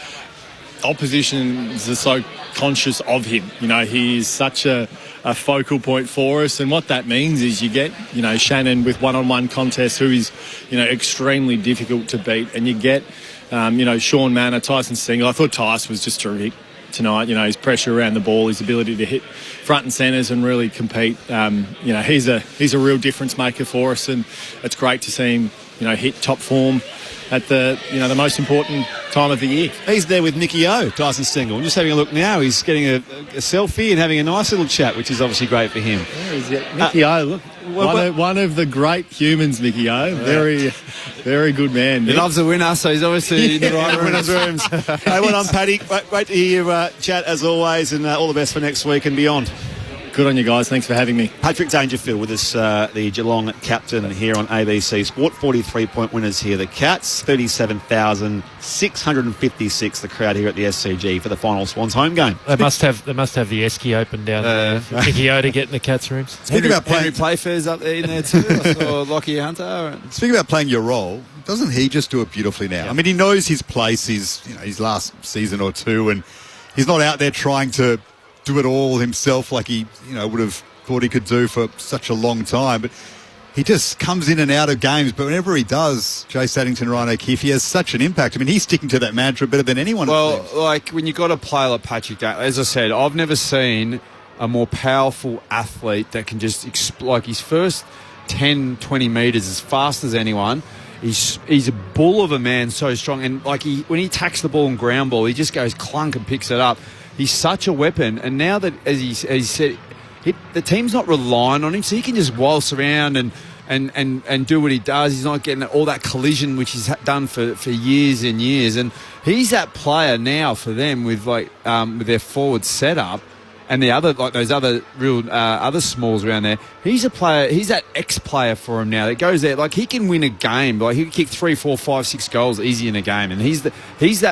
oppositions are so conscious of him. He is such a focal point for us, and what that means is you get Shannon with one-on-one contests who is extremely difficult to beat, and you get Sean Manor, Tyson Single. I thought Tyson was just terrific tonight. His pressure around the ball, his ability to hit front and centres and really compete. He's a real difference maker for us, and it's great to see him hit top form at the most important time of the year. He's there with Nicky O, Tyson Stengel. I'm just having a look now. He's getting a selfie and having a nice little chat, which is obviously great for him. Nicky O, look, one of the great humans, Nicky O. Very, very good man. He loves a winner, so he's obviously in the right winners' rooms. Hey, well done, Paddy. Great to hear you chat as always, and all the best for next week and beyond. Good on you guys. Thanks for having me. Patrick Dangerfield with us, the Geelong captain here on ABC Sport. 43-point winners here, the Cats. 37,656, the crowd here at the SCG for the final Swans home game. They must have the Esky open down there for Nicky O to get in the Cats' rooms. Speaking about Henry Playfair's up there in there too. I saw Lockie Hunter. Speaking about playing your role, doesn't he just do it beautifully now? Yeah. I mean, he knows his place, his last season or two, and he's not out there trying to do it all himself like he would have thought he could do for such a long time, but he just comes in and out of games. But whenever he does, Jace Addington, Ryan O'Keefe, he has such an impact. I mean, he's sticking to that mantra better than anyone. Well, like when you've got a player like Patrick, as I said, I've never seen a more powerful athlete that can just like his first 10, 20 metres as fast as anyone. He's a bull of a man, so strong, and like when he tacks the ball and ground ball, he just goes clunk and picks it up. He's such a weapon, and now that, as he said, the team's not relying on him, so he can just waltz around and do what he does. He's not getting all that collision, which he's done for years and years. And he's that player now for them with with their forward setup and the other those other real other smalls around there. He's a player. He's that ex-player for him now that goes there. Like he can win a game. Like he can kick 3, 4, 5, 6 goals easy in a game. And he's that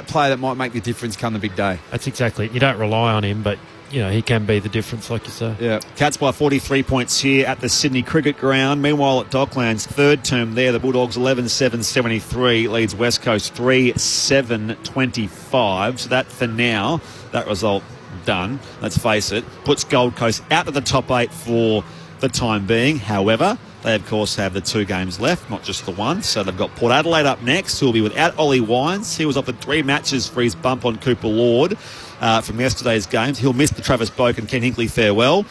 player that might make the difference come the big day. That's exactly it. You don't rely on him, but he can be the difference, like you say. Yeah. Cats by 43 points here at the Sydney Cricket Ground. Meanwhile, at Docklands, third term there, the Bulldogs 11-7-73 leads West Coast 3-7-25. So that for now, that result done, let's face it, puts Gold Coast out of the top 8 for the time being. However, they of course have the 2 games left, not just the one. So they've got Port Adelaide up next, who will be without Ollie Wines. He was offered 3 matches for his bump on Cooper Lord from yesterday's games. He'll miss the Travis Boak and Ken Hinkley farewell.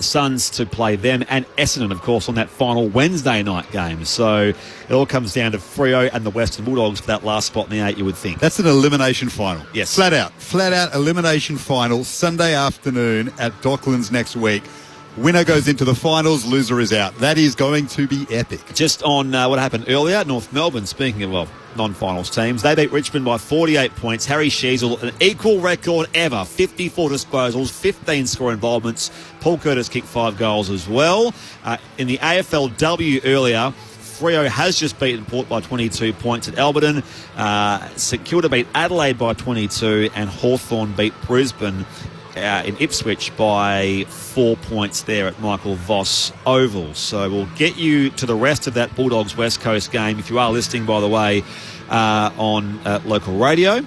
Suns to play them, and Essendon, of course, on that final Wednesday night game. So it all comes down to Freo and the Western Bulldogs for that last spot in the 8, you would think. That's an elimination final. Yes. Flat out elimination final, Sunday afternoon at Docklands next week. Winner goes into the finals, loser is out. That is going to be epic. Just on what happened earlier, North Melbourne, speaking of, non-finals teams, they beat Richmond by 48 points. Harry Sheasel, an equal record ever, 54 disposals, 15 score involvements. Paul Curtis kicked 5 goals as well. In the AFLW earlier, Freo has just beaten Port by 22 points at Alberton. St Kilda beat Adelaide by 22, and Hawthorn beat Brisbane in Ipswich by 4 points there at Michael Voss Oval. So we'll get you to the rest of that Bulldogs West Coast game if you are listening, by the way, on local radio,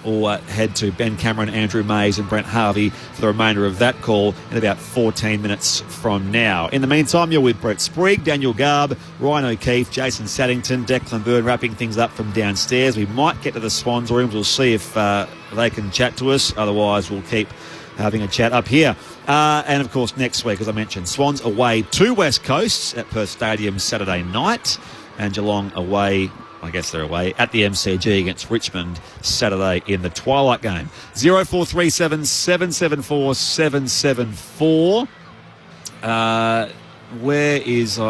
or head to Ben Cameron, Andrew Mays and Brent Harvey for the remainder of that call in about 14 minutes from now. In the meantime, you're with Brett Sprigg, Daniel Garb, Ryan O'Keefe, Jason Saddington, Declan Byrne wrapping things up from downstairs. We might get to the Swans rooms. We'll see if they can chat to us. Otherwise, we'll keep having a chat up here. And, of course, next week, as I mentioned, Swans away to West Coast at Perth Stadium Saturday night, and Geelong away, I guess they're away, at the MCG against Richmond Saturday in the twilight game. 0437 774 774. I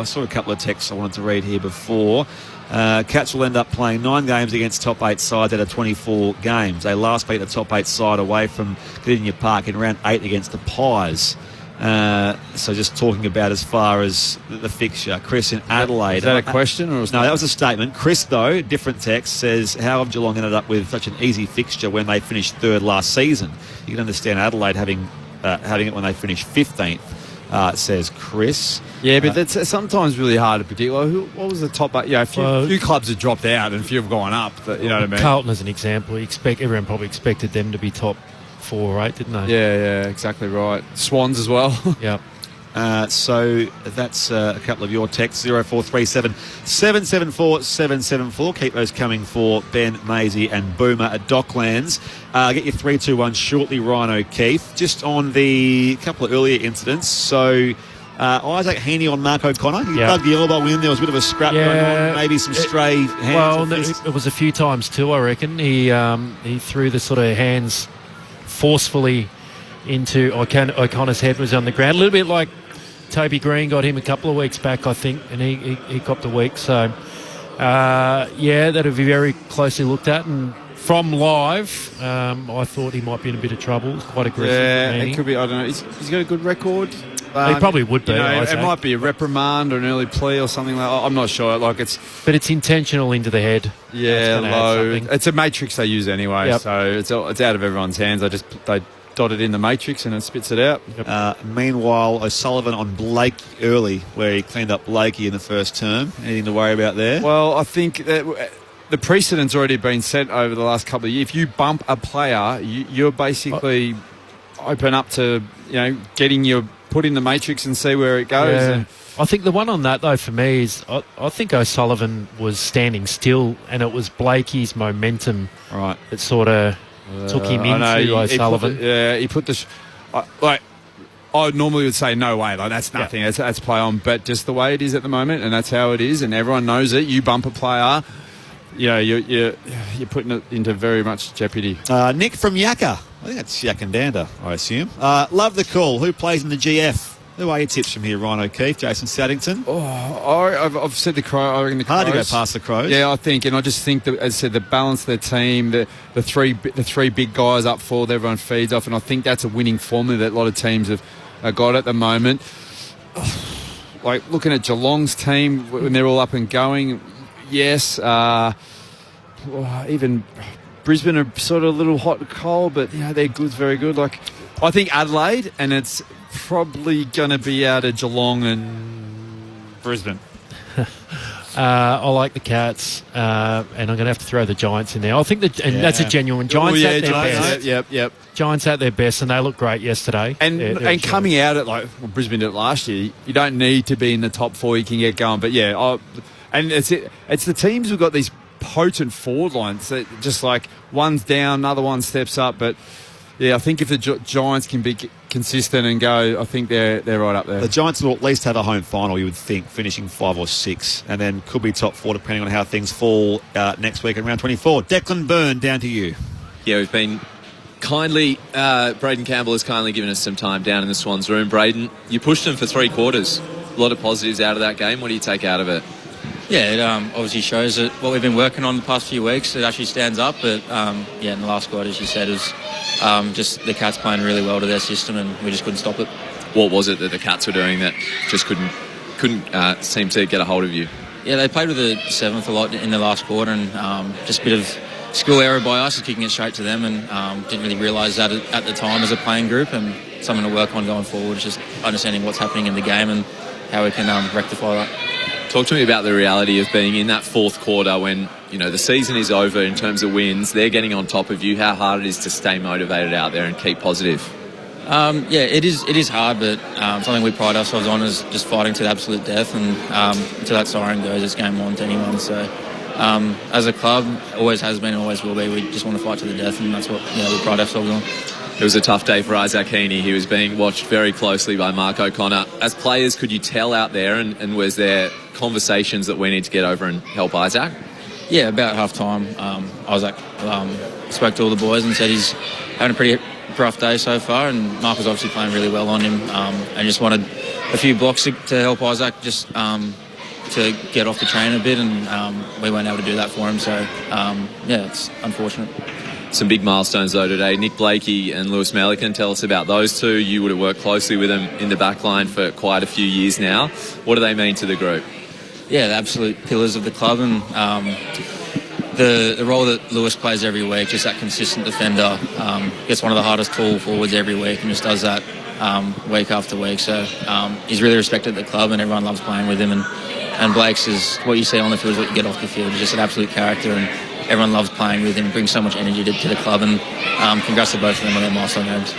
saw a couple of texts I wanted to read here before. Cats will end up playing 9 games against top 8 sides out of 24 games. They last beat the top 8 side away from Kardinia Park in round 8 against the Pies. So just talking about as far as the fixture. Chris in Adelaide. Is that a question? Or no, that was a statement. Chris, though, different text, says, how have Geelong ended up with such an easy fixture when they finished 3rd last season? You can understand Adelaide having it when they finished 15th. Says Chris. Yeah, but that's sometimes really hard to predict. Like, what was the top? A few clubs have dropped out and a few have gone up. But, you know what I mean? Carlton, as an example, everyone probably expected them to be top 4 or 8, didn't they? Yeah, exactly right. Swans as well. Yeah. So that's a couple of your texts, 0437 774 774. Keep those coming for Ben, Maisie and Boomer at Docklands. Get your 3-2-1 shortly, Ryan O'Keefe. Just on the couple of earlier incidents. So Isaac Heaney on Mark O'Connor. He dug the elbow in. There was a bit of a scrap going on. Maybe some stray hands. Well, it was a few times too, I reckon. He threw the sort of hands forcefully into O'Connor's head, was on the ground. A little bit like Toby Green got him a couple of weeks back, I think, and he copped a week. So, that'll be very closely looked at. And from live, I thought he might be in a bit of trouble. Quite aggressive. Yeah, it could be. I don't know. He's got a good record. He probably would be. It might be a reprimand or an early plea or something like that. I'm not sure. But it's intentional into the head. Yeah, low. It's a matrix they use anyway, so it's out of everyone's hands. They dot it in the matrix and it spits it out. Meanwhile, O'Sullivan on Blake early, where he cleaned up Blakey in the first term. Anything to worry about there? Well, I think that the precedent's already been set over the last couple of years. If you bump a player, you're basically open up to getting your put in the matrix and see where it goes. Yeah. I think the one on that, though, for me is I think O'Sullivan was standing still and it was Blakey's momentum that sort of took him into O'Sullivan. He put the... I normally would say no way, that's nothing, that's play on, but just the way it is at the moment, and that's how it is, and everyone knows it. You bump a player, you're putting it into very much jeopardy. Nick from Yakka. I think that's Yakandanda, I assume. Love the call. Who plays in the GF? Who are your tips from here, Ryan O'Keefe, Jason Saddington? I've said the Crows. I reckon the Crows. Hard to go past the Crows. Yeah, I think, and I just think that, as I said, the balance of their team, the three big guys up forward, everyone feeds off, and I think that's a winning formula that a lot of teams have got at the moment. Like looking at Geelong's team when they're all up and going, yes. Even Brisbane are sort of a little hot and cold, but they're good, very good. Like I think Adelaide, and it's probably going to be out of Geelong and Brisbane. I like the Cats, and I'm going to have to throw the Giants in there. I think that's a genuine Giants at their best. Yep. Giants at their best, and they looked great yesterday. And coming out at Brisbane did it last year, you don't need to be in the top 4. You can get going. But and it's the teams who've got these potent forward lines that just like one's down, another one steps up, but. Yeah, I think if the Giants can be consistent and go, I think they're right up there. The Giants will at least have a home final, you would think, finishing 5 or 6, and then could be top 4 depending on how things fall next week in round 24. Declan Byrne, down to you. Yeah, we've been Braden Campbell has kindly given us some time down in the Swans room. Braden, you pushed them for 3 quarters. A lot of positives out of that game. What do you take out of it? Yeah, it obviously shows that what we've been working on the past few weeks, it actually stands up. But, in the last quarter, as you said, it was just the Cats playing really well to their system and we just couldn't stop it. What was it that the Cats were doing that just couldn't seem to get a hold of you? Yeah, they played with the 7th a lot in the last quarter and just a bit of skill error by us, kicking it straight to them, and didn't really realise that at the time as a playing group, and something to work on going forward, just understanding what's happening in the game and how we can rectify that. Talk to me about the reality of being in that 4th quarter when, the season is over in terms of wins. They're getting on top of you. How hard it is to stay motivated out there and keep positive. It is hard, but something we pride ourselves on is just fighting to the absolute death, and until that siren goes, it's game on to anyone. So as a club, always has been and always will be, we just want to fight to the death, and that's what we pride ourselves on. It was a tough day for Isaac Heaney. He was being watched very closely by Mark O'Connor. As players, could you tell out there, and was there conversations that we need to get over and help Isaac? Yeah, about half-time, Isaac spoke to all the boys and said he's having a pretty rough day so far, and Mark was obviously playing really well on him, and just wanted a few blocks to help Isaac just to get off the train a bit, and we weren't able to do that for him. So it's unfortunate. Some big milestones though today. Nick Blakey and Lewis Melican, tell us about those two. You would have worked closely with them in the back line for quite a few years now. What do they mean to the group? Yeah, the absolute pillars of the club, and the role that Lewis plays every week, just that consistent defender, gets one of the hardest tall forwards every week and just does that week after week. So he's really respected at the club and everyone loves playing with him. And Blake's is what you see on the field is what you get off the field. He's just an absolute character and everyone loves playing with him, brings so much energy to the club, and congrats to both of them on their milestone games.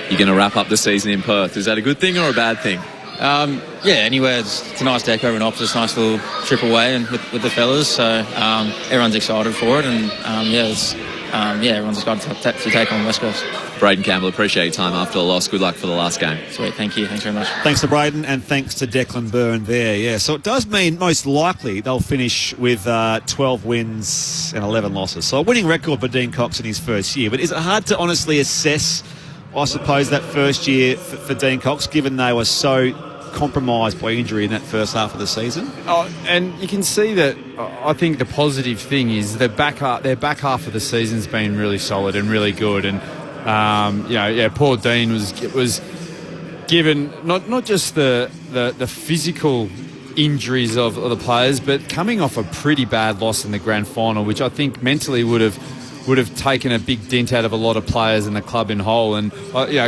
You're going to wrap up the season in Perth. Is that a good thing or a bad thing? Anywhere. It's a nice deco over in Ops. It's a nice little trip away and with the fellas. So everyone's excited for it, and everyone's excited to take on West Coast. Braden Campbell, appreciate your time after the loss. Good luck for the last game. Sweet, thank you. Thanks very much. Thanks to Braden and thanks to Declan Byrne there. Yeah, so it does mean most likely they'll finish with 12 wins and 11 losses. So a winning record for Dean Cox in his first year. But is it hard to honestly assess, I suppose, that first year for Dean Cox, given they were so compromised by injury in that first half of the season? And you can see that. I think the positive thing is their back half of the season's been really solid and really good. And poor Dean was given not just the physical injuries of the players, but coming off a pretty bad loss in the grand final, which I think mentally would have taken a big dent out of a lot of players in the club in whole. And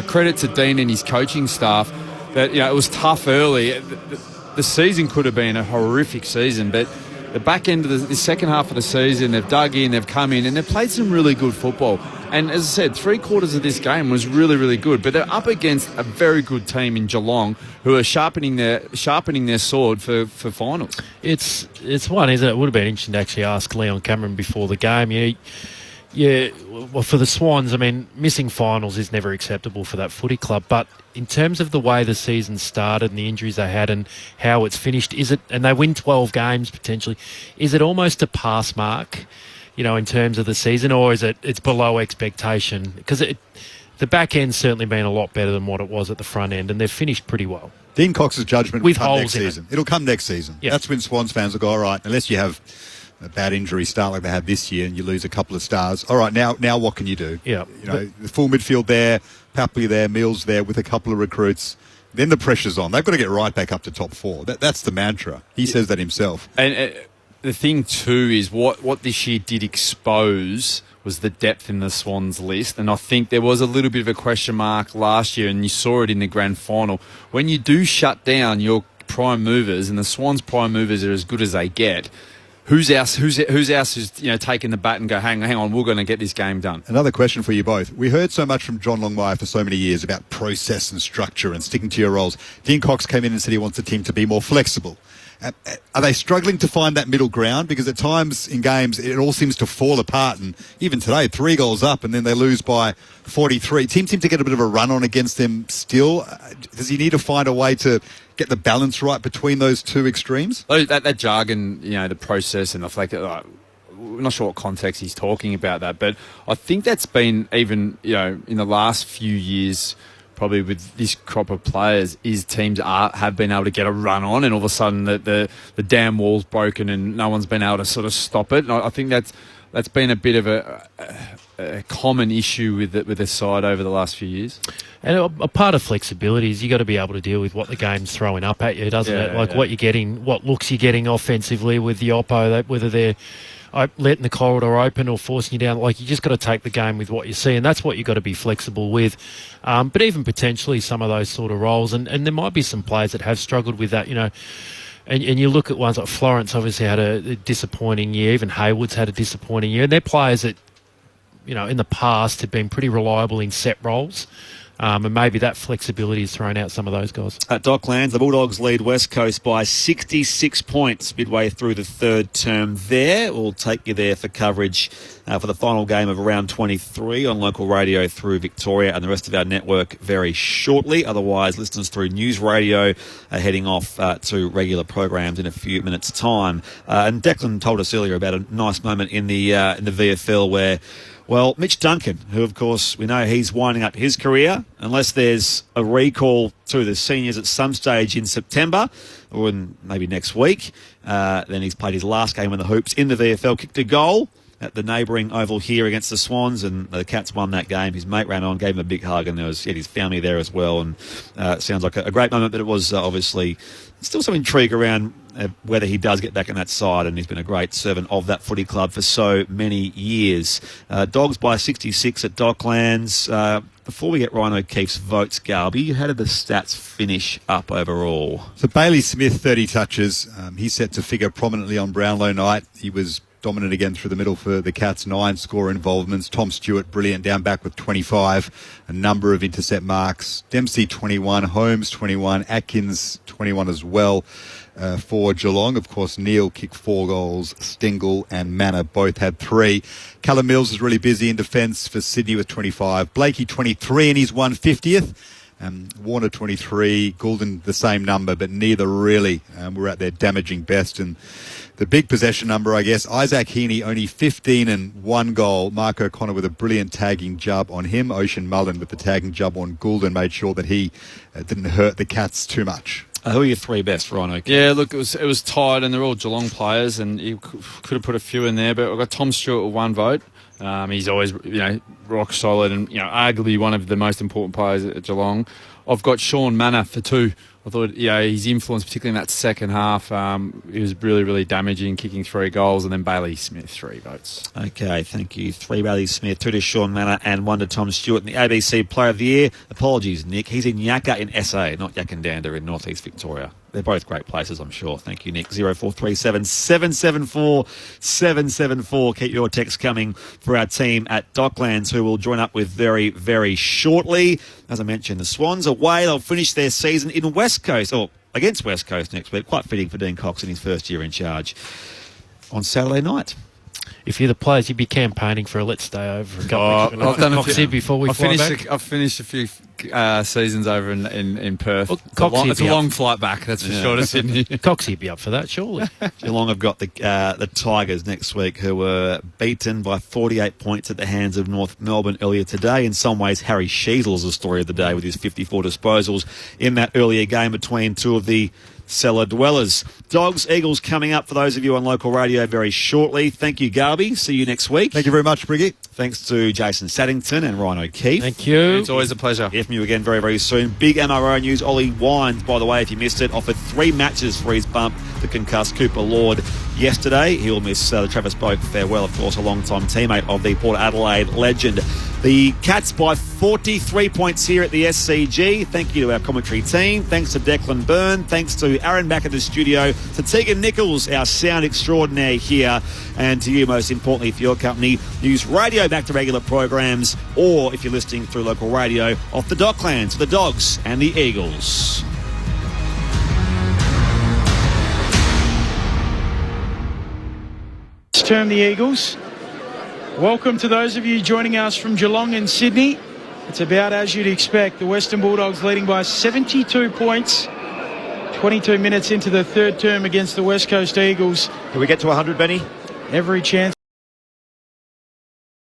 credit to Dean and his coaching staff that it was tough early. The season could have been a horrific season, but the back end of the second half of the season, they've dug in, they've come in, and they've played some really good football. And as I said, 3/4 of this game was really, really good. But they're up against a very good team in Geelong who are sharpening their sword for finals. It's one, isn't it? It would have been interesting to actually ask Leon Cameron before the game. Well, for the Swans, I mean, missing finals is never acceptable for that footy club. But in terms of the way the season started and the injuries they had and how it's finished, and they win 12 games potentially, is it almost a pass mark, in terms of the season, or is it's below expectation? Because the back end's certainly been a lot better than what it was at the front end, and they've finished pretty well. Dean Cox's judgment will come next season. It'll come next season. Yep. That's when Swans fans will go, all right, unless you have a bad injury start like they had this year and you lose a couple of stars. All right, now what can you do? Yeah. The full midfield there, Papley there, Mills there with a couple of recruits. Then the pressure's on. They've got to get right back up to top 4. That's the mantra. He says that himself. And the thing too is what this year did expose was the depth in the Swans list. And I think there was a little bit of a question mark last year, and you saw it in the grand final. When you do shut down your prime movers, and the Swans' prime movers are as good as they get, Who's else who's taking the bat and go, hang on, we're going to get this game done? Another question for you both. We heard so much from John Longmire for so many years about process and structure and sticking to your roles. Dean Cox came in and said he wants the team to be more flexible. Are they struggling to find that middle ground? Because at times in games, it all seems to fall apart. And even today, 3 goals up and then they lose by 43. Teams seem to get a bit of a run on against them still. Does he need to find a way to get the balance right between those two extremes? That jargon, the process and the fact that I'm not sure what context he's talking about that, but I think that's been even, in the last few years, probably with this crop of players, is teams have been able to get a run on, and all of a sudden the damn wall's broken and no one's been able to sort of stop it. And I think that's been a bit of a common issue with the side over the last few years. And a part of flexibility is you got to be able to deal with what the game's throwing up at you, doesn't it? Like what you're getting, what looks you're getting offensively with the oppo, whether they're letting the corridor open or forcing you down. Like, you just got to take the game with what you see, and that's what you've got to be flexible with. But even potentially some of those sort of roles, and there might be some players that have struggled with that, And you look at ones like Florence obviously had a disappointing year, even Haywood's had a disappointing year, and they're players that, in the past have been pretty reliable in set roles. And maybe that flexibility has thrown out some of those guys. At Docklands, the Bulldogs lead West Coast by 66 points midway through the third term there. We'll take you there for coverage for the final game of round 23 on local radio through Victoria and the rest of our network very shortly. Otherwise, listeners through News Radio are heading off to regular programs in a few minutes' time. And Declan told us earlier about a nice moment in the VFL where Well, Mitch Duncan, who of course we know he's winding up his career, unless there's a recall to the seniors at some stage in September or maybe next week, then he's played his last game in the Hoops in the VFL, kicked a goal at the neighbouring oval here against the Swans, and the Cats won that game. His mate ran on, gave him a big hug, and there was his family there as well. And it sounds like a great moment, but it was obviously still some intrigue around whether he does get back in that side, and he's been a great servant of that footy club for so many years. Dogs by 66 at Docklands. Before we get Ryan O'Keefe's votes, Garby, how did the stats finish up overall? So Bailey Smith, 30 touches. He's set to figure prominently on Brownlow night. He was dominant again through the middle for the Cats, 9 score involvements. Tom Stewart, brilliant down back with 25. A number of intercept marks. Dempsey, 21. Holmes, 21. Atkins, 21 as well. For Geelong, of course, Neil kicked 4 goals. Stengel and Manor both had 3. Callum Mills is really busy in defence for Sydney with 25. Blakey, 23 in his 150th. Warner, 23. Goulden, the same number, but neither really were at their damaging best. And the big possession number, I guess, Isaac Heaney, only 15 and 1 goal. Mark O'Connor with a brilliant tagging job on him. Ocean Mullen with the tagging job on Goulden made sure that he didn't hurt the Cats too much. Who are your 3 best, Ryan O'Keefe? Yeah, look, it was tight, and they're all Geelong players, and you could have put a few in there, but I've got Tom Stewart with 1 vote. He's always, rock solid, and arguably one of the most important players at Geelong. I've got Sean Manor for 2. I thought, his influence, particularly in that second half, he was really, really damaging, kicking 3 goals, and then Bailey Smith, 3 votes. Okay, thank you. 3 Bailey Smith, 2 to Sean Manor, and 1 to Tom Stewart. And the ABC Player of the Year, apologies, Nick, he's in Yakka in SA, not Yakandanda in North East Victoria. They're both great places, I'm sure. Thank you, Nick. 0437 774 774. Keep your texts coming for our team at Docklands, who will join up with very, very shortly. As I mentioned, the Swans away. They'll finish their season in West Coast, or against West Coast next week. Quite fitting for Dean Cox in his first year in charge on Saturday night. If you're the players, you'd be campaigning for a let's stay over. I've done a few before we fly back. I've finished a few seasons over in Perth. Well, it's a long flight back, that's for sure, to Sydney. Coxie'd be up for that, surely. Geelong have got the Tigers next week, who were beaten by 48 points at the hands of North Melbourne earlier today. In some ways, Harry Sheezel's the story of the day with his 54 disposals in that earlier game between 2 of the cellar dwellers. Dogs, Eagles coming up for those of you on local radio very shortly. Thank you, Garby. See you next week. Thank you very much, Briggy. Thanks to Jason Saddington and Ryan O'Keefe. Thank you. It's always a pleasure. Hear from you again very, very soon. Big MRO news. Ollie Wines, by the way, if you missed it, offered 3 matches for his bump to concuss Cooper Lord yesterday. He'll miss the Travis Boak farewell, of course, a long-time teammate of the Port Adelaide legend. The Cats by 43 points here at the SCG. Thank you to our commentary team. Thanks to Declan Byrne. Thanks to Aaron back at the studio. To Tegan Nichols, our sound extraordinaire here. And to you, most importantly, for your company, use radio back to regular programs, or if you're listening through local radio, off the Docklands, the Dogs and the Eagles. Term the Eagles. Welcome to those of you joining us from Geelong and Sydney. It's about as you'd expect. The Western Bulldogs leading by 72 points. 22 minutes into the third term against the West Coast Eagles. Can we get to 100, Benny? Every chance.